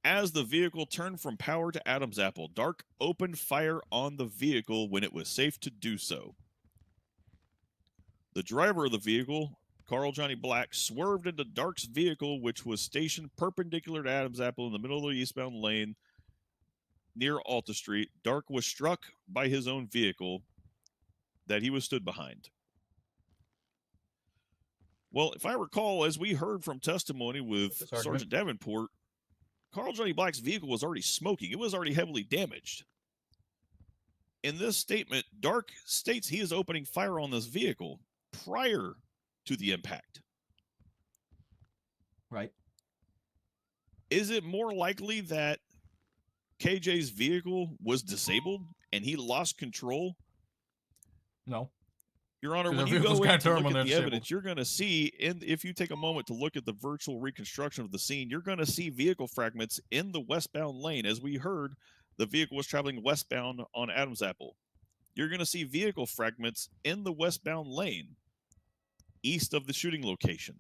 as the vehicle turned from Power to Adam's Apple, Dark opened fire on the vehicle when it was safe to do so. The driver of the vehicle, Carl Johnny Black, swerved into Dark's vehicle, which was stationed perpendicular to Adam's Apple in the middle of the eastbound lane near Alta Street. Dark was struck by his own vehicle that he was stood behind. Well, if I recall, as we heard from testimony with Sergeant Davenport, Carl Johnny Black's vehicle was already smoking. It was already heavily damaged. In this statement, Dark states he is opening fire on this vehicle prior to the impact. Right. Is it more likely that KJ's vehicle was disabled and he lost control? No. Your Honor, The when you vehicle's go in gonna to turn look when at they're the disabled. evidence, you're going to see, and if you take a moment to look at the virtual reconstruction of the scene, you're going to see vehicle fragments in the westbound lane. As we heard, the vehicle was traveling westbound on Adams Apple. You're going to see vehicle fragments in the westbound lane east of the shooting location.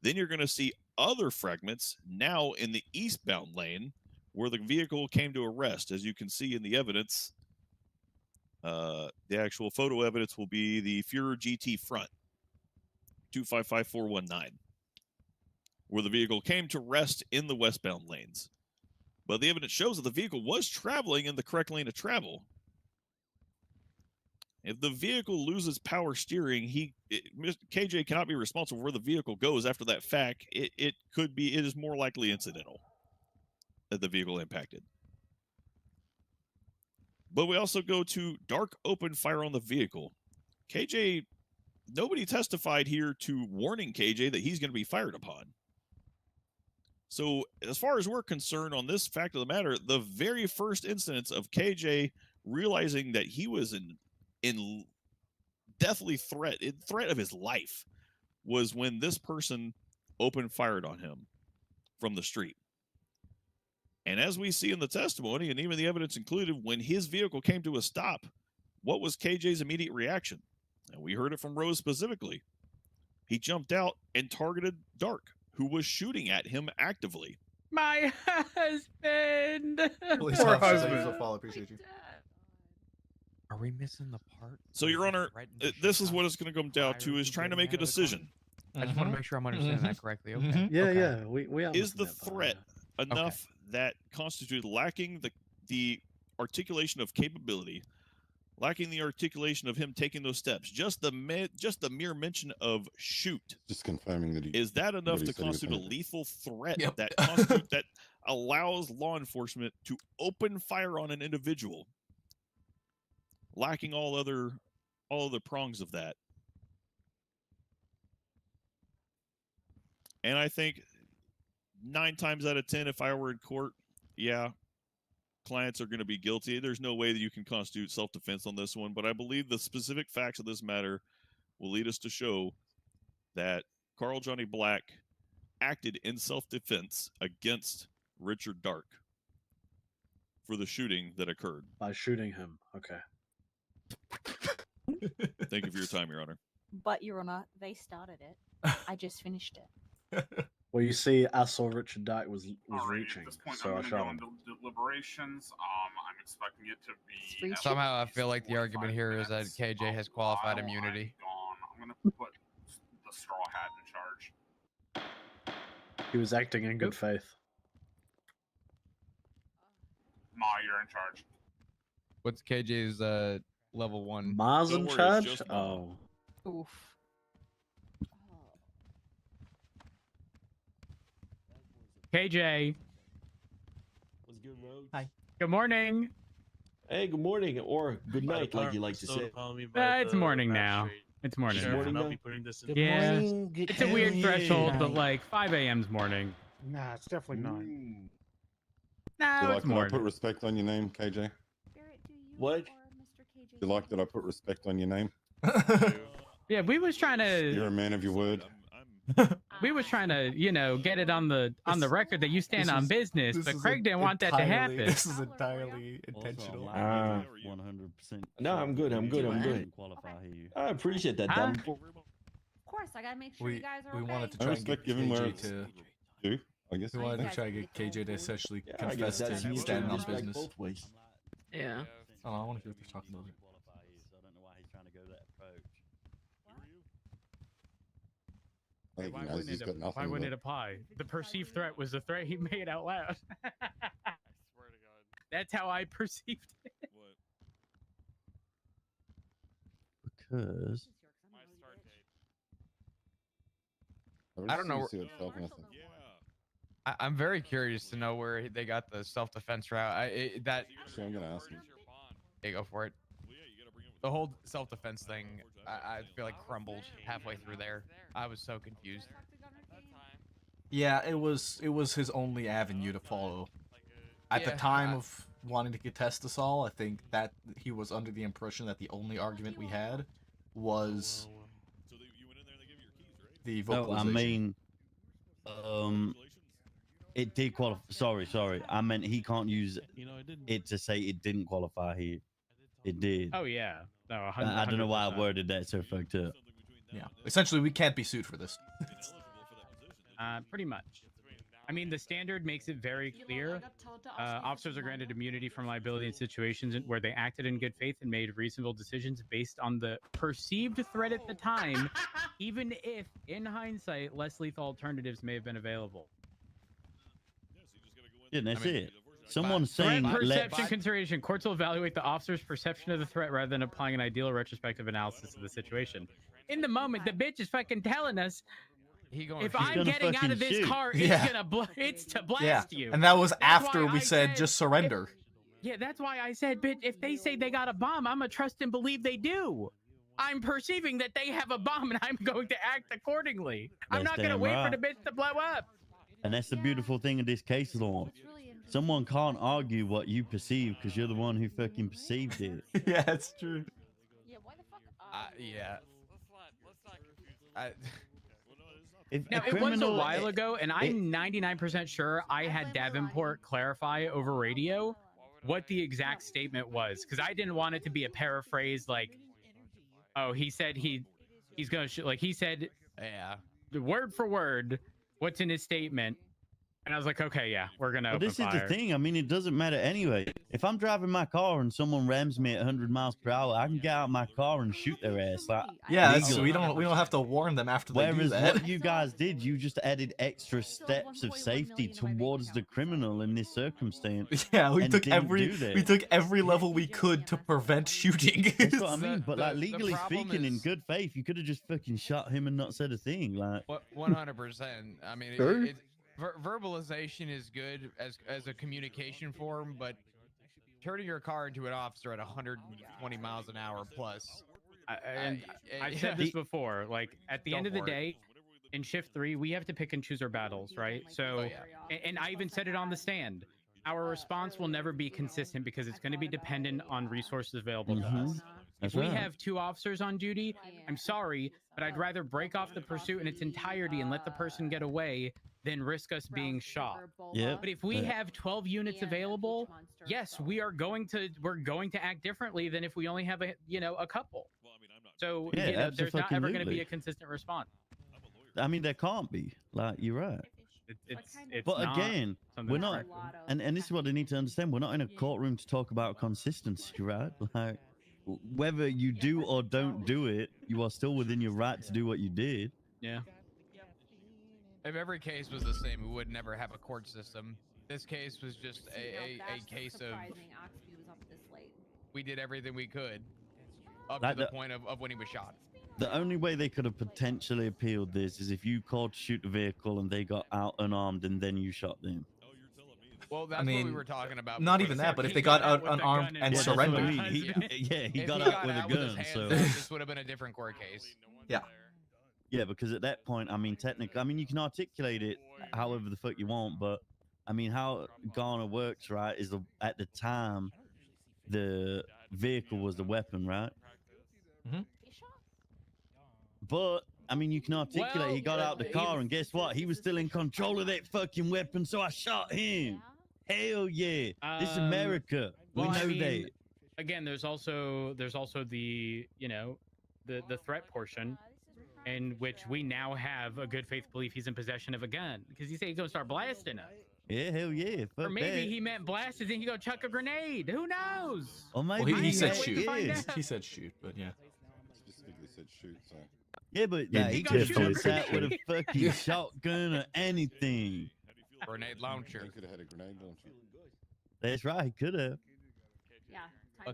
Then you're going to see other fragments now in the eastbound lane where the vehicle came to a rest. As you can see in the evidence, the actual photo evidence will be the Führer GT front, 255419, where the vehicle came to rest in the westbound lanes. But the evidence shows that the vehicle was traveling in the correct lane of travel. If the vehicle loses power steering, KJ cannot be responsible for where the vehicle goes after that fact. It is more likely incidental that the vehicle impacted. But we also go to Dark open fire on the vehicle. KJ, nobody testified here to warning KJ that he's going to be fired upon. So as far as we're concerned on this fact of the matter, the very first instance of KJ realizing that he was in deathly threat of his life was when this person opened fired on him from the street. And as we see in the testimony, and even the evidence included, when his vehicle came to a stop, what was KJ's immediate reaction? And we heard it from Rose specifically. He jumped out and targeted Dark, who was shooting at him actively. My husband. Police Poor officer, husband. thank you for follow, appreciate you. Are we missing the part? So, Your Honor, this is what it's going to come down to, is trying to make a decision. I just want to make sure I'm understanding that correctly. Okay. Yeah, Okay. yeah. We Is the threat enough that constituted lacking the articulation of capability, lacking the articulation of him taking those steps, just the mere mention of shoot, Just confirming that he is that enough what he to said he was constitute a gonna do. lethal threat Yep. that allows law enforcement to open fire on an individual, lacking all other prongs of that? And I think 9 times out of 10, if I were in court, yeah, clients are going to be guilty. There's no way that you can constitute self-defense on this one, but I believe the specific facts of this matter will lead us to show that Carl Johnny Black acted in self-defense against Richard Dark for the shooting that occurred. By shooting him. Okay. Thank you for your time, Your Honor. But, Your Honor, they started it. I just finished it. Well, you see, I saw Richard Dyke was Alright, reaching, at this point, so I'm I going to shot go him. into deliberations. I'm expecting it to be at Somehow I least feel like the argument 45 here is that minutes. KJ has qualified While immunity. I'm gone, I'm going to put the Straw Hat in charge. He was acting in good faith. Ma, you're in charge. What's KJ's level 1? Mars Don't in worry, it's charge? just Ma. Oh. Oof. KJ. What's good, Rogue? Hi. Good morning. Hey, good morning or good By the night, like you bar- like to so say. calling me by It's the morning now. magistrate. It's morning. It's now. morning And I'll now? be putting this in. Good Yeah. morning. Good It's a weird morning. threshold, but like 5 a.m.'s morning. Nah, it's definitely not. No, Do you like it's that I morning. put respect on your name, KJ? What? Do you like that I put respect on your name? Yeah, we was trying You're to a man of your word. get it on the record that you stand on business, but Craig didn't want that to happen. This is entirely intentional. 100%. No, I'm good. I'm good. I'm good. I appreciate that. Huh? Dan. Of course, I gotta make sure you guys are We okay. wanted to I try and get respect given where KJ it's to. due, I guess. We wanted to try and get KJ to essentially Yeah, I guess confess that's to mutual standing on respect business. both ways. Yeah. Oh, I want to hear what they're talking about. I think he Why knows wouldn't he's it got nothing. why wouldn't but- it apply? The perceived threat was the threat he made out loud. I swear to God. That's how I perceived it. What? Because My start date. I don't know really see what Falcon has to- Yeah. I'm very curious to know where they got the self-defense route. Actually, I'm gonna ask him. Yeah, go for it. The whole self-defense thing, I feel like crumbled halfway through there. I was so confused. Yeah, it was his only avenue to follow. At the Yeah, time of wanting to contest us all, I think that he was under the impression that the only argument we had was the No, I vocalization. mean, it did qualify. Sorry. I meant he can't use it to say it didn't qualify here. It did. Oh yeah. No, 100%. I don't know why I worded that so fucked up. Yeah. Essentially, we can't be sued for this. Pretty much. I mean, the standard makes it very clear. Officers are granted immunity from liability in situations where they acted in good faith and made reasonable decisions based on the perceived threat at the time, even if, in hindsight, less lethal alternatives may have been available. Yeah, that's it. Someone's saying Threat perception consideration. Courts will evaluate the officer's perception of the threat rather than applying an ideal or retrospective analysis of the situation. In the moment, the bitch is fucking telling us, if I'm getting out of this car, it's to blast you. And that was That's after why we I said just surrender. Yeah, that's why I said, bitch, if they say they got a bomb, I'm gonna trust and believe they do. I'm perceiving that they have a bomb and I'm going to act accordingly. I'm That's not gonna damn wait right. for the bitch to blow up. And that's the beautiful thing of this case law. Someone can't argue what you perceive because you're the one who fucking perceived it. Yeah, it's true. Yeah. If Now, a it was a criminal- while ago, and I'm 99% sure I had Davenport clarify over radio what the exact statement was, because I didn't want it to be a paraphrase like, oh, he said he's gonna shoot, like he said, yeah, word for word, what's in his statement. And I was like, okay, yeah, we're gonna But open this is fire. the thing. I mean, it doesn't matter anyway. If I'm driving my car and someone rams me at 100 miles per hour, I can get out of my car and shoot their ass. Like, Yeah, that's, legally. we don't have to warn them after they do Whereas that. what you guys did, you just added extra steps of safety towards the criminal in this circumstance. Yeah, we and took didn't every do that. we took every level we could to prevent shooting. That's what I mean. But like the legally problem speaking, in is- good faith, you could have just fucking shot him and not said a thing. Like 100%. I mean, Sure. verbalization is good as a communication form, but turning your car into an officer at 120 miles an hour plus. I've said this before. Like at the Go end of the for it. day, in shift 3, we have to pick and choose our battles, right? So, and I even said it on the stand. Our response will never be consistent because it's going to be dependent on resources available to us. That's If we right. have 2 officers on duty, I'm sorry, but I'd rather break off the pursuit in its entirety and let the person get away than risk us being shot. Yep. But if we Yeah. have 12 units available, yes, we're going to act differently than if we only have a couple. So Yeah, there's not ever going to be abso-fucking-lutely. a consistent response. I mean, there can't be. Like you're right. It's But not again, something we're not, correct. and this is what they need to understand. We're not in a courtroom to talk about consistency, right? Like, whether you do or don't do it, you are still within your right to do what you did. Yeah. If every case was the same, we would never have a court system. This case was just a case of we did everything we could up Like to the the- point of when he was shot. The only way they could have potentially appealed this is if you called to shoot the vehicle and they got out unarmed and then you shot them. Well, that's I mean, what we were talking about. not before. even that, but if they got out unarmed and Yeah, that's what I surrendered. mean. He If got he out with a his gun, hands so up, this would have been a different court case. Yeah. Yeah, because at that point, I mean, technically, I mean, you can articulate it however the fuck you want, but I mean, how Ghana works, right, is at the time, the vehicle was the weapon, right? Mhm. But I mean, you can articulate. he got out the car, and guess what? He was still in control of that fucking weapon, so I shot him. Hell yeah! This is America. Well, we I know mean, that. again, there's also the the threat portion, in which we now have a good faith belief he's in possession of a gun because he said he's gonna start blasting us. Yeah, hell yeah. Fuck Or maybe that. he meant blast and then he go chuck a grenade. Who knows? Or Well, maybe he said heck shoot. is. He said shoot, but yeah. Specifically said shoot, so. Yeah, but Yeah, he he could have definitely shot said that with a shoot. fucking shotgun or anything. Grenade launcher. He could have had a grenade launcher. That's right, he could have.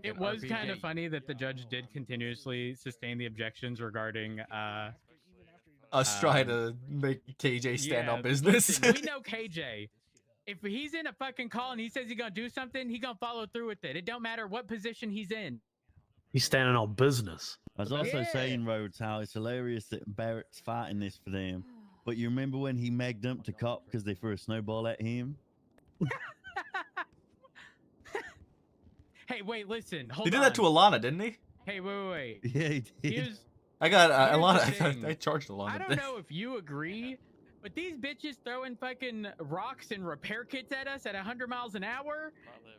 It was kind of funny that the judge did continuously sustain the objections regarding Us trying to make KJ stand on yeah, business. listen, we know KJ. If he's in a fucking call and he says he's gonna do something, he gonna follow through with it. It don't matter what position he's in. He's standing on business. I was also saying, Rhodes, how it's hilarious that Barrett's fighting this for them. But you remember when he megged up to cop because they threw a snowball at him? Hey, wait, listen. Hold He did on. that to Alana, didn't he? Hey, wait. Yeah, he did. Here's, I got here's the Alana. thing. I charged Alana. I don't know if you agree, but these bitches throwing fucking rocks and repair kits at us at 100 miles an hour,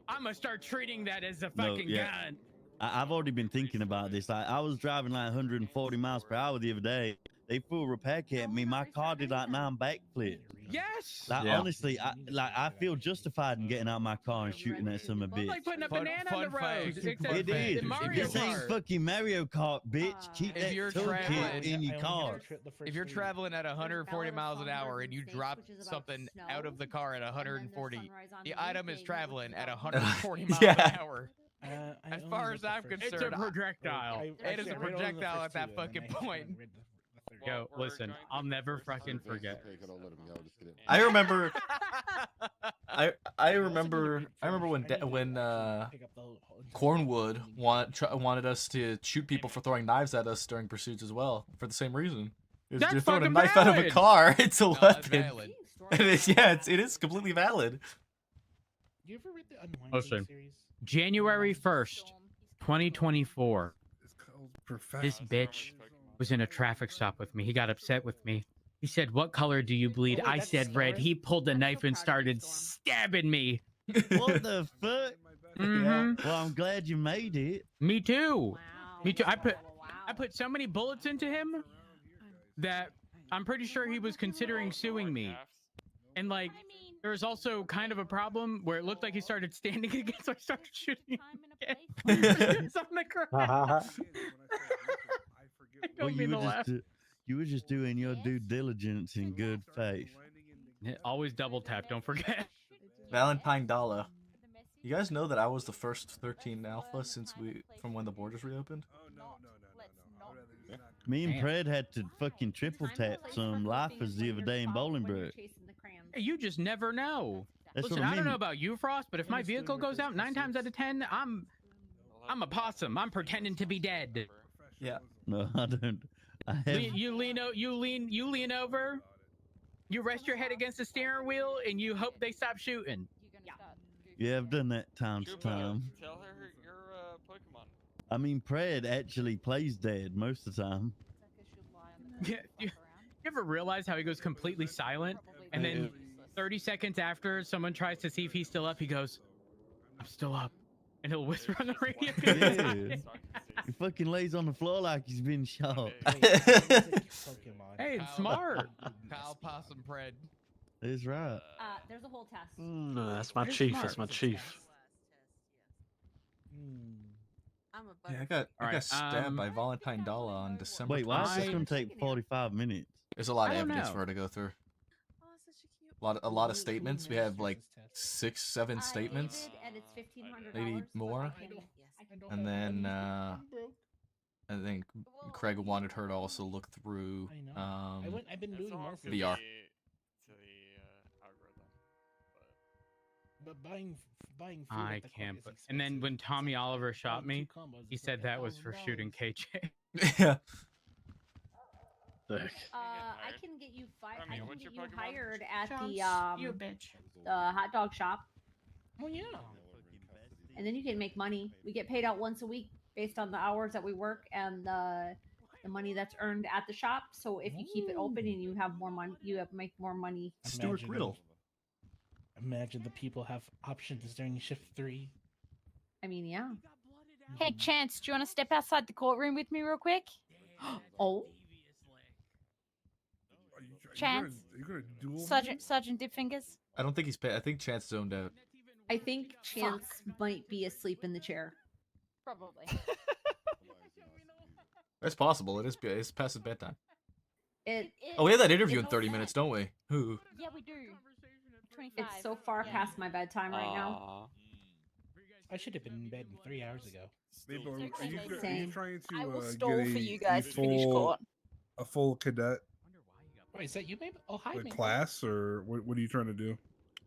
I'm gonna start treating that as a No, fucking yeah. gun. I've already been thinking about this. I was driving like 140 miles per hour the other day. They threw a repair kit at me. My car did like 9 backflips. Yes. Like Yeah. honestly, I feel justified in getting out of my car and shooting at some bitch. It's like putting a banana on the road. Except It is. in Mario This ain't Kart. fucking Mario Kart, bitch. Keep If you're that toolkit traveling in your car. If you're traveling at 140 miles an hour and you drop something out of the car at 140, the item is traveling at 140 miles Yeah. an hour. As far as I'm concerned, It's a projectile. It is a projectile at that fucking point. Yo, listen, I'll never fucking forget. I remember. I remember when Cornwood wanted us to shoot people for throwing knives at us during pursuits as well for the same reason. That's You're throwing a fucking knife out of a valid. car. It's a No, that's weapon. valid. It is completely valid. You ever read the Unwinding Listen, series? January 1st, 2024. This Professor. bitch was in a traffic stop with me. He got upset with me. He said, "What color do you bleed?" Oh, wait, I that's said red. Scarlet? He pulled the I'm knife so and proud of you, started Storm. stabbing me. What the fuck? Mhm. Well, I'm glad you made it. Me too. Wow. Me too. I put Wow. so many bullets into him that I'm pretty sure he was considering suing me. And like, there was also kind of a problem where it looked like he started standing again, so I started shooting him again. He was on the ground. I Well, don't mean to laugh. you were just doing your due diligence in good faith. Yeah, always double tap, don't forget. Valentine Dollar. You guys know that I was the first 13 alpha from when the borders reopened? Me and Pred had to fucking triple tap some lifers the other day in Bolingbrook. Hey, you just never know. That's Listen, what I I don't mean. know about you, Frost, but if my vehicle goes out 9 times out of 10, I'm a possum. I'm pretending to be dead. Yeah. No, I don't. I have, You lean over. You rest your head against the steering wheel, and you hope they stop shooting. yeah, I've done that time to time. Tell her your Pokemon. I mean, Pred actually plays dead most of the time. Yeah, you ever realize how he goes completely silent, and then 30 seconds after someone tries to see if he's still up, he goes, "I'm still up," and he'll whisper on the radio. Yeah. He fucking lays on the floor like he's been shot. Hey, it's smart. Kyle Possum Pred. That's right. There's a whole test. No, that's my Very chief. smart. That's my chief. I'm a Yeah, I got Alright, stabbed by Valentine Dollar on December. Wait, why is this 22nd. going to take 45 minutes? There's a lot I of don't evidence know. for her to go through. A lot of statements. We have like 6, 7 statements, And it's $1,500. maybe more. And then I think Craig wanted her to also look through I've been doing more for VR. To the algorithm. But buying food I at the can't. club is And then when Tommy Oliver shot me, he said that was for shooting KJ. Yeah. I can get you I I mean, can what's get your you Pokemon? hired at Chunks, the you bitch. hot dog shop, Oh yeah. and then you can make money. We get paid out once a week based on the hours that we work and the money that's earned at the shop. So if you keep it open and you have more money, make more money. Stuart Riddle. Imagine the people have options during shift 3. I mean, yeah. Hey, Chance, do you want to step outside the courtroom with me real quick? Oh, Chance? You're gonna duel me? Sergeant Dipfingers? I don't think he's paid. I think Chance zoned out. I think Chance might be asleep in the chair. Probably. It's possible. It's past his bedtime. Oh, we have that interview in 30 minutes, don't we? Who? Yeah, we do. 25. It's so far past my bedtime right now. I should have been in bed 3 hours ago. Babe, are you Same. trying to I will get stall for a you guys to finish full- court. a full cadet Wait, is that you, babe? Oh, hi, babe. class, or what are you trying to do?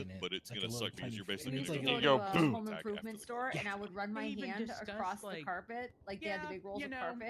it, but it's gonna suck because you're We basically used to gonna go go to a boom home improvement store, and I would run my They even hand discussed, across the like, carpet, like they had the big rolls of carpet,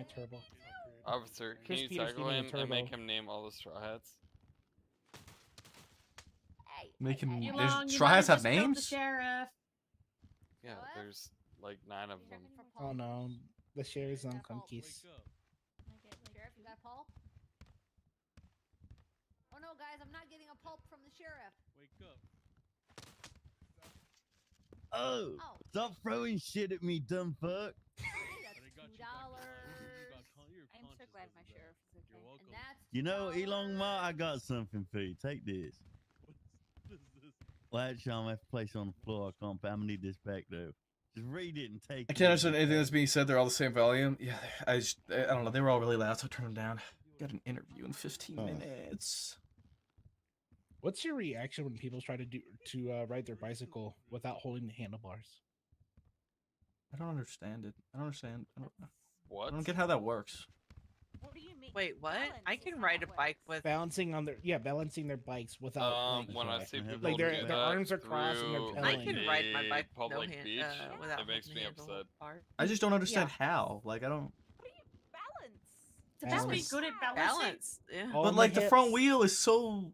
my turbo. Officer, can Chris you Peters tackle gave me a him and make turbo. him name all the straw hats? Make him. You There's long, you straw might hats have have just killed names. The sheriff. Yeah, there's like 9 of them. Oh no, the sheriff's on conquist. that pulp? Oh no, guys, I'm not getting a pulp from the sheriff. Wake up. Oh, stop throwing shit at me, dumb fuck. $2. I'm so glad my sheriff is okay. You're welcome. And that's You know, Elon Musk, I got something for you. Take this. What is this? Well, actually, I'm gonna have to place it on the floor. I can't. I'm gonna need this back though. Just read it and take. I can't understand anything that's being said. They're all the same volume. Yeah, I don't know. They were all really loud, so I turned them down. Got an interview in 15 minutes. What's your reaction when people try to ride their bicycle without holding the handlebars? I don't understand it. I don't understand. I What? don't get how that works. What do you mean? Wait, what? I can ride a bike with. Balancing their bikes without When I see people like do their that arms are crossed and they're through pedaling. I can ride my bike a public no hand, beach. without It makes holding me the handle upset. part. I just don't understand how. Like, I don't. Balance. Just be Balance. good at balance. Yeah. But like the front wheel is so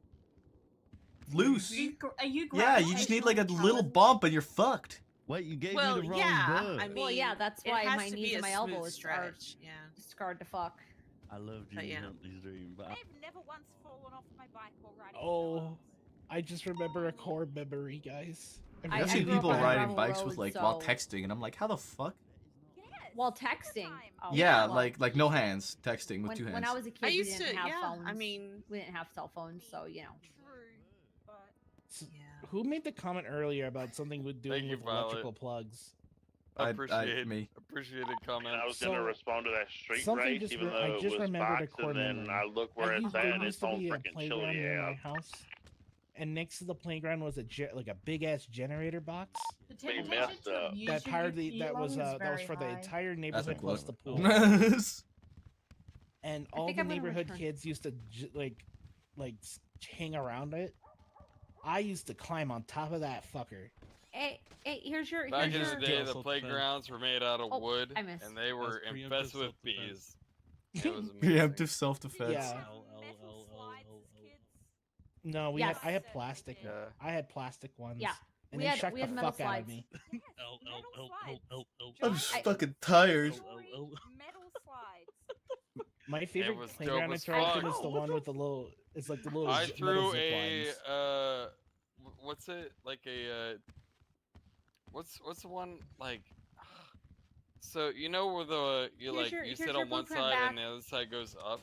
loose. Are you Yeah, you just need like a little bump and you're fucked. Wait, you gave Well, me the wrong yeah. bug. I mean, Well, yeah, that's it why has my to knees be and a my smooth elbows are stretch. Yeah. scarred to fuck. I loved you But in yeah. Huntley's dream, but I've never once fallen off my bike or riding. Oh, I just remember a core memory, guys. I've seen people riding bikes with like while texting, and I'm like, how the fuck? While texting. Oh, Yeah, well, like no hands, texting with when, two hands. when I was a kid, I we used didn't to- have yeah, phones. I mean- we didn't have cell phones, so you know. Who made the comment earlier about something with doing Thank you, with electrical Violet. plugs? me. Appreciated comment. I was gonna So, respond to that street something race, just even re- I though it just was remembered a boxed, core and then memory. I look where it's there at, and used it's to on be a freaking playground chilly near my out. house, and next to the playground was like a big ass generator box. We messed up. That powered that was for the high. entire That's neighborhood a plus close the one. pool. And all think the I'm gonna neighborhood return. kids used to hang around it. I used to climb on top of that fucker. Hey, here's your. Back in here's the your... day, the playgrounds were made out of Oh, wood, I missed. and they were That's preemptive infested with self-defense. bees. It was amazing. Preemptive self-defense. Yeah. No, Yes. I had plastic. Yeah. I had plastic ones. Yeah, And we they had- shocked we the had metal fuck out of slides. me. I'm stuck in tires. Metal slides. My favorite was dope playground as attraction fuck. is the one with the little. It's like the little. I metal threw zip a lines. what's it like a what's the one like? So you know where the Here's your- you here's sit your on one blueprint side back. and the other side goes up.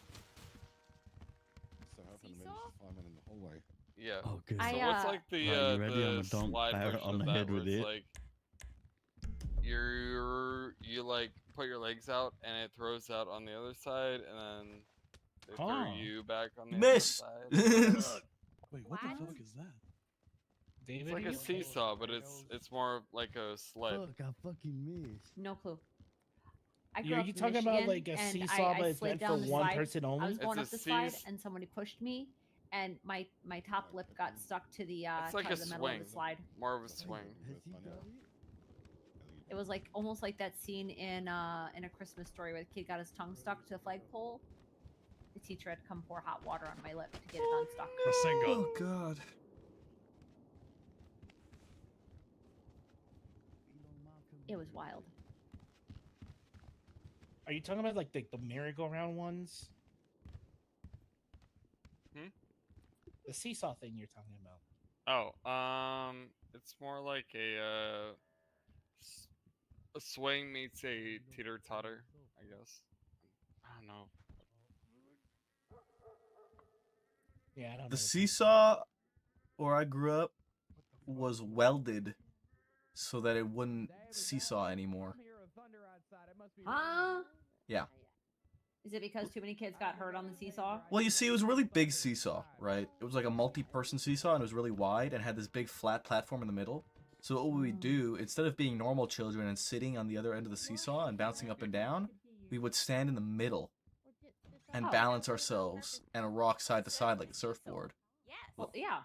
So happened to me just climbing in the hallway. Yeah. Oh, good. So I, what's like the Right, you ready? the I'm a donk. slide Fire it version on of the that head where with it's it. like you like put your legs out and it throws out on the other side and then they throw Oh. you back on the Miss. other side. Wait, what the fuck is that? David, It's like are a you okay? seesaw, but it's more like a sled. Fuck, I fucking missed. No clue. I Yeah, grew are up you in talking about, Michigan, like, a and seesaw, I but it's slid meant down for the one slide. person I only? was going up It's the a slide, seas- and somebody pushed me, and my top lip got stuck to the It's like to a the metal swing. of the slide. More of a swing. It was like almost like that scene in A Christmas Story where the kid got his tongue stuck to the flagpole. The teacher had to come pour hot water on my lip to get it unstuck. Oh god. It was wild. Are you talking about like the merry-go-round ones? Hmm? The seesaw thing you're talking about. Oh, it's more like a swing meets a teeter totter, I guess. I don't know. Yeah, I don't know. The seesaw where I grew up was welded so that it wouldn't seesaw anymore. Huh? Yeah. Is it because too many kids got hurt on the seesaw? Well, you see, it was a really big seesaw, right? It was like a multi-person seesaw, and it was really wide, and had this big flat platform in the middle. So what we would do, instead of being normal children and sitting on the other end of the seesaw and bouncing up and down, we would stand in the middle and Oh. balance ourselves and rock side to side like a surfboard. Well, yeah.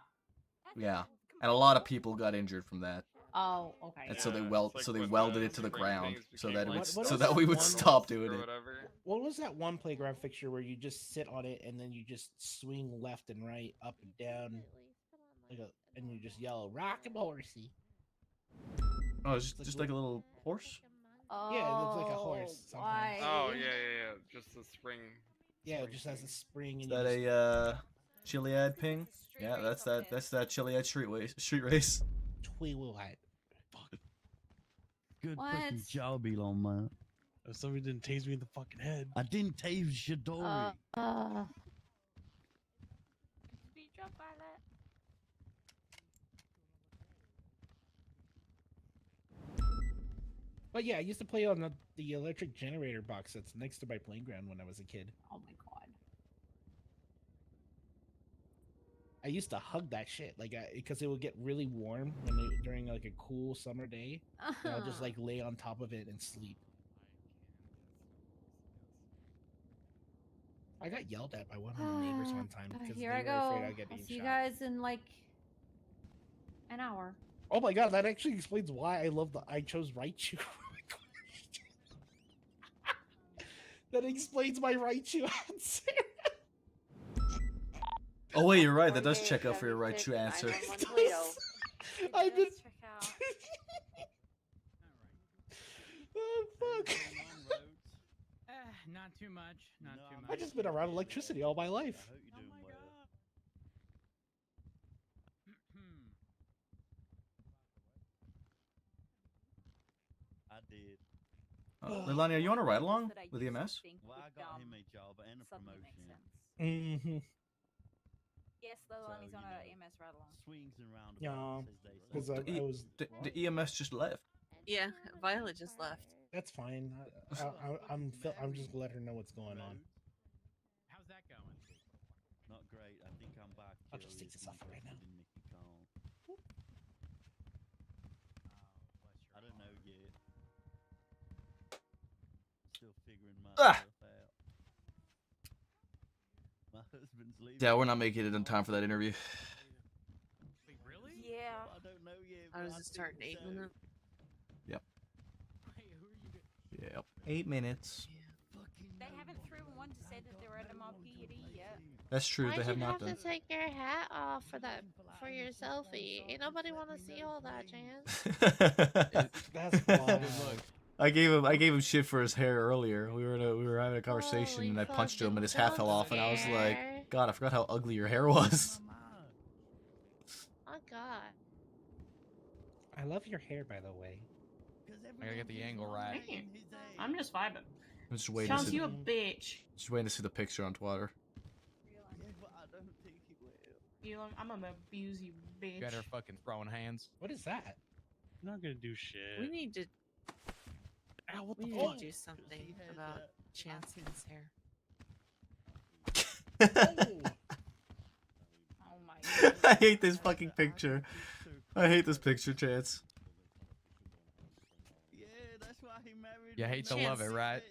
Yeah, and a lot of people got injured from that. Oh, okay. And so they Yeah, weld, it's so like they when welded the it to the swing ground things so became that it like would, What so was that that we would one- stop doing or it. whatever. What was that one playground fixture where you just sit on it and then you just swing left and right, up and down, and you just yell "Rock 'em horsey"? Oh, it's just like a little horse. Oh, Yeah, it looks like a horse sometimes. why? Oh yeah. Just a spring. Yeah, it just has a spring. Is And that you a Chiliad ping? Yeah, that's that. That's that Chiliad street race. Twilight. Good What? fucking job, Elon, man. If somebody didn't tase me in the fucking head. I didn't tase Shidori. Speed drop Violet. But yeah, I used to play on the electric generator box that's next to my playground when I was a kid. Oh my god. I used to hug that shit, like, because it would get really warm during like a cool summer day. And I'll just like lay on top of it and sleep. I got yelled at by one of the neighbors one time because they Here were I afraid go. I'd get I'll being see you shot. guys in like an hour. Oh my god, that actually explains why I chose Raichu. That explains my Raichu answer. Oh wait, you're right. That does check out for your Raichu answer. I've been. Oh fuck! Not too much. Not too much. I've just been around electricity all my life. I hope you're doing well. I did. Leilani, are you on a ride along with EMS? Well, I got him a job and a promotion. Mm-hmm. Yes, Leilani's on a EMS ride along. Swings and roundabouts, Yeah, as they say. because I was. The EMS just left. Yeah, Violet just left. That's fine. I'm just gonna let her know what's going on. How's that going? Not great. I think I'm back. I'll just take this off right now. I don't know yet. Still figuring myself Ah! out. My husband's leaving. Yeah, we're not making it in time for that interview. Really? Yeah. I don't know yet. I was just starting 8 minutes. Yep. Yep. 8 minutes. They haven't thrown one to say that they're at MRPD yet. That's true. Why'd They have you not have done. to take your hat off for your selfie? Ain't nobody want to see all that, Chance. That's wild. I gave him shit for his hair earlier. We were having a conversation Holy and I punched him and his fucking hat fell off and I was like, scare. God, I forgot how ugly your hair was. Oh God. I love your hair, by the way. I gotta get the angle right. I'm just vibing. I'm just waiting to Chance, see. you a bitch. Just waiting to see the picture on Twitter. I'm gonna abuse you, bitch. Got her fucking throwing hands. What is that? I'm not gonna do shit. We need to. Ow, what We the need fuck? to do something about Chance's hair. Oh my I hate this fucking picture. I hate this picture, Chance. Yeah, that's why he married. You hate to love it, Chance. right?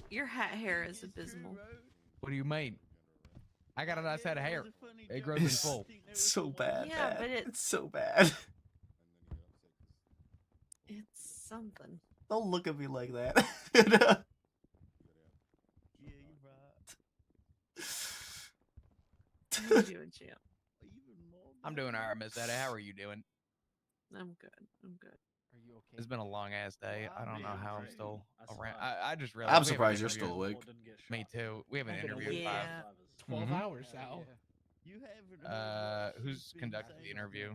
Your hat hair is abysmal. What do you mean? I got a nice head of hair. It grows in full. It's so bad. Yeah, man. but it's so bad. It's something. Don't look at me like that. Yeah, you're right. How you doing, Champ? I'm doing alright, Miss Eddie. How are you doing? I'm good. I'm good. Are you okay? It's been a long ass day. I don't know how I'm still I around. survived. I just realized. I'm we have an surprised you're interview. still awake. Me too. We have an I've been interview awake at 5. 12 Mhm. hours, Al. You haven't. Who's conducting the interview?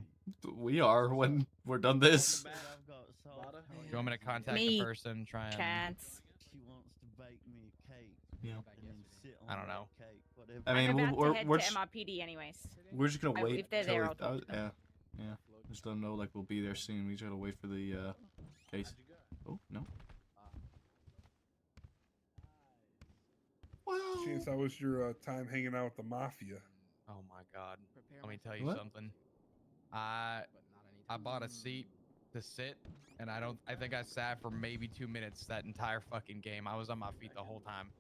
We are when we're done this. I've got salt. Do you want me to contact Me. the person? Try and. Chance. She wants to bake me a cake. Yeah. And then sit on I don't that know. Cake, whatever. I mean, I'm about we're to head we're to just, MRPD anyways. we're just gonna wait. If they're till there, we- I'll talk to them. yeah. Just don't know. Like we'll be there soon. We just gotta wait for the case. Oh no. Chance, how was your time hanging out with the mafia? Oh my god. Let me tell you What? something. I bought a seat to sit, and I think I sat for maybe 2 minutes that entire fucking game. I was on my feet the whole time.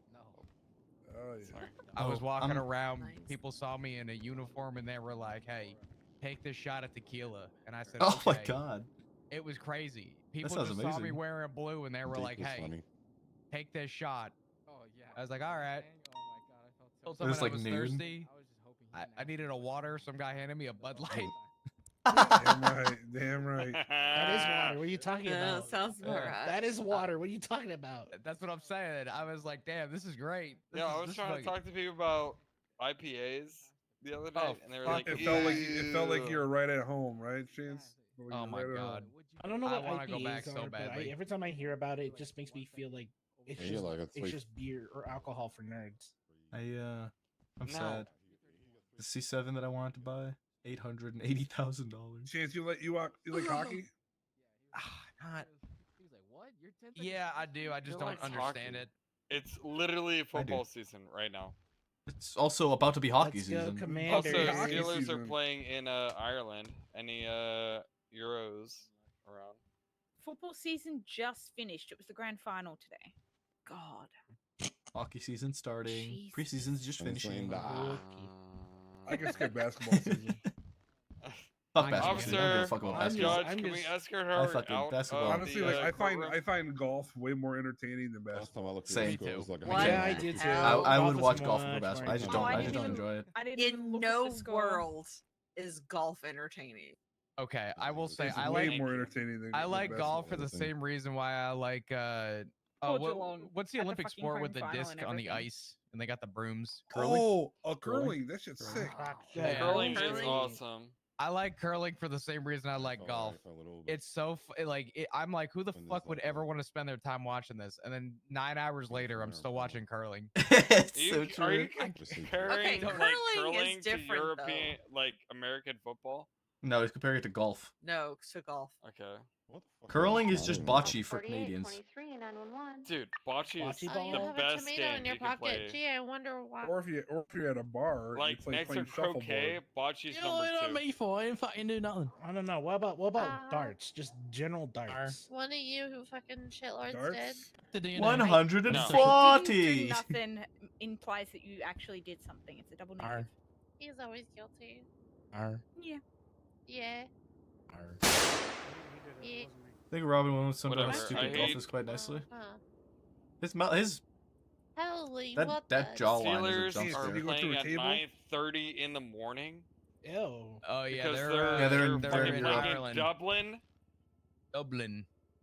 Oh yeah. I was Oh, walking I'm- around. Nice. People saw me in a uniform, and they were like, "Hey, take this shot at tequila." And I said, Oh my "Okay." god. It was crazy. People sounds just saw me amazing. wearing blue, and they were like, Ridiculous "Hey, funny. take this shot." Oh yeah. I was like, "All right." Told It was someone like I was noon. thirsty. I needed a water. Some guy handed me a Bud Light. Damn right. Damn right. That is water. What are you talking Yeah, about? sounds about right. That is water. What are you talking about? That's what I'm saying. I was like, damn, this is great. This Yeah, is, I was this trying to fucking- talk to people about IPAs the other day, Oh, and they were fuck like, It felt like you were right at home, right, Chance? Like Oh you're my right at god. home. I don't know I what want to go IPAs back so are, but badly. every time I hear about it, it just makes me feel like it's Yeah, just like it's like- just beer or alcohol for nerds. I'm No. sad. The C7 that I wanted to buy, $880,000. Chance, you like hockey? Not. Yeah, I do. I just Who don't likes understand hockey? it. It's literally football season right now. It's also about to be hockey Let's go, season. Commanders. Also, Hockey Steelers are season. playing in Ireland. Any Euros around? Football season just finished. It was the grand final today. God. Hockey season starting. Jesus. Preseason's just I'm saying finishing. that. I can skip basketball season. Fuck basketball season. I don't give a fuck about basketball. Judge, can we escort I her fucking out basketball. of Honestly, the, like courtroom? I find golf way more entertaining than Last basketball. time I looked at Same. the score, it was like What? Yeah, I do too. I would Golf is watch golf over much basketball. more I just Oh, don't. I I didn't just don't even- enjoy it. I didn't even In look at no the score. world is golf entertaining. Okay, I will say It's I way like more entertaining than I like golf for basketball. the same reason why I like Oh, Geelong what's the at the Olympic fucking sport grand with the final disc and on the everything. ice and they got the brooms? Oh, curling. That shit's sick. Yeah, Curling is Curling. awesome. I like curling for the same reason I like golf. It's so I'm like, who the fuck would ever want to spend their time watching this? And then 9 hours later, I'm still watching curling. It's You- so Are you true. comparing Okay, like curling is curling to different, European, like American football? No, he's comparing it to golf. No, to golf. Okay. What the fuck Curling is is just going on? bocce for Canadians. Dude, bocce is Bocce Oh, ball? you the have a best tomato game in your you can pocket. play. Gee, I wonder why. Or if you're at a bar, Like you next to playing croquet, shuffleboard. bocce's You know number what two. me for? I didn't fucking do nothing. I don't know. What about Uh, darts? Just general darts. One of you who fucking shitlords Darts? did. Did you know? 140. Didn't do nothing implies that you actually did something. It's a double negative. He's always guilty. Yeah. Yeah. Yeah. I think Robin Williams sometimes Whatever, stupid I golf hate- is quite nicely. Huh. His Holy that what that the? jawline Steelers is a are Did you dumpster. go to playing a at table? 9:30 in the morning Ew. Oh yeah, because they're they're in fucking Europe. playing in Ireland. Dublin.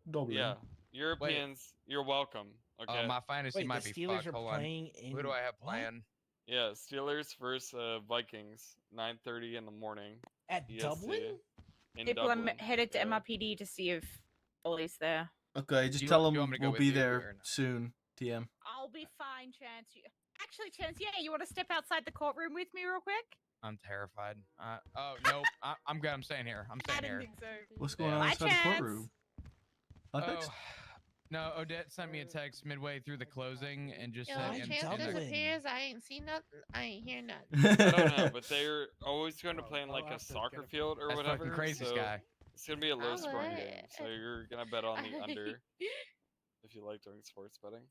Dublin. Yeah, Europeans, you're welcome. Okay. Oh, my fantasy Wait, might the be Steelers fucked. are Hold on. playing in. Who do I have what? playing? Yeah, Steelers versus Vikings, 9:30 in the morning. At EST. Dublin? In People are Dublin. headed to yeah. MRPD to see if Ollie's there. Okay, just You- tell you him want me to go we'll with be you or there not? soon. TM. I'll be fine, Chance. Actually, Chance, yeah, you want to step outside the courtroom with me real quick? I'm terrified. Oh nope. I'm good. I'm staying here. I'm I staying didn't here. think so. What's going Yeah. on Bye, inside the Chance. courtroom? Context? Oh, no, Odette sent me a text midway through the closing and just Yo, said, if and- Chance and I- disappears, I ain't seen nothing. I ain't hear nothing. I don't know, but they're always going to play in like I'll a have to soccer get a- field or That's whatever. fucking crazy, so Sky. It's gonna be a low scoring Alright. game, so you're gonna bet on the under if you like doing sports betting.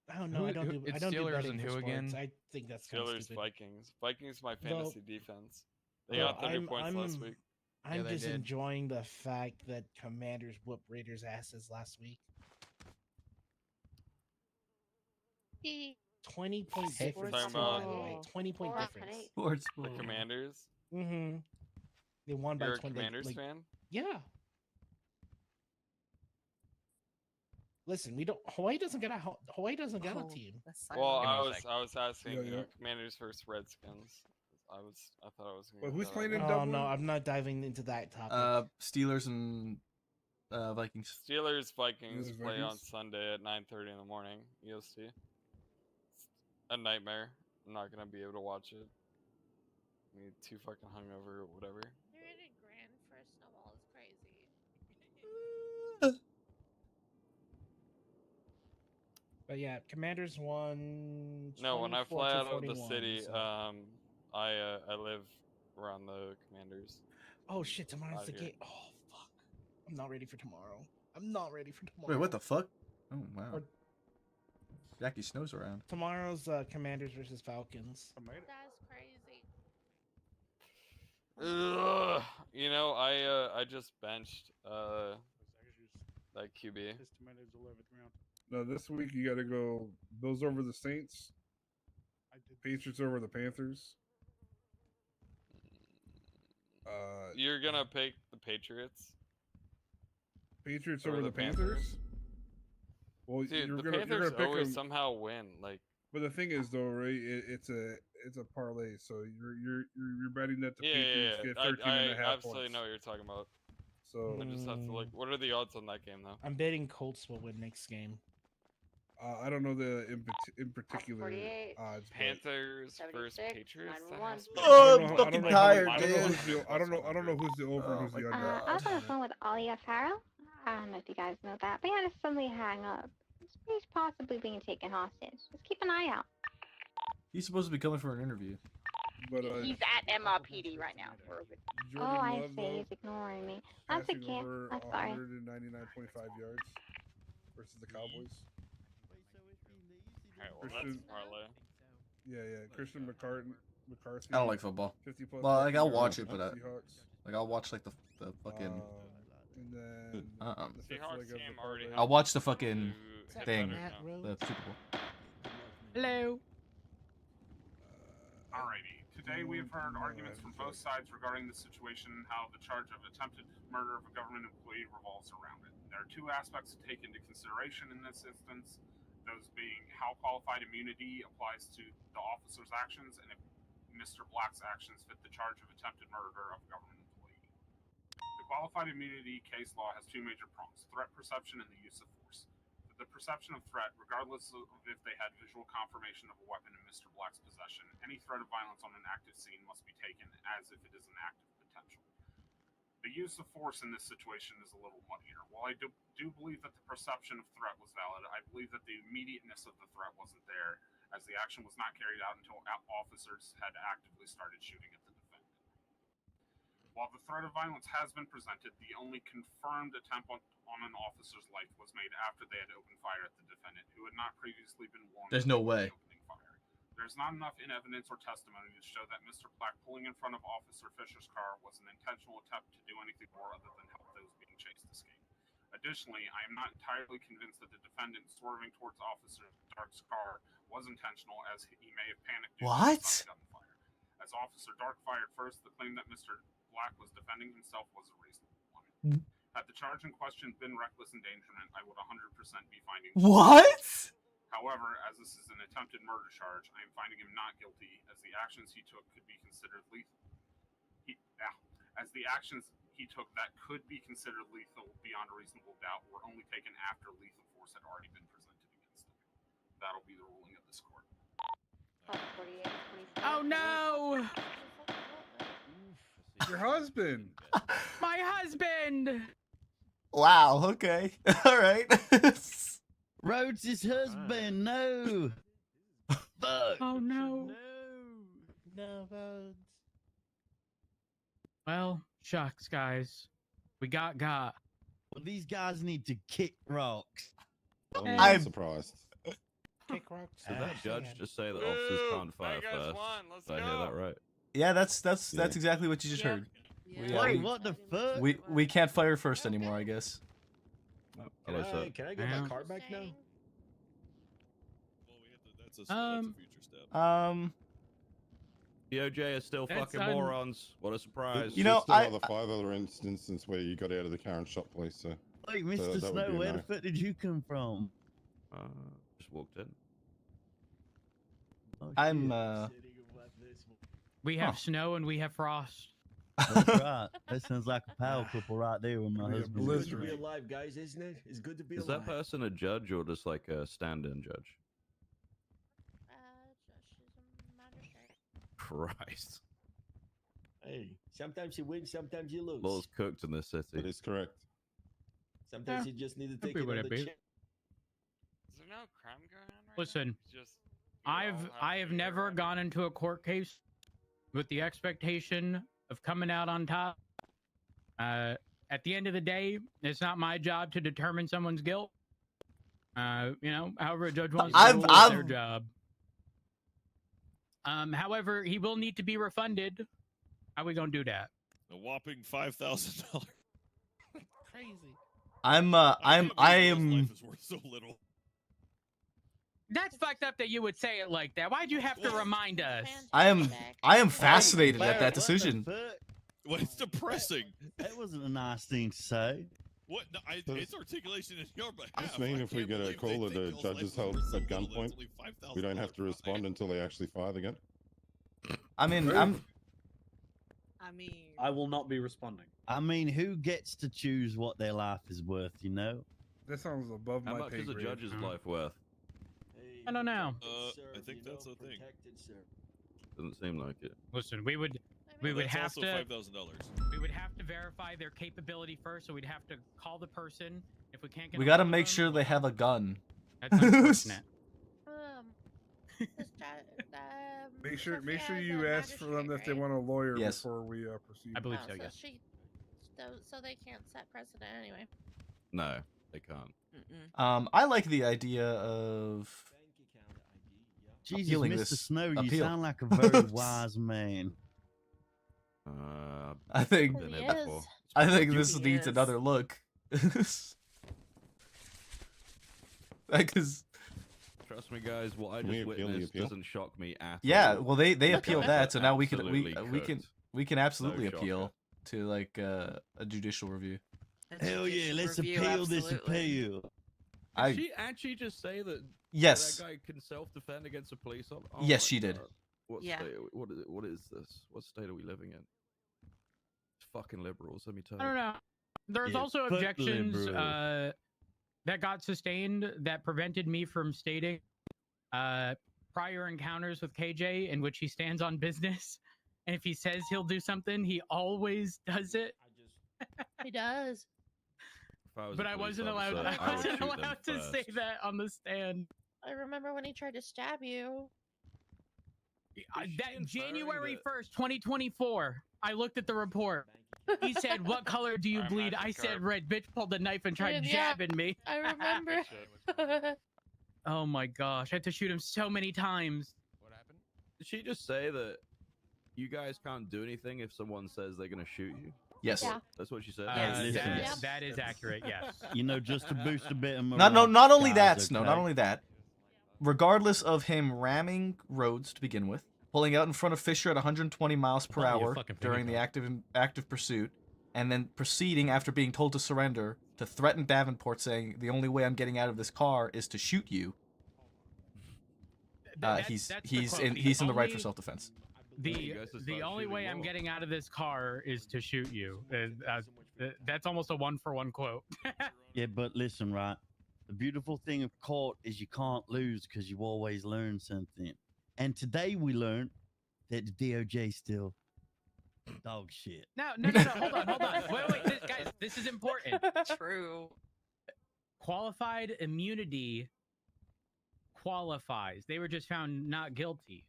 I don't know. I don't do. I It's don't do Steelers betting and for who sports. again? I think that's kind of Steelers, stupid. Vikings. Vikings, my Though- fantasy defense. They though got 30 points last week. Yeah, I'm they just did. enjoying the fact that Commanders whooped Raiders' asses last week. 20-point Hey, difference. talking too, by the about- way. 20-point difference. Sports. The Commanders. Mm-hmm. They won by You're a 20. Commanders like, fan? Yeah. Listen, we don't. Hawaii doesn't get a Oh, team. that's Well, silent. I was asking Yeah, yeah. Commanders versus Redskins. I thought I was. Wait, who's get that playing out. in Oh Dublin? no, I'm not diving into that topic. Steelers and Vikings. Steelers Vikings Steelers, play on Vikings? Sunday at 9:30 in the morning EST. It's a nightmare. I'm not gonna be able to watch it. I'm too fucking hungover or whatever. $300,000 for a snowball is crazy. But yeah, Commanders won. No, when I 24 fly to out of the 41, city, so- I live around the Commanders. Oh shit! Tomorrow's out the here. game. Oh fuck! I'm not ready for tomorrow. I'm not ready for tomorrow. Wait, what the fuck? Oh wow. Or- Jackie Snow's around. Tomorrow's Commanders versus Falcons. That's crazy. Ugh. You know, I just benched that QB. No, this week you got to go Bills over the Saints, Patriots over the Panthers. You're gonna pick the Patriots? Patriots Or over the Panthers? Well, Dude, you're the gonna Panthers pick always them. somehow win. Like, But the thing is, though, right? It's a parlay, so you're betting that the yeah, Patriots yeah, get yeah. 13 and a half I absolutely points. know what you're talking about. So I just have to look. What are the odds on that game, though? I'm betting Colts will win next game. I don't know the in particular 48, odds. but- Panthers versus 76, Patriots. That 911. has to be- Oh, I'm I don't fucking know tired, I don't know who's the over and who's the under. I was on the phone with Alia Farrell. I don't know if you guys know that, but he had to suddenly hang up. He's possibly being taken hostage. Just keep an eye out. He's supposed to be coming for an interview. But He's at MRPD right now. Oh, I see. He's ignoring me. That's passing okay. over I'm sorry. 199.5 yards versus the Cowboys. Alright, well, that's Christian- parlay. Yeah. Christian McCarthy. I don't like football. 50 plus Well, like I'll yards watch it, for but the Seahawks. like I'll watch like the fucking. And then the fifth Seahawks leg of the game already parlay. I'll watch the fucking hit thing, better now. the Super Bowl. Hello. Alrighty. Today we have heard arguments from both sides regarding the situation and how the charge of attempted murder of a government employee revolves around it. There are two aspects to take into consideration in this instance, those being how qualified immunity applies to the officer's actions and if Mr. Black's actions fit the charge of attempted murder of a government employee. The qualified immunity case law has two major prongs, threat perception and the use of force. The perception of threat, regardless of if they had visual confirmation of a weapon in Mr. Black's possession, any threat of violence on an active scene must be taken as if it is an active potential. The use of force in this situation is a little muddier. While I do believe that the perception of threat was valid, I believe that the immediateness of the threat wasn't there, as the action was not carried out until officers had actively started shooting at the defendant. While the threat of violence has been presented, the only confirmed attempt on an officer's life was made after they had opened fire at the defendant, who had not previously been warned. There's no way. There's not enough in evidence or testimony to show that Mr. Black pulling in front of Officer Fisher's car was an intentional attempt to do anything more other than help those being chased escape. Additionally, I am not entirely convinced that the defendant swerving towards Officer Dark's car was intentional, as he may have panicked due to the gunfire. As Officer Dark fired first, the claim that Mr. Black was defending himself was a reasonable one. Had the charge in question been reckless endangerment, I would 100% be finding. What? However, as this is an attempted murder charge, I am finding him not guilty, as the actions he took could be considered lethal. As the actions he took that could be considered lethal beyond a reasonable doubt were only taken after lethal force had already been presented against him. That'll be the ruling of this court. 48, 24. Oh no! Your husband. My husband. Wow. Okay. All right. Rhodes' his husband. No. Fuck. Oh no. No, Rhodes. Well, shucks, guys. We got. Well, these guys need to kick rocks. I'm surprised. Kick rocks. Did that judge just say that officers can't fire first? Did I hear that right? Yeah, that's exactly what you just heard. Wait, what the fuck? We can't fire first anymore, I guess. Can I get my car back now? DOJ are still That's fucking morons. What a surprise. You know, another 5 other instances where you got out of the car and shot police. So, Wait, Mr. that would Snow, be a where no. the fuck did you come from? Just walked in. I'm We have snow and we have frost. That's right. That sounds like a power couple right there with my husband. It's good to be alive, guys, isn't it? It's good to be Is alive. that person a judge or just like a stand-in judge? Christ. Hey, sometimes you win, sometimes you lose. Law's cooked in this city. That is correct. Sometimes you just need to take be what another it be. chance. Is there no crime going on right Listen, now? Just I have never gone into a court case with the expectation of coming out on top. At the end of the day, it's not my job to determine someone's guilt. However a judge wants to rule is their job. However, he will need to be refunded. How we gonna do that? A whopping $5,000. Crazy. I am. Life is worth so little. That's fucked up that you would say it like that. Why'd you have to remind us? I am fascinated at that decision. Well, it's depressing. That wasn't a nice thing to say. What? No, it's articulation in your behalf. Does this mean if we get a call that a judge is held at gunpoint, we don't have to respond until they actually fire the gun? I mean, I will not be responding. I mean, who gets to choose what their life is worth, you know? That sounds above How my much pay is a grade. judge's life worth? I don't know. I think that's a thing. Doesn't seem like it. Listen, we would That's have also to $5,000. we would have to verify their capability first, so we'd have to call the person. If we can't get we a gotta hold of make them, sure they have a gun. That's unfortunate. Make sure you ask for them if they want a lawyer Yes. before we proceed. I believe Oh, so. Yes. So they can't set precedent anyway. No, they can't. I like the idea of Jesus, appealing Mr. this Snow, you appeal. sound like a very wise man. I think been there before. I think this needs another look. Because Trust me, guys. What I Can we just appeal the witnessed appeal? doesn't shock me at yeah, all. well they appealed that, so now we can Absolutely we can absolutely No appeal to like a judicial review. Hell yeah, let's appeal this appeal. Did she actually just say that? Yes. That guy can self-defend against a police officer. Oh Yes, my she did. God. What Yeah. state? What is this? What state are we living in? It's fucking liberals. Let me tell you. I don't know. There's Yeah, also fuck objections liberal. that got sustained that prevented me from stating prior encounters with KJ in which he stands on business, and if he says he'll do something, he always does it. He does. If I was But a I police wasn't allowed. officer, I I would wasn't shoot them allowed to say first. that on the stand. I remember when he tried to stab you. That January 1st, 2024. I looked at the report. He said, "What color do you bleed?" I said, "Red." Bitch pulled the knife and tried Yeah, jabbing me. I remember. Oh my gosh! I had to shoot him so many times. Did she just say that you guys can't do anything if someone says they're gonna shoot you? Yes. Yeah. That's what she said. That is accurate. Yes. You know, just to boost a bit of morale. Not only that, guys, Snow, okay? not only that. Regardless of him ramming roads to begin with, pulling out in front of Fisher at 120 miles per I'll buy you a hour fucking during the finger active pursuit, and then proceeding after being told to surrender to threaten Davenport, saying the only way I'm getting out of this car is to shoot you. He's in the right for self-defense. The only way I'm getting out of this car is to shoot you. That's almost a one-for-one quote. Yeah, but listen, right? The beautiful thing of court is you can't lose because you always learn something. And today we learned that the DOJ still dog shit. No, hold on. Wait, guys, this is important. True. Qualified immunity qualifies. They were just found not guilty.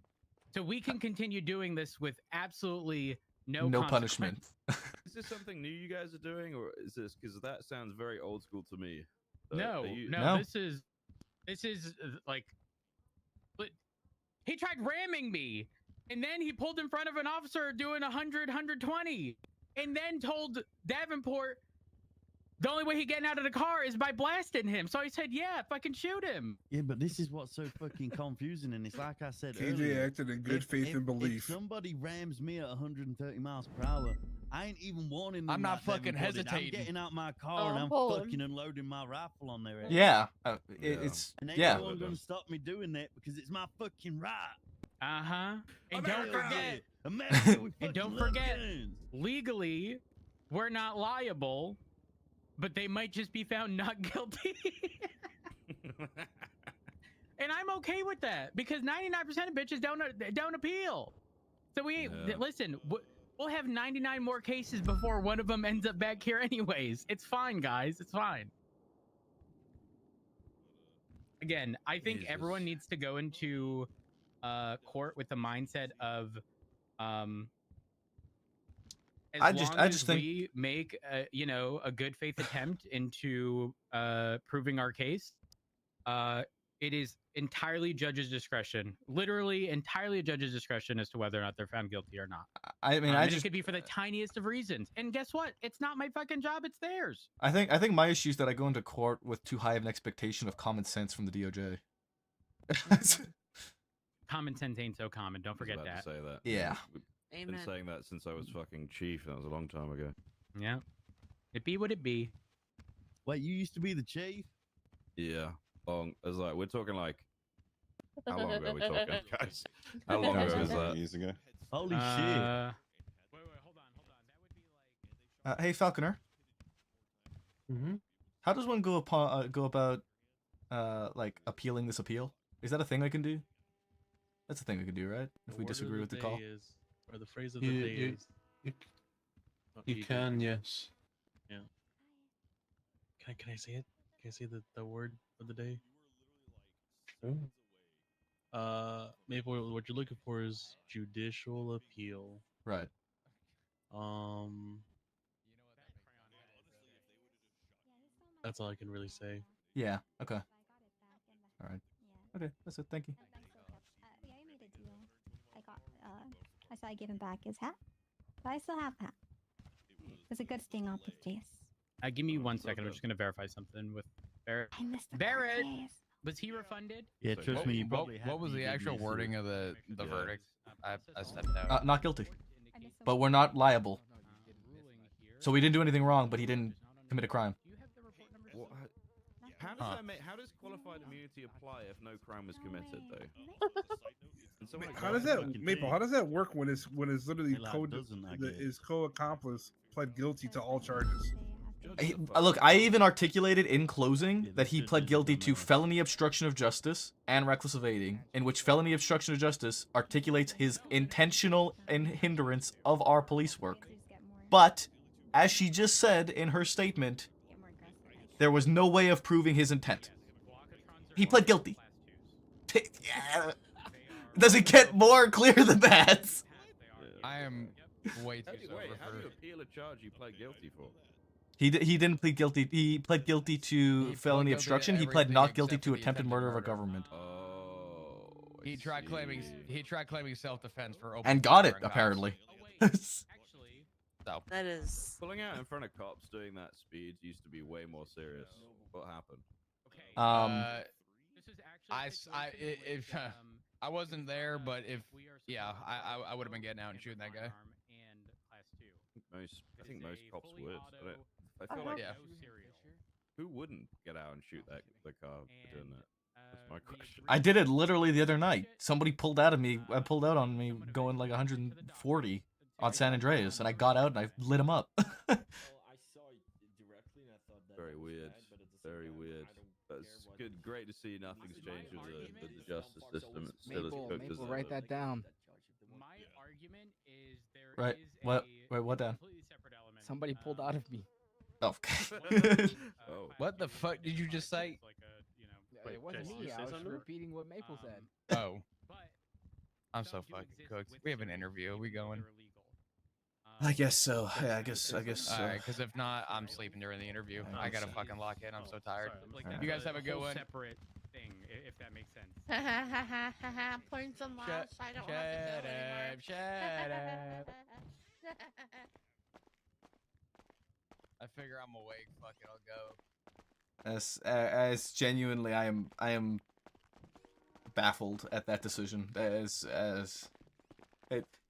So we can continue doing this with absolutely no punishment. Is this something new you guys are doing, or is this because that sounds very old school to me? No, Are you- no, this is like, but he tried ramming me, and then he pulled in front of an officer doing 100, 120, and then told Davenport the only way he getting out of the car is by blasting him. So I said, yeah, if I can shoot him. Yeah, but this is what's so fucking confusing, and it's like I said KJ earlier. acted in good faith and belief. If somebody rams me at 130 miles per hour, I ain't even warning them. I'm not like fucking Davenport did. hesitating. I'm getting out my car and I'm pulling. fucking unloading my rifle on their head. Yeah, it's And ain't yeah. no one gonna stop me doing that because it's my fucking right. Uh-huh. And America, don't forget, America, we and fucking don't love forget, guns. legally, we're not liable, but they might just be found not guilty. And I'm okay with that because 99% of bitches don't appeal. So listen, we'll have 99 more cases before one of them ends up back here anyways. It's fine, guys. It's fine. Again, I think everyone needs to go into court with the mindset of I just think we make a good faith attempt into proving our case, it is entirely judge's discretion, literally entirely a judge's discretion as to whether or not they're found guilty or not. I mean, and it could be for the tiniest of reasons. And guess what? It's not my fucking job. It's theirs. I think my issue is that I go into court with too high of an expectation of common sense from the DOJ. Common sense ain't so common. Don't forget that. Say that. Yeah. Amen. Been saying that since I was fucking chief. That was a long time ago. Yeah. It be what it be. Wait, you used to be the chief? Yeah. Long. It's like we're talking like. How long ago are we talking, guys? How long ago is that? Years ago. Holy shit. Hey, Falconer. Mm-hmm. How does one go about like appealing this appeal? Is that a thing I can do? That's a thing we can do, right? If we disagree with the call. Or the phrase of the day is. You can, yes. Yeah. Can I say it? Can I say the word of the day? Maple, what you're looking for is judicial appeal. Right. That's all I can really say. Yeah. Okay. All right. Okay. That's it. Thank you. Yeah, I made a deal. I saw I gave him back his hat, but I still have the hat. It's a good sting off his face. Give me 1 second. I'm just gonna verify something with Barrett. I missed the Barrett, days. was he refunded? Yeah, trust me, you probably What was the actual wording of the verdict? I stepped out. Not guilty. But we're not liable. So we didn't do anything wrong, but he didn't commit a crime. How does that make? How does qualified immunity apply if no crime was committed, though? How does that, Maple? How does that work when it's literally his co-accomplice pled guilty to all charges? Look, I even articulated in closing that he pled guilty to felony obstruction of justice and reckless evading, in which felony obstruction of justice articulates his intentional hindrance of our police work. But, as she just said in her statement, there was no way of proving his intent. He pled guilty. Does it get more clear than that? I am way too sober How do you for. appeal a charge you pled guilty for? He didn't plead guilty. He pled guilty to felony guilty to obstruction. He pled everything not guilty except to for the attempted murder of a murder. government. He tried claiming self-defense for open And got it, fire on cops. apparently. So That is. Pulling out in front of cops doing that speed used to be way more serious. What happened? I wasn't there, but if I would have been getting out and shooting that guy. I think most cops would. I feel like who wouldn't get out and shoot the car for doing that? That's my question. I did it literally the other night. Somebody pulled out on me going like 140 on San Andreas, and I got out and I lit him up. Very weird. Very weird. But it's good, great to see nothing's changed with the justice system. It's still as cooked as Write that down. My argument is there Right. is What? a Wait, what down? completely separate element. Somebody pulled out of me. Oh. Oh. What the fuck did you just say? It wasn't me. I was repeating what Maple said. Oh. I'm so fucking cooked. We have an interview. Are we going? I guess so. Yeah, I guess. Alright, because if not, I'm sleeping during the interview. I gotta fucking lock in. I'm so tired. You guys have a good one. Separate thing, if that makes sense. Points and laughs. I don't have to go anymore. Shut up. I figure I'm awake. Fuck it, I'll go. As genuinely, I am baffled at that decision.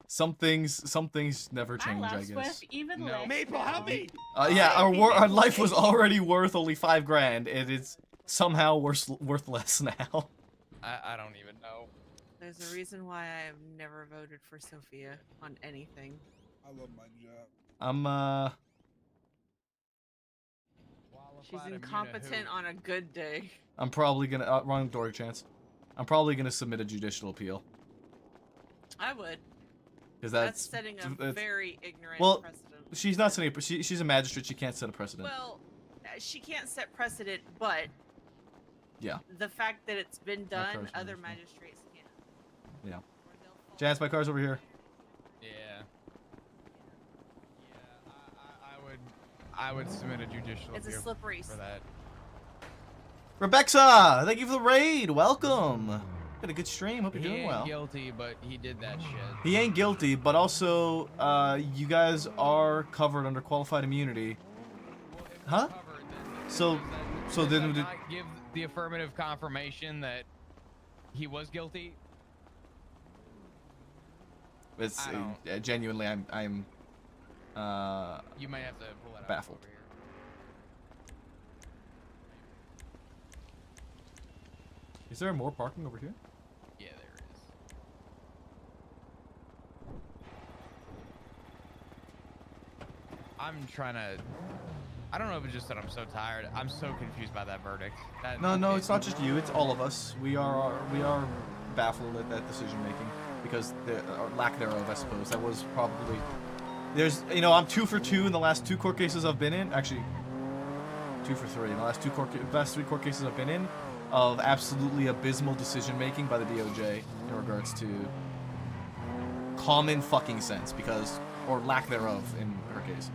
Some things never change, I guess. Even No. Maple, help me! Yeah, our life was already worth only $5,000. It is somehow worth less now. I don't even know. There's a reason why I have never voted for Sophia on anything. I love my job. I'm She's incompetent on a good day. I'm probably gonna wrong door chance. I'm probably gonna submit a judicial appeal. I would. Because That's setting a very ignorant precedent. She's not setting. She's a magistrate. She can't set a precedent. Well, she can't set precedent, but Yeah. the fact that it's been done, car's other magistrates can. Yeah. Chance, my car's over here. Yeah. I would submit a judicial It's a appeal slippery for that. Rebecca, thank you for the raid. Welcome. Got a good stream. Hope you're He doing ain't well. guilty, but he did that shit. He ain't guilty, but also, you guys are covered under qualified immunity. Huh? So Does then, that not give the affirmative confirmation that he was guilty? It's I don't- genuinely, I'm You might have to pull it out baffled. over here. Is there more parking over here? Yeah, there is. I'm trying to. I don't know if it's just that I'm so tired. I'm so confused by that verdict. No, it's not just you. It's all of us. We are baffled at that decision making because or lack thereof, I suppose. That was probably. There's, I'm 2 for 2 in the last 2 court cases I've been in. Actually, 2 for 3 in the last 3 court cases I've been in, of absolutely abysmal decision making by the DOJ in regards to common fucking sense, or lack thereof in her case.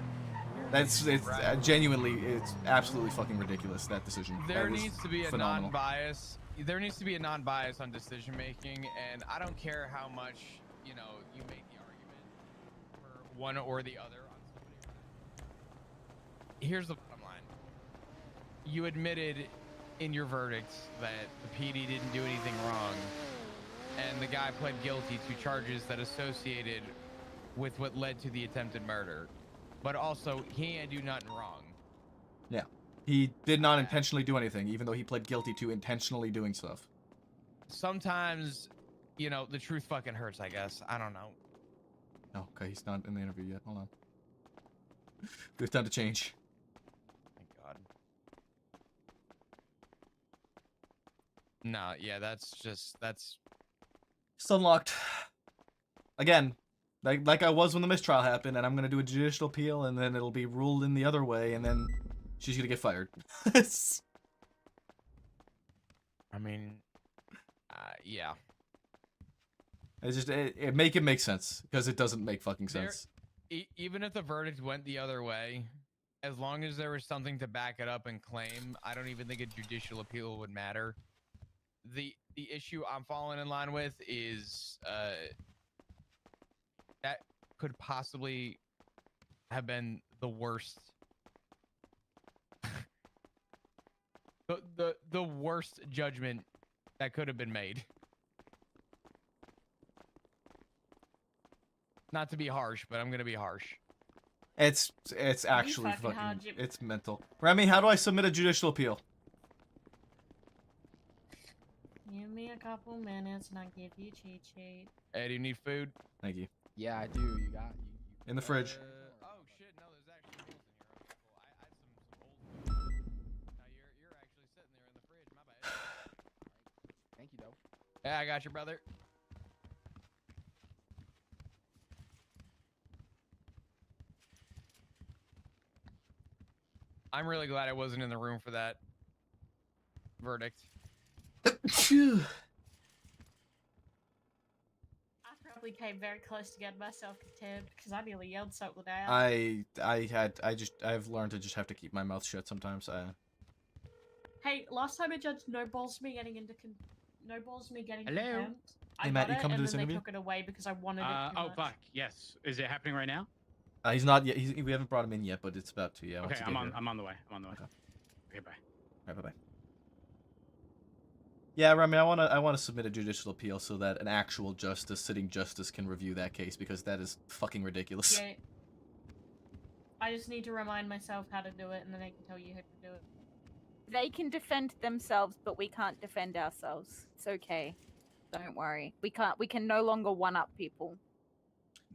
Genuinely, it's absolutely fucking ridiculous, that decision. There That was needs to be a phenomenal. non-bias. There needs to be a non-bias on decision making, and I don't care how much you make the argument for one or the other. Here's the bottom line: you admitted in your verdict that the PD didn't do anything wrong, and the guy pled guilty to charges that associated with what led to the attempted murder. But also, he ain't do nothing wrong. Yeah. He did not intentionally do anything, even though he pled guilty to intentionally doing stuff. Sometimes, the truth fucking hurts, I guess. I don't know. Oh, okay, he's not in the interview yet. Hold on. We have time to change. Thank God. No, yeah, that's... It's unlocked. Again, like I was when the mistrial happened, and I'm gonna do a judicial appeal, and then it'll be ruled in the other way, and then she's gonna get fired. I mean, yeah. It's just make it make sense, because it doesn't make fucking sense. Even if the verdict went the other way, as long as there was something to back it up and claim, I don't even think a judicial appeal would matter. The issue I'm falling in line with is that could possibly have been the worst. the worst judgment that could have been made. Not to be harsh, but I'm gonna be harsh. It's actually fucking hard, fucking, it's mental. Remy, how do I submit a judicial appeal? Give me a couple minutes and I'll give you cheat sheet. Hey, do you need food? Thank you. Yeah, I do. You got In the fridge. Oh shit, no, there's actually holes in here. Okay, cool. I had some old. Now you're actually sitting there in the fridge. My bad. Thank you, though. Yeah, I got you, brother. I'm really glad I wasn't in the room for that verdict. I probably came very close to getting myself contempt because I nearly yelled something out. I've learned to just have to keep my mouth shut sometimes. Hey, last time a judge no-balls me getting Hello? contempt. Hey, I Matt, got you it, coming to and this then they interview? took it away because I wanted it too Oh much. fuck, yes. Is it happening right now? He's not yet. We haven't brought him in yet, but it's about to. Yeah. Okay, once you I'm get on. here. I'm on the way. Okay, bye. All right, bye. Yeah, Remy, I wanna submit a judicial appeal so that an actual sitting justice can review that case, because that is fucking ridiculous. Yeah. I just need to remind myself how to do it, and then I can tell you how to do it. They can defend themselves, but we can't defend ourselves. It's okay. Don't worry. We can no longer one-up people.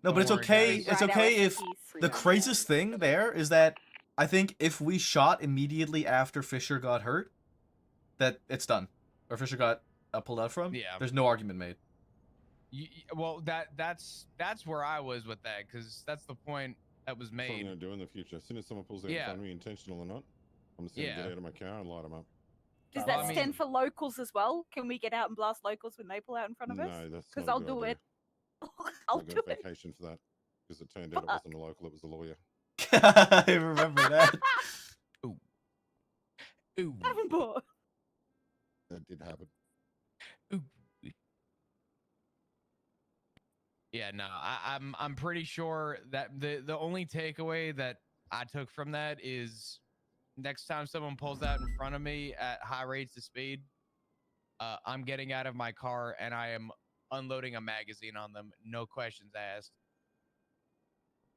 No, but it's okay. It's Write our okay if SOPs. the craziest thing there is that I think if we shot immediately after Fisher got hurt, that it's done, or Fisher got pulled out from. Yeah. There's no argument made. Well, that's where I was with that, because that's the point that was That's what I'm made. going to do in the future. As soon as someone pulls out in Yeah. front of me, intentional or not, I'm just going to Yeah. get out of my car and light them up. Does Well, that I mean- stand for locals as well? Can we get out and blast locals when they pull out in front of us? No, that's Because not a I'll good do idea. it. I'll I do got a it. vacation for that because it turned out it wasn't a local; it was a lawyer. I remember that. Ooh. Davenport. That did happen. Yeah, no, I'm pretty sure that the only takeaway that I took from that is next time someone pulls out in front of me at high rates of speed, I'm getting out of my car and I am unloading a magazine on them, no questions asked.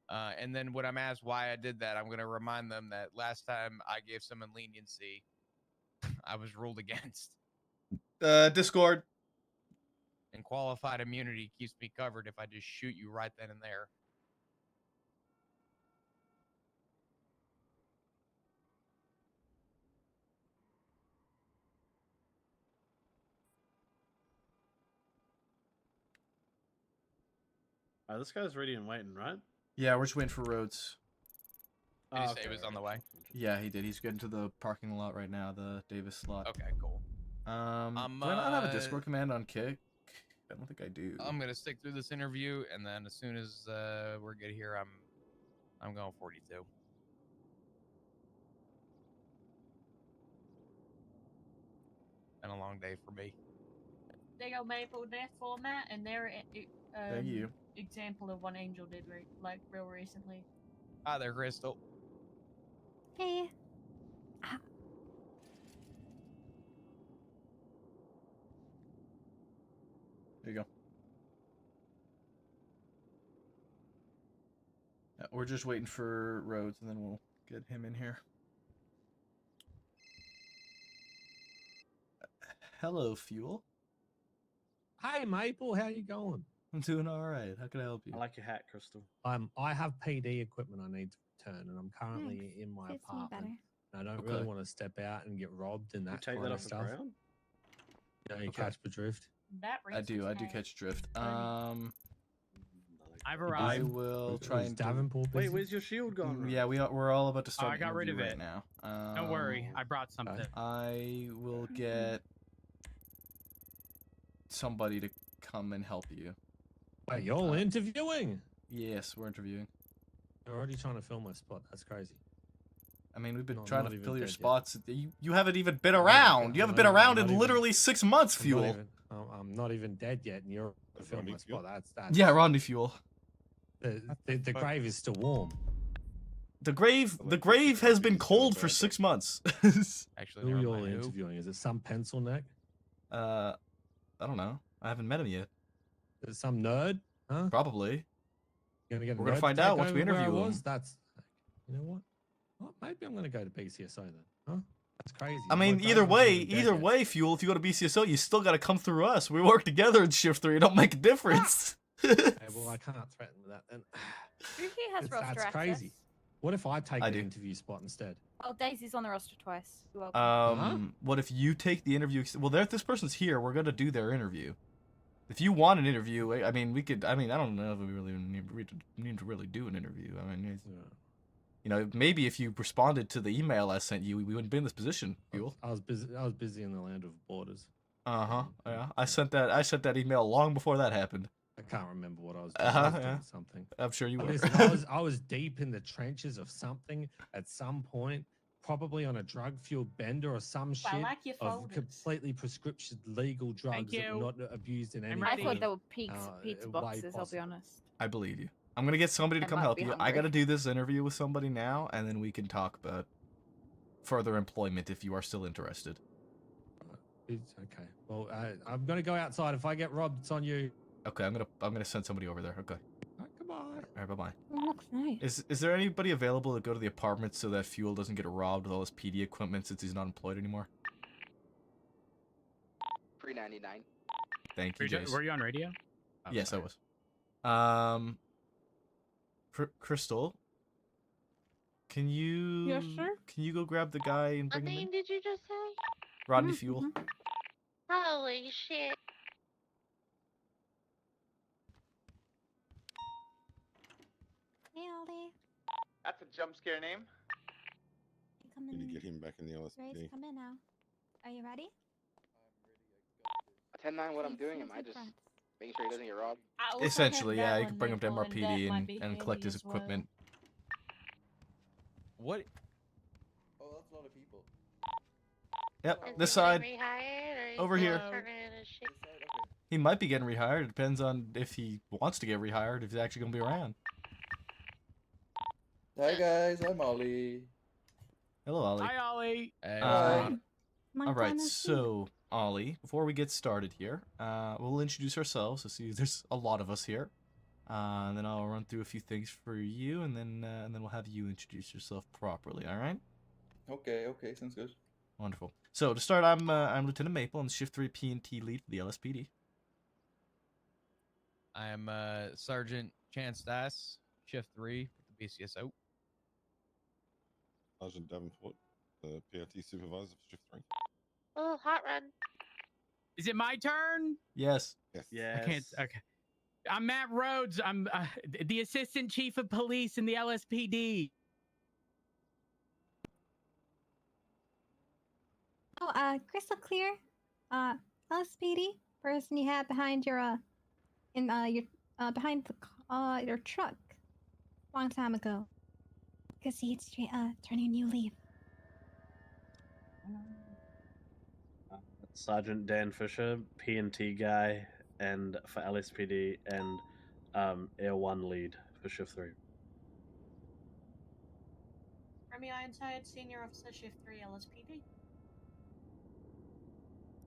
And then when I'm asked why I did that, I'm going to remind them that last time I gave someone leniency, I was ruled against. Discord. And qualified immunity keeps me covered if I just shoot you right then and there. This guy's ready and waiting, right? Yeah, we're just waiting for Rhodes. Did he say he was on the way? Yeah, he did. He's getting to the parking lot right now, the Davis slot. Okay, cool. Do I not have a Discord command on Kick? I don't think I do. I'm gonna stick through this interview, and then as soon as we're good here, I'm going 42. Been a long day for me. They go Maple Death format, and they're Thank you. example of what Angel did like real recently. Hi there, Crystal. Hey. There you go. We're just waiting for Rhodes, and then we'll get him in here. Hello, Fuel. Hey, Maple, how you going? I'm doing all right. How can I help you? I like your hat, Crystal. I have PD equipment I need to return, and I'm currently in my Fits me apartment. And I don't Okay. really want to step out and get robbed and that take kind that of off the stuff. ground? You know, you Okay. catch the drift. That I do catch drift. I've I arrived. will try Is and Davenport Wait, busy? where's your shield gone? Yeah, we're all about to start. I got rid of interview it. right now. Don't worry, I brought something. I will get somebody to come and help you. Wait, you're all interviewing? Yes, we're interviewing. You're already trying to fill my spot. That's crazy. I mean, we've been No, trying not to even fill your dead yet. spots. You haven't even been around. You haven't been around in literally 6 months, Fuel. I'm not even dead yet, and you're filling my spot. That's Yeah, Rodney Fuel. The grave is still warm. The grave has been cold for 6 months. Actually, Who are you all interviewing? Is it some pencil neck? I don't know. I haven't met him yet. Is it some nerd? Huh? Probably. You're gonna get a We're gonna nerd find to take out once we over where I interview him. was? That's, you know what? Well, maybe I'm gonna go to BCSO then. Huh? That's crazy. I mean, My either grandma's way, not even dead yet. Fuel. If you go to BCSO, you still gotta come through us. We work together in shift 3. It don't make a difference. Okay, well, I can't threaten with that then. Ruki has roster That's access. crazy. What if I take I the do. interview spot instead? Oh, Daisy's on the roster twice. You're welcome. What if you take the interview? Well, this person's here. We're gonna do their interview. If you want an interview, I mean, we could. I mean, I don't know if we really need to really do an interview. I mean, you know, maybe if you responded to the email I sent you, we wouldn't be in this position. Fuel. I was busy in the land of borders. Yeah. I sent that email long before that happened. I can't remember what I was doing. I was doing something. I'm sure you were. Listen, I was deep in the trenches of something at some point, probably on a drug-fueled bender or some shit like your of folders. completely prescription legal drugs that were not abused in any I way. thought they were pizza boxes, I'll be possible. honest. I believe you. I'm gonna get somebody to I come might help be you. I hungry. gotta do this interview with somebody now, and then we can talk about further employment if you are still interested. It's okay. Well, I'm gonna go outside. If I get robbed, it's on you. Okay, I'm gonna send somebody over there. Okay. Goodbye. All right, bye bye. Oh, looks nice. Is there anybody available to go to the apartment so that Fuel doesn't get robbed with all his PD equipment since he's not employed anymore? Free 99. Thank you, Jace. Were you on radio? Oh, Yes, sorry. I was. Crystal, can you? Yes, sir? Can you go grab the guy and What bring him in? name did you just say? Rodney Fuel. Holy shit. Hey, Ollie. That's a jump scare name. You come Need to in. get him back in the Grace, LSPD. come in now. Are you ready? 10-9, what I'm Please, doing, use am I your just breath. making sure he doesn't get robbed? Essentially, yeah, you can bring him to MRPD and collect his equipment. What? Oh, that's a lot of people. Yep, this side. Rehired, or Over here. turning into shit? He might be getting rehired. It depends on if he wants to get rehired, if he's actually gonna be around. Hi guys, I'm Ollie. Hello, Ollie. Hi, Ollie. All right, so Ollie, before we get started here, we'll introduce ourselves. So see, there's a lot of us here. And then I'll run through a few things for you, and then we'll have you introduce yourself properly. All right? Okay, okay, sounds good. Wonderful. So to start, I'm Lieutenant Maple. I'm the Shift 3 P&T lead for the LSPD. I am Sergeant Chance Dass, Shift 3 with the BCSO. Sergeant Davenport, the PRT supervisor for Shift 3. Oh, hot run. Is it my turn? Yes. Yes. I can't. Okay. I'm Matt Rhodes. I'm the Assistant Chief of Police in the LSPD. Oh, crystal clear. LSPD person you had behind your behind the your truck long time ago. Could see it's turning a new leaf. Sergeant Dan Fisher, P&T guy, and for LSPD, and Air 1 lead for Shift 3. Remy Ironside, Senior Officer, Shift 3, LSPD.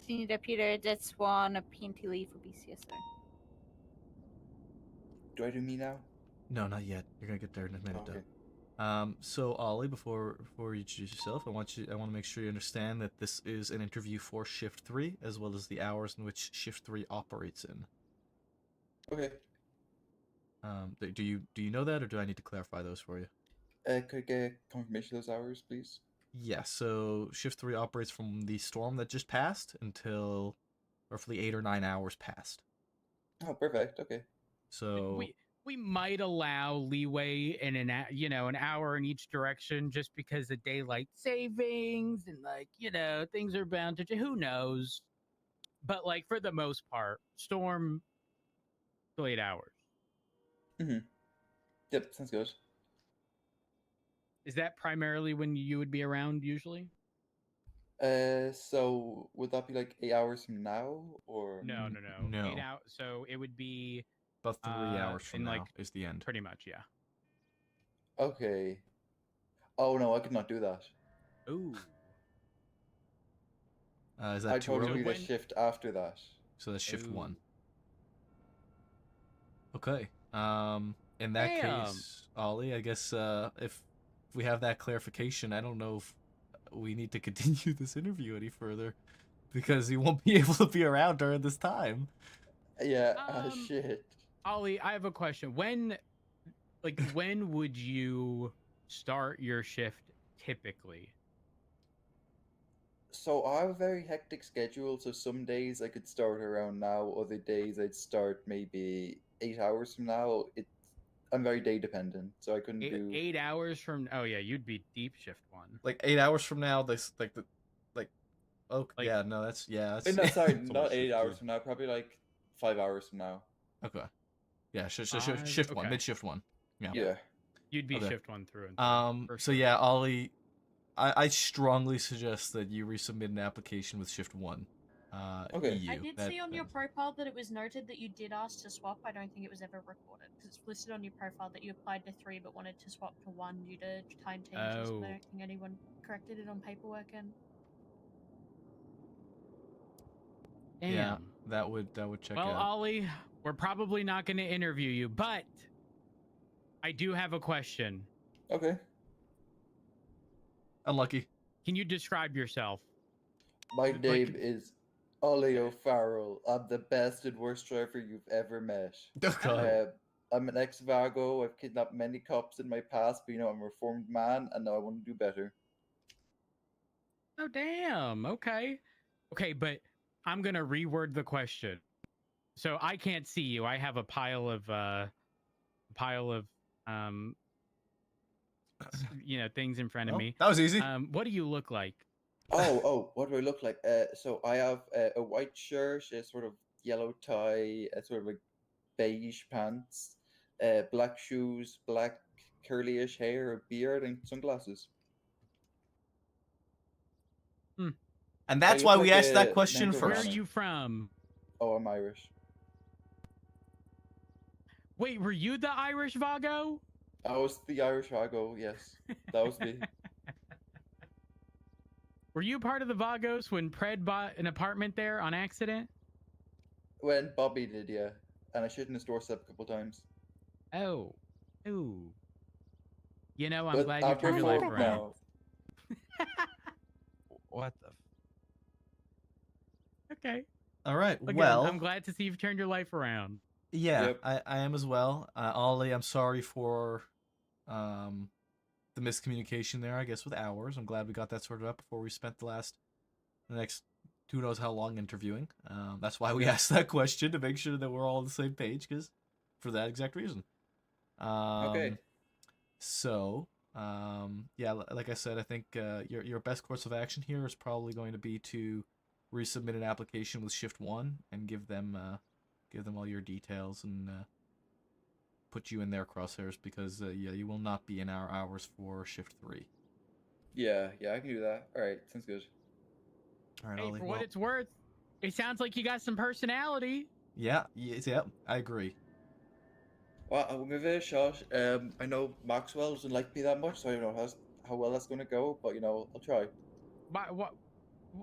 Senior Deputy Death Swan, a PNT lead for BCSO. Do I do me now? No, not yet. You're gonna get there in a minute, Okay. though. So Ollie, before you introduce yourself, I want to make sure you understand that this is an interview for Shift 3, as well as the hours in which Shift 3 operates in. Okay. Do you know that, or do I need to clarify those for you? Could I get confirmation of those hours, please? Yeah, so Shift 3 operates from the storm that just passed until roughly 8 or 9 hours past. Oh, perfect. Okay. So We might allow leeway in an hour in each direction, just because of daylight savings and things are bound to. Who knows? But for the most part, storm till 8 hours. Mm-hmm. Yep, sounds good. Is that primarily when you would be around usually? So would that be like 8 hours from now, or No. No. 8 hours. So it would be about 3 hours from now is the end. Pretty much, yeah. Okay. Oh no, I could not do that. Ooh. Is that I'd too probably early? do the shift after that. So that's Shift Ooh. 1. Okay. In that case, Ollie, I guess if we have that clarification, I don't know if we need to continue this interview any further, because you won't be able to be around during this time. Yeah. Shit. Ollie, I have a question. When would you start your shift typically? So I have a very hectic schedule, so some days I could start around now, other days I'd start maybe 8 hours from now. I'm very day dependent, so I couldn't do 8 hours from. Oh yeah, you'd be deep Shift 1. Like 8 hours from now, that's yeah, no, that's No, sorry, not 8 hours from now. Probably like 5 hours from now. Okay. Yeah, shift okay. 1, mid shift 1. Yeah. Yeah. You'd be Okay. Shift 1 through and through. So yeah, Ollie, I strongly suggest that you resubmit an application with Shift 1. Okay. EU. I did see on your profile that it was noted that you did ask to swap. I don't think it was ever recorded, because it's listed on your profile that you applied to 3 but wanted to swap to 1 due to time changes. Oh. But I don't think anyone corrected it on paperwork. And Damn. Yeah, that would check Well, out. Ollie, we're probably not going to interview you, but I do have a question. Okay. Unlucky. Can you describe yourself? My name is Ollie O'Farrell. I'm the best and worst driver you've ever met. I'm an ex-Vago. I've kidnapped many cops in my past, but I'm a reformed man, and now I want to do better. Oh, damn. Okay. Okay, but I'm going to reword the question. So I can't see you. I have a pile of things in front of me. That was easy. What do you look like? Oh, what do I look like? So I have a white shirt, a sort of yellow tie, a sort of like beige pants, black shoes, black curly-ish hair, a beard, and sunglasses. And that's I why look we like asked that a question mental Where are first. runner. you from? Oh, I'm Irish. Wait, were you the Irish Vago? I was the Irish Vago, yes. That was me. Were you part of the Vagos when Pred bought an apartment there on accident? When Bobby did, yeah. And I shit in his doorstep a couple times. Oh. Ooh. You know, I'm But glad you after turned your life 4 around. now. What the? Okay. All right. Again, well, I'm glad to see you've turned your life around. Yeah, I am as well. Ollie, I'm sorry for the miscommunication there, I guess, with hours. I'm glad we got that sorted out before we spent the next who knows how long interviewing. That's why we asked that question, to make sure that we're all on the same page, because for that exact reason. Okay. So, yeah, like I said, I think your best course of action here is probably going to be to resubmit an application with Shift 1 and give them all your details and put you in their crosshairs, because yeah, you will not be in our hours for Shift 3. Yeah, I can do that. Alright, sounds good. Alright, Hey, Ollie. for Well, what it's worth, it sounds like you got some personality. yeah, I agree. Well, I'm gonna give it a shot. I know Maxwell doesn't like me that much, so I don't know how well that's gonna go, but I'll try. What?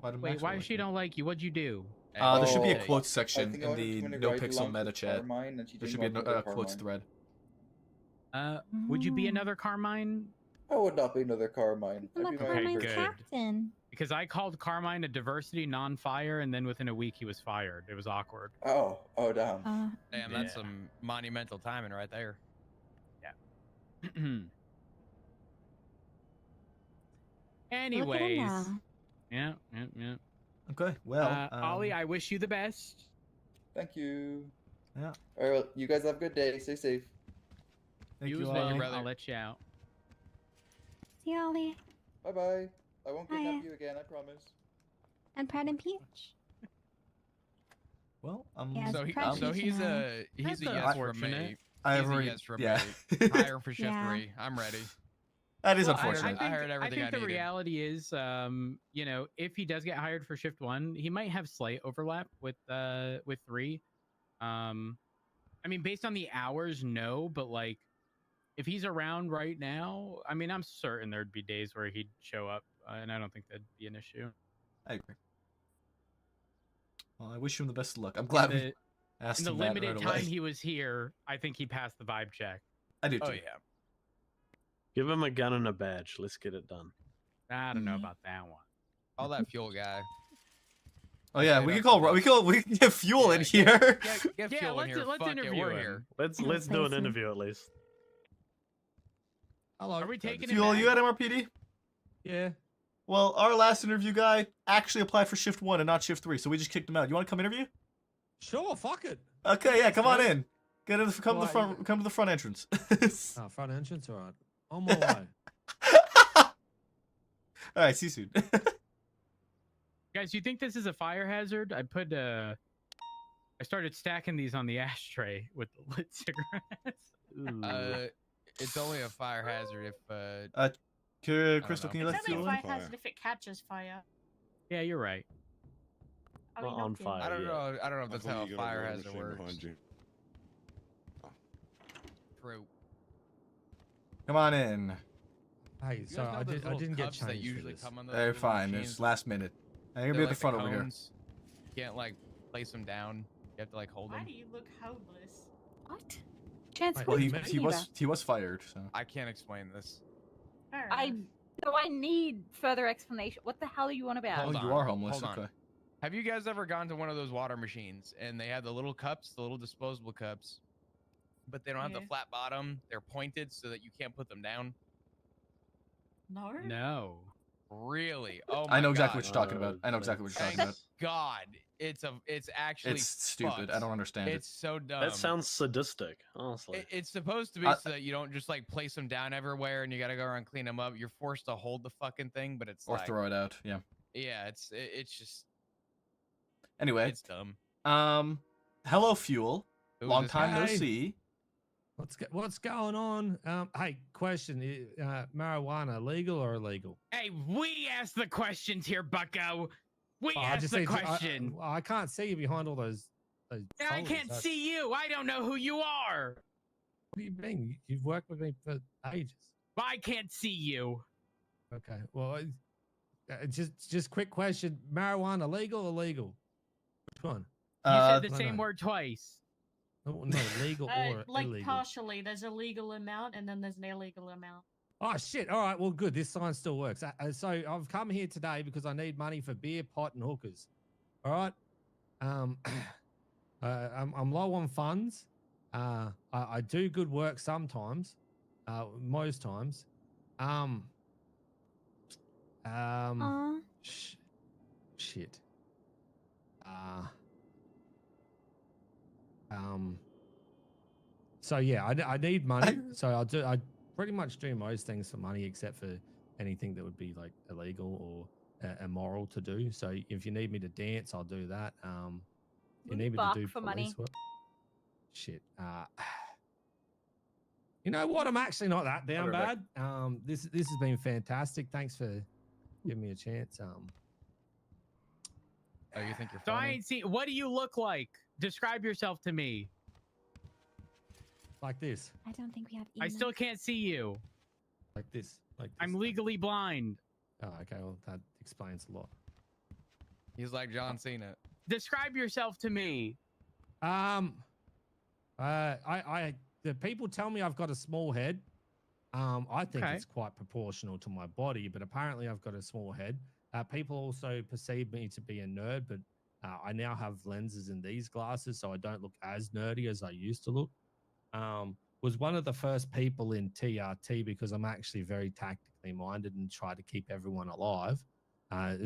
Why did Wait, Maxwell why like she you? don't like you? What'd you do? There should be a Oh, quotes I section think I in wanted the to win a ride NoPixel along meta with chat. Carmine, and she There didn't should be want to go a to quotes Carmine. thread. Would you be another Carmine? I would not be another Carmine. I'm I'd a be my own Carmine person. captain. Because I called Carmine a diversity non-fire, and then within a week he was fired. It was awkward. Oh damn. Damn, that's some monumental timing right there. Yeah. Anyways. Yeah. Okay, well, Ollie, I wish you the best. Thank you. Yeah. Alright, well, you guys have a good day. Stay safe. Thank you you, as well. Ollie. I'll let you out. See you, Ollie. Bye bye. I won't Hiya. kidnap you again, I promise. And Pred and Peach. Well, Yeah, so it's he's a That's yes from unfortunate. me. I've He's a already- yes from yeah. me. Hire for shift Yeah. 3. I'm ready. That is Well, unfortunate. I heard everything I I think the needed. reality is, if he does get hired for Shift 1, he might have slight overlap with 3. I mean, based on the hours, no, but like, if he's around right now, I mean, I'm certain there'd be days where he'd show up, and I don't think that'd be an issue. I agree. Well, I wish him the best of luck. I'm glad we asked In the him that limited right time away. he was here, I think he passed the vibe check. I do too. Oh yeah. Give him a gun and a badge. Let's get it done. I don't know about that one. All that fuel guy. Oh yeah, we can get fuel in here. Get Yeah, fuel in let's- here. let's Fuck interview it, we're him. here. Let's do an interview at least. Hello. Are we taking Fuel, it you back? at MRPD? Yeah. Well, our last interview guy actually applied for Shift 1 and not Shift 3, so we just kicked him out. You want to come interview? Sure, fuck it. Okay, yeah, come on Right. in. Come to the front entrance. Oh, front entrance, all right. On my way. All right, see you soon. Guys, you think this is a fire hazard? I started stacking these on the ashtray with the lit cigarettes. It's only a fire hazard if Crystal, can you It's let only fuel a in? fire hazard if it catches fire. Yeah, you're right. Are Not we on not fire. I don't yet. know. I don't know if that's I thought how a you got fire roll hazard machine works. behind you. True. Come on in. Hey, You so guys know I those didn't little get cups that changed for usually this. come on those They're little fine. machines? It's last minute. You're gonna be They're at the like front over here. cones. You can't like place them down. You have to like hold Why them. do you look homeless? What? Chance, Wait, Well, what are he you man. talking was about? he was fired. So I can't explain this. Fair I enough. need further explanation. What the hell are you on about? oh, Hold you on, are homeless. hold on. Okay. Have you guys ever gone to one of those water machines and they have the little cups, the little disposable cups, but they don't have the Yeah. flat bottom? They're pointed so that you can't put them down. No. No. Really? Oh my I know exactly God. what you're talking about. I know exactly what you're Thank talking about. God, it's actually It's stupid. I fucked. don't understand It's so dumb. That sounds sadistic, honestly. It's supposed to be so that you don't just like place them down everywhere and you got to go around and clean them up. You're forced to hold the fucking thing, but it's Or like, throw it out. Yeah. yeah, it's just Anyway. it's dumb. Hello, Fuel. Who's Long this time no guy? see. What's going on? Hey, question: marijuana legal or illegal? Hey, we asked the questions here, Bucko. We Oh, asked the question. I can't see you behind all those. I folders. can't That's- see you. I don't know who you are. What do you mean? You've worked with me for ages. I can't see you. Okay. Well, just quick question: marijuana legal or illegal? Which one? You said the No, same no. word twice. No, legal or like illegal. partially, there's a legal amount and then there's an illegal amount. Oh shit! All right, well, good. This sign still works. So I've come here today because I need money for beer, pot, and hookers. All right. I'm low on funds. I do good work sometimes. Most times. Shit. So yeah, I need money. So I pretty much do most things for money except for anything that would be like illegal or immoral to do. So if you need me to dance, I'll do that. You need me to bark do for police money. work. Shit. You know what? I'm actually not that down bad. This has been fantastic. Thanks for giving me a chance. Oh, you think you're So I funny? ain't seen. What do you look like? Describe yourself to me. Like this. I don't think we have. I still can't see you. Like this. Like this. I'm legally blind. Oh, okay. Well, that explains a lot. He's like John Cena. Describe yourself to me. The people tell me I've got a small head. I think it's quite proportional to my body, but apparently I've got a small head. People also perceive me to be a nerd, but I now have lenses in these glasses, so I don't look as nerdy as I used to look. Was one of the first people in TRT because I'm actually very tactically minded and try to keep everyone alive.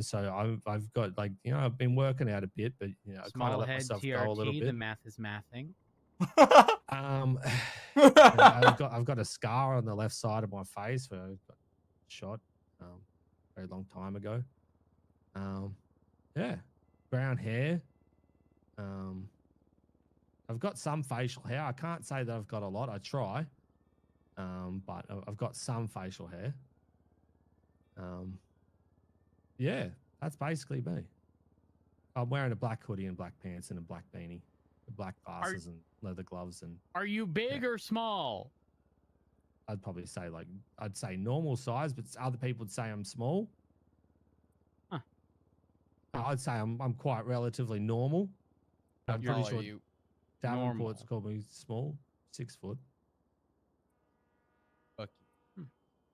So I've got I've been working out a bit, but I kind of Small let head myself go a little TRT. bit. The math is mathing. I've got a scar on the left side of my face where I got shot a very long time ago. Yeah, brown hair. I've got some facial hair. I can't say that I've got a lot. I try, but I've got some facial hair. Yeah, that's basically me. I'm wearing a black hoodie and black pants and a black beanie, black glasses and leather gloves. And Are you big or small? I'd probably say I'd say normal size, but other people would say I'm small. Huh. I'd say I'm quite relatively normal. I'm pretty sure Davenport's called me small, 6 foot. Fuck you.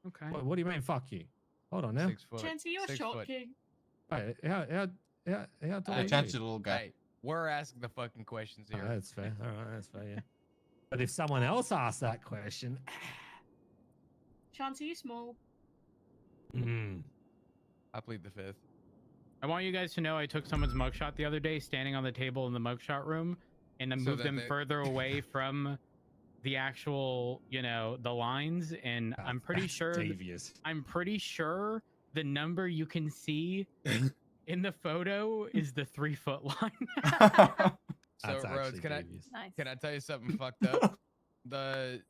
Okay. What do you mean, fuck you? Hold on now. 6 foot. Chancey, you're 6 short foot. king. Wait, how tall are you? Chancey, little guy. Hey, we're asking the fucking questions here. Oh, that's fair. All right, that's fair. Yeah. But if someone else asks that question, Chancey, you small. I plead the fifth. I want you guys to know I took someone's mugshot the other day, standing on the table in the mugshot room, and I moved them further away from the actual, the lines. And I'm pretty sure. Devious. I'm pretty sure the number you can see in the photo is the 3 foot line. So Rhodes, can I tell you something fucked up? The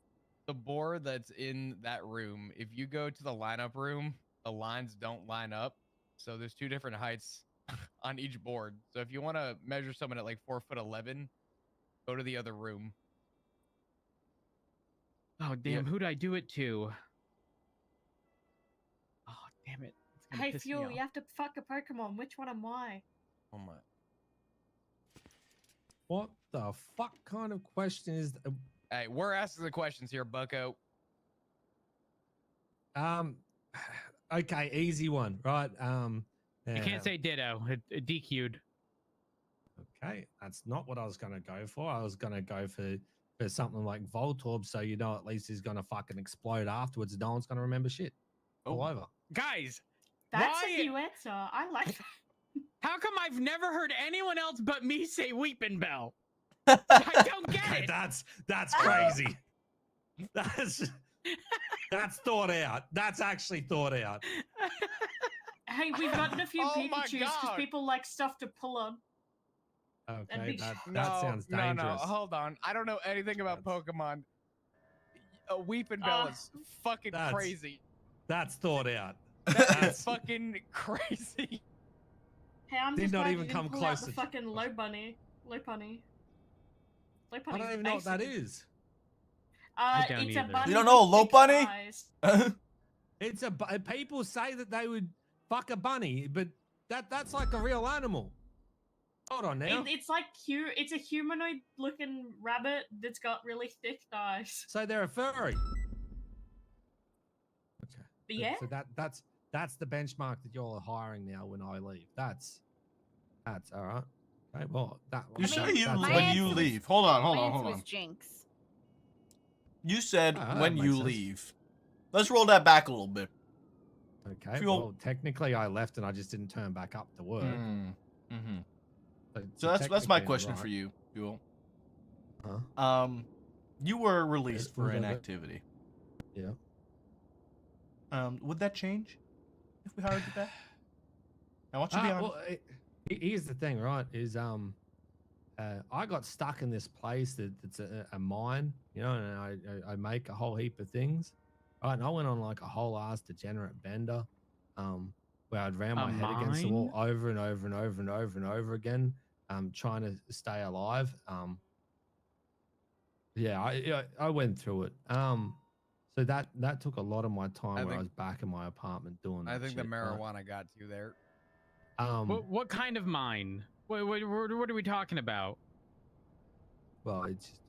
board that's in that room, if you go to the lineup room, the lines don't line up. So there's 2 different heights on each board. So if you want to measure someone at like 4'11", go to the other room. Oh damn! Who'd I do it to? Oh damn it! It's gonna Hey, piss me Fuel, off. you have to fuck a Pokemon. Which one am I? Oh my. What the fuck kind of question is that? Hey, we're asking the questions here, Bucko. Okay, easy one, right? You can't say ditto. It DQ'd. Okay, that's not what I was gonna go for. I was gonna go for something like Voltorb, so at least he's gonna fucking explode afterwards. And no one's gonna remember shit. All over. Guys, That's why? a new answer. I like that. How come I've never heard anyone else but me say Weepin' Bell? I don't get it. That's crazy. That's thought out. That's actually thought out. Hey, we've gotten a few Oh my Pikachus because God. people like stuff to pull on. Okay, that sounds dangerous. No, hold on. I don't know anything about Pokemon. Weepin' Bell is fucking crazy. That's thought out. That's fucking crazy. Hey, I'm Did just not glad even you come didn't pull out close the to- fucking low bunny. Low bunny. Low I bunny. don't even know what that is. I don't It's a either. bunny. You don't know with Low thick Bunny? eyes. It's people say that they would fuck a bunny, but that's like a real animal. Hold on now. It's like cute. It's a humanoid-looking rabbit that's got really thick thighs. So they're a furry. Okay. But yeah. So that's the benchmark that you're hiring now when I leave. That's all right. Okay. Well, that. You say you that's- when you leave. Hold on. My answer was Jinx. You said that when makes you sense. leave. Let's roll that back a little bit. Okay. Fuel- Well, technically, I left and I just didn't turn back up to work. Mm-hmm. So So that's my technically, I'm question right. for you, Fuel. Huh? You were released Yes, for was that it? inactivity. Yeah. Would that change if we hired you back? I want you to be honest. Well, here's the thing, right? Is I got stuck in this place that's a mine, you know, and I make a whole heap of things. Right, and I went on like a whole ass degenerate bender, where I'd ran my head against the wall over and over and over and over and over again, trying to stay alive. Yeah, I went through it. So that took a lot of my time where I was back in my apartment doing. I that think the shit, right? marijuana got you there. What kind of mine? What are we talking about? Well, it's just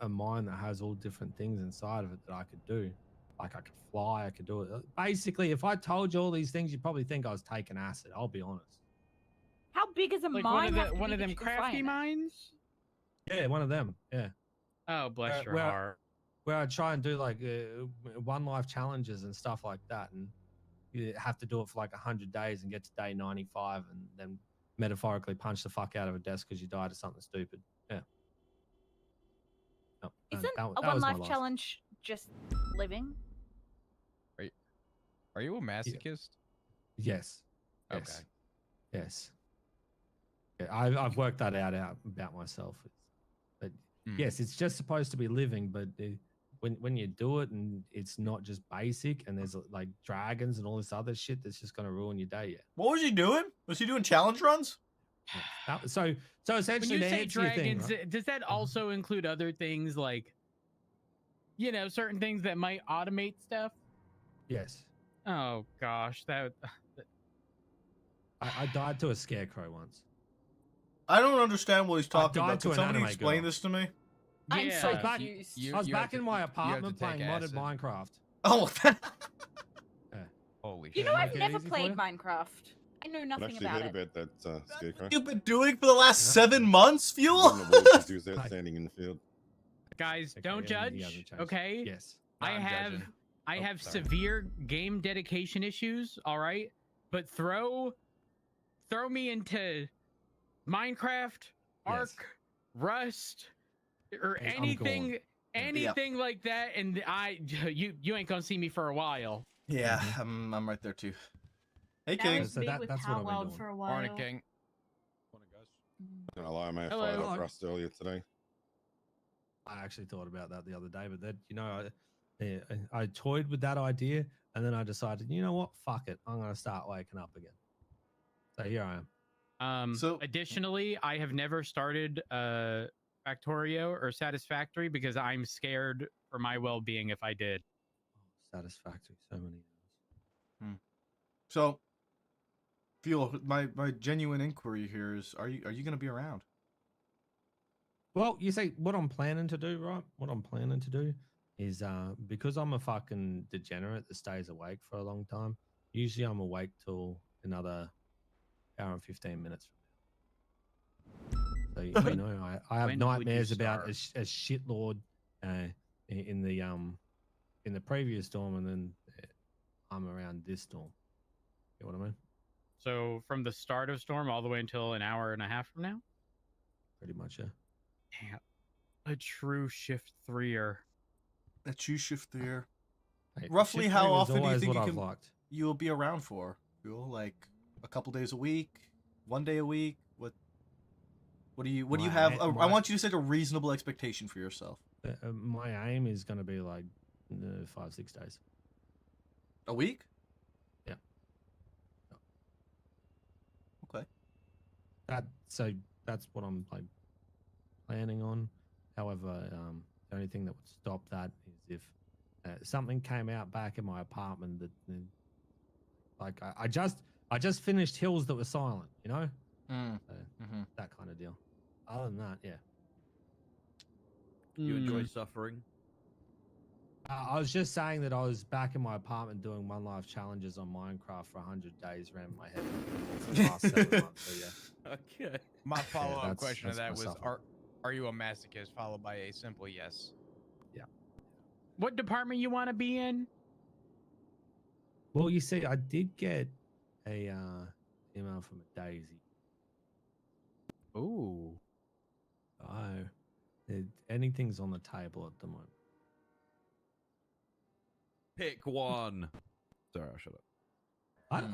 a mine that has all different things inside of it that I could do. Like I could fly, I could do it. Basically, if I told you all these things, you'd probably think I was taking acid. I'll be honest. How big is a Like mine? one of them crafty mines? Yeah, one of them. Yeah. Oh, bless your where, heart. Where I try and do like one life challenges and stuff like that, and you have to do it for like 100 days and get to day 95, and then metaphorically punch the fuck out of a desk because you died of something stupid. Yeah. No, Isn't that a was one my life challenge just living? Are you a masochist? Yes. Okay. Yes. Yes. Yeah, I've worked that out about myself. But yes, it's just supposed to be living, but when you do it and it's not just basic, and there's like dragons and all this other shit that's just gonna ruin your day. Yeah. What was he doing? Was he doing challenge runs? So essentially, When you to say answer your thing, dragons, right? does that also include other things like, you know, certain things that might automate stuff? Yes. Oh gosh, that. I died to a scarecrow once. I don't understand what he's talking died about. to Can an somebody anime explain girl. this to me? I'm so I was back, confused. I was you back have to- in my you have to apartment take playing modded acid. Minecraft. Oh, Holy You shit. know, I've make it never easy for played you? Minecraft. I know I nothing actually about heard it. about that scarecrow. you've been doing for the last 7 months, Fuel? He was outstanding in the field. Guys, Okay, don't and he hasn't judge, changed. okay? Yes. I I'm have judging. I Oh, have sorry. severe game dedication issues, all right? But throw me into Minecraft, Ark, Rust, or Hey, I'm anything like that, and you ain't gonna see me for a while. Yeah, I'm right there too. Hey, That King. was So me that- with that's what I've been Palworld doing. for a while. Morning, King. Not gonna lie, I may have Hello. fired up Rust earlier today. I actually thought about that the other day, but then I toyed with that idea, and then I decided, you know what, fuck it, I'm gonna start waking up again. So here I am. So- additionally, I have never started Factorio or Satisfactory because I'm scared for my well-being if I did. Satisfactory, so many hours. So, Fuel, my genuine inquiry here is: Are you going to be around? Well, you see, what I'm planning to do, right? What I'm planning to do is because I'm a fucking degenerate that stays awake for a long time. Usually, I'm awake till another hour and 15 minutes from now. So you know, I have When would you nightmares about a start? shitlord in the previous storm, and then I'm around this storm. You know what I mean? So from the start of Storm all the way until an hour and a half from now? Pretty much, yeah. Damn. A true shift 3-er. A true shift there. Hey, Roughly, shift how three was often do you always think what I've you liked. will be around for? Fuel, like a couple days a week, 1 day a week? What do you have? I want you to set a reasonable expectation for yourself. My aim is going to be like 5-6 days. A week? Yeah. Okay. That's what I'm like planning on. However, the only thing that would stop that is if something came out back in my apartment that like I just I just finished Hills That Were Silent, you know? So, Mm-hmm. that kind of deal. Other than that, yeah. You enjoy suffering? I was just saying that I was back in my apartment doing One Life challenges on Minecraft for 100 days, ran my head for the last 7 months. So yeah. Okay. My follow-up that's- question to that's that my was, suffering. are you a masochist? Followed by a simple yes. Yeah. What department you want to be in? Well, you see, I did get a email from a Daisy. Ooh. Anything's on the table at the moment. Pick one. Sorry, I'll shut up.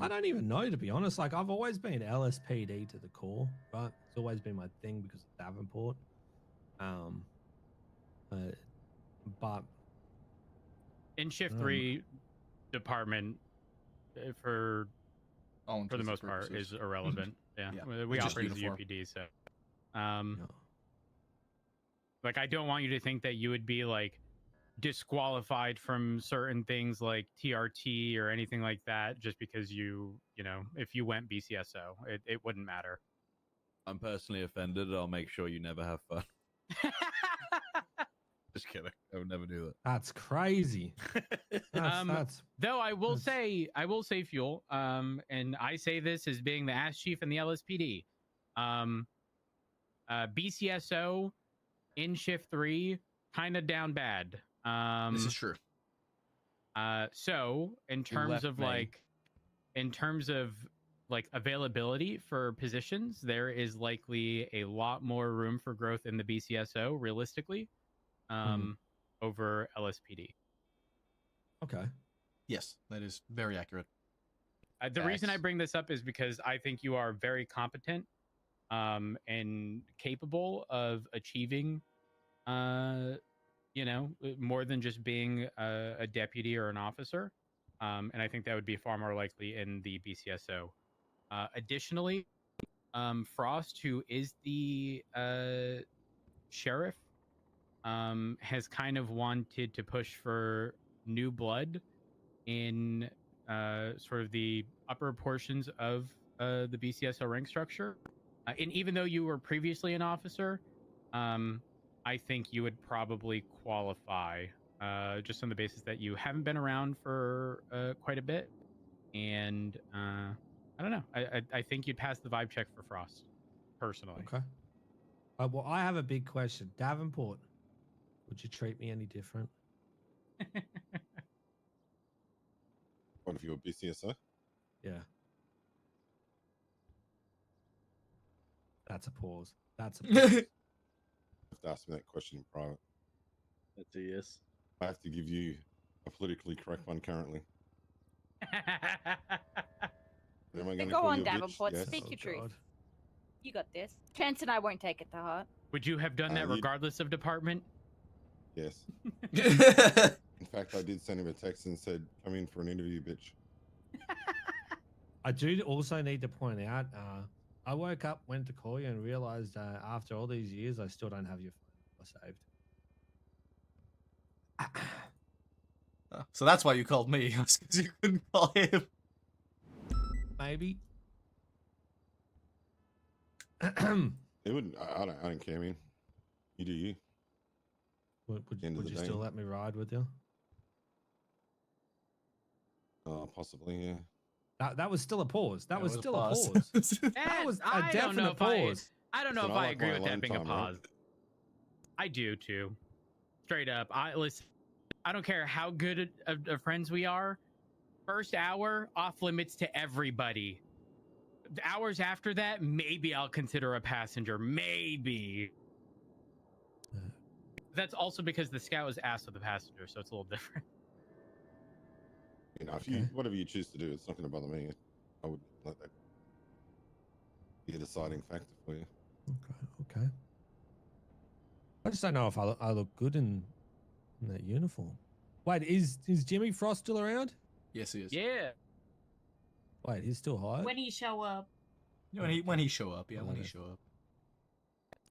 I don't even know, to be honest. Like, I've always been LSPD to the core, right? It's always been my thing because of Davenport. But In shift 3 department for the most part is irrelevant. Yeah. We It's just operate as a uniform. UPD, so like I don't want you to think that you would be like disqualified from certain things like TRT or anything like that just because you know, if you went BCSO, it wouldn't matter. I'm personally offended. I'll make sure you never have fun. Just kidding. I would never do that. that's crazy. That's Though I will say, Fuel, and I say this as being the ass chief in the LSPD, BCSO in shift 3 kind of down bad. This is true. So in terms of like availability for positions, there is likely a lot more room for growth in the BCSO realistically, over LSPD. okay. Yes, that is very accurate. The reason I bring this up is because I think you are very competent and capable of achieving you know, more than just being a deputy or an officer. And I think that would be far more likely in the BCSO. Additionally, Frost, who is the sheriff, has kind of wanted to push for new blood in sort of the upper portions of the BCSO rank structure. And even though you were previously an officer, I think you would probably qualify just on the basis that you haven't been around for quite a bit. And I don't know. I think you'd pass the vibe check for Frost, personally. Okay. Well, I have a big question. Davenport, would you treat me any different? What if you were BCSO? Yeah. That's a pause. That's a pause. You have to ask me that question in private. That's a yes. I have to give you a politically correct one currently. Am I Then gonna go call on, you a bitch? Davenport. Yes. Speak your truth. You got this. Chance and I won't take it to heart. Would you have done that regardless of department? Yes. In fact, I did send him a text and said, "Come in for an interview, bitch." I do also need to point out, I woke up, went to call you, and realized after all these years, I still don't have your phone number saved. So that's why you called me, because you couldn't call him. Maybe. It wouldn't. I don't care, man. You do you. Would you still let me ride with you? Possibly, yeah. That was still a pause. That was was a still a pause. pause. That was a definite pause. I don't know Listen, if I I like agree my with that alone being a time, right? pause. I do too. Straight up. Listen, I don't care how good of friends we are. First hour, off limits to everybody. The hours after that, maybe I'll consider a passenger. Maybe. That's also because the scout was asked with the passenger, so it's a little different. You know, if you whatever you choose to do, it's not going to bother me. I would let that be a deciding factor for you. Okay. I just don't know if I look good in that uniform. Wait, is Jimmy Frost still around? Yes, he is. Yeah. Wait, he's still hired? When he show up. When he show up, yeah, when he show up.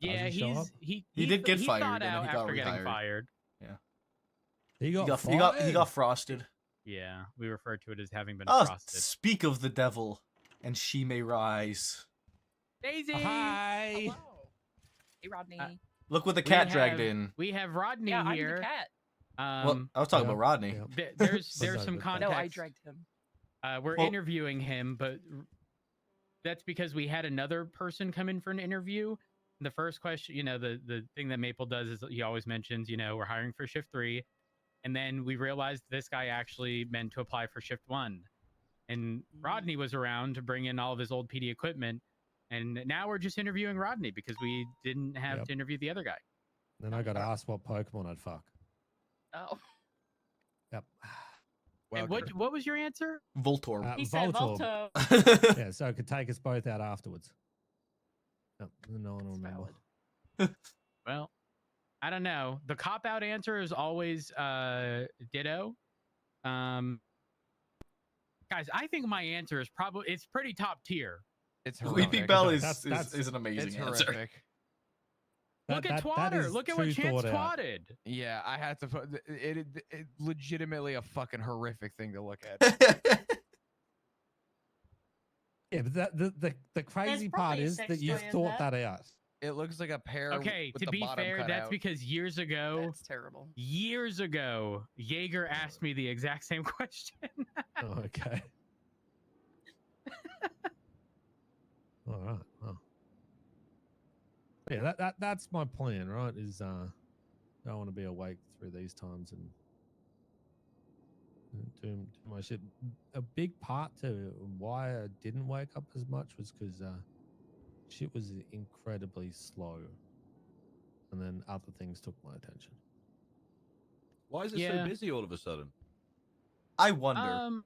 Yeah, he show up? he did get he fired, thawed and then out he got after getting rehired. fired. Yeah. He got he got frosted. Yeah, we refer to it as having been Oh, frosted. speak of the devil. and she may rise. Daisy. Hi. Hey, Rodney. Look what the cat dragged in. We have Rodney Yeah, I'm here. the cat. Well, I was talking about Rodney. There's some context. No, I dragged him. We're interviewing him, but that's because we had another person come in for an interview. The first question, the thing that Maple does is he always mentions, we're hiring for shift 3. And then we realized this guy actually meant to apply for shift 1. And Rodney was around to bring in all of his old PD equipment. And now we're just interviewing Rodney because we didn't have to interview the other guy. Then I got asked what Pokemon I'd fuck. Oh. Yep. And what was your answer? Voltorb. He said Voltorb. Yeah, so it could take us both out afterwards. Yep, no one will remember. Well, I don't know. The cop-out answer is always ditto. Guys, I think my answer is it's pretty top tier. It's Weeping Bell is an amazing answer. Horrific. Look at Twatter. Look at what Chance twatted. Yeah, I had to put it legitimately a fucking horrific thing to look at. Yeah, but the crazy part is that you thought that out. It looks like a pair. Okay, with to the be bottom fair, cut that's out. because years ago. That's terrible. Years ago, Jaeger asked me the exact same question. Oh, okay. All right. Well. Yeah, that's my plan, right? Is I want to be awake through these times and do my shit. A big part to why I didn't wake up as much was because shit was incredibly slow, and then other things took my attention. Why is it so busy all of a sudden? I wonder.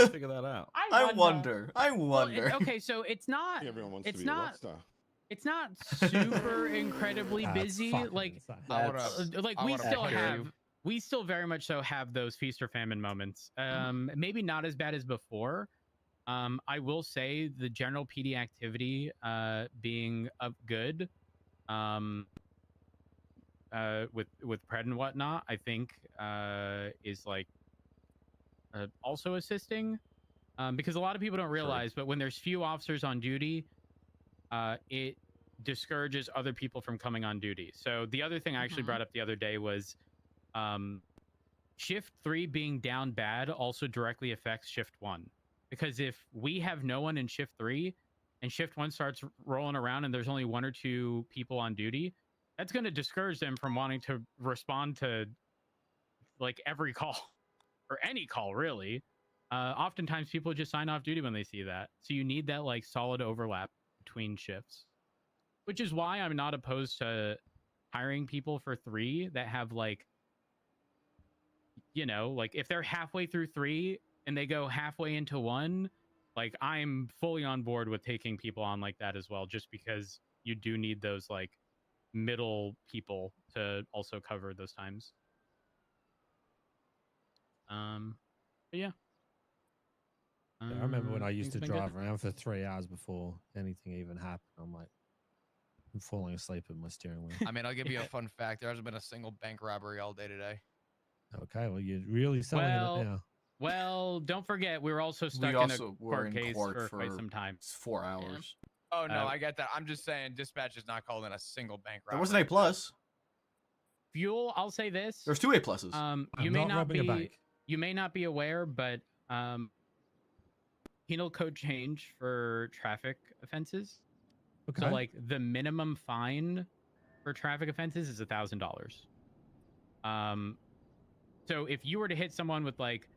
Figure that out. I wonder. Well, okay, so it's not. Everyone wants it's to be not. a rock star. It's not super incredibly busy. Like we still very much so have those feast or famine moments. Maybe not as bad as before. I will say the general PD activity being good with Pred and whatnot, I think is like also assisting because a lot of people don't realize, but when there's few officers on duty, it discourages other people from coming on duty. So the other thing I actually brought up the other day was shift 3 being down bad also directly affects shift 1. Because if we have no one in shift 3 and shift 1 starts rolling around and there's only 1 or 2 people on duty, that's going to discourage them from wanting to respond to like every call or any call, really. Oftentimes people just sign off duty when they see that. So you need that like solid overlap between shifts, which is why I'm not opposed to hiring people for 3 that have like, like if they're halfway through 3 and they go halfway into 1, like I'm fully on board with taking people on like that as well, just because you do need those like middle people to also cover those times. But yeah. I remember when I used to things been drive good? around for 3 hours before anything even happened. I'm like, I'm falling asleep at my steering wheel. I mean, I'll give you a fun fact. There hasn't been a single bank robbery all day today. Okay, well, you're really selling it now. Well, don't forget, we were also stuck in a court case for quite some time. It's 4 hours. Oh, no, I get that. I'm just saying dispatch is not called in a single bank robbery. There was an A plus. Fuel, I'll say this. There's 2 A pluses. You may not be aware, but penal code change for traffic offenses. Okay. So like the minimum fine for traffic offenses is $1,000. So if you were to hit someone with like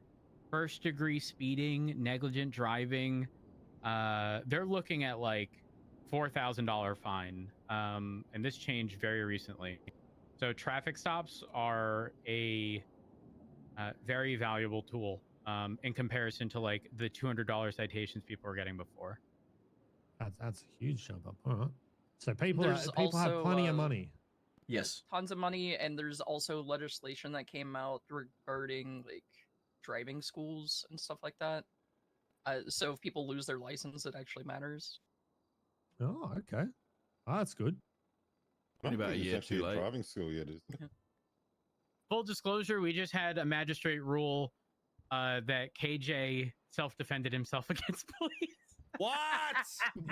first degree speeding, negligent driving, they're looking at like $4,000 fine. And this changed very recently. So traffic stops are a very valuable tool in comparison to like the $200 citations people were getting before. That's a huge jump up. All right. So people There's have also, plenty of money. Yes. Tons of money, and there's also legislation that came out regarding like driving schools and stuff like that. So if people lose their license, it actually matters. Oh, okay. Oh, that's good. I don't about a think year there's actually too a late. driving school yet, is there? Full disclosure, we just had a magistrate rule that KJ self-defended himself against police. What?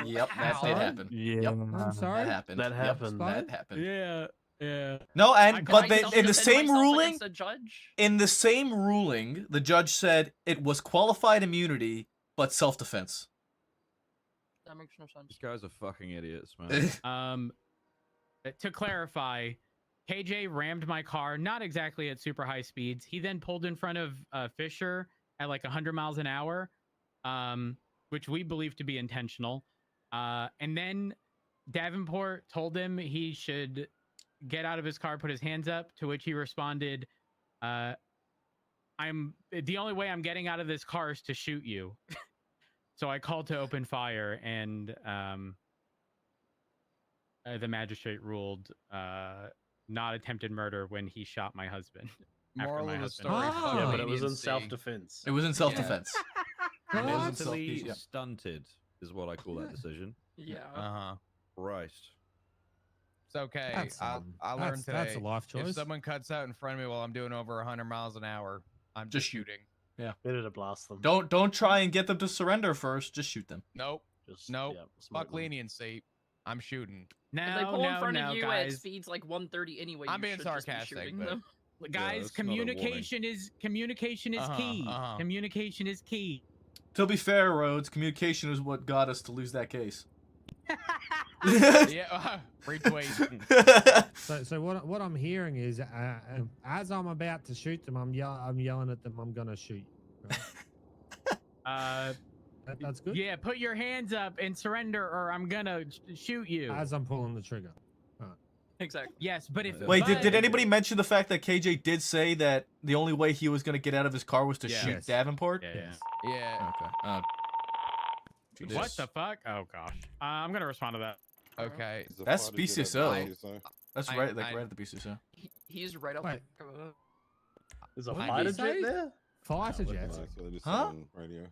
Yep, that did happen. Yeah. Yep, I'm sorry? that happened. That Yep, happened. that happened. Yeah, yeah. No, I but can in the self-defend same myself ruling, against a judge. in the same ruling, the judge said it was qualified immunity, but self-defense. That makes no sense. These guys are fucking idiots, man. To clarify, KJ rammed my car, not exactly at super high speeds. He then pulled in front of Fisher at like 100 miles an hour, which we believe to be intentional. And then Davenport told him he should get out of his car, put his hands up, to which he responded, I'm the only way I'm getting out of this car is to shoot you. So I called to open fire, and the magistrate ruled not attempted murder when he shot my husband. Moral of the story. Yeah, but it was in self-defense. It was in self-defense. Mentally stunted is what I call that decision. Yeah. Right. It's okay. That's, I learned today. that's a life choice. If someone cuts out in front of me while I'm doing over 100 miles an hour, I'm just shooting. Yeah. Better to blast them. Don't try and get them to surrender first. Just shoot them. Nope. Yeah, Fuck leniency. I'm shooting. If they pull in front of you at speeds like 130 anyway, I'm you being should just be sarcastic, shooting but them. Guys, communication is key. Communication is key. To be fair, Rhodes, communication is what got us to lose that case. Yeah, retweet. So what I'm hearing is, as I'm about to shoot them, I'm yelling at them, I'm gonna shoot you. Right? That's good. Yeah, put your hands up and surrender, or I'm gonna shoot you. As I'm pulling the trigger. All right. Exactly. Yes, but if Wait, did anybody mention the fact that KJ did say that the only way he was gonna get out of his car was to shoot Yes. Davenport? Yeah. Okay. What the fuck? Oh gosh. I'm gonna respond to that. Okay. That's BCSO. That's right at the BCSO. He's right up. Wait. There's a What fighter did you say? jet there? Fighter jet. Huh? Radio.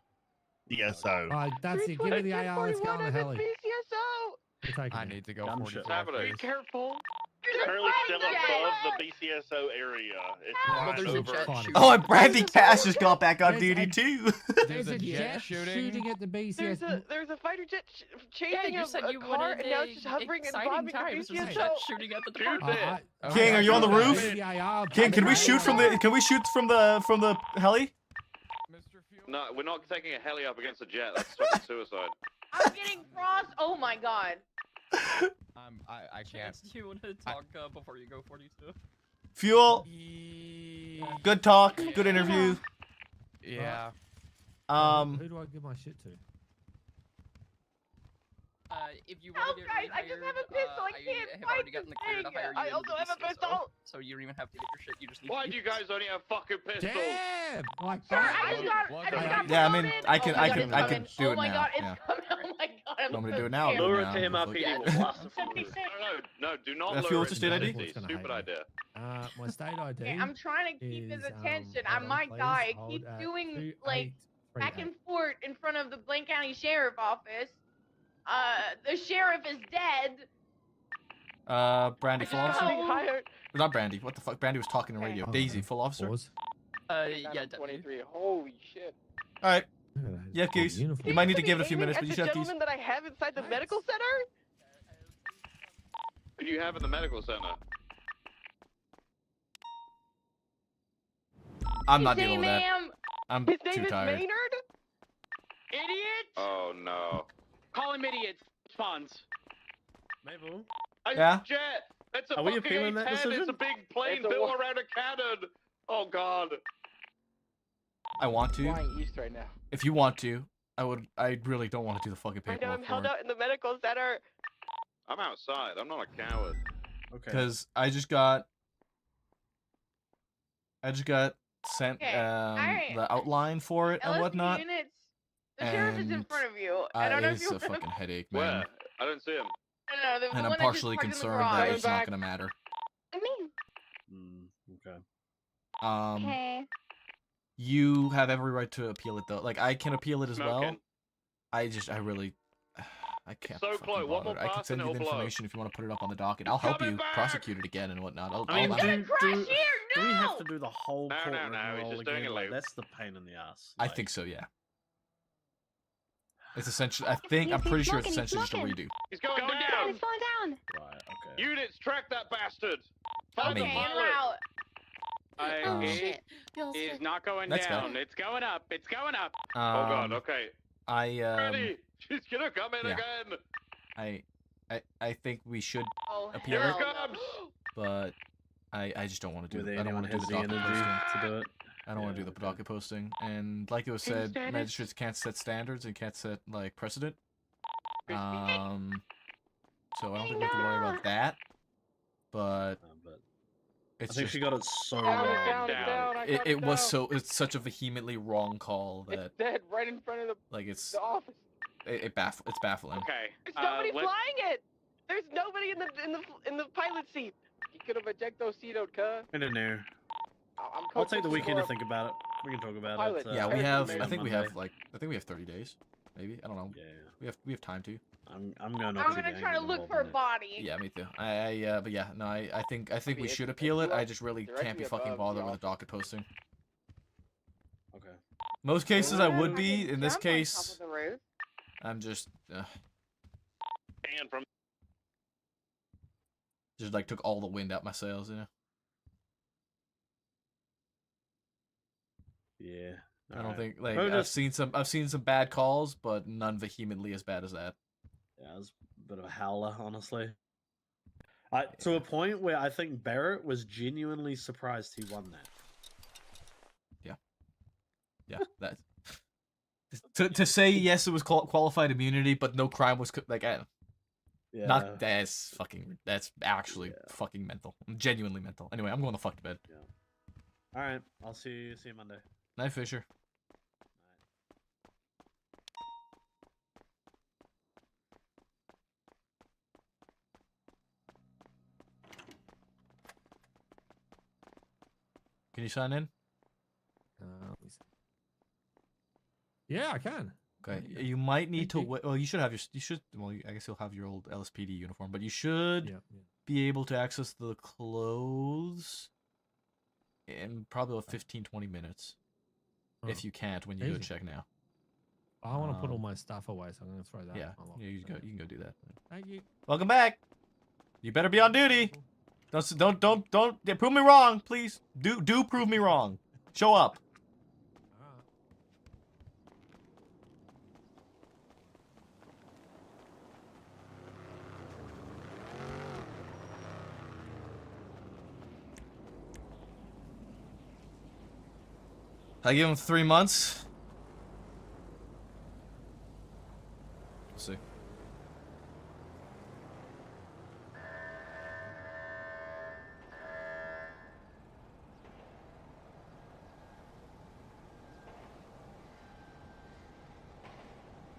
DSO. That's it. Give me the AR. Let's go on the heli. I need to go Dumb 45. shit. please. Careful. It's currently still above the BCSO area. It's not there's a over. jet shooting. Oh, and Brandy Cash just got back on duty too. There's a jet shooting. at the BCS. There's a fighter jet Yeah, chasing you said a you car, wanted and now it's just hovering and exciting bombing times. the There's a BCSO. jet shooting at the department. King, are you on the roof? King, can we shoot from the heli? No, we're not taking a heli up against a jet. That's fucking suicide. I'm getting frost. Oh my god. I can't. Do you want to talk before you go 42? Fuel. Good talk. Good interview. Yeah. Who do I give my shit to? If you want to get guys, I just have a pistol. I can't have fight already gotten the clear to thing. hire you I into also the have a BCSO, pistol. so you don't even have to get your shit. You just need Why to do you guys only have fucking pistols? Damn! Like Sir, I just got Yeah, I mean, promoted. I can Oh my God, it's do coming. it Oh my now. god, it's Yeah. coming. Oh my god, I'm Want me to so do it now? I'll do scared. Lure it it to him now. up here. We'll blast the floor. 56. No, do not That lure fuel it to to state ID? safety. Stupid idea. My state ID. Okay, I'm trying to keep his is, attention. I hold on, might please. die. I Hold keep at doing like 2838. back and forth in front of the Blaine County Sheriff Office. The sheriff is dead. Brandy, full officer? Oh. Not Brandy. What the fuck? Brandy was talking to radio. Daisy, full officer. yeah, definitely. Holy shit. All right. Yeah, Goose. You might need to give it a few minutes, but you should have The these. gentleman that I have inside the medical center. Who do you have in the medical center? I'm not His dealing name, with that. ma'am. I'm His too name is tired. Maynard. Idiot. Oh no. Call him idiot. Response. Mabel. Yeah? Jet. That's a Are we fucking appealing that A-10. It's decision? a big plane It's a built war- around a cannon. Oh god. I want to. Flying east right now. If you want to, I would. I really don't want to do the fucking Right now I'm paperwork held for it. out in the medical center. I'm outside. I'm not a coward. Okay. Because I just got sent Okay, alright. the outline for it and LSPD whatnot. units. The sheriff is in and front of you. I don't know if it's you a want to. fucking headache, man. Where? I don't see him. No, the And one I'm that just partially parked in the concerned that garage. it's not gonna matter. I mean, Okay. Okay. You have every right to appeal it though. Like I can appeal it as well. Smoking. I really, I can't. So fucking close. One more bother. I can pass send and you the it'll blow. information if you want to put it up on the docket. I'll help coming you back! prosecute it again and whatnot. I mean, crash here, do we no! have to do the whole No, no, courtroom no, he's roll just doing again? a Like, loop. that's the pain in the ass. I Like, think so. Yeah. It's essentially. I'm pretty sure it's essentially just a redo. He's going down. He's falling down. Right. Okay. Units, track that bastard. Okay, Maybe. I'm out. Oh It shit. You're is not going That's down. fair. It's going up. It's going up. Oh god. Okay. I She's gonna come in yeah. again. I think we should Oh, appeal Here it, it comes. but I just don't want to do Whether it. I don't anyone want to do has the the docket energy posting. to do it. I don't want to do the docket posting. And like it was And said, status? magistrates can't set standards and can't set like precedent. So I don't think we have to worry about that. But But it's I think just, she got it so Down, wrong. down, down. I got it was down. so it's such a vehemently wrong call that It's dead right in front of the, like it's the office. it's baffling. Okay. There's nobody flying it. There's nobody in the pilot seat. You could have ejecto-seatoed, cuz. I don't know. I'm I'll take the coaching weekend to for think about it. We can talk about pilot. it. Yeah, we Everything have. made I on think we Monday. have like. I think we have 30 days. Maybe I don't know. Yeah. We have time to. I'm going up I'm to the gonna gang try to and look involve for a in it. body. Yeah, me too. But yeah, no, I think we mean, should if appeal it. you I are just really can't directly be fucking above bothered the with a docket posting. Okay. Most cases I would I be. can In this jump on top case, of the roof. I'm just And from like took all the wind out my sails, you know. Yeah. I don't alright. think like Well, I've seen some bad calls, but none vehemently as bad as that. Yeah, it was a bit of a howler, honestly. To a point where I think Barrett was genuinely surprised he won that. Yeah, that. To say yes, it was qualified immunity, but no crime was Yeah. not that's actually fucking mental, genuinely mental. Anyway, I'm going to fuck to bed. Yeah. All right. I'll see you Monday. Night, Fisher. Can you sign in? Let me see. Yeah, I can. Okay, you might need to wait. Well, you should have your. Well, I guess you'll have your old LSPD uniform, but you should be able to access the clothes in probably about 15-20 minutes. If you can't, when you do a Easy. check now. I want to put all my stuff away, so I'm going to throw that. Yeah, unlocked. yeah, you can go do that. Thank you. Welcome back. You better be on duty. Don't prove me wrong, please. Do prove me wrong. Show up. I give him 3 months. We'll see.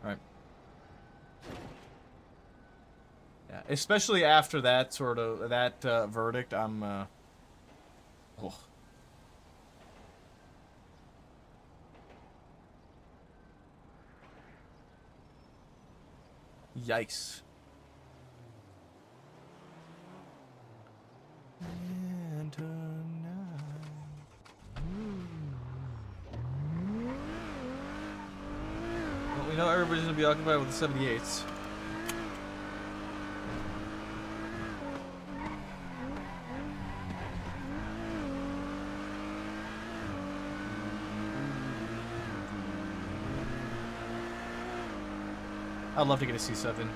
Right. Yeah, especially after that sort of verdict, I'm oh. Yikes. And well, we know everybody's gonna be occupied with the 78s. I'd love to get a C7.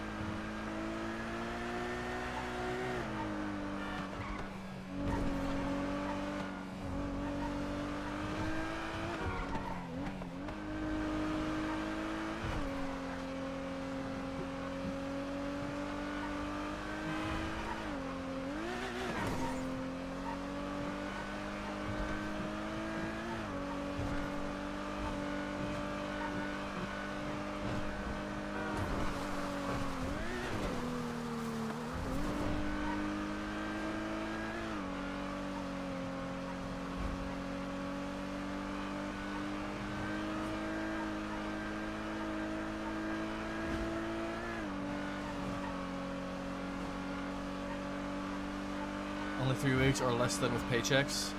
Only 3 weeks or less than with paychecks.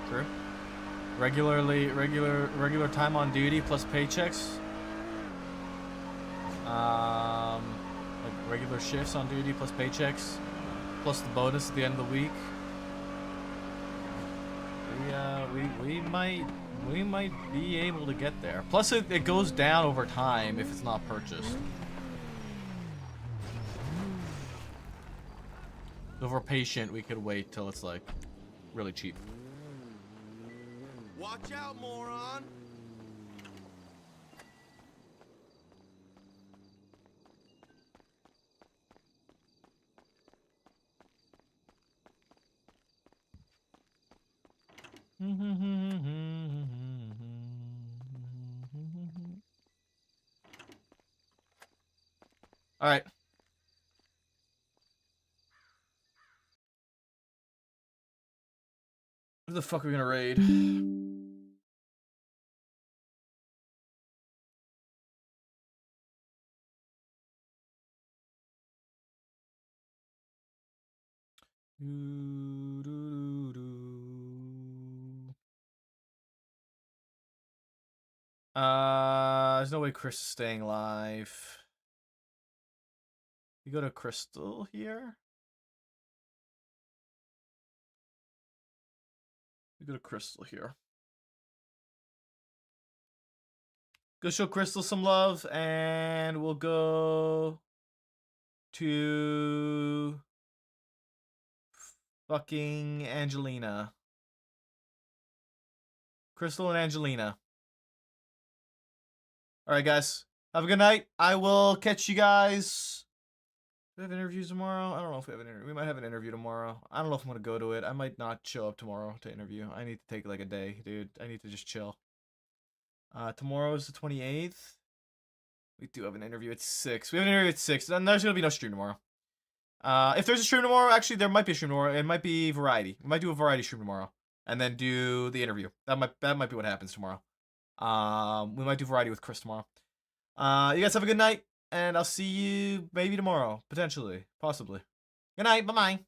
True. Regular time on duty plus paychecks. Like regular shifts on duty plus paychecks, plus the bonus at the end of the week. We might be able to get there. Plus it goes down over time if it's not purchased. So if we're patient, we could wait till it's like really cheap. Watch out, moron! All right. Who the fuck are we gonna raid? There's no way Chris is staying alive. You go to Crystal here. You go to Crystal here. Go show Crystal some love, and we'll go to fucking Angelina. Crystal and Angelina. All right, guys. Have a good night. I will catch you guys. Do we have interviews tomorrow? I don't know if we have an interview. We might have an interview tomorrow. I don't know if I'm going to go to it. I might not show up tomorrow to interview. I need to take like a day, dude. I need to just chill. Tomorrow is the 28th. We do have an interview at 6. We have an interview at 6. Then there's going to be no stream tomorrow. If there's a stream tomorrow, actually, there might be a stream tomorrow. It might be variety. We might do a variety stream tomorrow. And then do the interview. That might be what happens tomorrow. We might do variety with Chris tomorrow. You guys have a good night. And I'll see you maybe tomorrow. Potentially. Possibly. Good night. Bye-bye.